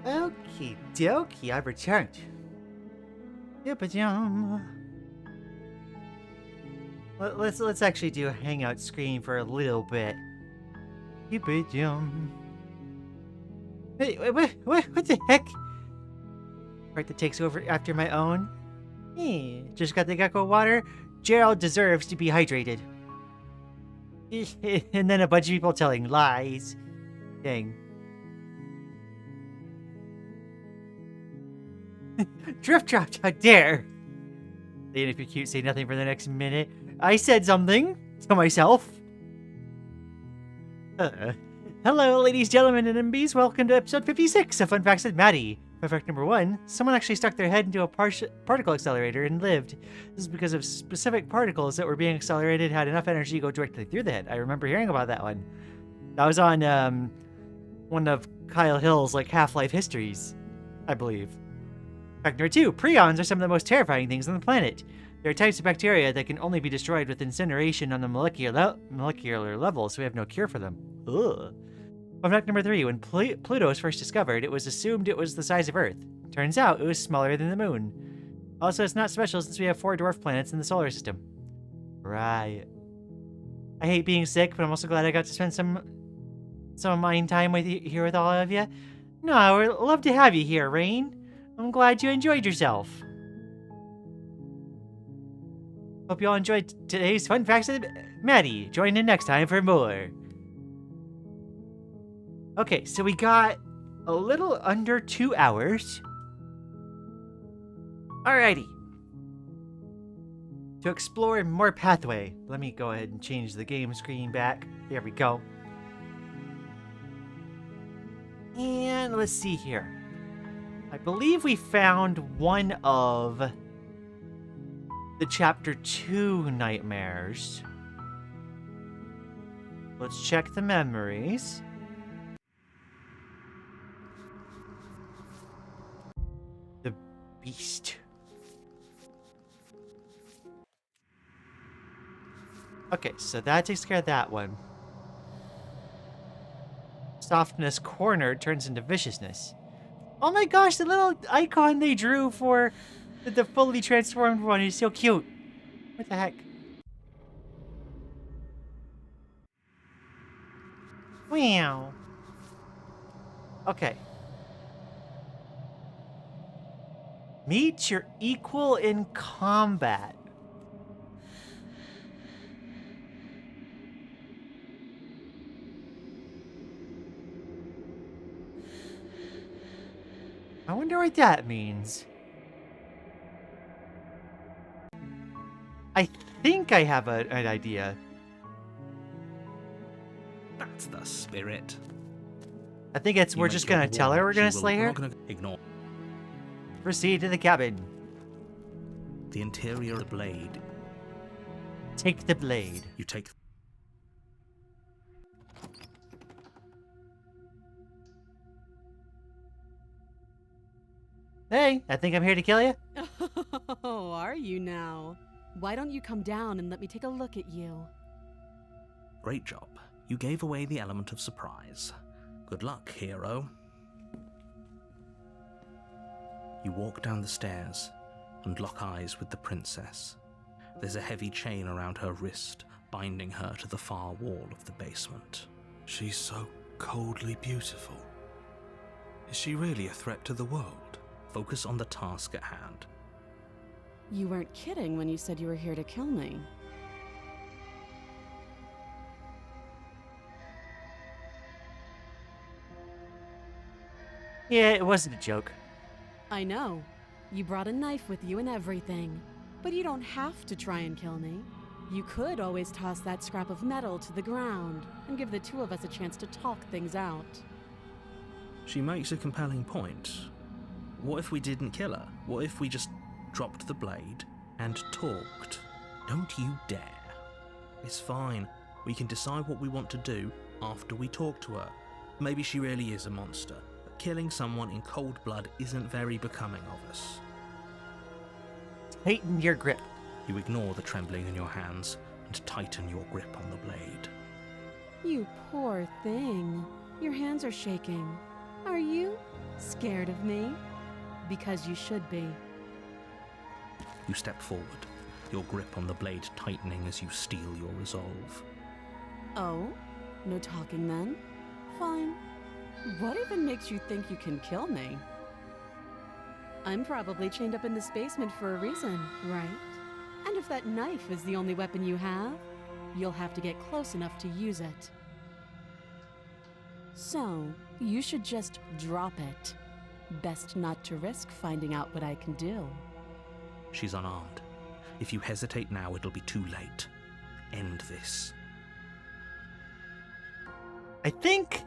Okie dokie, I've returned. Yip-a-jum. Let's actually do a hangout screen for a little bit. Yip-a-jum. Hey, what the heck? Part that takes over after my own. Hey, just got the gecko water. Gerald deserves to be hydrated. And then a bunch of people telling lies. Dang. Drift dropped, how dare! Lian, if you're cute, say nothing for the next minute. I said something to myself. Hello, ladies, gentlemen, and MBs. Welcome to episode 56 of Fun Facts with Maddie. Fun fact number 1, someone actually stuck their head into a particle accelerator and lived. This is because of specific particles that were being accelerated had enough energy to go directly through the head. I remember hearing about that one. That was on one of Kyle Hill's like Half-Life histories, I believe. Fact number 2, prions are some of the most terrifying things on the planet. There are types of bacteria that can only be destroyed with incineration on the molecular level, so we have no cure for them. Ugh. Fun fact number 3, when Pluto was first discovered, it was assumed it was the size of Earth. Turns out it was smaller than the moon. Also, it's not special since we have 4 dwarf planets in the solar system. Right. I hate being sick, but I'm also glad I got to spend some mind time with you here with all of you. No, we'd love to have you here, Rain. I'm glad you enjoyed yourself. Hope you all enjoyed today's Fun Facts with Maddie. Join in next time for more. Okay, so we got a little under 2 hours. Alrighty. To explore more pathway, let me go ahead and change the game screen back. There we go. And let's see here. I believe we found one of the chapter 2 nightmares. Let's check the memories. The beast. Okay, so that takes care of that one. Softness cornered turns into viciousness. Oh my gosh, the little icon they drew for the fully transformed one is so cute. What the heck? Wow. Okay. Meet your equal in combat. I wonder what that means. I think I have an idea. That's the spirit. I think it's we're just gonna tell her we're gonna slay her. Ignore. Proceed to the cabin. The interior of the blade. Take the blade. You take. Hey, I think I'm here to kill you. Oh, are you now? Why don't you come down and let me take a look at you? Great job. You gave away the element of surprise. Good luck, hero. You walk down the stairs and lock eyes with the princess. There's a heavy chain around her wrist, binding her to the far wall of the basement. She's so coldly beautiful. Is she really a threat to the world? Focus on the task at hand. You weren't kidding when you said you were here to kill me. Yeah, it wasn't a joke. I know. You brought a knife with you and everything. But you don't have to try and kill me. You could always toss that scrap of metal to the ground and give the two of us a chance to talk things out. She makes a compelling point. What if we didn't kill her? What if we just dropped the blade and talked? Don't you dare. It's fine. We can decide what we want to do after we talk to her. Maybe she really is a monster, but killing someone in cold blood isn't very becoming of us. Tighten your grip. You ignore the trembling in your hands and tighten your grip on the blade. You poor thing. Your hands are shaking. Are you Scared of me? Because you should be. You step forward, your grip on the blade tightening as you steel your resolve. Oh? No talking then? Fine. What even makes you think you can kill me? I'm probably chained up in this basement for a reason, right? And if that knife is the only weapon you have, you'll have to get close enough to use it. So, you should just drop it. Best not to risk finding out what I can do. She's unarmed. If you hesitate now, it'll be too late. End this. I think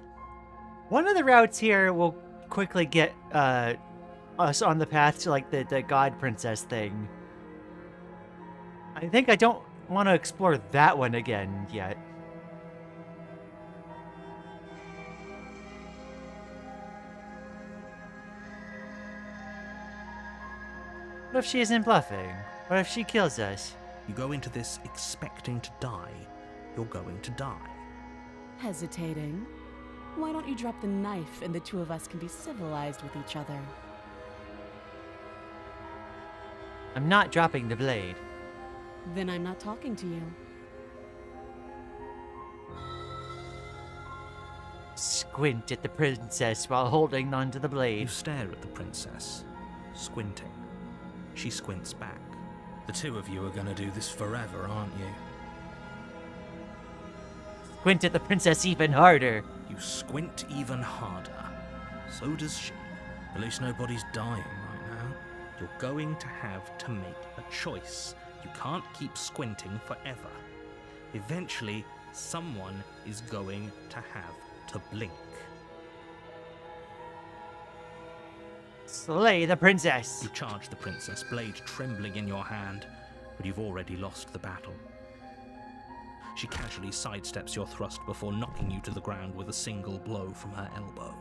one of the routes here will quickly get us on the path to like the God Princess thing. I think I don't want to explore that one again yet. What if she isn't bluffing? What if she kills us? You go into this expecting to die, you're going to die. Hesitating? Why don't you drop the knife and the two of us can be civilized with each other? I'm not dropping the blade. Then I'm not talking to you. Squint at the princess while holding onto the You blade. stare at the princess, squinting. She squints back. The two of you are gonna do this forever, aren't you? Squint at the princess even harder. You squint even harder. So does she. At least nobody's dying right now. You're going to have to make a choice. You can't keep squinting forever. Eventually, someone is going to have to blink. Slay the princess. You charge the princess, blade trembling in your hand, but you've already lost the battle. She casually sidesteps your thrust before knocking you to the ground with a single blow from her elbow.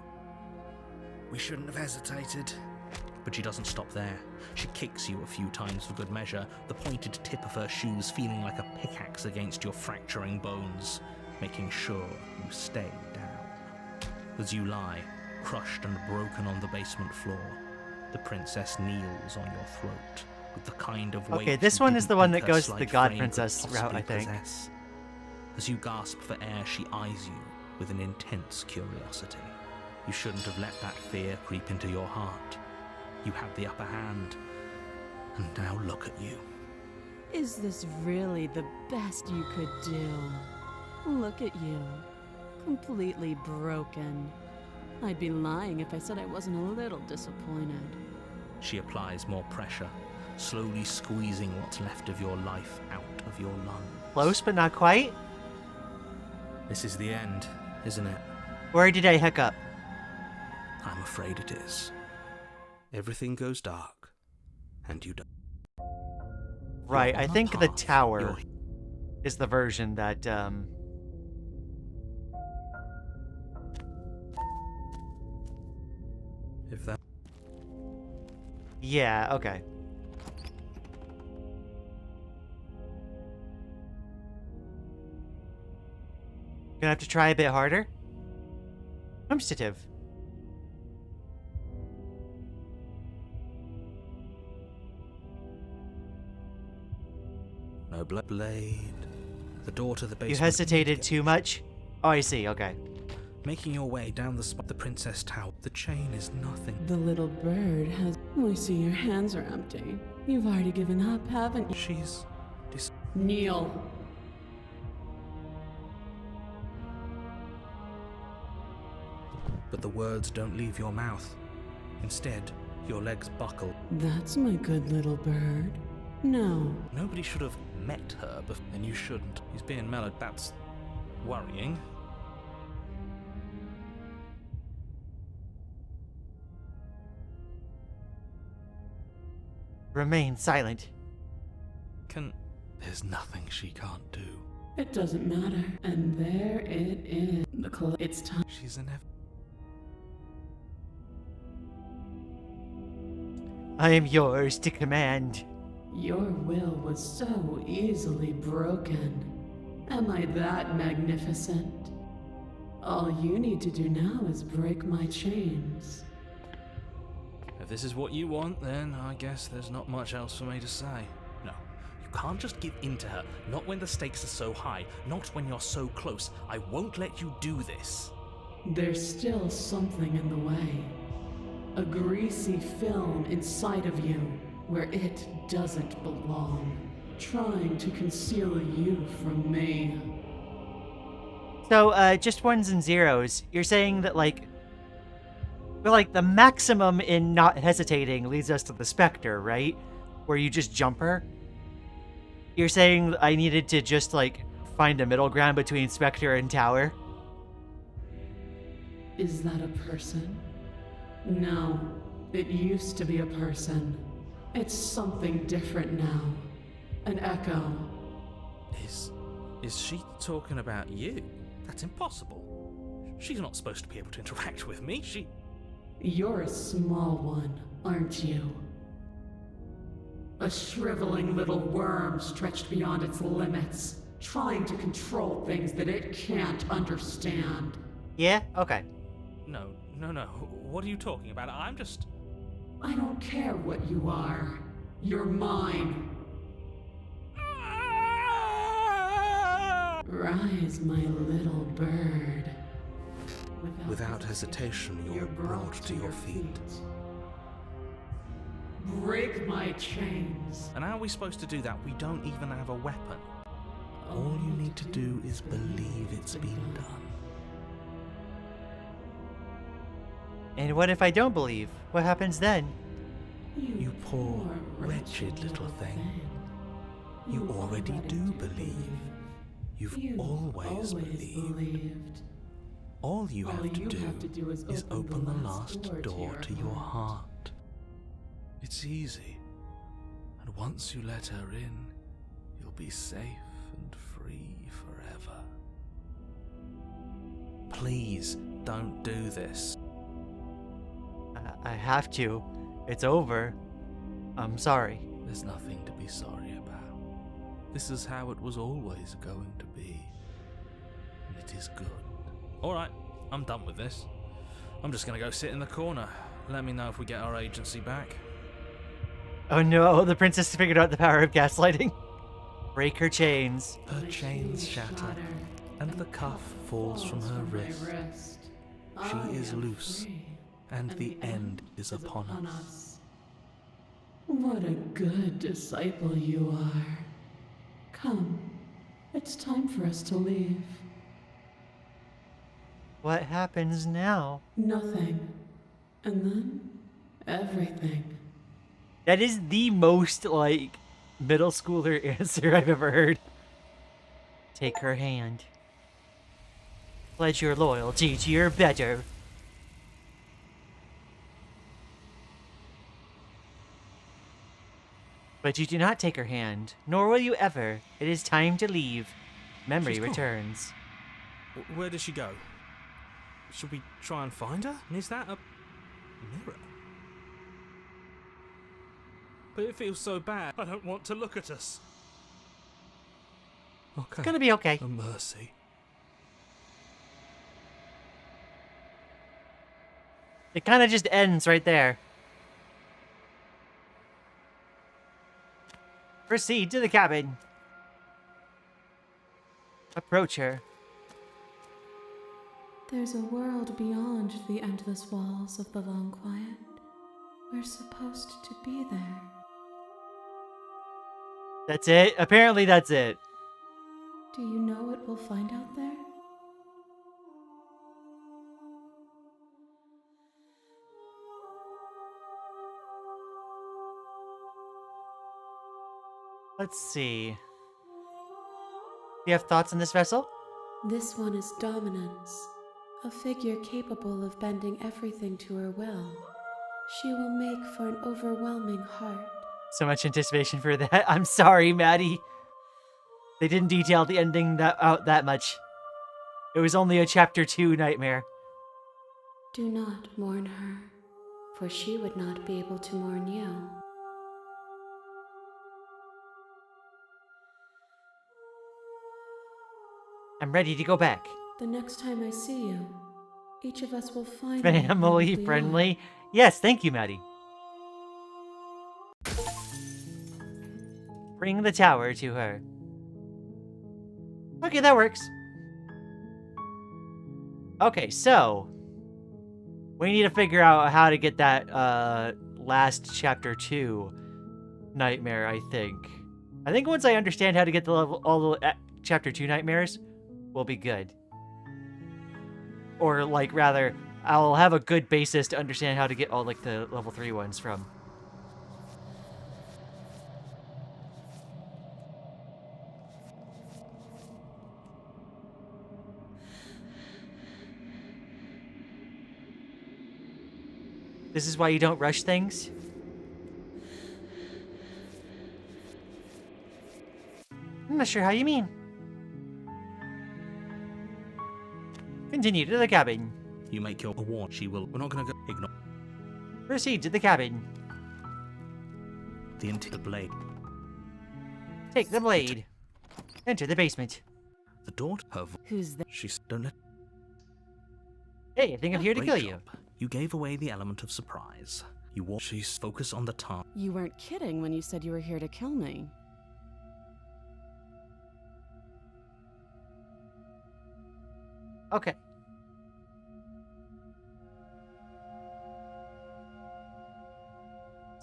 We shouldn't have hesitated. But she doesn't stop there. She kicks you a few times for good measure, the pointed tip of her shoes feeling like a pickaxe against your fracturing bones, making sure you stay down. As you lie, crushed and broken on the basement floor, the princess kneels on your throat with the kind of weight Okay, this you one is didn't the one think that her goes to the slight God frame could Princess route, I possibly think. possess. As you gasp for air, she eyes you with an intense curiosity. You shouldn't have let that fear creep into your heart. You had the upper hand, and now look at you. Is this really the best you could do? Look at you. Completely broken. I'd be lying if I said I wasn't a little disappointed. She applies more pressure, slowly squeezing what's left of your life out of your lungs. Close, but not quite. This is the end, isn't it? Where did I hiccup? I'm afraid it is. Everything goes dark, and you die. Right, You're I on a think the path. tower You're- is the version that, If that yeah, okay. Gonna have to try a bit harder. Substantive. no blade, the door to the basement. You hesitated too much? Oh, I see, okay. Making your way down the princess tower. The chain is nothing. The little bird has. I see your hands are empty. You've already given up, haven't you? She's Kneel. but the words don't leave your mouth. Instead, your legs buckle. That's my good little bird. No. Nobody should have met her, and you shouldn't. He's being mellowed. That's worrying. Remain silent. There's nothing she can't do. It doesn't matter. And there it is. It's time. She's an I am yours to command. Your will was so easily broken. Am I that magnificent? All you need to do now is break my chains. If this is what you want, then I guess there's not much else for me to say. No, you can't just give in to her. Not when the stakes are so high. Not when you're so close. I won't let you do this. There's still something in the way. A greasy film inside of you where it doesn't belong. Trying to conceal you from me. So, just ones and zeros. You're saying that, like, well, like, the maximum in not hesitating leads us to the Spectre, right? Where you just jump her? You're saying I needed to just, like, find a middle ground between Spectre and Tower? Is that a person? No, it used to be a person. It's something different now. An echo. Is she talking about you? That's impossible. She's not supposed to be able to interact with me. You're a small one, aren't you? A shriveling little worm stretched beyond its limits, trying to control things that it can't understand. Yeah? Okay. No. What are you talking about? I don't care what you are. You're mine. Rise, my little bird. Without hesitation, you're brought to your feet. Break my chains. And how are we supposed to do that? We don't even have a weapon. All you need to do is believe it's been done. And what if I don't believe? What happens then? You poor, wretched little thing. You already do believe. You've always believed. All you have to do is open the last door to your heart. It's easy. And once you let her in, you'll be safe and free forever. Please, don't do this. I have to. It's over. I'm sorry. There's nothing to be sorry about. This is how it was always going to be. And it is good. Alright, I'm done with this. I'm just gonna go sit in the corner. Let me know if we get our agency back. Oh no, the princess figured out the power of gaslighting. Break her chains. Her chains shatter, and the cuff falls from her wrist. She is loose, and the end is upon us. What a good disciple you are. Come, it's time for us to leave. What happens now? Nothing. And then, everything. That is the most, like, middle schooler answer I've ever heard. Take her hand. Pledge your loyalty to your better. But you do not take her hand, nor will you ever. It is time to leave. Memory She's gone. returns. Where does she go? Should we try and find her? And is that a mirror? But it feels so bad. I don't want to look at us. Okay. It's gonna be okay. A mercy. It kind of just ends right there. Proceed to the cabin. Approach her. There's a world beyond the endless walls of the long quiet. We're supposed to be there. That's it? Apparently that's it. Do you know what we'll find out there? Let's see. Do you have thoughts on this vessel? This one is dominance, a figure capable of bending everything to her will. She will make for an overwhelming heart. So much anticipation for that. I'm sorry, Maddie. They didn't detail the ending out that much. It was only a chapter 2 nightmare. Do not mourn her, for she would not be able to mourn you. I'm ready to go back. The next time I see you, each of us will find Family friendly. Yes, thank you, Maddie. Bring the tower to her. Okay, that works. Okay, so we need to figure out how to get that last chapter 2 nightmare, I think. I think once I understand how to get the level, all the chapter 2 nightmares, we'll be good. Or like rather, I'll have a good basis to understand how to get all like the level 3 ones from. This is why you don't rush things? I'm not sure how you mean. Continue to the cabin. You make your warn. She will. We're not going to go. Ignore Proceed to the cabin. the blade. Take the blade. Enter the basement. The door. Her. Who's that? She's. Don't let. Hey, I think I'm here to Great kill job. you. You gave away the element of surprise. You walk. She's focus on the task. You weren't kidding when you said you were here to kill me. Okay.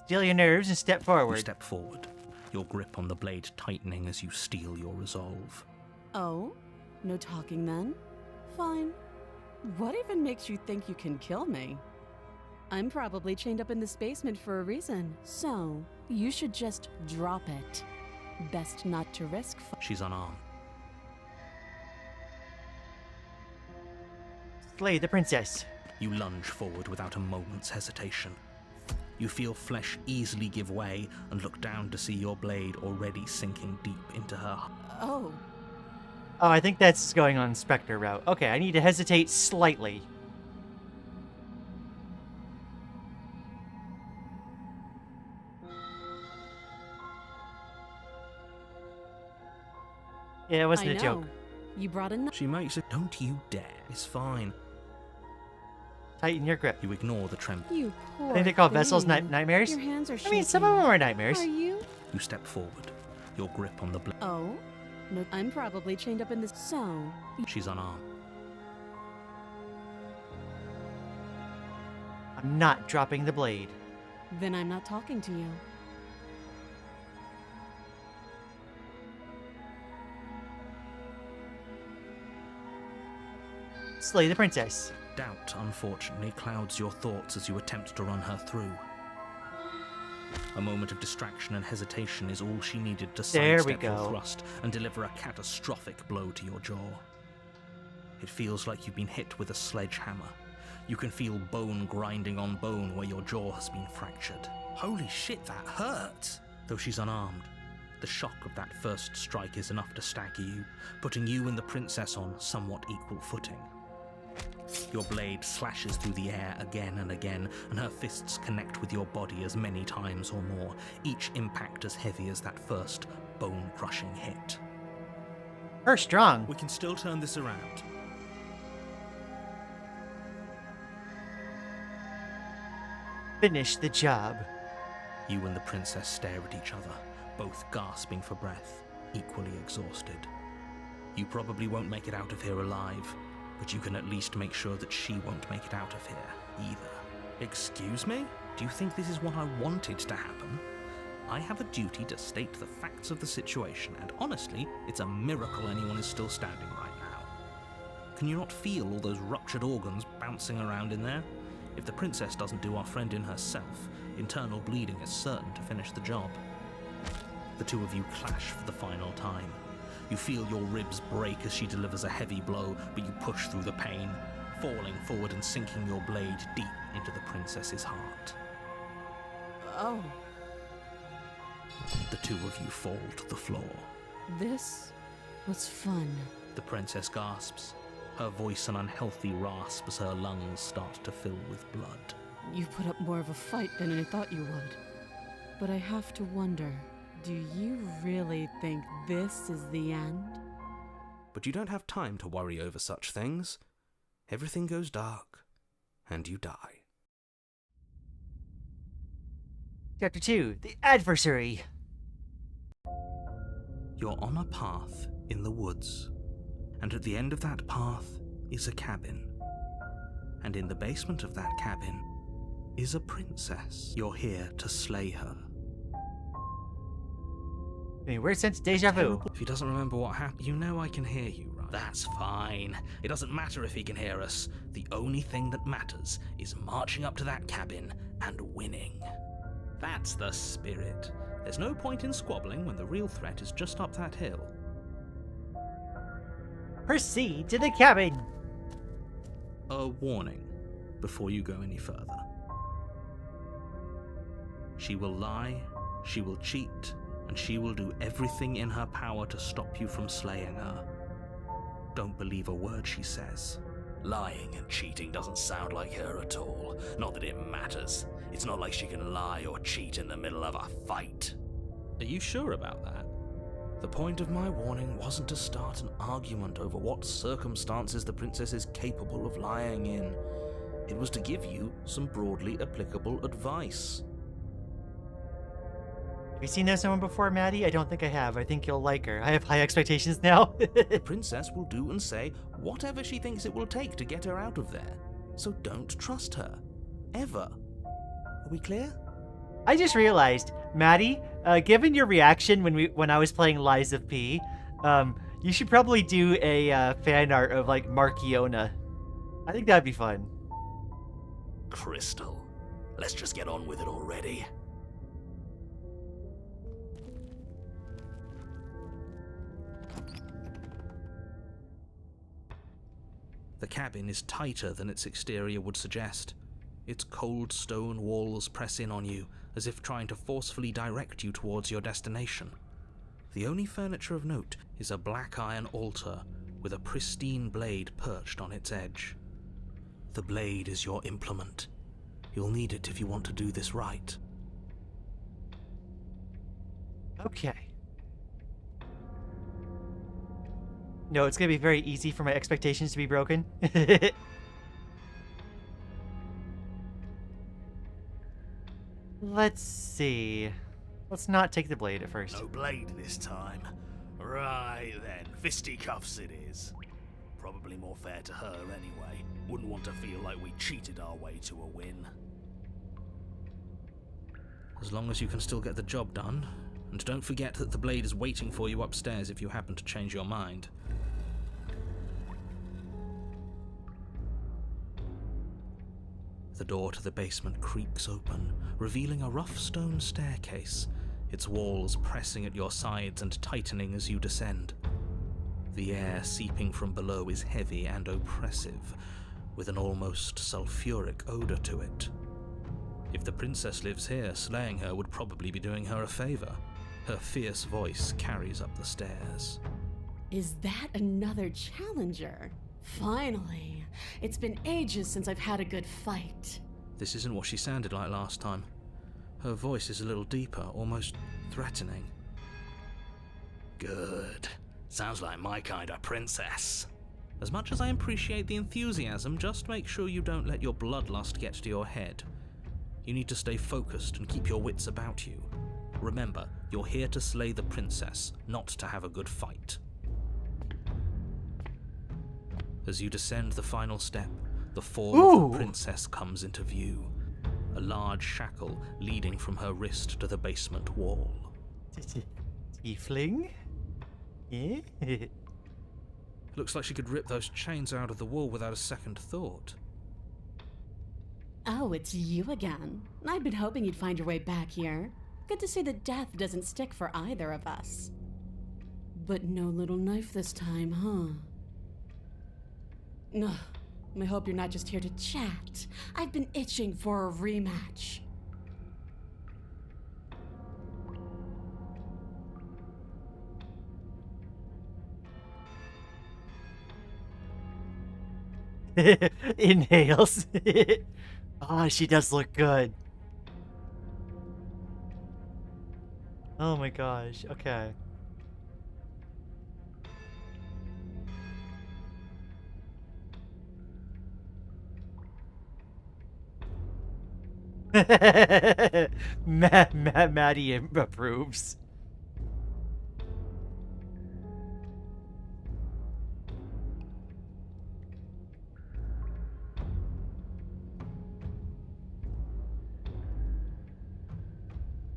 Steel your nerves and step You forward. step forward, your grip on the blade tightening as you steel your resolve. Oh? No talking then? Fine. What even makes you think you can kill me? I'm probably chained up in this basement for a reason, so you should just drop it. Best not to risk. She's unarmed. Slay the princess. You lunge forward without a moment's hesitation. You feel flesh easily give way and look down to see your blade already sinking deep into her. Oh, Oh, I think that's going on Spectre route. Okay, I need to hesitate slightly. Yeah, it wasn't I a know. joke. You brought a She makes it. Don't you dare. It's fine. Tighten your grip. You ignore the tremble. You poor I think they call vessels thing. nightmares. Your hands are I shaking. mean, some of them are nightmares. Are you? You step forward, your grip on the blade. Oh? No, I'm probably chained up in this. So, She's unarmed. I'm not dropping the blade. then I'm not talking to you. Slay the princess. Doubt, unfortunately, clouds your thoughts as you attempt to run her through. A moment of distraction and hesitation is all she needed to There we sidestep your go. thrust and deliver a catastrophic blow to your jaw. It feels like you've been hit with a sledgehammer. You can feel bone grinding on bone where your jaw has been fractured. Holy shit, that hurt! Though she's unarmed, the shock of that first strike is enough to stagger you, putting you and the princess on somewhat equal footing. Your blade slashes through the air again and again, and her fists connect with your body as many times or more, each impact as heavy as that first bone-crushing hit. Her strong. We can still turn this around. Finish the job. You and the princess stare at each other, both gasping for breath, equally exhausted. You probably won't make it out of here alive, but you can at least make sure that she won't make it out of here, either. Excuse me? Do you think this is what I wanted to happen? I have a duty to state the facts of the situation, and honestly, it's a miracle anyone is still standing right now. Can you not feel all those ruptured organs bouncing around in there? If the princess doesn't do our friend in herself, internal bleeding is certain to finish the job. The two of you clash for the final time. You feel your ribs break as she delivers a heavy blow, but you push through the pain, falling forward and sinking your blade deep into the princess's heart. Oh, The two of you fall to the floor. this was fun. The princess gasps, her voice an unhealthy rasp as her lungs start to fill with blood. You put up more of a fight than I thought you would. But I have to wonder, do you really think this is the end? But you don't have time to worry over such things. Everything goes dark, and you die. Chapter 2, The Adversary. You're on a path in the woods, and at the end of that path is a cabin. And in the basement of that cabin is a princess. You're here to slay her. Hey, weird sense of deja vu. If he doesn't remember what happened, you know I can hear you, right? That's fine. It doesn't matter if he can hear us. The only thing that matters is marching up to that cabin and winning. That's the spirit. There's no point in squabbling when the real threat is just up that hill. Proceed to the cabin. A warning before you go any further. She will lie, she will cheat, and she will do everything in her power to stop you from slaying her. Don't believe a word she says. Lying and cheating doesn't sound like her at all. Not that it matters. It's not like she can lie or cheat in the middle of a fight. Are you sure about that? The point of my warning wasn't to start an argument over what circumstances the princess is capable of lying in. It was to give you some broadly applicable advice. Have you seen this one before, Maddie? I don't think I have. I think you'll like her. I have high expectations now. The princess will do and say whatever she thinks it will take to get her out of there. So don't trust her. Ever. Are we clear? I just realized, Maddie, given your reaction when I was playing Lies of P, you should probably do a fan art of like Markiona. I think that'd be fun. Crystal, let's just get on with it already. The cabin is tighter than its exterior would suggest. Its cold stone walls press in on you, as if trying to forcefully direct you towards your destination. The only furniture of note is a black iron altar with a pristine blade perched on its edge. The blade is your implement. You'll need it if you want to do this right. Okay. No, it's gonna be very easy for my expectations to be broken. Let's see. Let's not take the blade at first. No blade this time. Right then, fisticuffs it is. Probably more fair to her anyway. Wouldn't want to feel like we cheated our way to a win. As long as you can still get the job done, and don't forget that the blade is waiting for you upstairs if you happen to change your mind. The door to the basement creaks open, revealing a rough stone staircase, its walls pressing at your sides and tightening as you descend. The air seeping from below is heavy and oppressive, with an almost sulfuric odor to it. If the princess lives here, slaying her would probably be doing her a favor. Her fierce voice carries up the stairs. Is that another challenger? Finally. It's been ages since I've had a good fight. This isn't what she sounded like last time. Her voice is a little deeper, almost threatening. Good. Sounds like my kind of princess. As much as I appreciate the enthusiasm, just make sure you don't let your bloodlust get to your head. You need to stay focused and keep your wits about you. Remember, you're here to slay the princess, not to have a good fight. As you descend the final step, the form of the princess comes into view. A large shackle leading from her wrist to the basement wall. Tiefling? Yeah. Looks like she could rip those chains out of the wall without a second thought. Oh, it's you again. I'd been hoping you'd find your way back here. Good to see that death doesn't stick for either of us. But no little knife this time, huh? Ugh. I hope you're not just here to chat. I've been itching for a rematch. Inhales. Oh, she does look good. Oh my gosh. Okay. Maddie approves.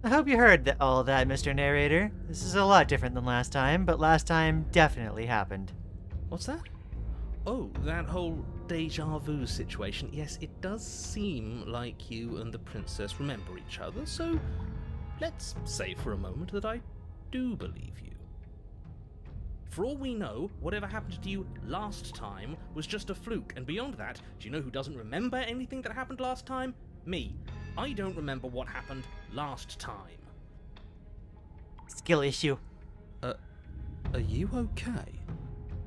I hope you heard all that, Mr. Narrator. This is a lot different than last time, but last time definitely happened. What's that? Oh, that whole deja vu situation. Yes, it does seem like you and the princess remember each other, so let's say for a moment that I do believe you. For all we know, whatever happened to you last time was just a fluke, and beyond that, do you know who doesn't remember anything that happened last time? Me. I don't remember what happened last time. Skill issue. Are you okay?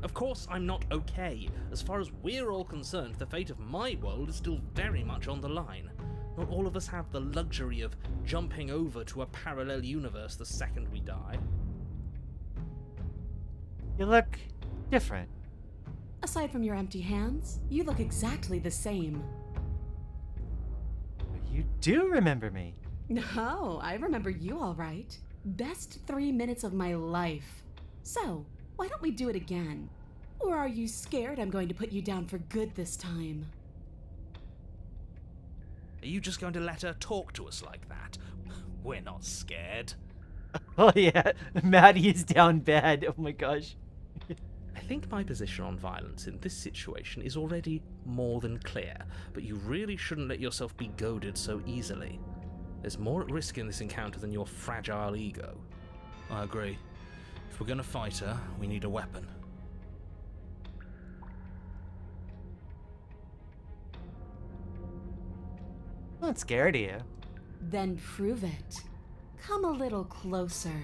Of course I'm not okay. As far as we're all concerned, the fate of my world is still very much on the line. Not all of us have the luxury of jumping over to a parallel universe the second we die. You look different. Aside from your empty hands, you look exactly the same. You do remember me. No, I remember you all right. Best 3 minutes of my life. So, why don't we do it again? Or are you scared I'm going to put you down for good this time? Are you just going to let her talk to us like that? We're not scared. Oh yeah, Maddie is down bad. Oh my gosh. I think my position on violence in this situation is already more than clear, but you really shouldn't let yourself be goaded so easily. There's more at risk in this encounter than your fragile ego. I agree. If we're gonna fight her, we need a weapon. I'm not scared of you. Then prove it. Come a little closer.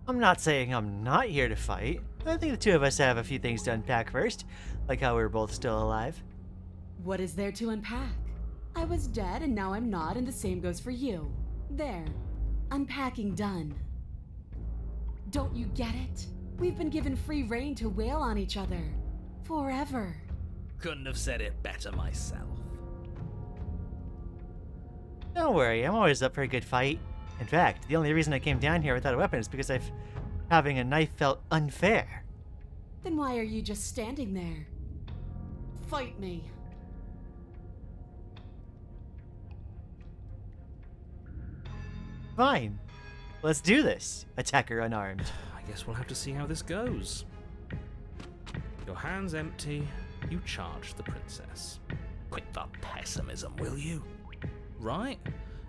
I'm not saying I'm not here to fight. I think the two of us have a few things to unpack first, like how we're both still alive. What is there to unpack? I was dead and now I'm not, and the same goes for you. There. Unpacking done. Don't you get it? We've been given free rein to wail on each other. Forever. Couldn't have said it better myself. Don't worry, I'm always up for a good fight. In fact, the only reason I came down here without a weapon is because having a knife felt unfair. Then why are you just standing there? Fight me. Fine. Let's do this. Attacker unarmed. I guess we'll have to see how this goes. Your hands empty, you charge the princess. Quit the pessimism, will you? Right?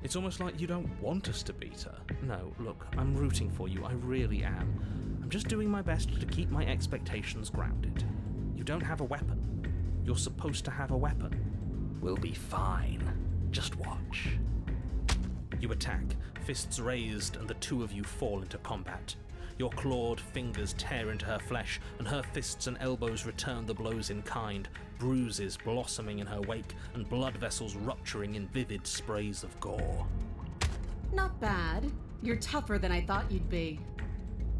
It's almost like you don't want us to beat her. No, look, I'm rooting for you, I really am. I'm just doing my best to keep my expectations grounded. You don't have a weapon. You're supposed to have a weapon. We'll be fine. Just watch. You attack, fists raised, and the two of you fall into combat. Your clawed fingers tear into her flesh, and her fists and elbows return the blows in kind, bruises blossoming in her wake, and blood vessels rupturing in vivid sprays of gore. Not bad. You're tougher than I thought you'd be.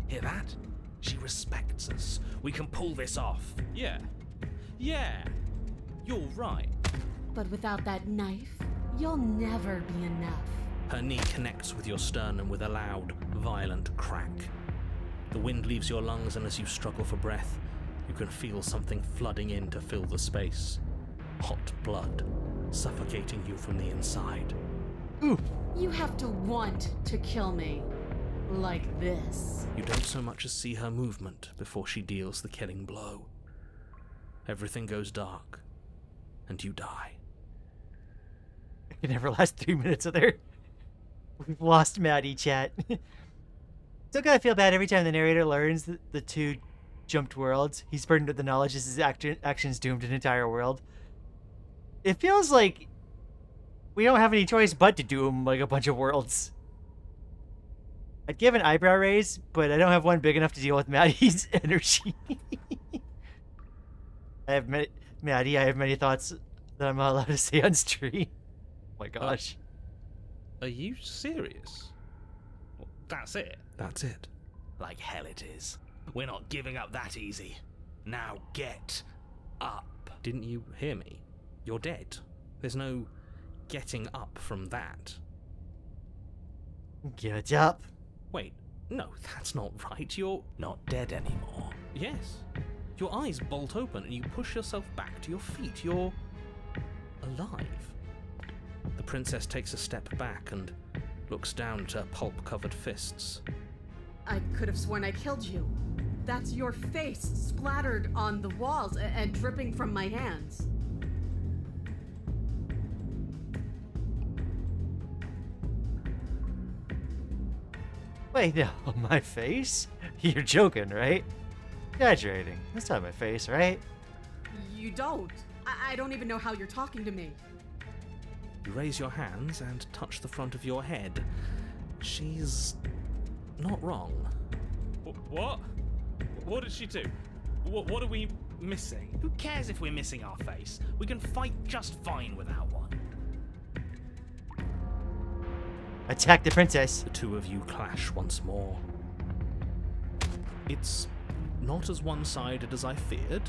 Hear that? She respects us. We can pull this off. Yeah. You're right. But without that knife, you'll never be enough. Her knee connects with your sternum with a loud, violent crack. The wind leaves your lungs, and as you struggle for breath, you can feel something flooding in to fill the space. Hot blood, suffocating you from the inside. Ooh. You have to want to kill me. Like this. You don't so much as see her movement before she deals the killing blow. Everything goes dark, and you die. I can never last 3 minutes with her. We've lost Maddie, chat. Still gotta feel bad every time the narrator learns that the two jumped worlds. He's burdened with the knowledge that his actions doomed an entire world. It feels like we don't have any choice but to doom like a bunch of worlds. I'd give an eyebrow raise, but I don't have one big enough to deal with Maddie's energy. Maddie, I have many thoughts that I'm not allowed to say on stream. Oh my gosh. Are you serious? Well, that's it. That's it. Like hell it is. We're not giving up that easy. Now get up. Didn't you hear me? You're dead. There's no getting up from that. Get up. Wait, no, that's not right. You're not dead anymore. Yes. Your eyes bolt open and you push yourself back to your feet. You're alive. The princess takes a step back and looks down at her pulp-covered fists. I could have sworn I killed you. That's your face splattered on the walls and dripping from my hands. Wait, no, my face? You're joking, right? Exaggerating. That's not my face, right? You don't. I don't even know how you're talking to me. You raise your hands and touch the front of your head. She's not wrong. What? What did she do? What are we missing? Who cares if we're missing our face? We can fight just fine without one. Attack the princess. The two of you clash once more. It's not as one-sided as I feared,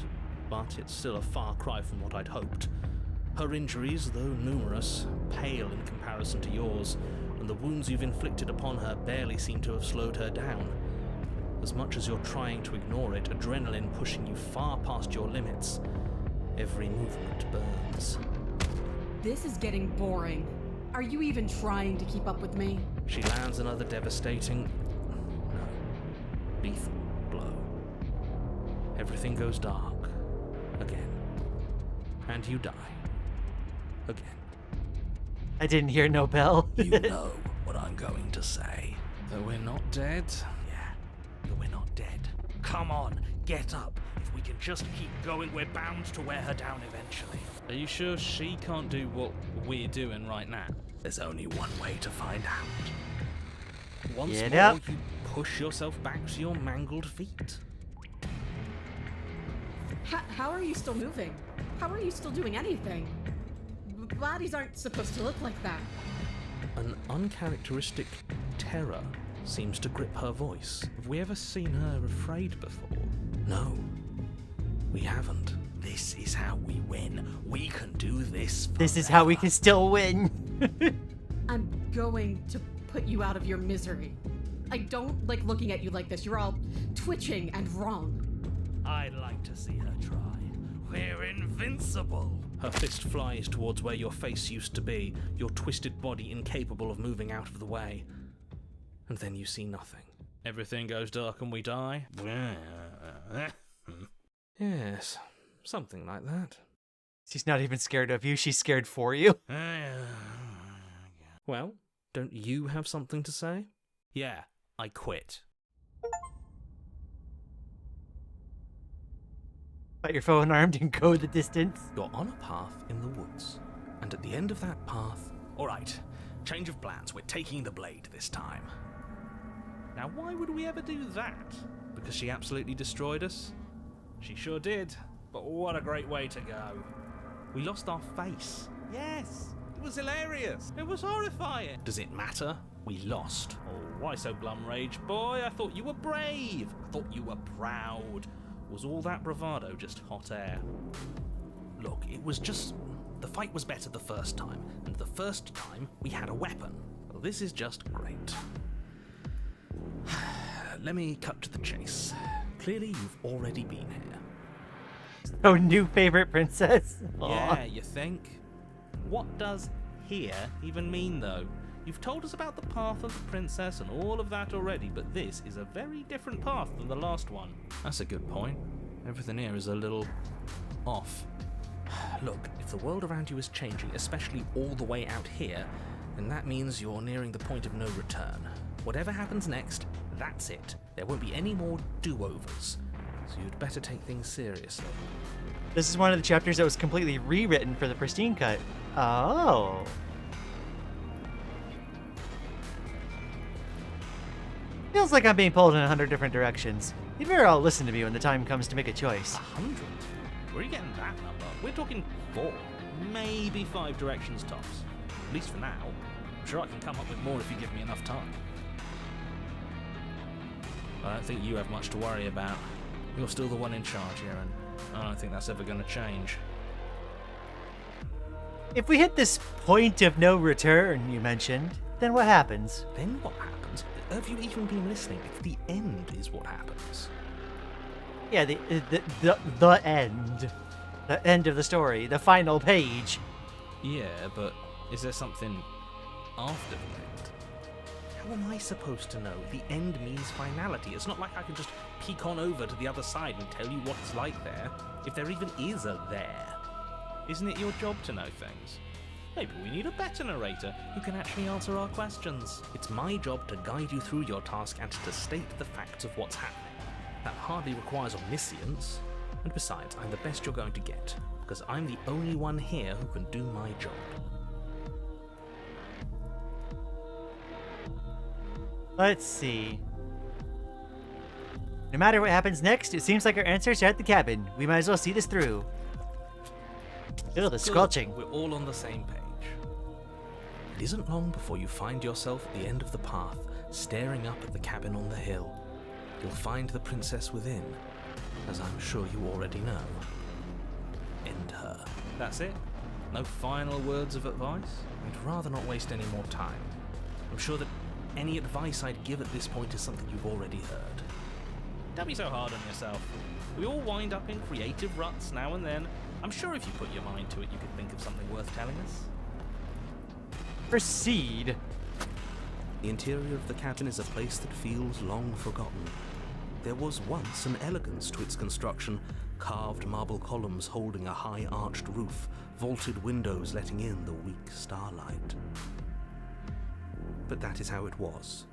but it's still a far cry from what I'd hoped. Her injuries, though numerous, pale in comparison to yours, and the wounds you've inflicted upon her barely seem to have slowed her down. As much as you're trying to ignore it, adrenaline pushing you far past your limits, every movement burns. This is getting boring. Are you even trying to keep up with me? She lands another devastating, lethal blow. Everything goes dark. Again. And you die. Again. I didn't hear no bell. You know what I'm going to say. That we're not dead? Yeah, but we're not dead. Come on, get up. If we can just keep going, we're bound to wear her down eventually. Are you sure she can't do what we're doing right now? There's only one way to find out. Once Get more, up. you push yourself back to your mangled feet. How are you still moving? How are you still doing anything? Bodies aren't supposed to look like that. An uncharacteristic terror seems to grip her voice. Have we ever seen her afraid before? No, we haven't. This is how we win. We can do this forever. This is how we can still win. I'm going to put you out of your misery. I don't like looking at you like this. You're all twitching and wrong. I'd like to see her try. We're invincible. Her fist flies towards where your face used to be, your twisted body incapable of moving out of the way. And then you see nothing. Everything goes dark and we die? Yes, something like that. She's not even scared of you. She's scared for you. Well, don't you have something to say? Yeah, I quit. Got your phone armed and go the distance. You're on a path in the woods, and at the end of that path... All right, change of plans. We're taking the blade this time. Now, why would we ever do that? Because she absolutely destroyed us? She sure did, but what a great way to go. We lost our face. Yes, it was hilarious. It was horrifying. Does it matter? We lost. Oh, why so glum, Rage Boy? I thought you were brave. I thought you were proud. Was all that bravado just hot air? Look, it was just... The fight was better the first time, and the first time we had a weapon. Well, this is just great. Let me cut to the chase. Clearly, you've already been here. Oh, new favorite princess. Aw. Yeah, you think? What does here even mean, though? You've told us about the path of the princess and all of that already, but this is a very different path than the last one. That's a good point. Everything here is a little off. Look, if the world around you is changing, especially all the way out here, then that means you're nearing the point of no return. Whatever happens next, that's it. There won't be any more do-overs. So you'd better take things seriously. This is one of the chapters that was completely rewritten for the pristine cut. Oh. Feels like I'm being pulled in 100 different directions. You better all listen to me when the time comes to make a choice. 100? Where are you getting that number? We're talking 4, maybe 5 directions tops. At least for now. I'm sure I can come up with more if you give me enough time. I don't think you have much to worry about. You're still the one in charge here, and I don't think that's ever going to change. If we hit this point of no return you mentioned, then what happens? Then what happens? Have you even been listening? It's the end is what happens. Yeah, the end. The end of the story. The final page. Yeah, but is there something after the end? How am I supposed to know? The end means finality. It's not like I can just peek on over to the other side and tell you what it's like there, if there even is a there. Isn't it your job to know things? Maybe we need a better narrator who can actually answer our questions. It's my job to guide you through your task and to state the facts of what's happening. That hardly requires omniscience, and besides, I'm the best you're going to get, because I'm the only one here who can do my job. Let's see. No matter what happens next, it seems like our answers are at the cabin. We might as well see this through. Ew, the squelching. We're all on the same page. It isn't long before you find yourself at the end of the path, staring up at the cabin on the hill. You'll find the princess within, as I'm sure you already know. End her. That's it? No final words of advice? I'd rather not waste any more time. I'm sure that any advice I'd give at this point is something you've already heard. Don't be so hard on yourself. We all wind up in creative ruts now and then. I'm sure if you put your mind to it, you could think of something worth telling us. Proceed. The interior of the cabin is a place that feels long forgotten. There was once an elegance to its construction, carved marble columns holding a high arched roof, vaulted windows letting in the weak starlight. But that is how it was.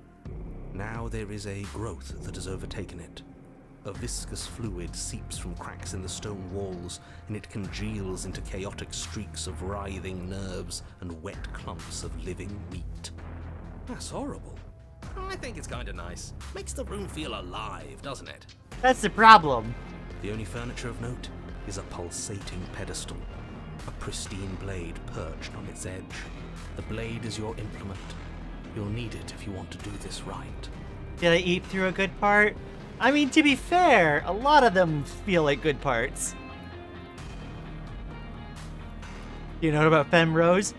Now there is a growth that has overtaken it. A viscous fluid seeps from cracks in the stone walls, and it congeals into chaotic streaks of writhing nerves and wet clumps of living meat. That's horrible. I think it's kind of nice. Makes the room feel alive, doesn't it? That's the problem. The only furniture of note is a pulsating pedestal, a pristine blade perched on its edge. The blade is your implement. You'll need it if you want to do this right. Did I eat through a good part? I mean, to be fair, a lot of them feel like good parts. You know about Femrose?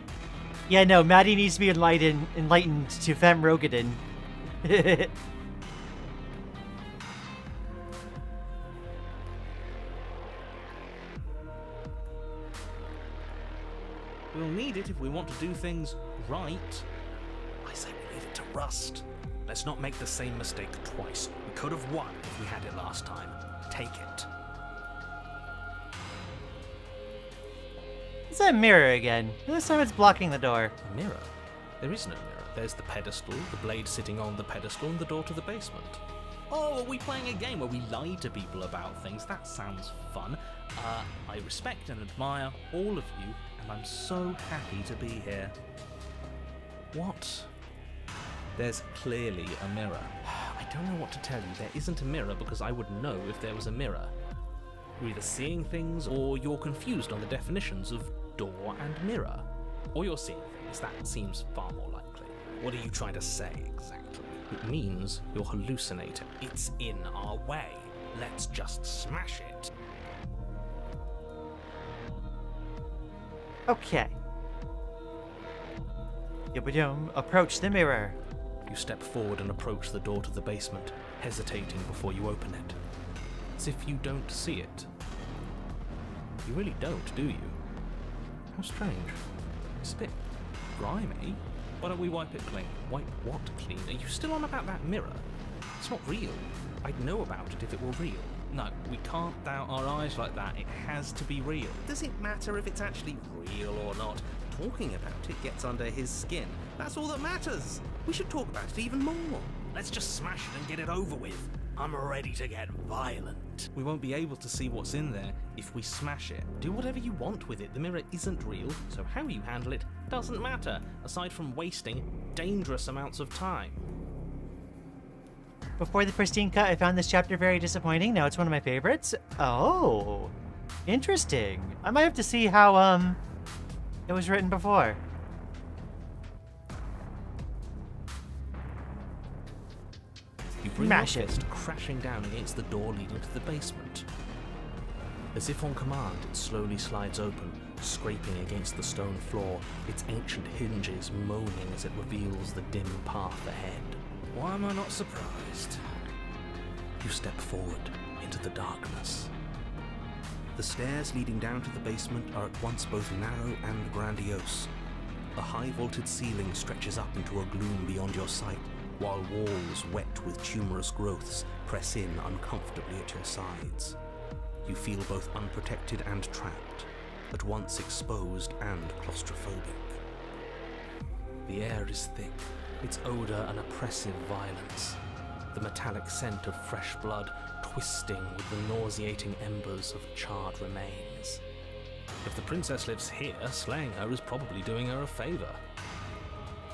Yeah, no, Maddie needs to be enlightened to Femrogadin. We'll need it if we want to do things right. I say we leave it to rust. Let's not make the same mistake twice. We could have won if we had it last time. Take it. It's that mirror again. This time it's blocking the door. A mirror? There is no mirror. There's the pedestal, the blade sitting on the pedestal, and the door to the basement. Oh, are we playing a game where we lie to people about things? That sounds fun. I respect and admire all of you, and I'm so happy to be here. What? There's clearly a mirror. I don't know what to tell you. There isn't a mirror because I would know if there was a mirror. You're either seeing things or you're confused on the definitions of door and mirror. Or you're seeing things. That seems far more likely. What are you trying to say exactly? It means you're hallucinating. It's in our way. Let's just smash it. Okay. Yabadum, approach the mirror. You step forward and approach the door to the basement, hesitating before you open it. As if you don't see it. You really don't, do you? How strange. It's a bit grimy. Why don't we wipe it clean? Wipe what clean? Are you still on about that mirror? It's not real. I'd know about it if it were real. No, we can't doubt our eyes like that. It has to be real. Does it matter if it's actually real or not? Talking about it gets under his skin. That's all that matters. We should talk about it even more. Let's just smash it and get it over with. I'm ready to get violent. We won't be able to see what's in there if we smash it. Do whatever you want with it. The mirror isn't real, so how you handle it doesn't matter, aside from wasting dangerous amounts of time. Before the pristine cut, I found this chapter very disappointing. Now it's one of my favorites. Oh, interesting. I might have to see how, it was written before. You bring Smash your it. fist crashing down against the door leading to the basement. As if on command, it slowly slides open, scraping against the stone floor, its ancient hinges moaning as it reveals the dim path ahead. Why am I not surprised? You step forward, into the darkness. The stairs leading down to the basement are at once both narrow and grandiose. A high-vaulted ceiling stretches up into a gloom beyond your sight, while walls wet with tumorous growths press in uncomfortably at your sides. You feel both unprotected and trapped, at once exposed and claustrophobic. The air is thick, its odor an oppressive violence, the metallic scent of fresh blood twisting with the nauseating embers of charred remains. If the princess lives here, slaying her is probably doing her a favor.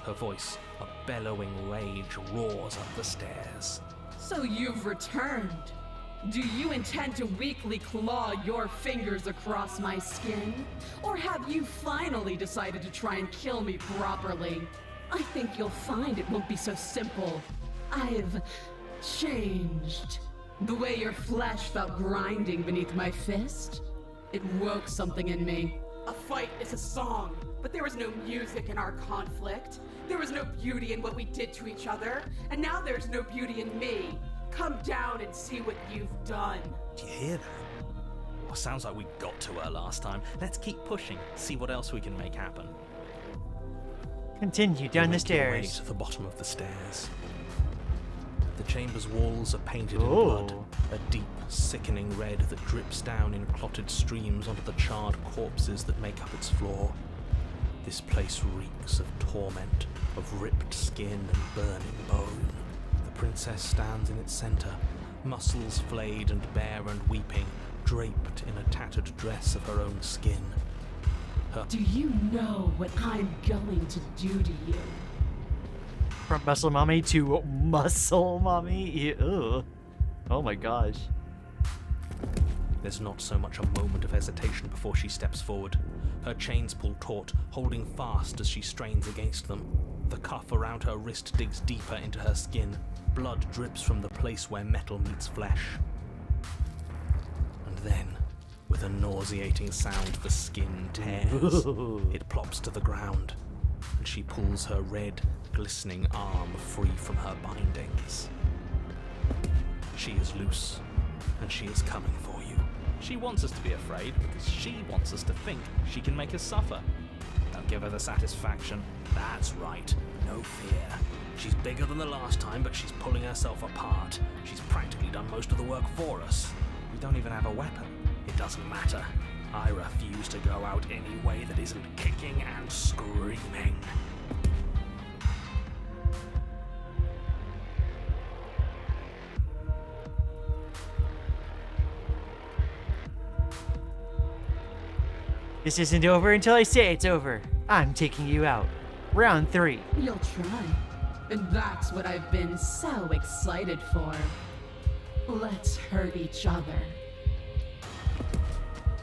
Her voice, a bellowing rage, roars up the stairs. So you've returned. Do you intend to weakly claw your fingers across my skin? Or have you finally decided to try and kill me properly? I think you'll find it won't be so simple. I've changed. The way your flesh felt grinding beneath my fist, it woke something in me. A fight is a song, but there was no music in our conflict. There was no beauty in what we did to each other, and now there's no beauty in me. Come down and see what you've done. Do you hear that? Well, sounds like we got to her last time. Let's keep pushing, see what else we can make happen. Continue down the You make your way stairs. to the bottom of the stairs. The chamber's walls are painted in blood, a deep, sickening red that drips down in clotted streams onto the charred corpses that make up its floor. This place reeks of torment, of ripped skin and burning bone. The princess stands in its center, muscles flayed and bare and weeping, draped in a tattered dress of her own skin. Do you know what I'm going to do to you? From muscle mommy to muscle mommy? Ew. Oh my gosh. There's not so much a moment of hesitation before she steps forward. Her chains pull taut, holding fast as she strains against them. The cuff around her wrist digs deeper into her skin. Blood drips from the place where metal meets flesh. And then, with a nauseating sound the skin tears, it plops to the ground, and she pulls her red, glistening arm free from her bindings. She is loose, and she is coming for you. She wants us to be afraid because she wants us to think she can make us suffer. Don't give her the satisfaction. That's right, no fear. She's bigger than the last time, but she's pulling herself apart. She's practically done most of the work for us. We don't even have a weapon. It doesn't matter. I refuse to go out any way that isn't kicking and screaming. This isn't over until I say it's over. I'm taking you out. Round 3. You'll try. And that's what I've been so excited for. Let's hurt each other.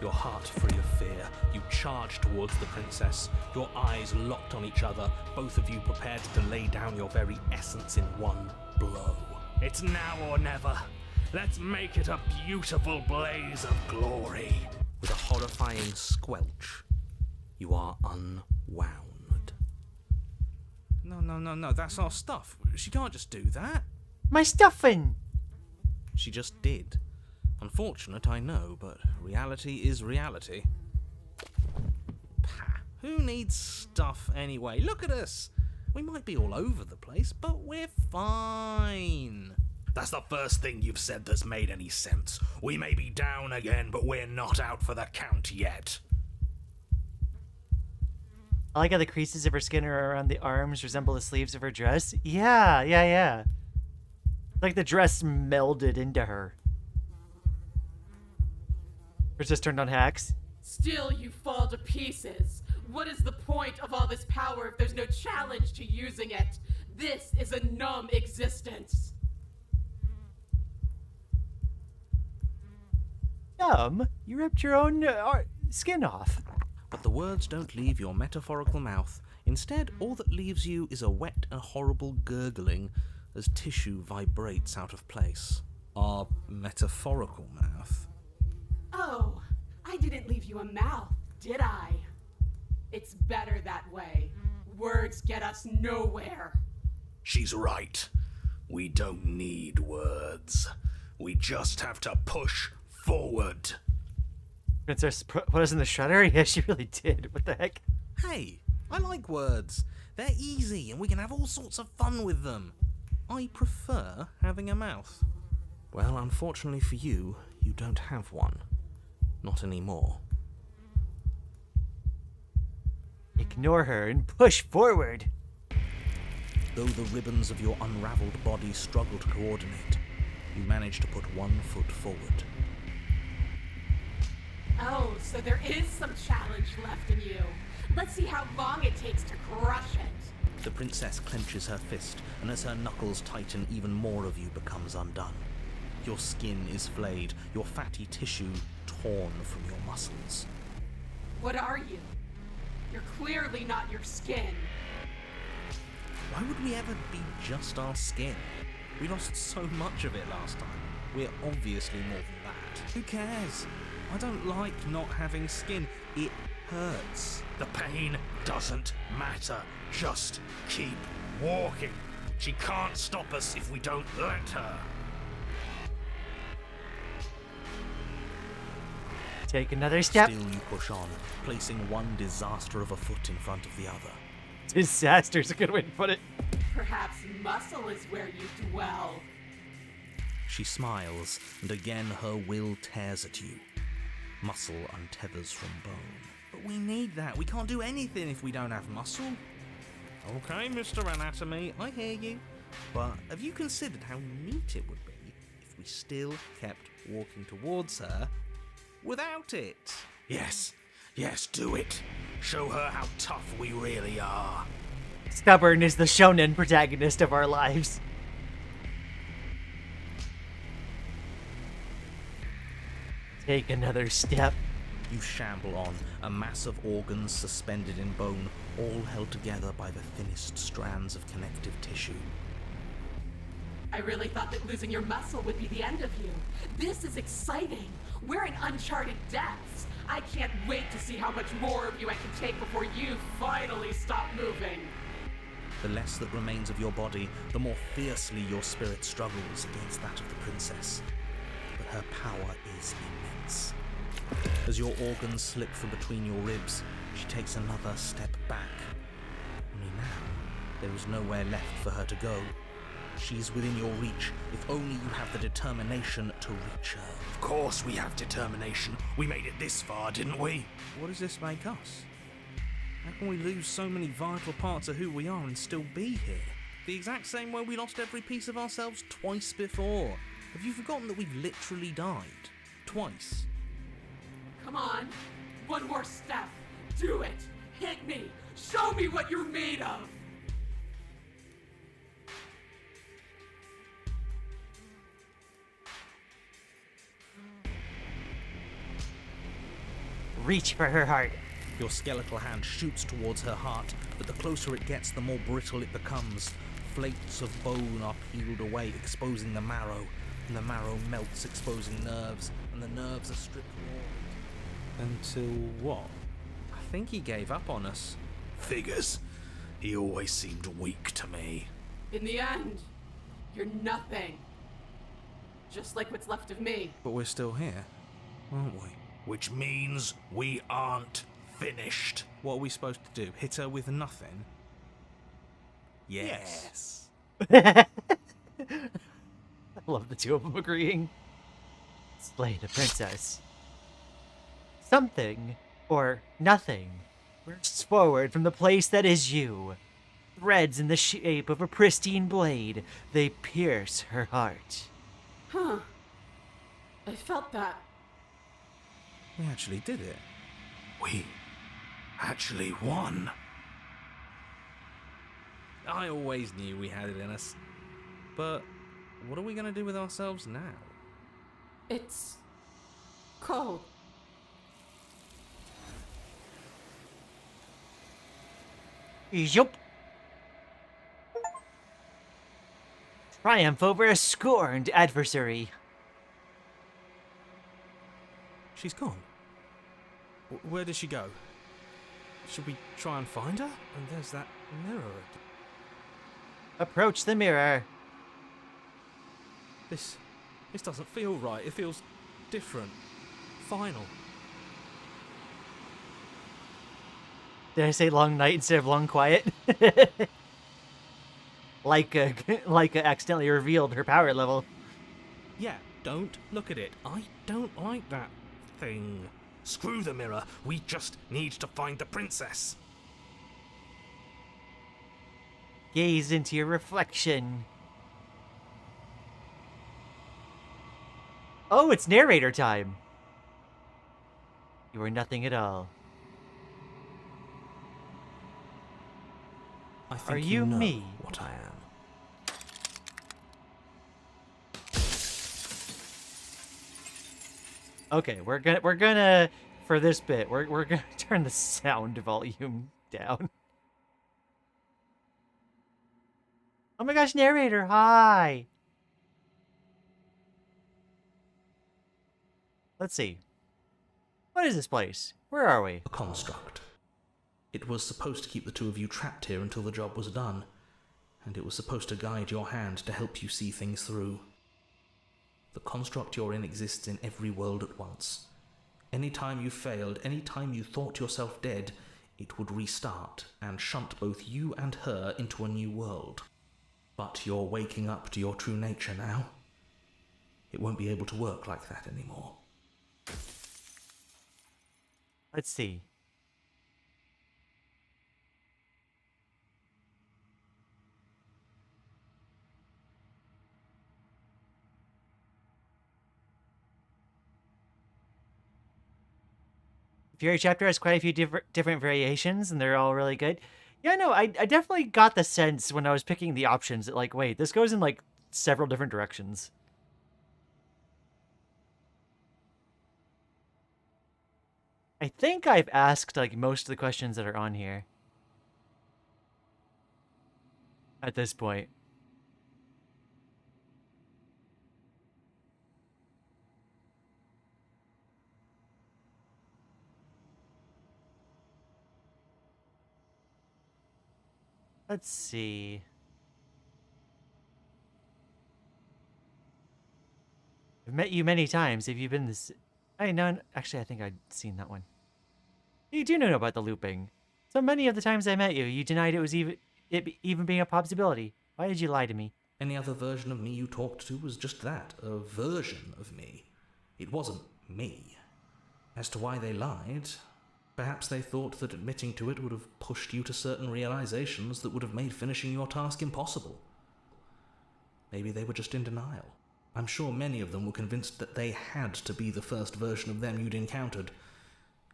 Your heart free of fear, you charge towards the princess, your eyes locked on each other, both of you prepared to lay down your very essence in one blow. It's now or never. Let's make it a beautiful blaze of glory. With a horrifying squelch, you are unwound. No, that's our stuff. She can't just do that. My stuffing! She just did. Unfortunate, I know, but reality is reality. Pah, who needs stuff anyway? Look at us. We might be all over the place, but we're fine. That's the first thing you've said that's made any sense. We may be down again, but we're not out for the count yet. I like how the creases of her skin around the arms resemble the sleeves of her dress. Yeah. Like the dress melded into her. Princess turned on hacks. Still you fall to pieces. What is the point of all this power if there's no challenge to using it? This is a numb existence. Numb? You ripped your own skin off. But the words don't leave your metaphorical mouth. Instead, all that leaves you is a wet and horrible gurgling as tissue vibrates out of place. Our metaphorical mouth? Oh, I didn't leave you a mouth, did I? It's better that way. Words get us nowhere. She's right. We don't need words. We just have to push forward. Princess put us in the shredder? Yeah, she really did. What the heck? Hey, I like words. They're easy and we can have all sorts of fun with them. I prefer having a mouth. Well, unfortunately for you, you don't have one. Not anymore. Ignore her and push forward. Though the ribbons of your unraveled body struggle to coordinate, you manage to put one foot forward. Oh, so there is some challenge left in you. Let's see how long it takes to crush it. The princess clenches her fist, and as her knuckles tighten, even more of you becomes undone. Your skin is flayed, your fatty tissue torn from your muscles. What are you? You're clearly not your skin. Why would we ever be just our skin? We lost so much of it last time. We're obviously more than that. Who cares? I don't like not having skin. It hurts. The pain doesn't matter. Just keep walking. She can't stop us if we don't let her. Take another step. Still you push on, placing one disaster of a foot in front of the other. Disaster's a good way to put it. Perhaps muscle is where you dwell. She smiles, and again her will tears at you. Muscle untethers from bone. But we need that. We can't do anything if we don't have muscle. Okay, Mr. Anatomy, I hear you. But have you considered how neat it would be if we still kept walking towards her without it? Yes, do it. Show her how tough we really are. Stubborn is the shonen protagonist of our lives. Take another step. You shamble on, a mass of organs suspended in bone, all held together by the thinnest strands of connective tissue. I really thought that losing your muscle would be the end of you. This is exciting. We're in uncharted depths. I can't wait to see how much more of you I can take before you finally stop moving. The less that remains of your body, the more fiercely your spirit struggles against that of the princess. But her power is immense. As your organs slip from between your ribs, she takes another step back. Only now, there is nowhere left for her to go. She's within your reach, if only you have the determination to reach her. Of course we have determination. We made it this far, didn't we? What does this make us? How can we lose so many vital parts of who we are and still be here? The exact same way we lost every piece of ourselves twice before. Have you forgotten that we've literally died? Twice. Come on, one more step. Do it. Hit me. Show me what you're made of. Reach for her heart. Your skeletal hand shoots towards her heart, but the closer it gets, the more brittle it becomes. Flakes of bone are peeled away, exposing the marrow, and the marrow melts, exposing nerves, and the nerves are stripped raw. Until what? I think he gave up on us. Figures. He always seemed weak to me. In the end, you're nothing. Just like what's left of me. But we're still here, aren't we? Which means we aren't finished. What are we supposed to do? Hit her with nothing? Yes. I love the two of them agreeing. Slay the princess. Something, or nothing, bursts forward from the place that is you. Threads in the shape of a pristine blade, they pierce her heart. Huh. I felt that. We actually did it. We actually won. I always knew we had it in us. But what are we going to do with ourselves now? It's cold. Yup. Triumph over a scorned adversary. She's gone. Where did she go? Should we try and find her? And there's that mirror again. Approach the mirror. This This doesn't feel right. It feels different. Final. Did I say long night instead of long quiet? like accidentally revealed her power level. Yeah, don't look at it. I don't like that thing. Screw the mirror. We just need to find the princess. Gaze into your reflection. Oh, it's narrator time. You are nothing at all. I think Are you know me? what I am. Okay, we're gonna for this bit, we're gonna turn the sound volume down. Oh my gosh, narrator, hi. Let's see. What is this place? Where are we? A construct. It was supposed to keep the two of you trapped here until the job was done, and it was supposed to guide your hand to help you see things through. The construct you're in exists in every world at once. Any time you failed, any time you thought yourself dead, it would restart and shunt both you and her into a new world. But you're waking up to your true nature now. It won't be able to work like that anymore. Let's see. Fury chapter has quite a few different variations, and they're all really good. Yeah, no, I definitely got the sense when I was picking the options that, like, wait, this goes in, like, several different directions. I think I've asked, like, most of the questions that are on here. At this point. Let's see. I've met you many times. Have you been this? I know. Actually, I think I'd seen that one. You do know about the looping. So many of the times I met you, you denied it was even being a possibility. Why did you lie to me? Any other version of me you talked to was just that, a version of me. It wasn't me. As to why they lied, perhaps they thought that admitting to it would have pushed you to certain realizations that would have made finishing your task impossible. Maybe they were just in denial. I'm sure many of them were convinced that they had to be the first version of them you'd encountered.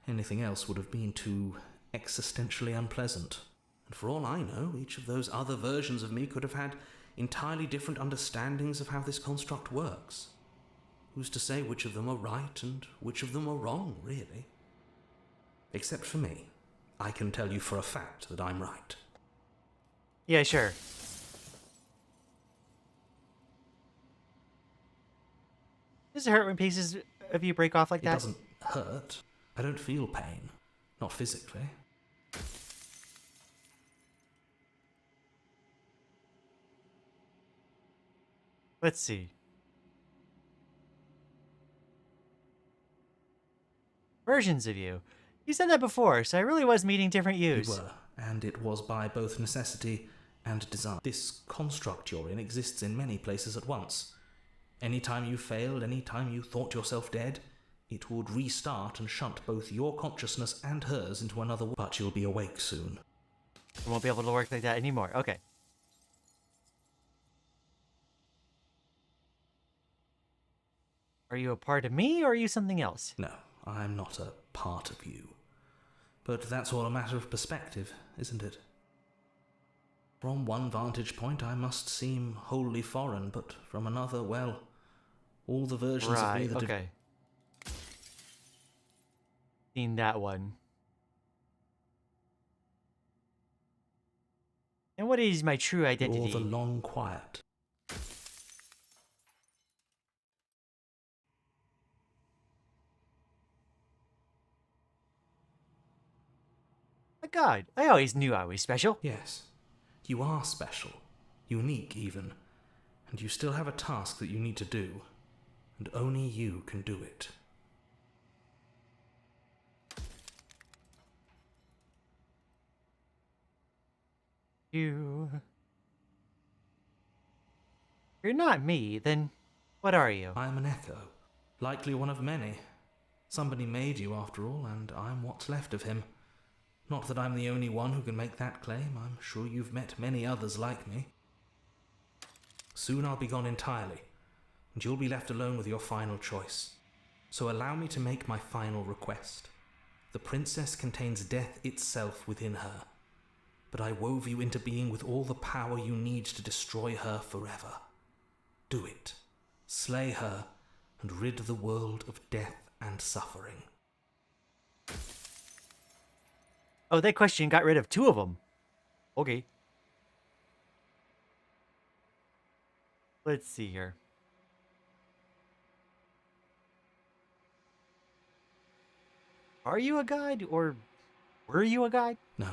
Anything else would have been too existentially unpleasant. And for all I know, each of those other versions of me could have had entirely different understandings of how this construct works. Who's to say which of them are right and which of them are wrong, really? Except for me. I can tell you for a fact that I'm right. Yeah, sure. Does it hurt when pieces of you break off like that? It doesn't hurt. I don't feel pain. Not physically. Let's see. Versions of you. You said that before, so I really was meeting different yous. You were, and it was by both necessity and design. This construct you're in exists in many places at once. Any time you failed, any time you thought yourself dead, it would restart and shunt both your consciousness and hers into another world. But you'll be awake soon. I won't be able to work like that anymore. Okay. Are you a part of me, or are you something else? No, I'm not a part of you. But that's all a matter of perspective, isn't it? From one vantage point, I must seem wholly foreign, but from another, well, all the versions of me that okay. Seen that one. And what is my true identity? You're the long quiet. My God, I always knew I was special. Yes, you are special. Unique, even. And you still have a task that you need to do. and only you can do it. You're not me, then what are you? I am an echo, likely one of many. Somebody made you after all, and I'm what's left of him. Not that I'm the only one who can make that claim. I'm sure you've met many others like me. Soon I'll be gone entirely, and you'll be left alone with your final choice. So allow me to make my final request. The princess contains death itself within her, but I wove you into being with all the power you need to destroy her forever. Do it. Slay her, and rid the world of death and suffering. Oh, that question got rid of 2 of them. Okay. Let's see here. Are you a guide, or were you a guide? No.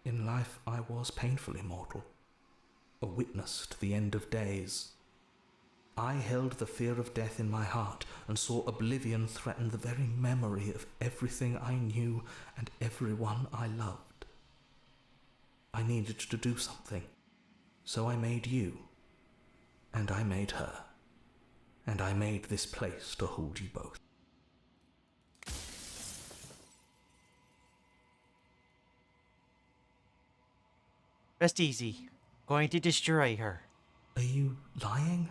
In life I was painfully mortal, a witness to the end of days. I held the fear of death in my heart and saw oblivion threaten the very memory of everything I knew and everyone I loved. I needed to do something, so I made you, and I made her, and I made this place to hold you both. Rest easy. Going to destroy her. Are you lying?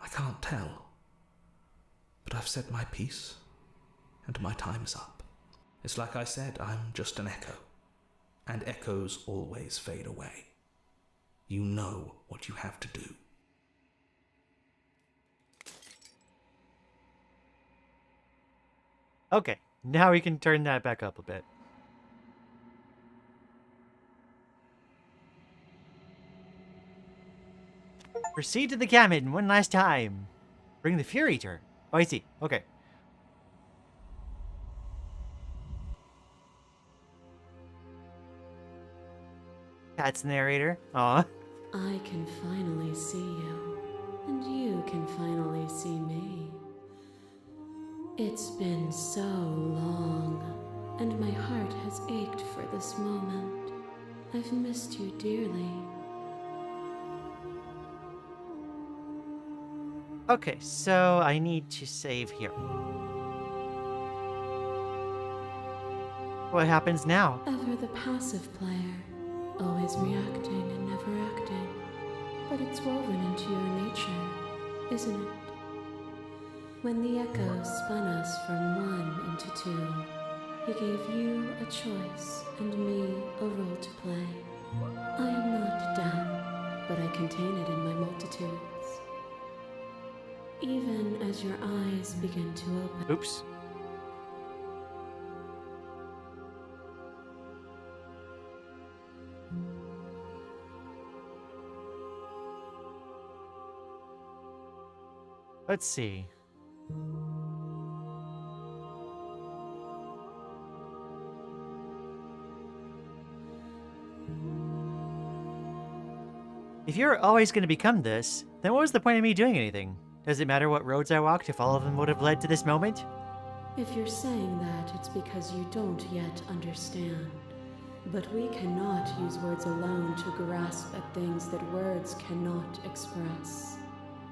I can't tell. But I've said my piece, and my time is up. It's like I said, I'm just an echo, and echoes always fade away. You know what you have to do. Okay, now we can turn that back up a bit. Proceed to the cabin one last time. Bring the Fear Eater. Oh, I see. Okay. Cat's narrator. Aw. I can finally see you, and you can finally see me. It's been so long, and my heart has ached for this moment. I've missed you dearly. Okay, so I need to save here. What happens now? Ever the passive player, always reacting and never acting. But it's woven into your nature, isn't it? When the echo spun us from 1 into 2, he gave you a choice and me a role to play. I am not death, but I contain it in my multitudes. Even as your eyes begin to open. Oops. Let's see. If you're always going to become this, then what was the point of me doing anything? Does it matter what roads I walked if all of them would have led to this moment? If you're saying that, it's because you don't yet understand. But we cannot use words alone to grasp at things that words cannot express.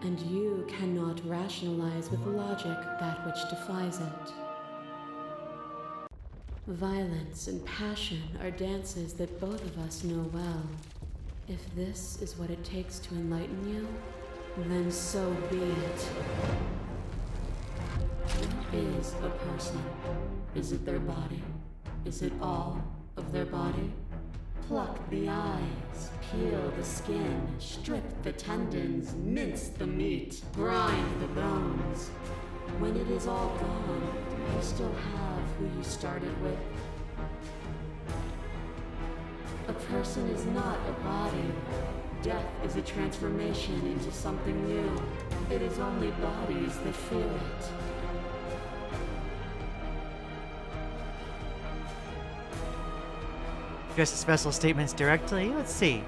And you cannot rationalize with logic that which defies it. Violence and passion are dances that both of us know well. If this is what it takes to enlighten you, then so be it. What is a person? Is it their body? Is it all of their body? Pluck the eyes, peel the skin, strip the tendons, mince the meat, grind the bones. When it is all gone, do you still have who you started with? A person is not a body. Death is a transformation into something new. It is only bodies that feel it. Just special statements directly? Let's see.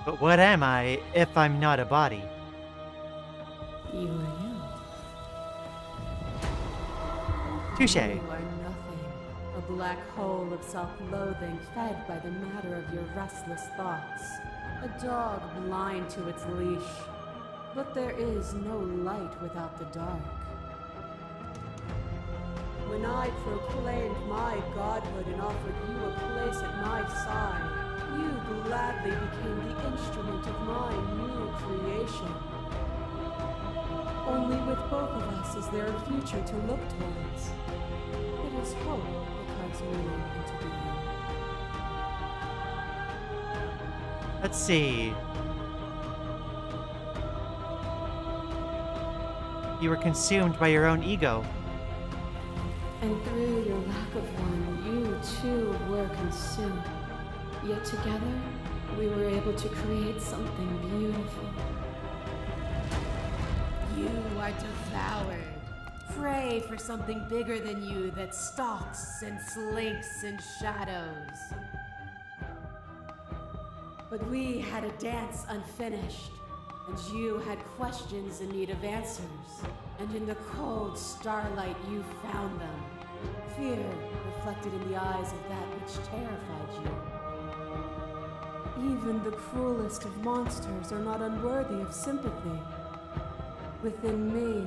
But what am I if I'm not a body? You are you. Touche. You are nothing. A black hole of self-loathing fed by the matter of your restless thoughts. A dog blind to its leash. But there is no light without the dark. When I proclaimed my godhood and offered you a place at my side, you gladly became the instrument of my new creation. Only with both of us is there a future to look towards. It is hope that carves meaning into being. Let's see. You were consumed by your own ego. And through your lack of one, you too were consumed. Yet together, we were able to create something beautiful. You are devoured. Pray for something bigger than you that stalks and slinks in shadows. But we had a dance unfinished, and you had questions in need of answers. And in the cold starlight you found them. Fear reflected in the eyes of that which terrified you. Even the cruelest of monsters are not unworthy of sympathy. Within me,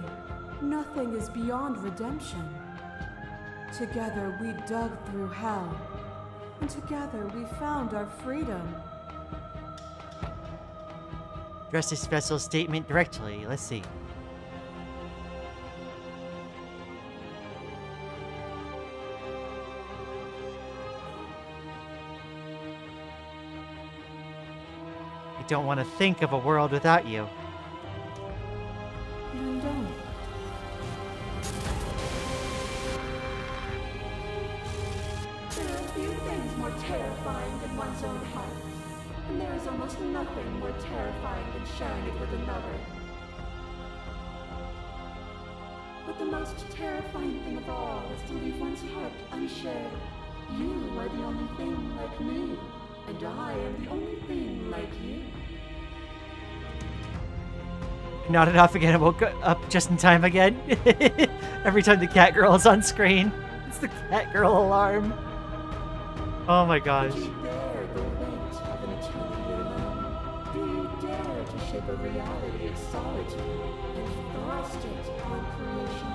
nothing is beyond redemption. Together we dug through hell, and together we found our freedom. Address this vessel's statement directly. Let's see. I don't want to think of a world without you. Then don't. There are few things more terrifying than one's own heart. And there is almost nothing more terrifying than sharing it with another. But the most terrifying thing of all is to leave one's heart unshared. You are the only thing like me, and I am the only thing like you. Nodded off again and woke up just in time again. Every time the cat girl is on screen. It's the cat girl alarm. Oh my gosh. Do you dare the weight of an eternity alone? Do you dare to shape a reality of solitude and thrust it on creation?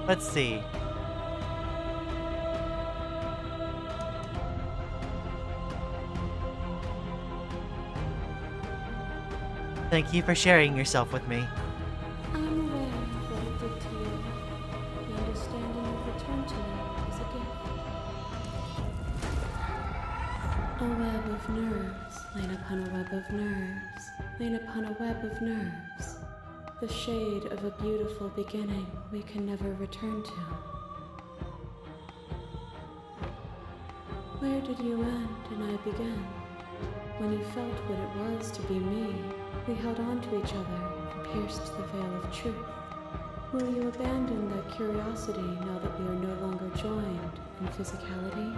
Let's see. Thank you for sharing yourself with me. I'm aware of what it did to you. The understanding you've returned to me is a gift. A web of nerves, lain upon a web of nerves, lain upon a web of nerves. The shade of a beautiful beginning we can never return to. Where did you end and I begin? When you felt what it was to be me, we held on to each other and pierced the veil of truth. Will you abandon that curiosity now that we are no longer joined in physicality?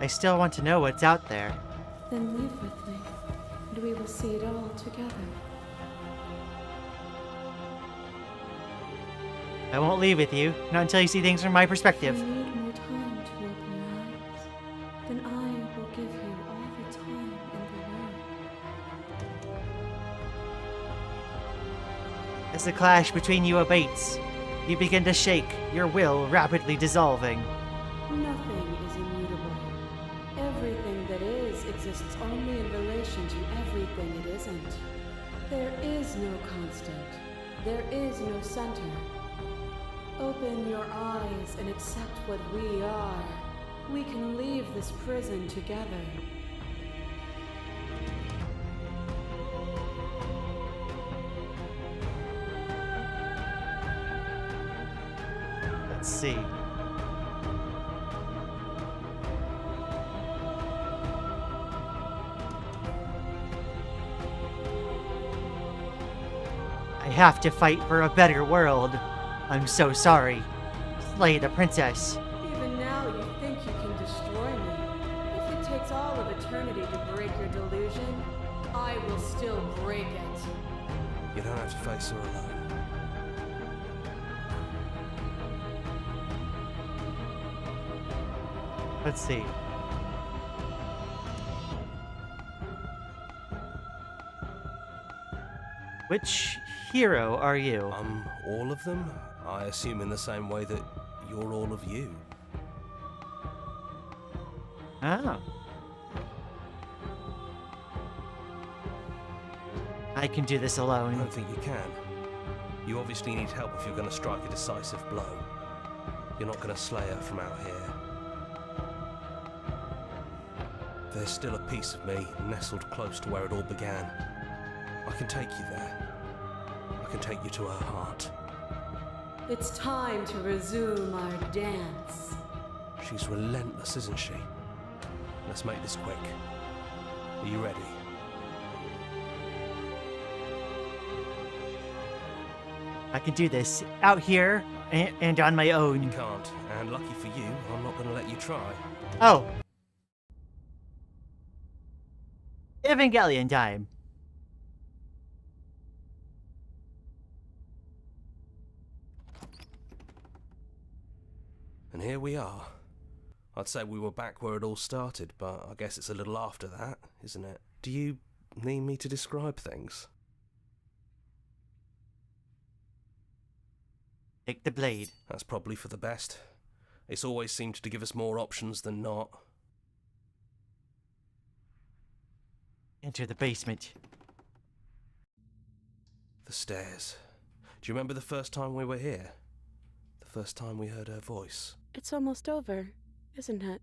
I still want to know what's out there. Then leave with me, and we will see it all together. I won't leave with you, not until you see things from my perspective. If you need more time to open your eyes, then I will give you all the time in the world. As the clash between you abates, you begin to shake, your will rapidly dissolving. Nothing is immutable. Everything that is exists only in relation to everything it isn't. There is no constant. There is no center. Open your eyes and accept what we are. We can leave this prison together. Let's see. have to fight for a better world. I'm so sorry. Slay the princess. Even now, you think you can destroy me. If it takes all of eternity to break your delusion, I will still break it. You don't have to face her alone. Let's see. Which hero are you? All of them? I assume in the same way that you're all of you. Oh. I can do this I alone. don't think you can. You obviously need help if you're going to strike a decisive blow. You're not going to slay her from out here. There's still a piece of me nestled close to where it all began. I can take you there. I can take you to her heart. It's time to resume our dance. She's relentless, isn't she? Let's make this quick. Are you ready? I can do this out here and on my You own. can't, and lucky for you, I'm not going to let you try. Oh. Evangelion time. And here we are. I'd say we were back where it all started, but I guess it's a little after that, isn't it? Do you need me to describe things? Take the blade. That's probably for the best. It's always seemed to give us more options than not. Enter the basement. The stairs. Do you remember the first time we were here? The first time we heard her voice? It's almost over, isn't it?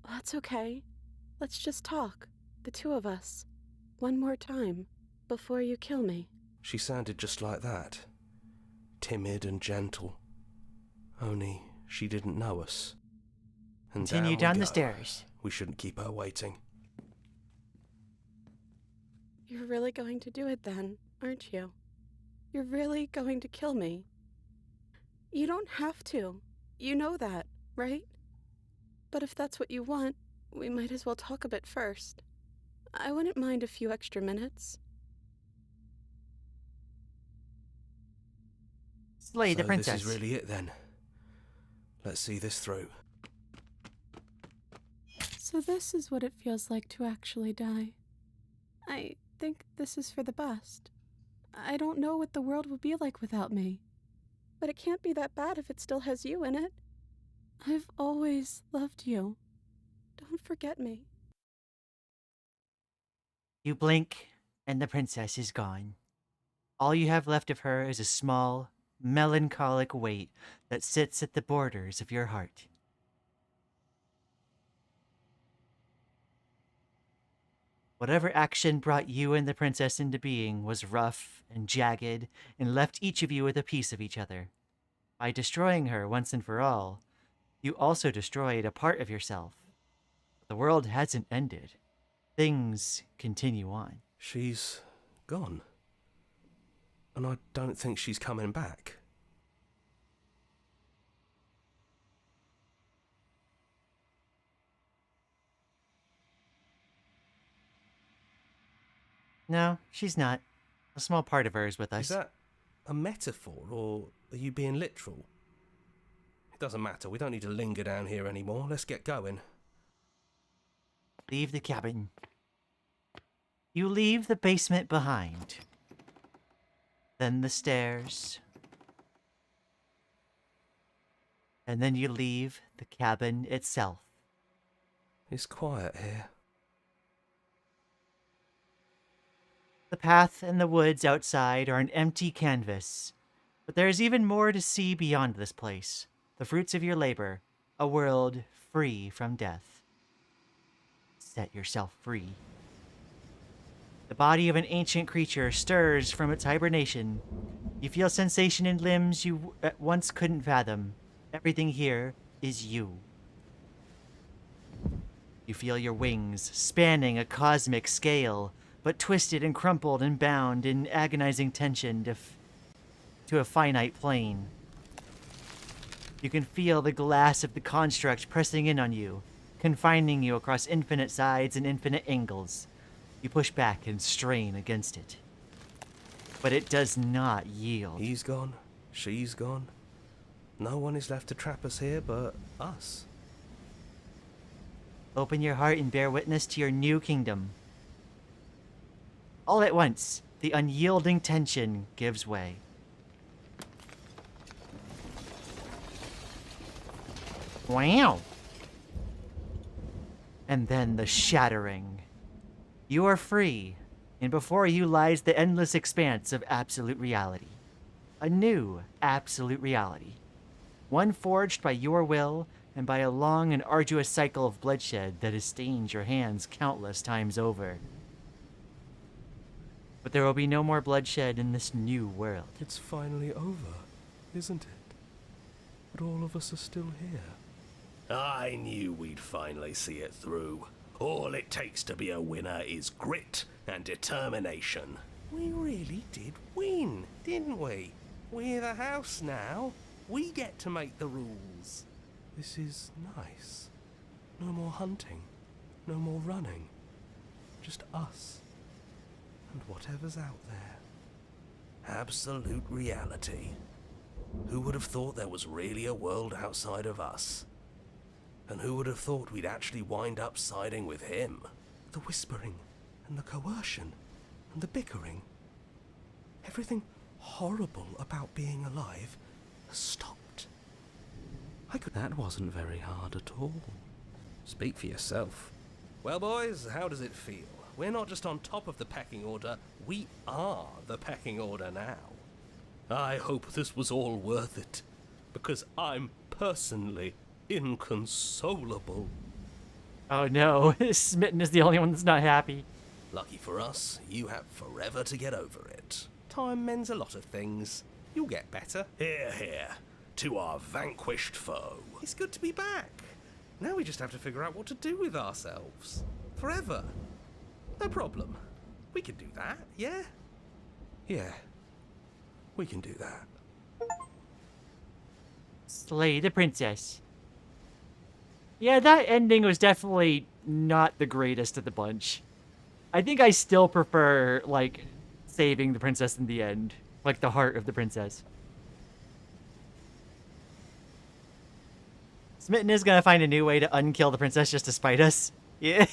That's okay. Let's just talk, the two of us, one more time, before you kill me. She sounded just like that. Timid and gentle. Only she didn't know us. And Continue down the stairs. We shouldn't keep her waiting. You're really going to do it then, aren't you? You're really going to kill me. You don't have to. You know that, right? But if that's what you want, we might as well talk a bit first. I wouldn't mind a few extra minutes. Slay the princess. This is really it then. Let's see this through. So this is what it feels like to actually die. I think this is for the best. I don't know what the world will be like without me. But it can't be that bad if it still has you in it. I've always loved you. Don't forget me. You blink, and the princess is gone. All you have left of her is a small, melancholic weight that sits at the borders of your heart. Whatever action brought you and the princess into being was rough and jagged and left each of you with a piece of each other. By destroying her once and for all, you also destroyed a part of yourself. The world hasn't ended. Things continue on. She's gone. And I don't think she's coming back. No, she's not. A small part of her is with us. Is that a metaphor, or are you being literal? It doesn't matter, we don't need to linger down here anymore. Let's get going. Leave the cabin. You leave the basement behind. Then the stairs. And then you leave the cabin itself. It's quiet here. The path and the woods outside are an empty canvas. But there is even more to see beyond this place. The fruits of your labor. A world free from death. Set yourself free. The body of an ancient creature stirs from its hibernation. You feel sensation in limbs you at once couldn't fathom. Everything here is you. You feel your wings spanning a cosmic scale, but twisted and crumpled and bound in agonizing tension to a finite plane. You can feel the glass of the construct pressing in on you, confining you across infinite sides and infinite angles. You push back and strain against it. But it does not yield. He's gone. She's gone. No one is left to trap us here but us. Open your heart and bear witness to your new kingdom. All at once, the unyielding tension gives way. Wow. And then the shattering. You are free, and before you lies the endless expanse of absolute reality. A new absolute reality. One forged by your will and by a long and arduous cycle of bloodshed that has stained your hands countless times over. But there will be no more bloodshed in this new world. It's finally over, isn't it? But all of us are still here. I knew we'd finally see it through. All it takes to be a winner is grit and determination. We really did win, didn't we? We're the house now. We get to make the rules. This is nice. No more hunting. No more running. Just us. And whatever's out there. Absolute reality. Who would have thought there was really a world outside of us? And who would have thought we'd actually wind up siding with him? The whispering, and the coercion, and the bickering. Everything horrible about being alive has stopped. That wasn't very hard at all. Speak for yourself. Well, boys, how does it feel? We're not just on top of the pecking order, we are the pecking order now. I hope this was all worth it, because I'm personally inconsolable. Oh no, Smitten is the only one that's not happy. Lucky for us, you have forever to get over it. Time mends a lot of things. You'll get better. Hear, hear, to our vanquished foe. It's good to be back. Now we just have to figure out what to do with ourselves. Forever. No problem. We can do that, yeah? Yeah, we can do that. Slay the princess. Yeah, that ending was definitely not the greatest of the bunch. I think I still prefer, like, saving the princess in the end. Like, the heart of the princess. Smitten is gonna find a new way to unkill the princess just to spite us. Yeah.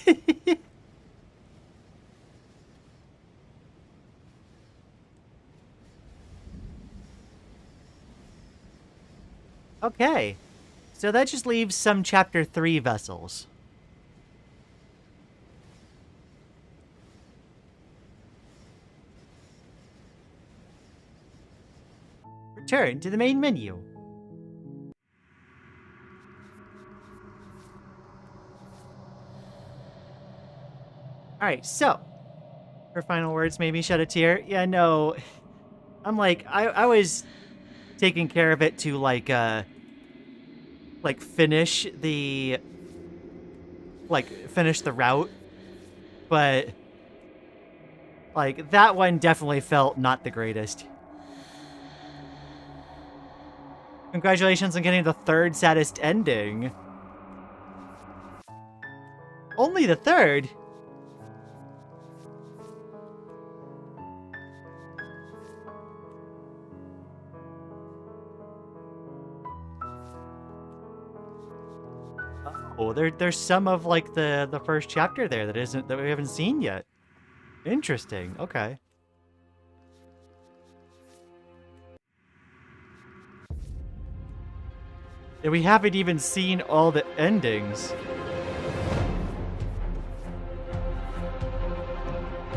Okay. So that just leaves some Chapter 3 vessels. Return to the main menu. Alright, so. Her final words made me shed a tear. Yeah, no. I'm like, I was taking care of it to, like finish the route, but like that one definitely felt not the greatest. Congratulations on getting the third saddest ending. Only the third? Oh, there's some of like the first chapter there that we haven't seen yet. Interesting. Okay. And we haven't even seen all the endings.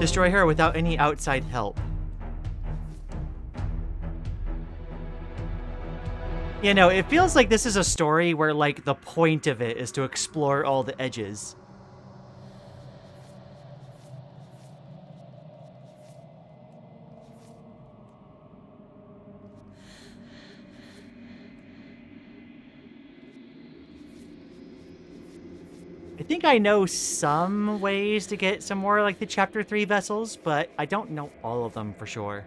Destroy her without any outside help. You know, it feels like this is a story where, like, the point of it is to explore all the edges. I think I know some ways to get some more like the Chapter 3 vessels, but I don't know all of them for sure.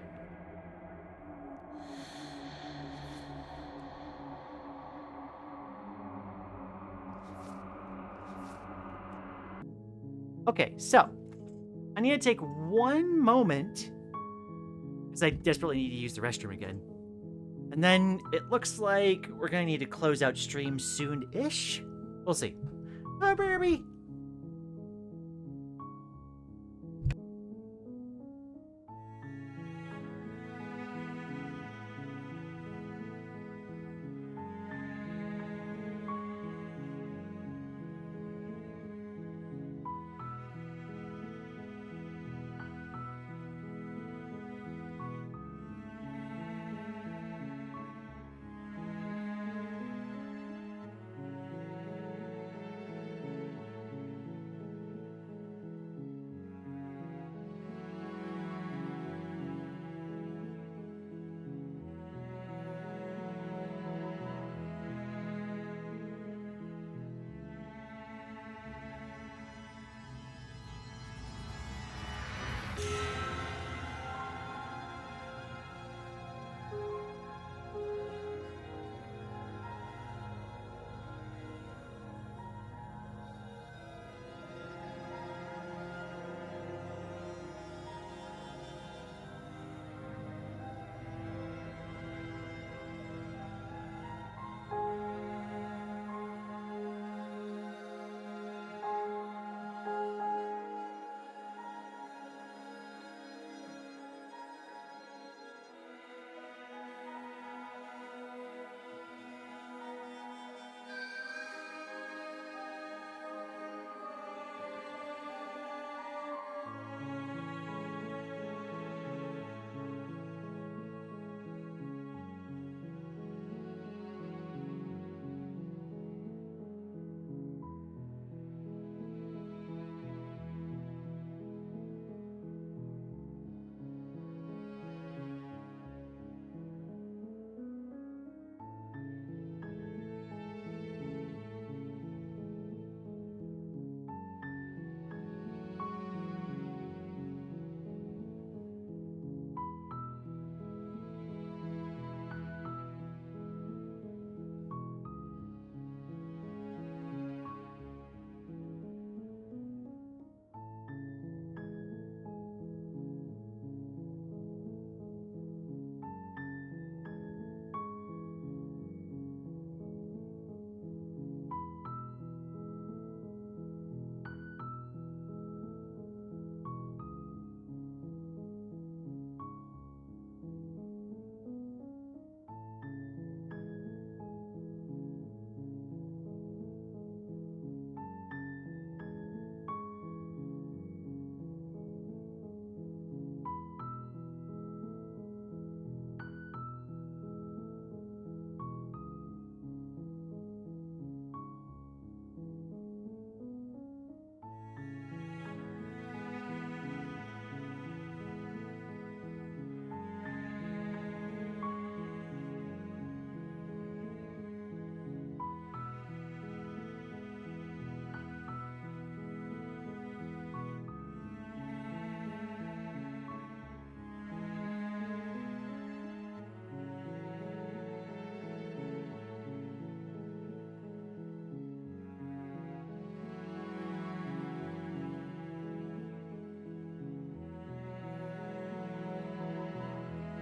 Okay, so I need to take one moment because I desperately need to use the restroom again. And then it looks like we're gonna need to close out stream soon-ish. We'll see. Bye, baby!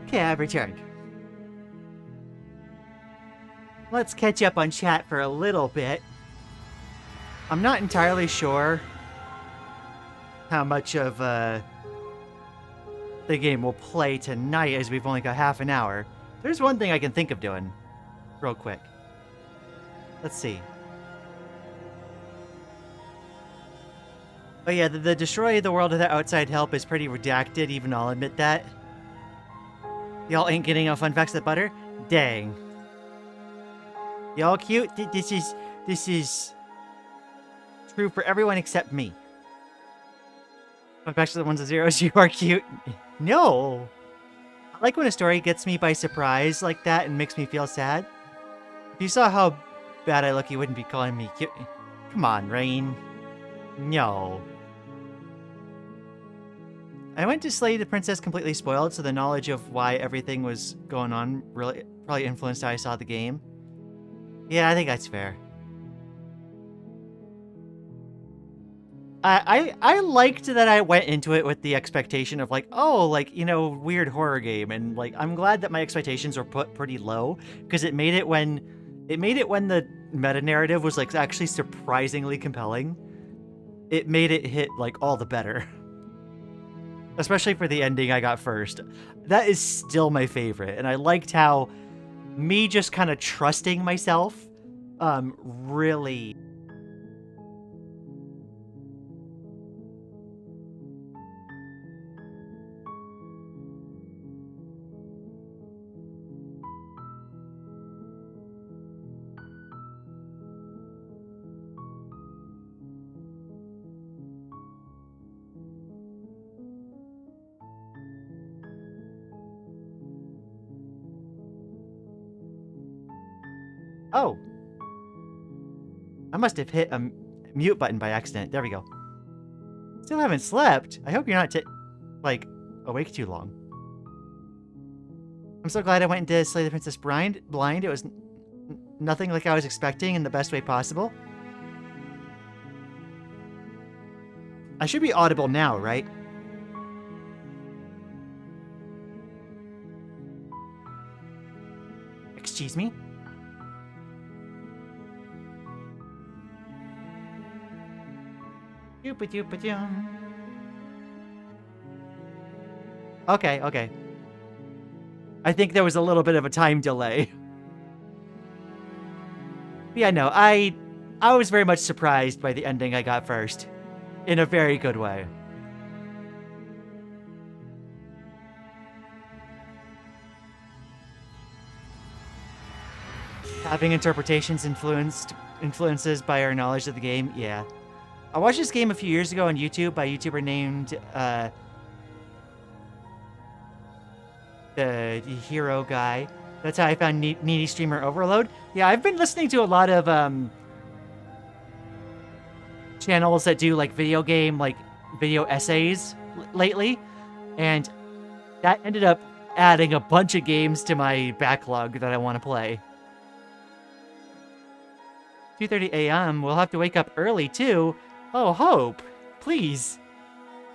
Okay, I've returned. Let's catch up on chat for a little bit. I'm not entirely sure how much of the game will play tonight, as we've only got half an hour. There's one thing I can think of doing real quick. Let's see. Oh yeah, the destroy the world without outside help is pretty redacted, even I'll admit that. Y'all ain't getting enough fun facts with butter? Dang. Y'all cute? This is true for everyone except me. Fun facts to the ones and zeros, you are cute. No! I like when a story gets me by surprise like that and makes me feel sad. If you saw how bad I look, you wouldn't be calling me cute. Come on, Rain. No. I went to slay the princess completely spoiled, so the knowledge of why everything was going on really probably influenced how I saw the game. Yeah, I think that's fair. I liked that I went into it with the expectation of like, oh, like, you know, weird horror game, and like I'm glad that my expectations were put pretty low because it made it when the meta narrative was like actually surprisingly compelling. It made it hit like all the better. Especially for the ending I got first. That is still my favorite, and I liked how me just kind of trusting myself really. Oh. I must have hit a mute button by accident. There we go. Still haven't slept. I hope you're not, like, awake too long. I'm so glad I went into Slay the Princess blind. It was nothing like I was expecting in the best way possible. I should be audible now, right? Excuse me? Okay, okay. I think there was a little bit of a time delay. Yeah, no, I was very much surprised by the ending I got first. In a very good way. Having interpretations influences by our knowledge of the game, yeah. I watched this game a few years ago on YouTube by a YouTuber named the Hero Guy. That's how I found Needy Streamer Overload. Yeah, I've been listening to a lot of channels that do like video essays lately, and that ended up adding a bunch of games to my backlog that I want to play. 2:30 a.m. We'll have to wake up early too. Oh, Hope, please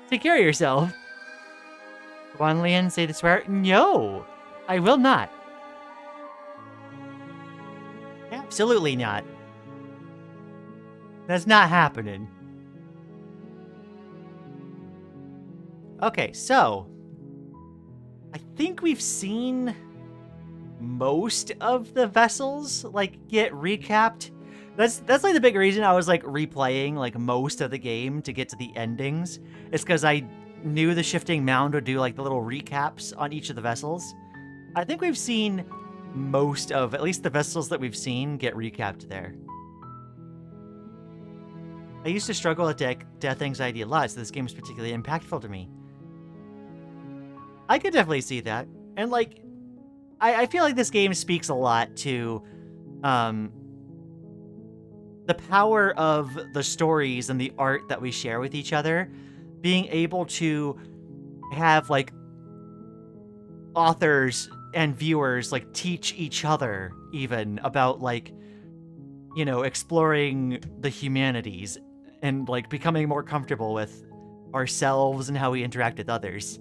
take care of yourself. Go on, Lian, say the swear. No, I will not. Absolutely not. That's not happening. Okay, so I think we've seen most of the vessels like get recapped. That's like the big reason I was like replaying like most of the game to get to the endings. It's because I knew the shifting mound would do like the little recaps on each of the vessels. I think we've seen most of at least the vessels that we've seen get recapped there. I used to struggle with death anxiety a lot, so this game is particularly impactful to me. I could definitely see that. And like I feel like this game speaks a lot to the power of the stories and the art that we share with each other, being able to have like authors and viewers like teach each other even about like, you know, exploring the humanities and like becoming more comfortable with ourselves and how we interact with others.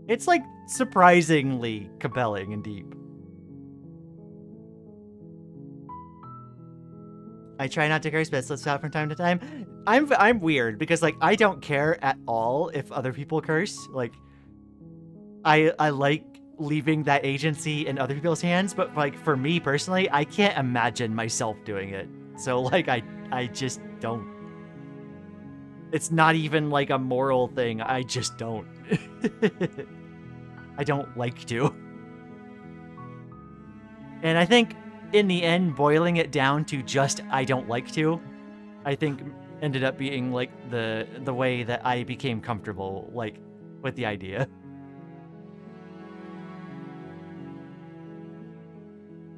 It's like surprisingly compelling and deep. I try not to curse, but it slips out from time to time. I'm weird because like I don't care at all if other people curse. Like I like leaving that agency in other people's hands, but like for me personally, I can't imagine myself doing it. So like I just don't. It's not even like a moral thing. I just don't. I don't like to. And I think in the end, boiling it down to just I don't like to, I think ended up being like the way that I became comfortable like with the idea.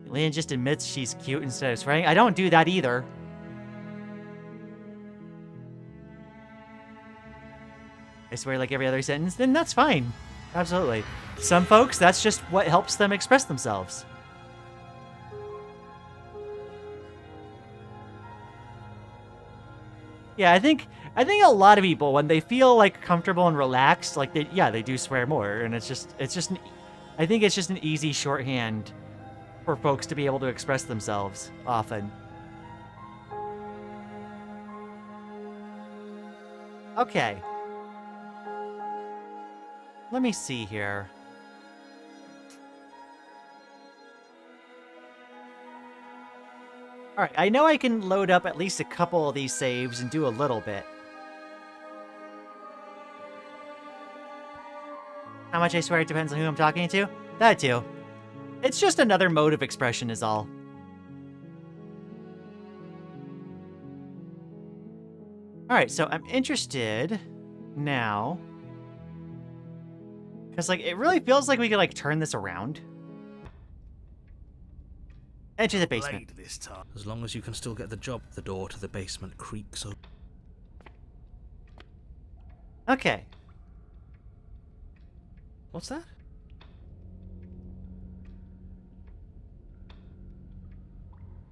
Lian just admits she's cute instead of swearing. I don't do that either. I swear like every other sentence, then that's fine. Absolutely. Some folks, that's just what helps them express themselves. Yeah, I think a lot of people, when they feel like comfortable and relaxed, like they do swear more, and I think it's just an easy shorthand for folks to be able to express themselves often. Okay. Let me see here. Alright, I know I can load up at least a couple of these saves and do a little bit. How much I swear it depends on who I'm talking to? That too. It's just another mode of expression is all. Alright, so I'm interested now. Because, like, it really feels like we could, like, turn this around. Enter the basement. This time. As long as you can still get the job, the door to the basement creaks open. Okay. What's that?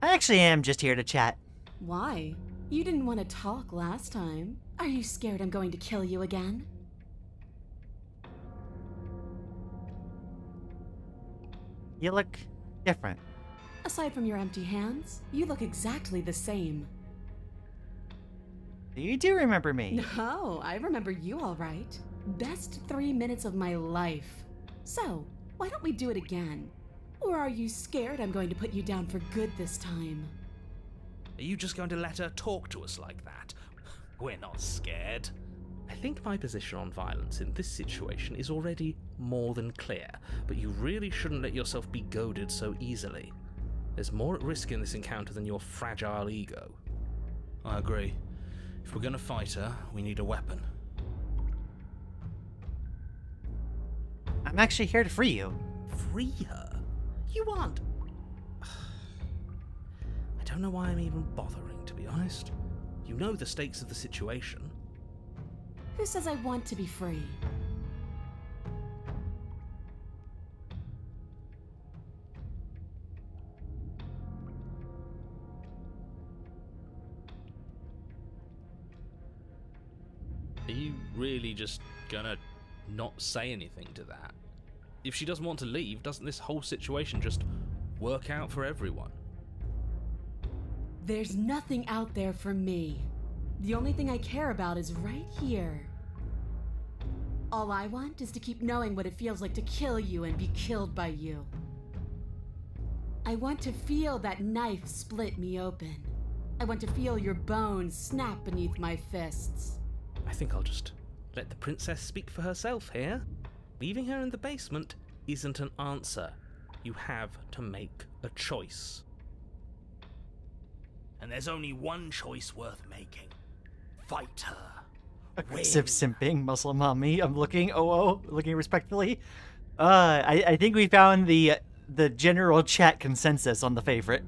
I actually am just here to chat. Why? You didn't want to talk last time. Are you scared I'm going to kill you again? You look different. Aside from your empty hands, you look exactly the same. You do remember me. No, I remember you all right. Best 3 minutes of my life. So, why don't we do it again? Or are you scared I'm going to put you down for good this time? Are you just going to let her talk to us like that? We're not scared. I think my position on violence in this situation is already more than clear, but you really shouldn't let yourself be goaded so easily. There's more at risk in this encounter than your fragile ego. I agree. If we're gonna fight her, we need a weapon. I'm actually here to free you. Free her? You aren't. I don't know why I'm even bothering, to be honest. You know the stakes of the situation. Who says I want to be free? Are you really just gonna not say anything to that? If she doesn't want to leave, doesn't this whole situation just work out for everyone? There's nothing out there for me. The only thing I care about is right here. All I want is to keep knowing what it feels like to kill you and be killed by you. I want to feel that knife split me open. I want to feel your bones snap beneath my fists. I think I'll just let the princess speak for herself here. Leaving her in the basement isn't an answer. You have to make a choice. And there's only one choice worth making. Fight her. Aggressive simping, muscle mommy. I'm looking, looking respectfully. I think we found the general chat consensus on the favorite.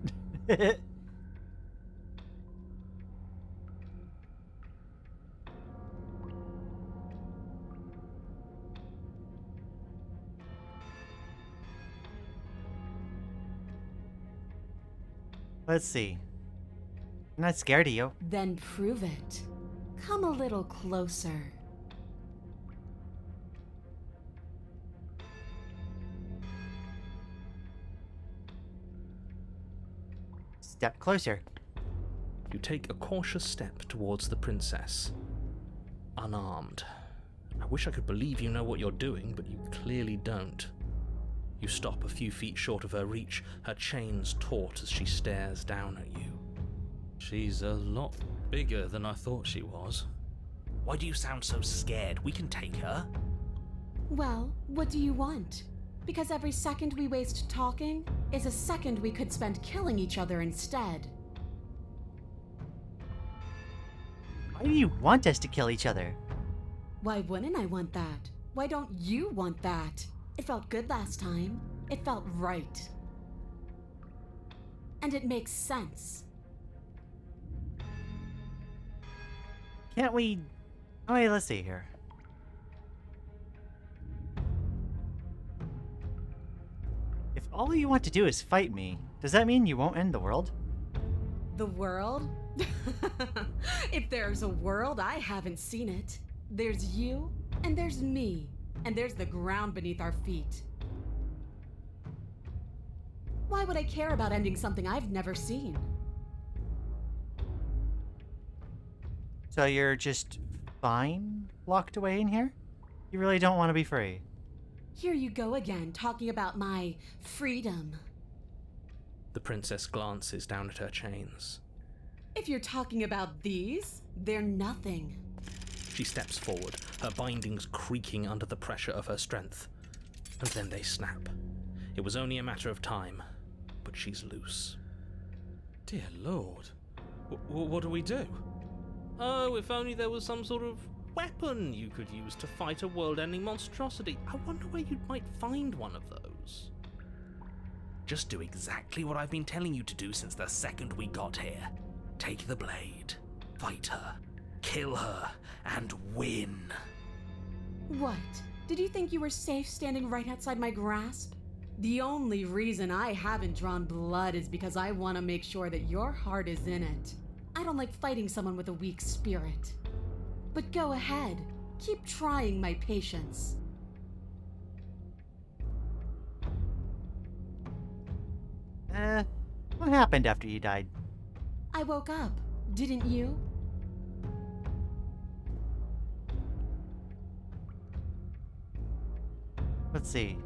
Let's see. I'm not scared of you. Then prove it. Come a little closer. Step closer. You take a cautious step towards the princess. Unarmed. I wish I could believe you know what you're doing, but you clearly don't. You stop a few feet short of her reach, her chains taut as she stares down at you. She's a lot bigger than I thought she was. Why do you sound so scared? We can take her. Well, what do you want? Because every second we waste talking is a second we could spend killing each other instead. Why do you want us to kill each other? Why wouldn't I want that? Why don't you want that? It felt good last time. It felt right. And it makes sense. Can't we... Oh, wait, let's see here. all you want to do is fight me. Does that mean you won't end the world? The world? If there's a world, I haven't seen it. There's you, and there's me, and there's the ground beneath our feet. Why would I care about ending something I've never seen? So you're just fine locked away in here? You really don't want to be free? Here you go again, talking about my freedom. The princess glances down at her chains. If you're talking about these, they're nothing. She steps forward, her bindings creaking under the pressure of her strength. And then they snap. It was only a matter of time, but she's loose. Dear Lord. What do we do? Oh, if only there was some sort of weapon you could use to fight a world-ending monstrosity. I wonder where you might find one of those. Just do exactly what I've been telling you to do since the second we got here. Take the blade, fight her, kill her, and win. What? Did you think you were safe standing right outside my grasp? The only reason I haven't drawn blood is because I want to make sure that your heart is in it. I don't like fighting someone with a weak spirit. But go ahead. Keep trying my patience. What happened after you died? I woke up, didn't you? Let's see.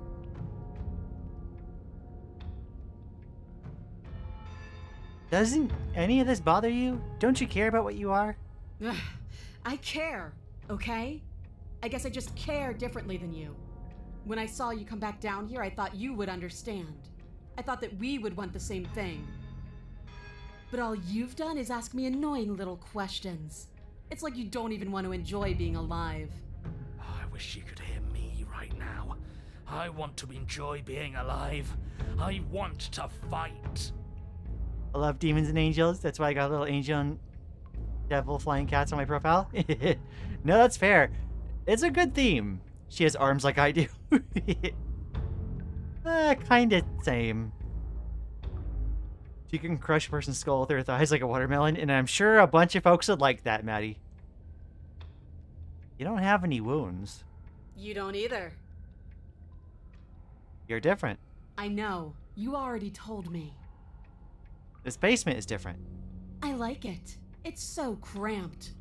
Doesn't any of this bother you? Don't you care about what you are? Ugh, I care, okay? I guess I just care differently than you. When I saw you come back down here, I thought you would understand. I thought that we would want the same thing. But all you've done is ask me annoying little questions. It's like you don't even want to enjoy being alive. I wish you could hear me right now. I want to enjoy being alive. I want to fight. I love demons and angels. That's why I got a little angel and devil flying cats on my profile. No, that's fair. It's a good theme. She has arms like I do. Kinda same. She can crush a person's skull with her thighs like a watermelon, and I'm sure a bunch of folks would like that, Maddie. You don't have any wounds. You don't either. You're different. I know. You already told me. This basement is different. I like it. It's so cramped.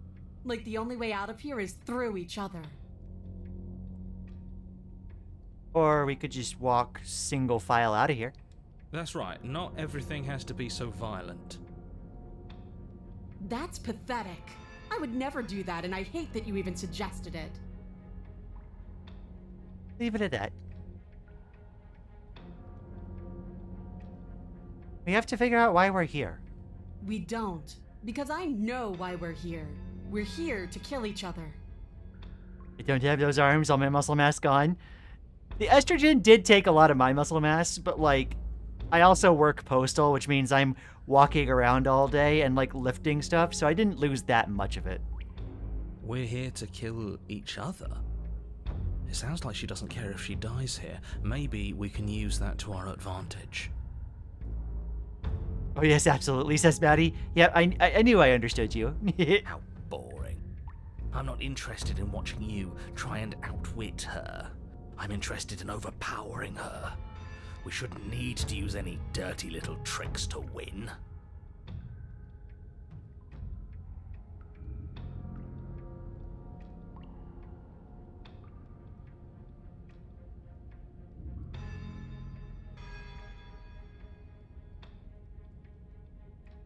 Like the only way out of here is through each other. Or we could just walk single file out of here. That's right, not everything has to be so violent. That's pathetic. I would never do that, and I hate that you even suggested it. Leave it at that. We have to figure out why we're here. We don't, because I know why we're here. We're here to kill each other. I don't have those arms, all my muscle mass gone. The estrogen did take a lot of my muscle mass, but like, I also work postal, which means I'm walking around all day and like lifting stuff, so I didn't lose that much of it. We're here to kill each other. It sounds like she doesn't care if she dies here. Maybe we can use that to our advantage. Oh yes, absolutely, says Maddie. Yeah, I knew I understood you. How boring. I'm not interested in watching you try and outwit her. I'm interested in overpowering her. We shouldn't need to use any dirty little tricks to win.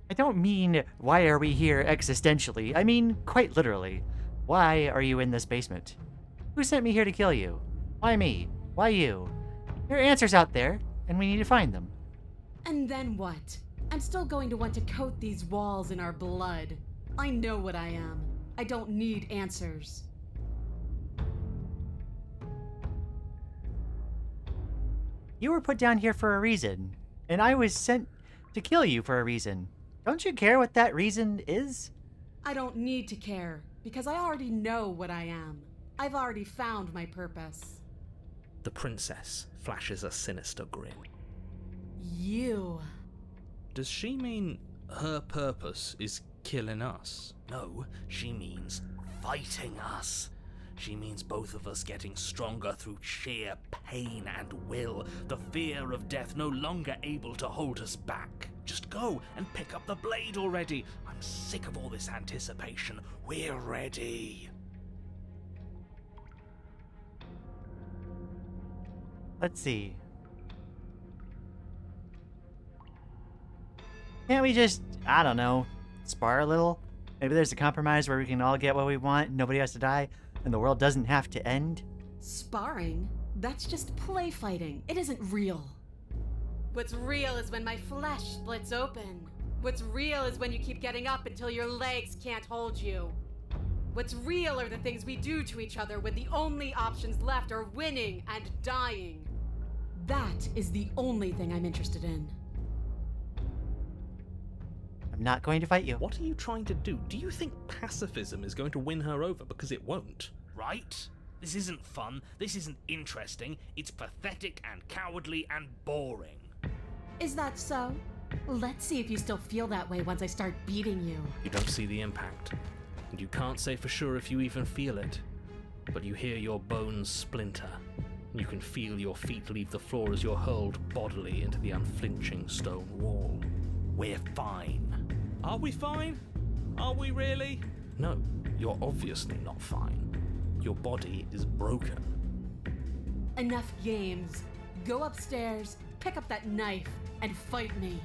I don't mean, why are we here existentially? I mean, quite literally. Why are you in this basement? Who sent me here to kill you? Why me? Why you? There are answers out there, and we need to find them. And then what? I'm still going to want to coat these walls in our blood. I know what I am. I don't need answers. You were put down here for a reason, and I was sent to kill you for a reason. Don't you care what that reason is? I don't need to care, because I already know what I am. I've already found my purpose. The princess flashes a sinister grin. You. Does she mean her purpose is killing us? No, she means fighting us. She means both of us getting stronger through sheer pain and will, the fear of death no longer able to hold us back. Just go and pick up the blade already. I'm sick of all this anticipation. We're ready. Let's see. Can't we just, I don't know, spar a little? Maybe there's a compromise where we can all get what we want, nobody has to die, and the world doesn't have to end? Sparring? That's just play fighting. It isn't real. What's real is when my flesh splits open. What's real is when you keep getting up until your legs can't hold you. What's real are the things we do to each other when the only options left are winning and dying. That is the only thing I'm interested in. I'm not going to fight you. What are you trying to do? Do you think pacifism is going to win her over? Because it won't. Right? This isn't fun, this isn't interesting, it's pathetic and cowardly and boring. Is that so? Let's see if you still feel that way once I start beating you. You don't see the impact, and you can't say for sure if you even feel it, but you hear your bones splinter. You can feel your feet leave the floor as you're hurled bodily into the unflinching stone wall. We're fine. Are we fine? Are we really? No, you're obviously not fine. Your body is broken. Enough games. Go upstairs, pick up that knife, and fight me.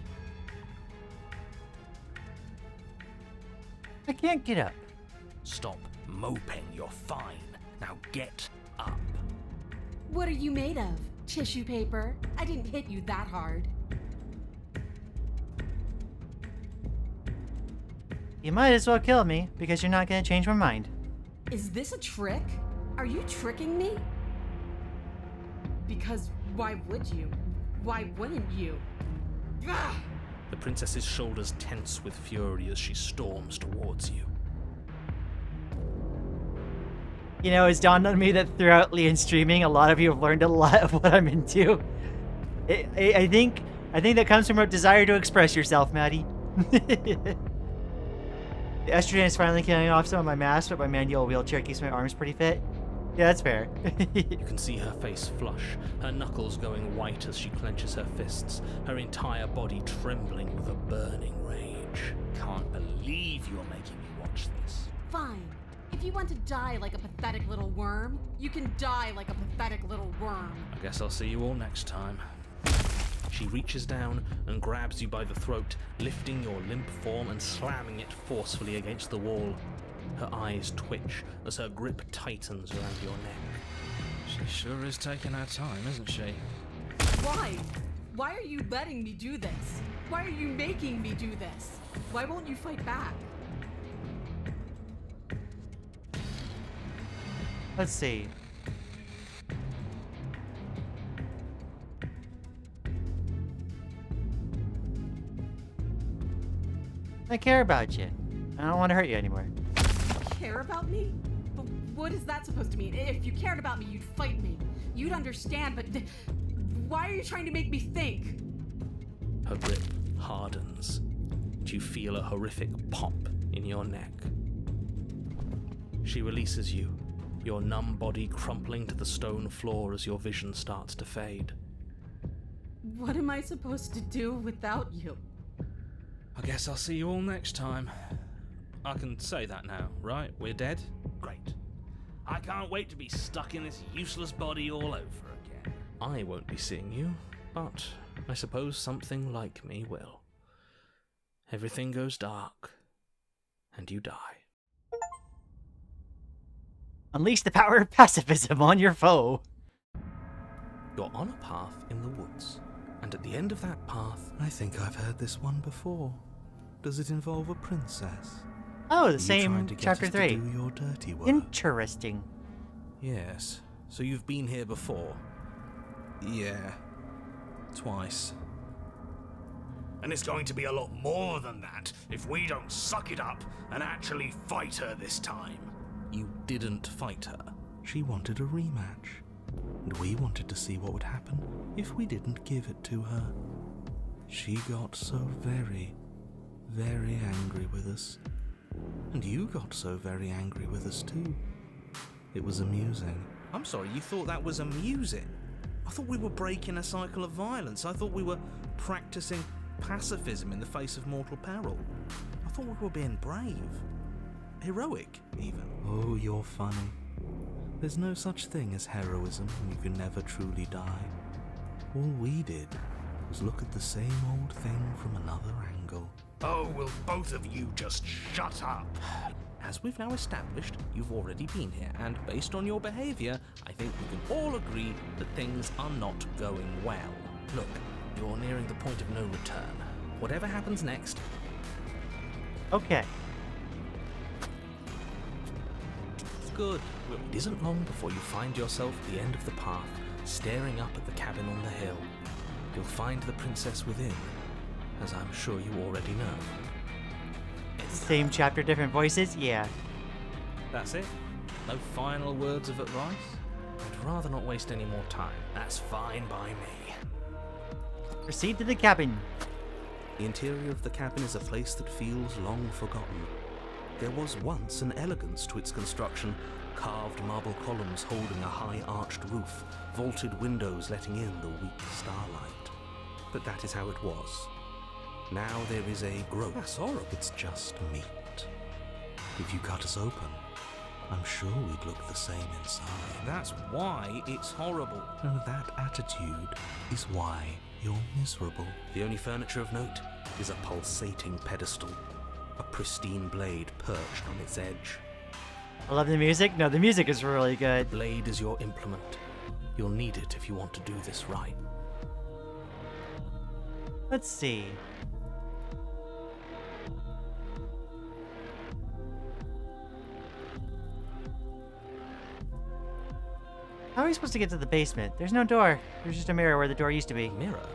I can't get up. Stop moping, you're fine. Now get up. What are you made of? Tissue paper? I didn't hit you that hard. You might as well kill me, because you're not going to change my mind. Is this a trick? Are you tricking me? Because why would you? Why wouldn't you? Gah! The princess's shoulders tense with fury as she storms towards you. You know, it's dawned on me that throughout Lian streaming, a lot of you have learned a lot of what I'm into. I think that comes from a desire to express yourself, Maddie. The estrogen is finally killing off some of my mass, but my manual wheelchair keeps my arms pretty fit. Yeah, that's fair. You can see her face flush, her knuckles going white as she clenches her fists, her entire body trembling with a burning rage. Can't believe you're making me watch this. Fine. If you want to die like a pathetic little worm, you can die like a pathetic little worm. I guess I'll see you all next time. She reaches down and grabs you by the throat, lifting your limp form and slamming it forcefully against the wall. Her eyes twitch as her grip tightens around your neck. She sure is taking her time, isn't she? Why? Why are you letting me do this? Why are you making me do this? Why won't you fight back? Let's see. I care about you. I don't want to hurt you anymore. Care about me? But what is that supposed to mean? If you cared about me, you'd fight me. You'd understand, but why are you trying to make me think? Her grip hardens, and you feel a horrific pop in your neck. She releases you, your numb body crumpling to the stone floor as your vision starts to fade. What am I supposed to do without you? I guess I'll see you all next time. I can say that now, right? We're dead? Great. I can't wait to be stuck in this useless body all over again. I won't be seeing you, but I suppose something like me will. Everything goes dark, and you die. Unleash the power of pacifism on your foe. You're on a path in the woods, and at the end of that path... I think I've heard this one before. Does it involve a princess? Oh, the you same trying to get chapter us 3. To do your dirty work? Interesting. Yes. So you've been here before? Yeah. Twice. And it's going to be a lot more than that if we don't suck it up and actually fight her this time. You didn't fight her. She wanted a rematch. And we wanted to see what would happen if we didn't give it to her. She got so very, very angry with us. And you got so very angry with us too. It was amusing. I'm sorry, you thought that was amusing? I thought we were breaking a cycle of violence. I thought we were practicing pacifism in the face of mortal peril. I thought we were being brave. Heroic, even. Oh, you're funny. There's no such thing as heroism when you can never truly die. All we did was look at the same old thing from another angle. Oh, will both of you just shut up? As we've now established, you've already been here, and based on your behaviour, I think we can all agree that things are not going well. Look, you're nearing the point of no return. Whatever happens next... Okay. Good. It isn't long before you find yourself at the end of the path, staring up at the cabin on the hill. You'll find the princess within, as I'm sure you already know. Same chapter, different voices? Yeah. That's it? No final words of advice? I'd rather not waste any more time. That's fine by me. Proceed to the cabin. The interior of the cabin is a place that feels long forgotten. There was once an elegance to its construction, carved marble columns holding a high arched roof, vaulted windows letting in the weak starlight. But that is how it was. Now there is a growth. That's horrible. It's just meat. If you cut us open, I'm sure we'd look the same inside. That's why it's horrible. And that attitude is why you're miserable. The only furniture of note is a pulsating pedestal, a pristine blade perched on its edge. I love the music. No, the music is really good. The blade is your implement. You'll need it if you want to do this right. Let's see. How are we supposed to get to the basement? There's no door. There's just a mirror where the door used to be. Mirror?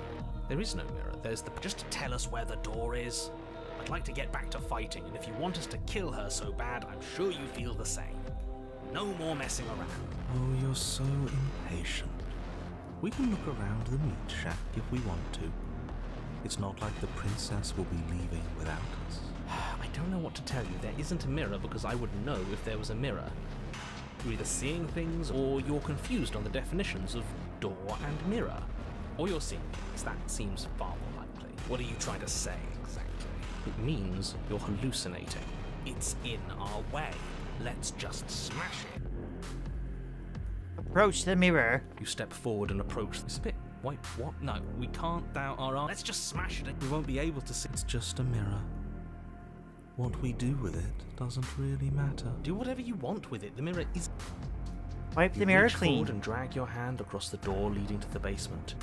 There is no mirror. There's the... Just to tell us where the door is. I'd like to get back to fighting, and if you want us to kill her so bad, I'm sure you feel the same. No more messing around. Oh, you're so impatient. We can look around the meat shack if we want to. It's not like the princess will be leaving without us. I don't know what to tell you. There isn't a mirror because I would know if there was a mirror. You're either seeing things or you're confused on the definitions of door and mirror. Or you're seeing things. That seems far more likely. What are you trying to say exactly? It means you're hallucinating. It's in our way. Let's just smash it. Approach the mirror. You step forward and approach this bit. Wait, what? No, we can't doubt our eyes. Let's just smash it. We won't be able to see. It's just a mirror. What we do with it doesn't really matter. Do whatever you want with it. The mirror is... Wipe You the mirror reach clean. forward and drag your hand across the door leading to the basement.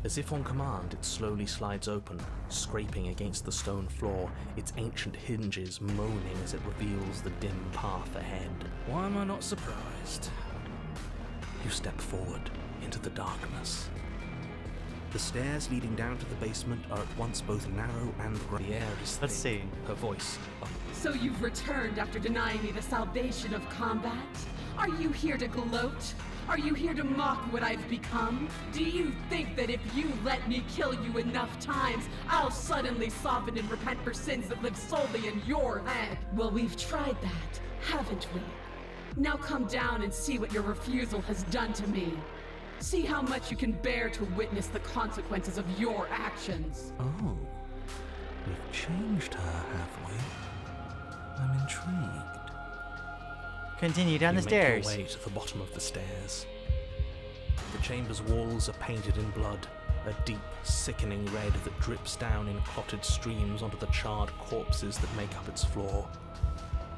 As if on command, it slowly slides open, scraping against the stone floor, its ancient hinges moaning as it reveals the dim path ahead. Why am I not surprised? You step forward into the darkness. The stairs leading down to the basement are at once both narrow and gray. The air is thick. Let's see. Her voice. So you've returned after denying me the salvation of combat? Are you here to gloat? Are you here to mock what I've become? Do you think that if you let me kill you enough times, I'll suddenly soften and repent for sins that live solely in your head? Well, we've tried that, haven't we? Now come down and see what your refusal has done to me. See how much you can bear to witness the consequences of your actions. Oh, we've changed her, have we? I'm intrigued. Continue down the You stairs. make your way to the bottom of the stairs. The chamber's walls are painted in blood, a deep, sickening red that drips down in clotted streams onto the charred corpses that make up its floor.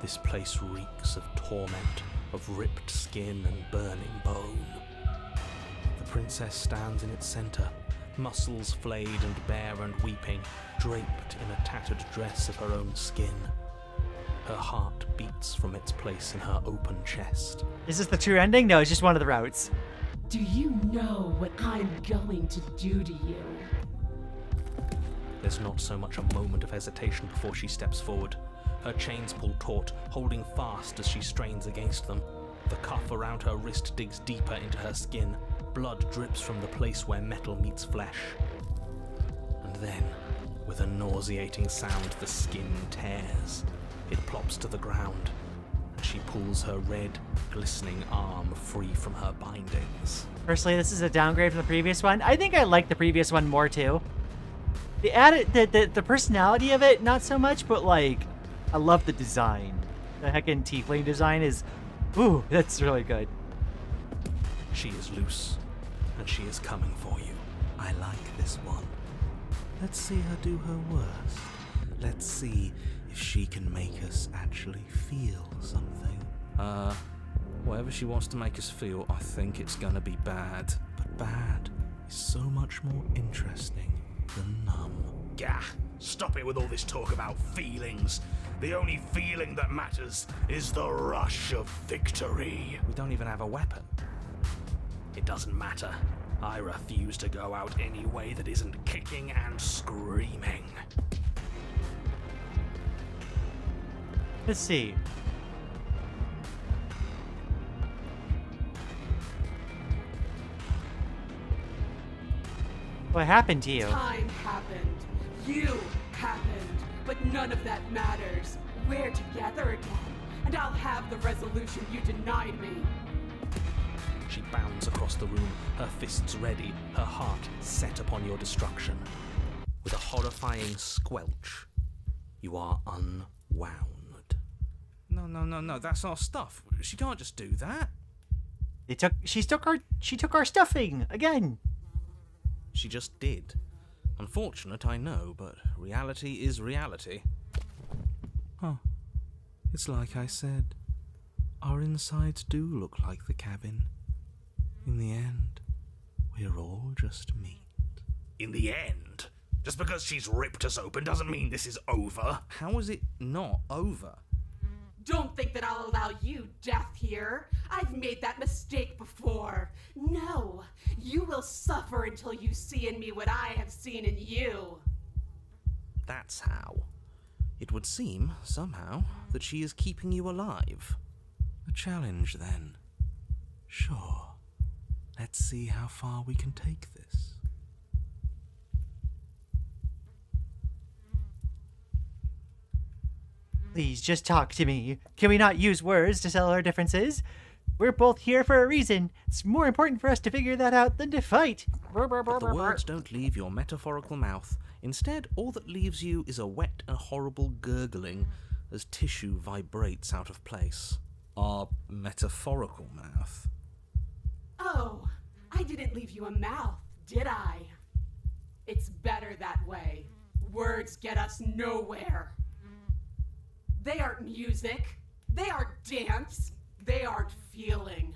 This place reeks of torment, of ripped skin and burning bone. The princess stands in its center, muscles flayed and bare and weeping, draped in a tattered dress of her own skin. Her heart beats from its place in her open chest. Is this the true ending? No, it's just one of the routes. Do you know what I'm going to do to you? There's not so much a moment of hesitation before she steps forward. Her chains pull taut, holding fast as she strains against them. The cuff around her wrist digs deeper into her skin. Blood drips from the place where metal meets flesh. And then, with a nauseating sound, the skin tears. It plops to the ground, and she pulls her red, glistening arm free from her bindings. Personally, this is a downgrade from the previous one. I think I like the previous one more too. The personality of it, not so much, but like, I love the design. The heckin' tiefling design is, ooh, that's really good. She is loose, and she is coming for you. I like this one. Let's see her do her worst. Let's see if she can make us actually feel something. Whatever she wants to make us feel, I think it's gonna be bad. But bad is so much more interesting than numb. Gah! Stop it with all this talk about feelings. The only feeling that matters is the rush of victory. We don't even have a weapon. It doesn't matter. I refuse to go out any way that isn't kicking and screaming. Let's see. What happened to you? Time happened. You happened. But none of that matters. We're together again, and I'll have the resolution you denied me. She bounds across the room, her fists ready, her heart set upon your destruction. With a horrifying squelch, you are unwound. No, that's our stuff. She can't just do that. She took our stuffing again. She just did. Unfortunate, I know, but reality is reality. Huh. It's like I said. Our insides do look like the cabin. In the end, we're all just meat. In the end? Just because she's ripped us open doesn't mean this is over. How is it not over? Don't think that I'll allow you death here. I've made that mistake before. No, you will suffer until you see in me what I have seen in you. That's how. It would seem, somehow, that she is keeping you alive. A challenge, then. Sure. Let's see how far we can take this. Please, just talk to me. Can we not use words to settle our differences? We're both here for a reason. It's more important for us to figure that out than to fight. But the words don't leave your metaphorical mouth. Instead, all that leaves you is a wet and horrible gurgling as tissue vibrates out of place. Our metaphorical mouth. Oh, I didn't leave you a mouth, did I? It's better that way. Words get us nowhere. They aren't music. They aren't dance. They aren't feeling.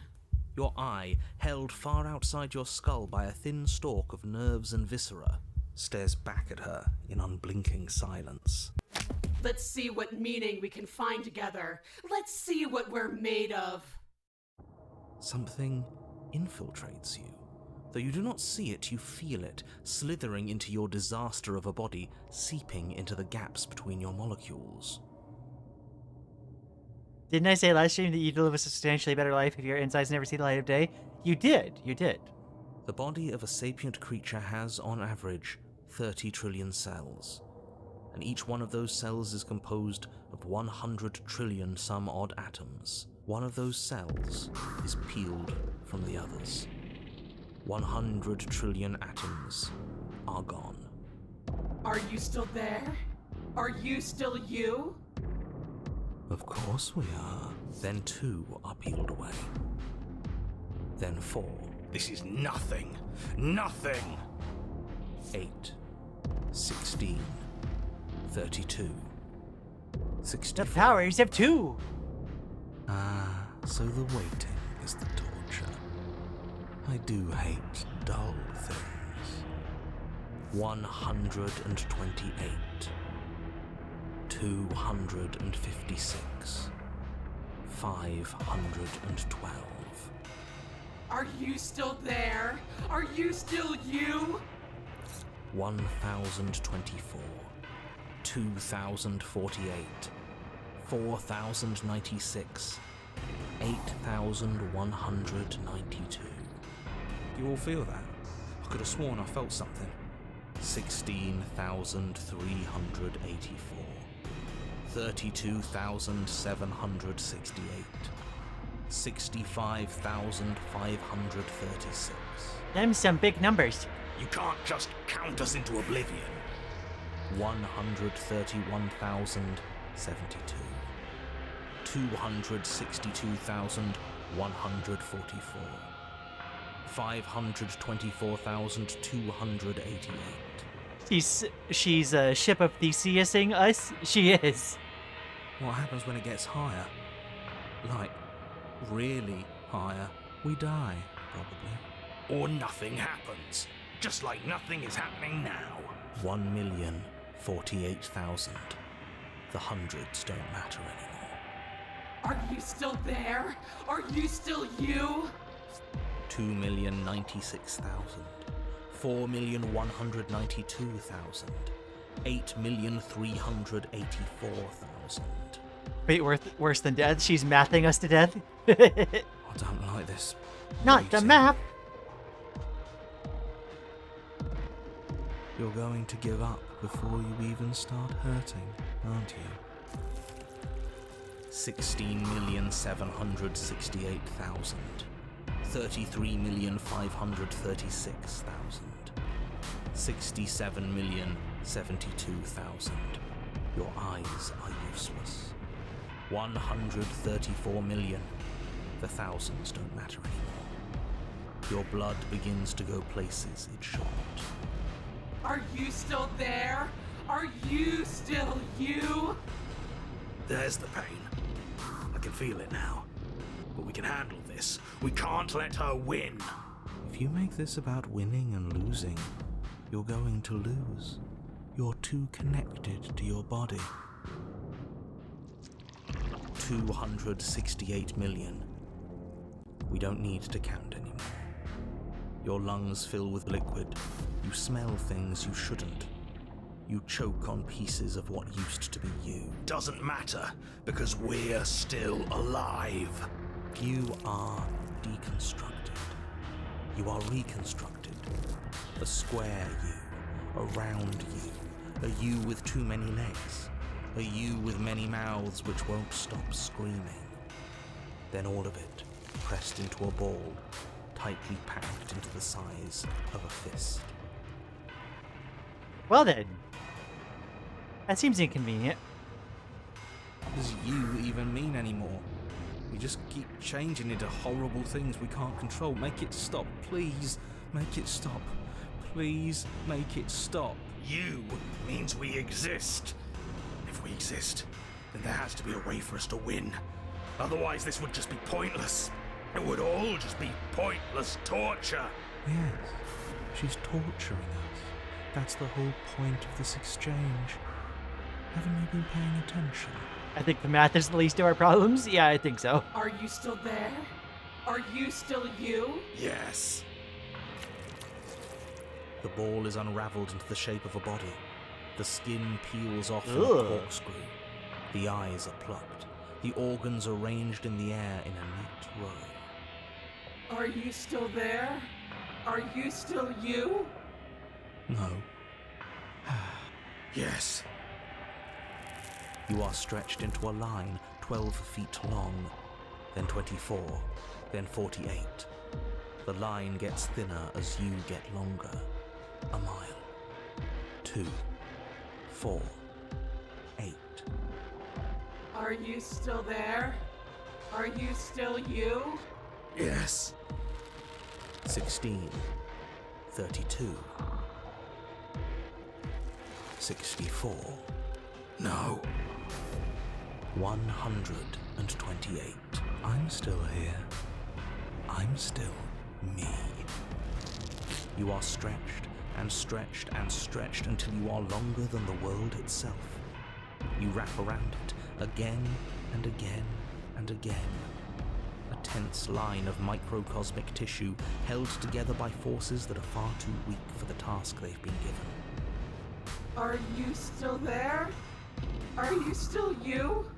Your eye, held far outside your skull by a thin stalk of nerves and viscera, stares back at her in unblinking silence. Let's see what meaning we can find together. Let's see what we're made of. Something infiltrates you. Though you do not see it, you feel it, slithering into your disaster of a body, seeping into the gaps between your molecules. Didn't I say last stream that you'd live a substantially better life if your insides never see the light of day? You did. The body of a sapient creature has, on average, 30 trillion cells. And each one of those cells is composed of 100 trillion some odd atoms. One of those cells is peeled from the others. 100 trillion atoms are gone. Are you still there? Are you still you? Of course we are. Then 2 are peeled away. Then 4. This is nothing. Nothing! 8. 16. 32. 64. The powers of 2. Ah, so the waiting is the torture. I do hate dull things. 128. 256. 512. Are you still there? Are you still you? 1024. 2048. 4096. 8192. You all feel that? I could have sworn I felt something. 16,384. 32,768. 65,536. Them some big numbers. You can't just count us into oblivion. 131,072. 262,144. 524,288. She's a ship of Theseusing us. She is. What happens when it gets higher? Like, really higher? We die, probably. Or nothing happens. Just like nothing is happening now. 1,048,000. The hundreds don't matter anymore. Are you still there? Are you still you? 2,096,000. 4,192,000. 8,384,000. Wait, worse than death? She's mathing us to death? I don't like this. Not the waiting. math! You're going to give up before you even start hurting, aren't you? 16,768,000. 33,536,000. 67,072,000. Your eyes are useless. 134 million. The thousands don't matter anymore. Your blood begins to go places it shouldn't. Are you still there? Are you still you? There's the pain. I can feel it now. But we can handle this. We can't let her win. If you make this about winning and losing, you're going to lose. You're too connected to your body. 268 million. We don't need to count anymore. Your lungs fill with liquid. You smell things you shouldn't. You choke on pieces of what used to be you. Doesn't matter, because we're still alive. You are deconstructed. You are reconstructed. A square you, a round you, a you with too many legs, a you with many mouths which won't stop screaming. Then all of it pressed into a ball, tightly packed into the size of a fist. Well then. That seems inconvenient. Does you even mean anymore? We just keep changing into horrible things we can't control. Make it stop, please. Make it stop. Please make it stop. You means we exist. If we exist, then there has to be a way for us to win. Otherwise, this would just be pointless. It would all just be pointless torture. Yes, she's torturing us. That's the whole point of this exchange. Haven't you been paying attention? I think the math is the least of our problems. Yeah, I think so. Are you still there? Are you still you? Yes. The ball is unraveled into the shape of a body. The skin peels off in a corkscrew. The eyes are plucked. The organs arranged in the air in a neat row. Are you still there? Are you still you? No. Yes. You are stretched into a line 12 feet long, then 24, then 48. The line gets thinner as you get longer. A mile. 2, 4, 8. Are you still there? Are you still you? Yes. 16, 32, 64. No. 128. I'm still here. I'm still me. You are stretched and stretched and stretched until you are longer than the world itself. You wrap around it again and again and again. A tense line of microcosmic tissue held together by forces that are far too weak for the task they've been given. Are you still there? Are you still you?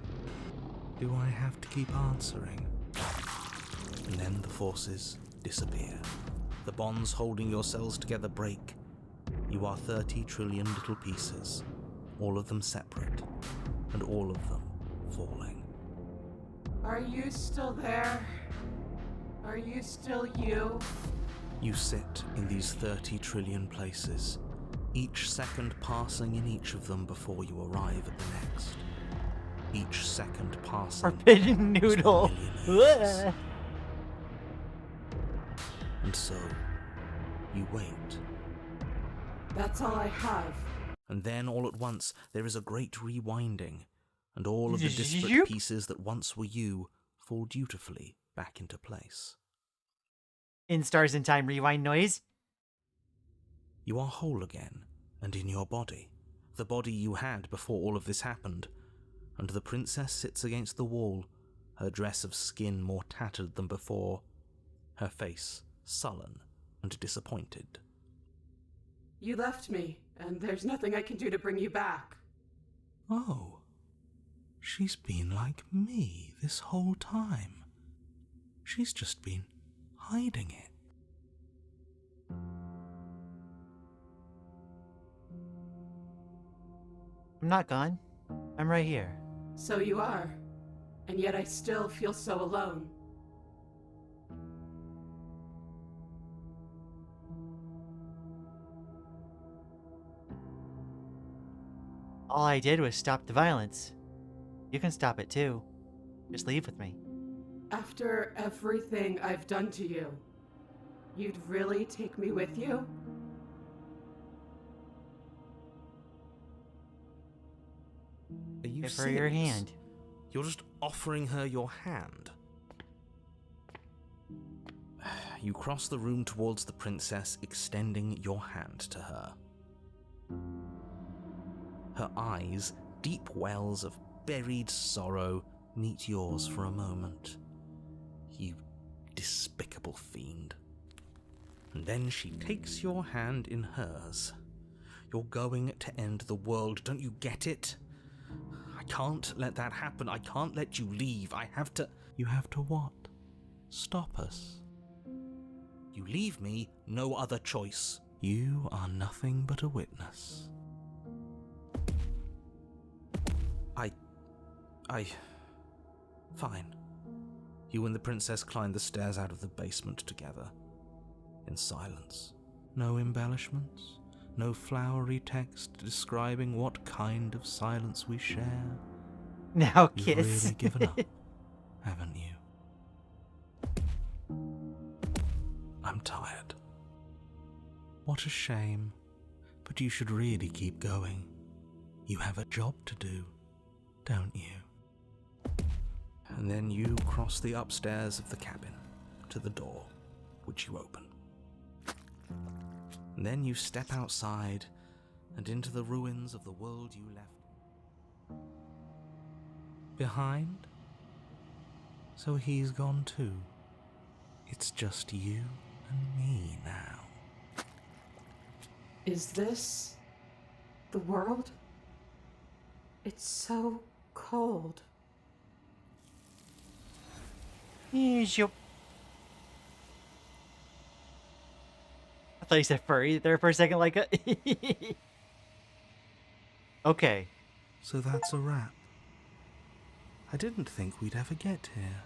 Do I have to keep answering? And then the forces disappear. The bonds holding your cells together break. You are 30 trillion little pieces, all of them separate, and all of them falling. Are you still there? Are you still you? You sit in these 30 trillion places, each second passing in each of them before you arrive at the next. Each second passing. Forbidden noodle. is 1 million years. And so, you wait. That's all I have. And then all at once, there is a great rewinding, and all of the disparate Zoop. pieces that once were you fall dutifully back into place. In Stars in Time rewind noise. You are whole again, and in your body, the body you had before all of this happened, and the princess sits against the wall, her dress of skin more tattered than before, her face sullen and disappointed. You left me, and there's nothing I can do to bring you back. Oh, she's been like me this whole time. She's just been hiding it. I'm not gone. I'm right here. So you are. And yet I still feel so alone. All I did was stop the violence. You can stop it too. Just leave with me. After everything I've done to you, you'd really take me with you? Are you Give her your serious? hand. You're just offering her your hand. You cross the room towards the princess, extending your hand to her. Her eyes, deep wells of buried sorrow, meet yours for a moment. You despicable fiend. And then she takes your hand in hers. You're going to end the world, don't you get it? I can't let that happen. I can't let you leave. I have to... You have to what? Stop us. You leave me, no other choice. You are nothing but a witness. Fine. You and the princess climb the stairs out of the basement together. In silence. No embellishments. No flowery text describing what kind of silence we share. Now You've kiss. really given up, haven't you? I'm tired. What a shame. But you should really keep going. You have a job to do, don't you? And then you cross the upstairs of the cabin to the door, which you open. And then you step outside and into the ruins of the world you left behind. So he's gone too. It's just you and me now. Is this the world? It's so cold. Here's your... I thought you said furry there for a second, like a... Okay. So that's a wrap. I didn't think we'd ever get here.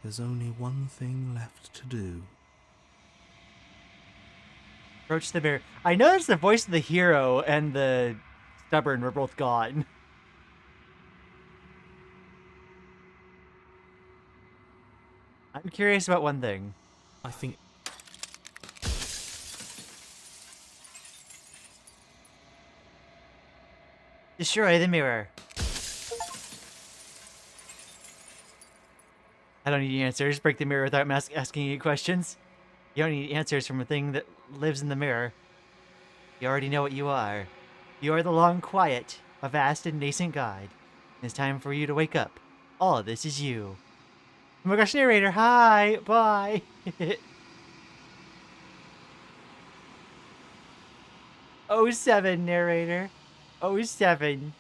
There's only one thing left to do. Approach the mirror. I noticed the voice of the hero and the stubborn were both gone. I'm curious about one thing. I think... Destroy the mirror. I don't need answers. Break the mirror without asking you questions. You don't need answers from a thing that lives in the mirror. You already know what you are. You are the long quiet, a vast and nascent god. It's time for you to wake up. All of this is you. Oh my gosh, narrator, hi, bye. Oh 07, narrator. 07.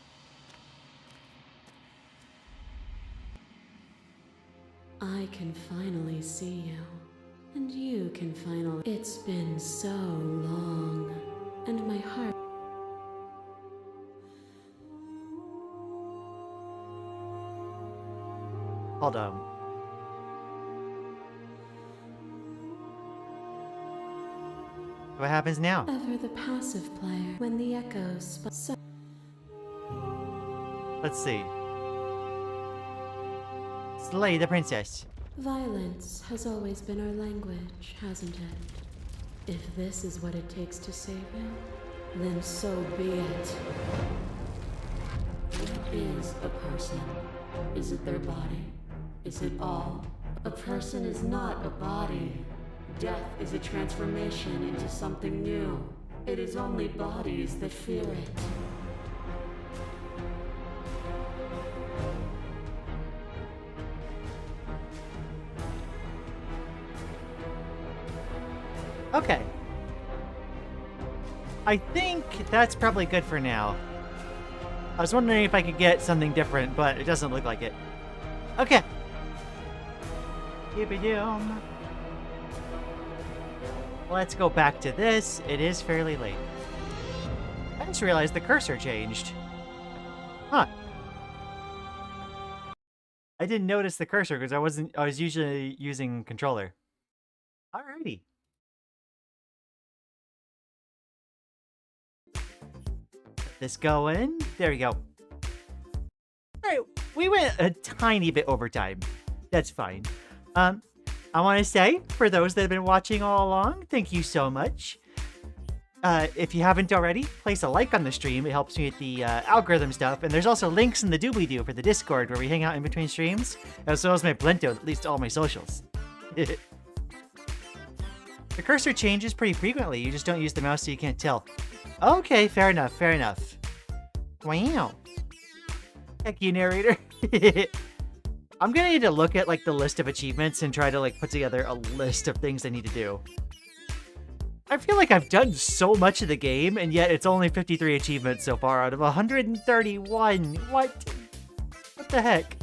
I can finally see you. And you can finally... It's been so long, and my heart... Hold on. What happens now? Ever the passive player, when the echoes... Let's see. Slay the princess. Violence has always been our language, hasn't it? If this is what it takes to save him, then so be it. What is a person? Is it their body? Is it all? A person is not a body. Death is a transformation into something new. It is only bodies that fear it. Okay. I think that's probably good for now. I was wondering if I could get something different, but it doesn't look like it. Okay. Yippee-doom. Let's go back to this. It is fairly late. I just realized the cursor changed. Huh. I didn't notice the cursor because I was usually using controller. Alrighty. This going. There we go. Alright, we went a tiny bit over time. That's fine. I want to say, for those that have been watching all along, thank you so much. If you haven't already, place a like on the stream. It helps me with the algorithm stuff. And there's also links in the doobly-doo for the Discord where we hang out in between streams, as well as my Blento that leads to all my socials. The cursor changes pretty frequently. You just don't use the mouse so you can't tell. Okay, fair enough, fair enough. Wow. Heck you, narrator. I'm gonna need to look at like the list of achievements and try to like put together a list of things I need to do. I feel like I've done so much of the game, and yet it's only 53 achievements so far out of 131. What? What the heck?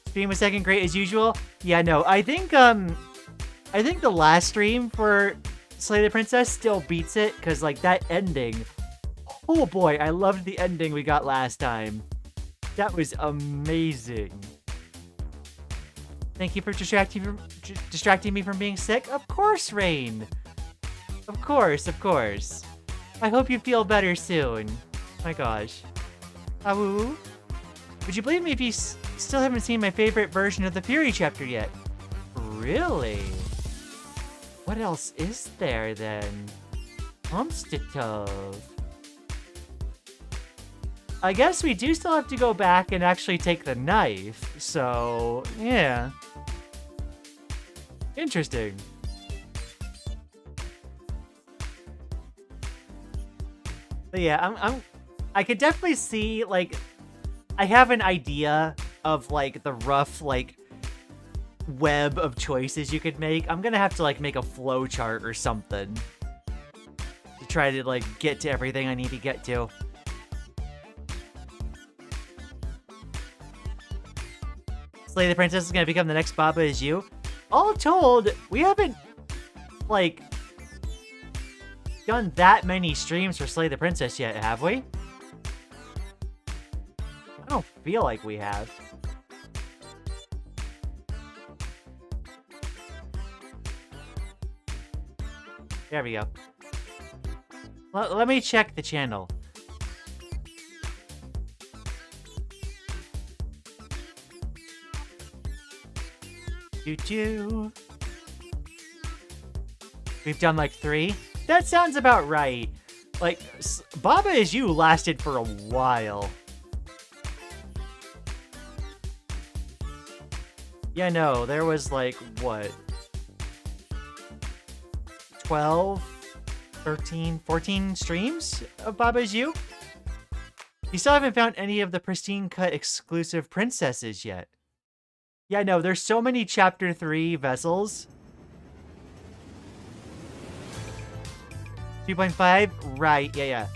Stream was second great as usual. Yeah, no, I think the last stream for Slay the Princess still beats it, because like that ending. Oh boy, I loved the ending we got last time. That was amazing. Thank you for distracting me from being sick. Of course, Rain. Of course, of course. I hope you feel better soon. My gosh. Awoo. Would you believe me if you still haven't seen my favorite version of the Fury chapter yet? Really? What else is there then? Homstetov. I guess we do still have to go back and actually take the knife, so yeah. Interesting. But yeah, I could definitely see, like, I have an idea of, like, the rough, like, web of choices you could make. I'm gonna have to, like, make a flow chart or something to try to, like, get to everything I need to get to. Slay the Princess is gonna become the next Baba Is You. All told, we haven't, like, done that many streams for Slay the Princess yet, have we? I don't feel like we have. There we go. Let me check the channel. Choo-choo. We've done like 3? That sounds about right. Like, Baba Is You lasted for a while. Yeah, no, there was like, what? 12, 13, 14 streams of Baba Is You? You still haven't found any of the pristine cut exclusive princesses yet. Yeah, no, there's so many Chapter 3 vessels. 2.5? Right, yeah.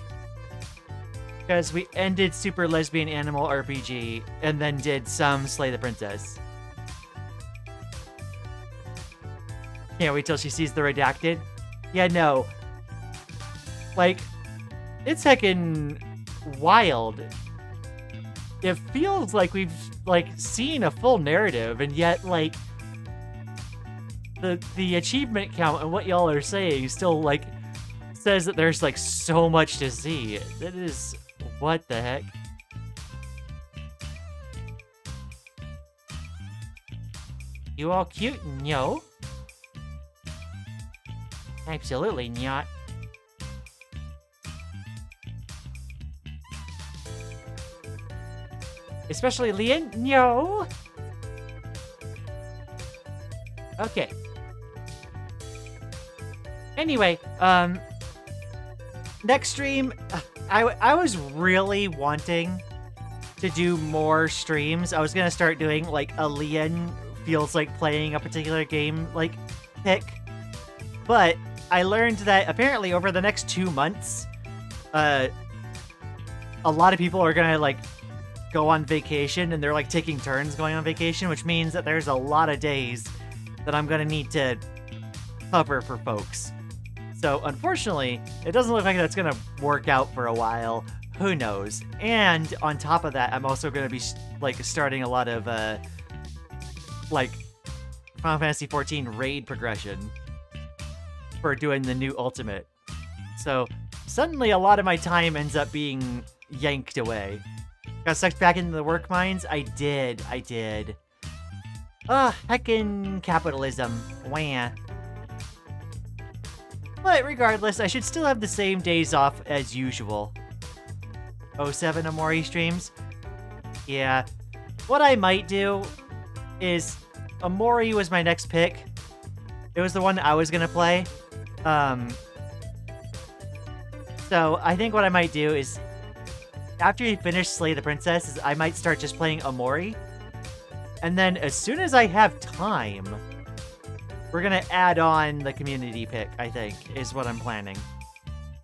Because we ended Super Lesbian Animal RPG and then did some Slay the Princess. Can't wait till she sees the redacted. Yeah, no. Like, it's heckin' wild. It feels like we've, like, seen a full narrative, and yet, like, the achievement count and what y'all are saying still, like, says that there's, like, so much to see. That is... what the heck? You all cute? No. Absolutely not. Especially Lian? No. Okay. Anyway, next stream, I was really wanting to do more streams. I was gonna start doing like a Lian feels like playing a particular game like pick, but I learned that apparently over the next 2 months, a lot of people are gonna like go on vacation, and they're like taking turns going on vacation, which means that there's a lot of days that I'm gonna need to cover for folks. So unfortunately, it doesn't look like that's gonna work out for a while. Who knows? And on top of that, I'm also gonna be like starting a lot of like Final Fantasy XIV raid progression for doing the new ultimate. So suddenly a lot of my time ends up being yanked away. Got sucked back into the work mines? I did. Heckin' capitalism. Wah. But regardless, I should still have the same days off as usual. 07 Amori streams? Yeah. What I might do is... Amori was my next pick. It was the one I was gonna play. So I think what I might do is... after you finish Slay the Princess, is I might start just playing Amori. And then as soon as I have time... we're gonna add on the community pick, I think, is what I'm planning.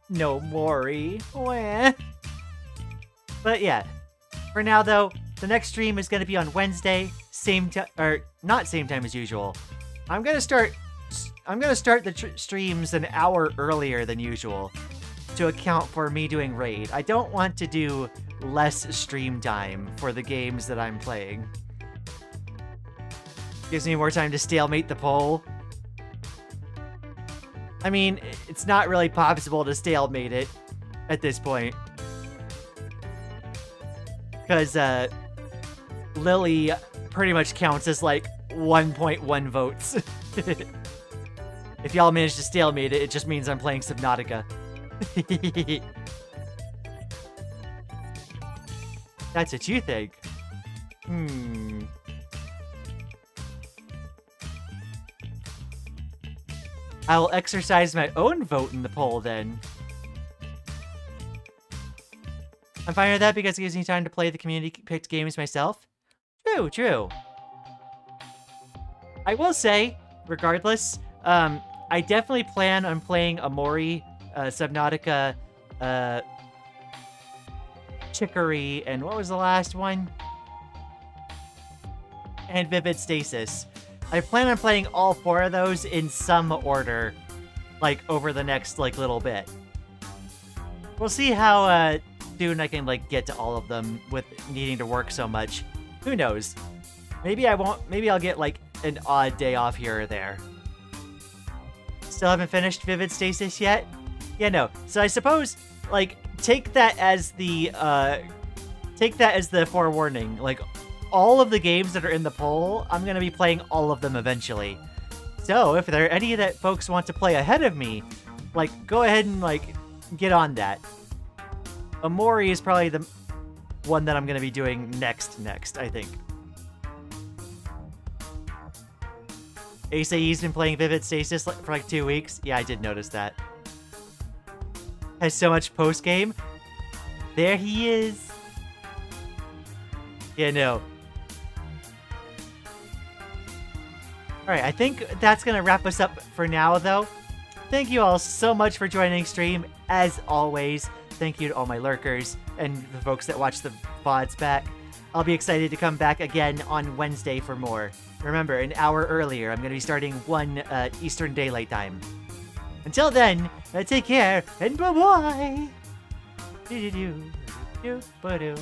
No Mori. Wah. But yeah, for now though, the next stream is gonna be on Wednesday, same time, or not same time as usual. I'm gonna start the streams an hour earlier than usual to account for me doing raid. I don't want to do less stream time for the games that I'm playing. Gives me more time to stalemate the poll. I mean, it's not really possible to stalemate it at this point. Because, Lily pretty much counts as, like, 1.1 votes. If y'all manage to stalemate it, it just means I'm playing Subnautica. That's what you think. I will exercise my own vote in the poll, then. I'm fine with that because it gives me time to play the community-picked games myself. True. I will say, regardless, I definitely plan on playing Amori, Subnautica, Chicory, and what was the last one? And Vivid Stasis. I plan on playing all 4 of those in some order, like, over the next, like, little bit. We'll see how, soon I can, like, get to all of them with needing to work so much. Who knows? Maybe I won't, maybe I'll get, like, an odd day off here or there. Still haven't finished Vivid Stasis yet? Yeah, no. So I suppose, like, take that as the forewarning. Like, all of the games that are in the poll, I'm going to be playing all of them eventually. So, if there are any that folks want to play ahead of me, like, go ahead and, like, get on that. Amori is probably the one that I'm going to be doing next, I think. ACE's been playing Vivid Stasis for like 2 weeks. Yeah, I did notice that. Has so much post-game. There he is. Yeah, no. Alright, I think that's going to wrap us up for now, though. Thank you all so much for joining stream, as always. thank you to all my lurkers and the folks that watch the VODs back. I'll be excited to come back again on Wednesday for more. Remember, an hour earlier, I'm going to be starting 1 Eastern Daylight Time. Until then, take care and bye-bye. Do-do-do. Do-ba-doo.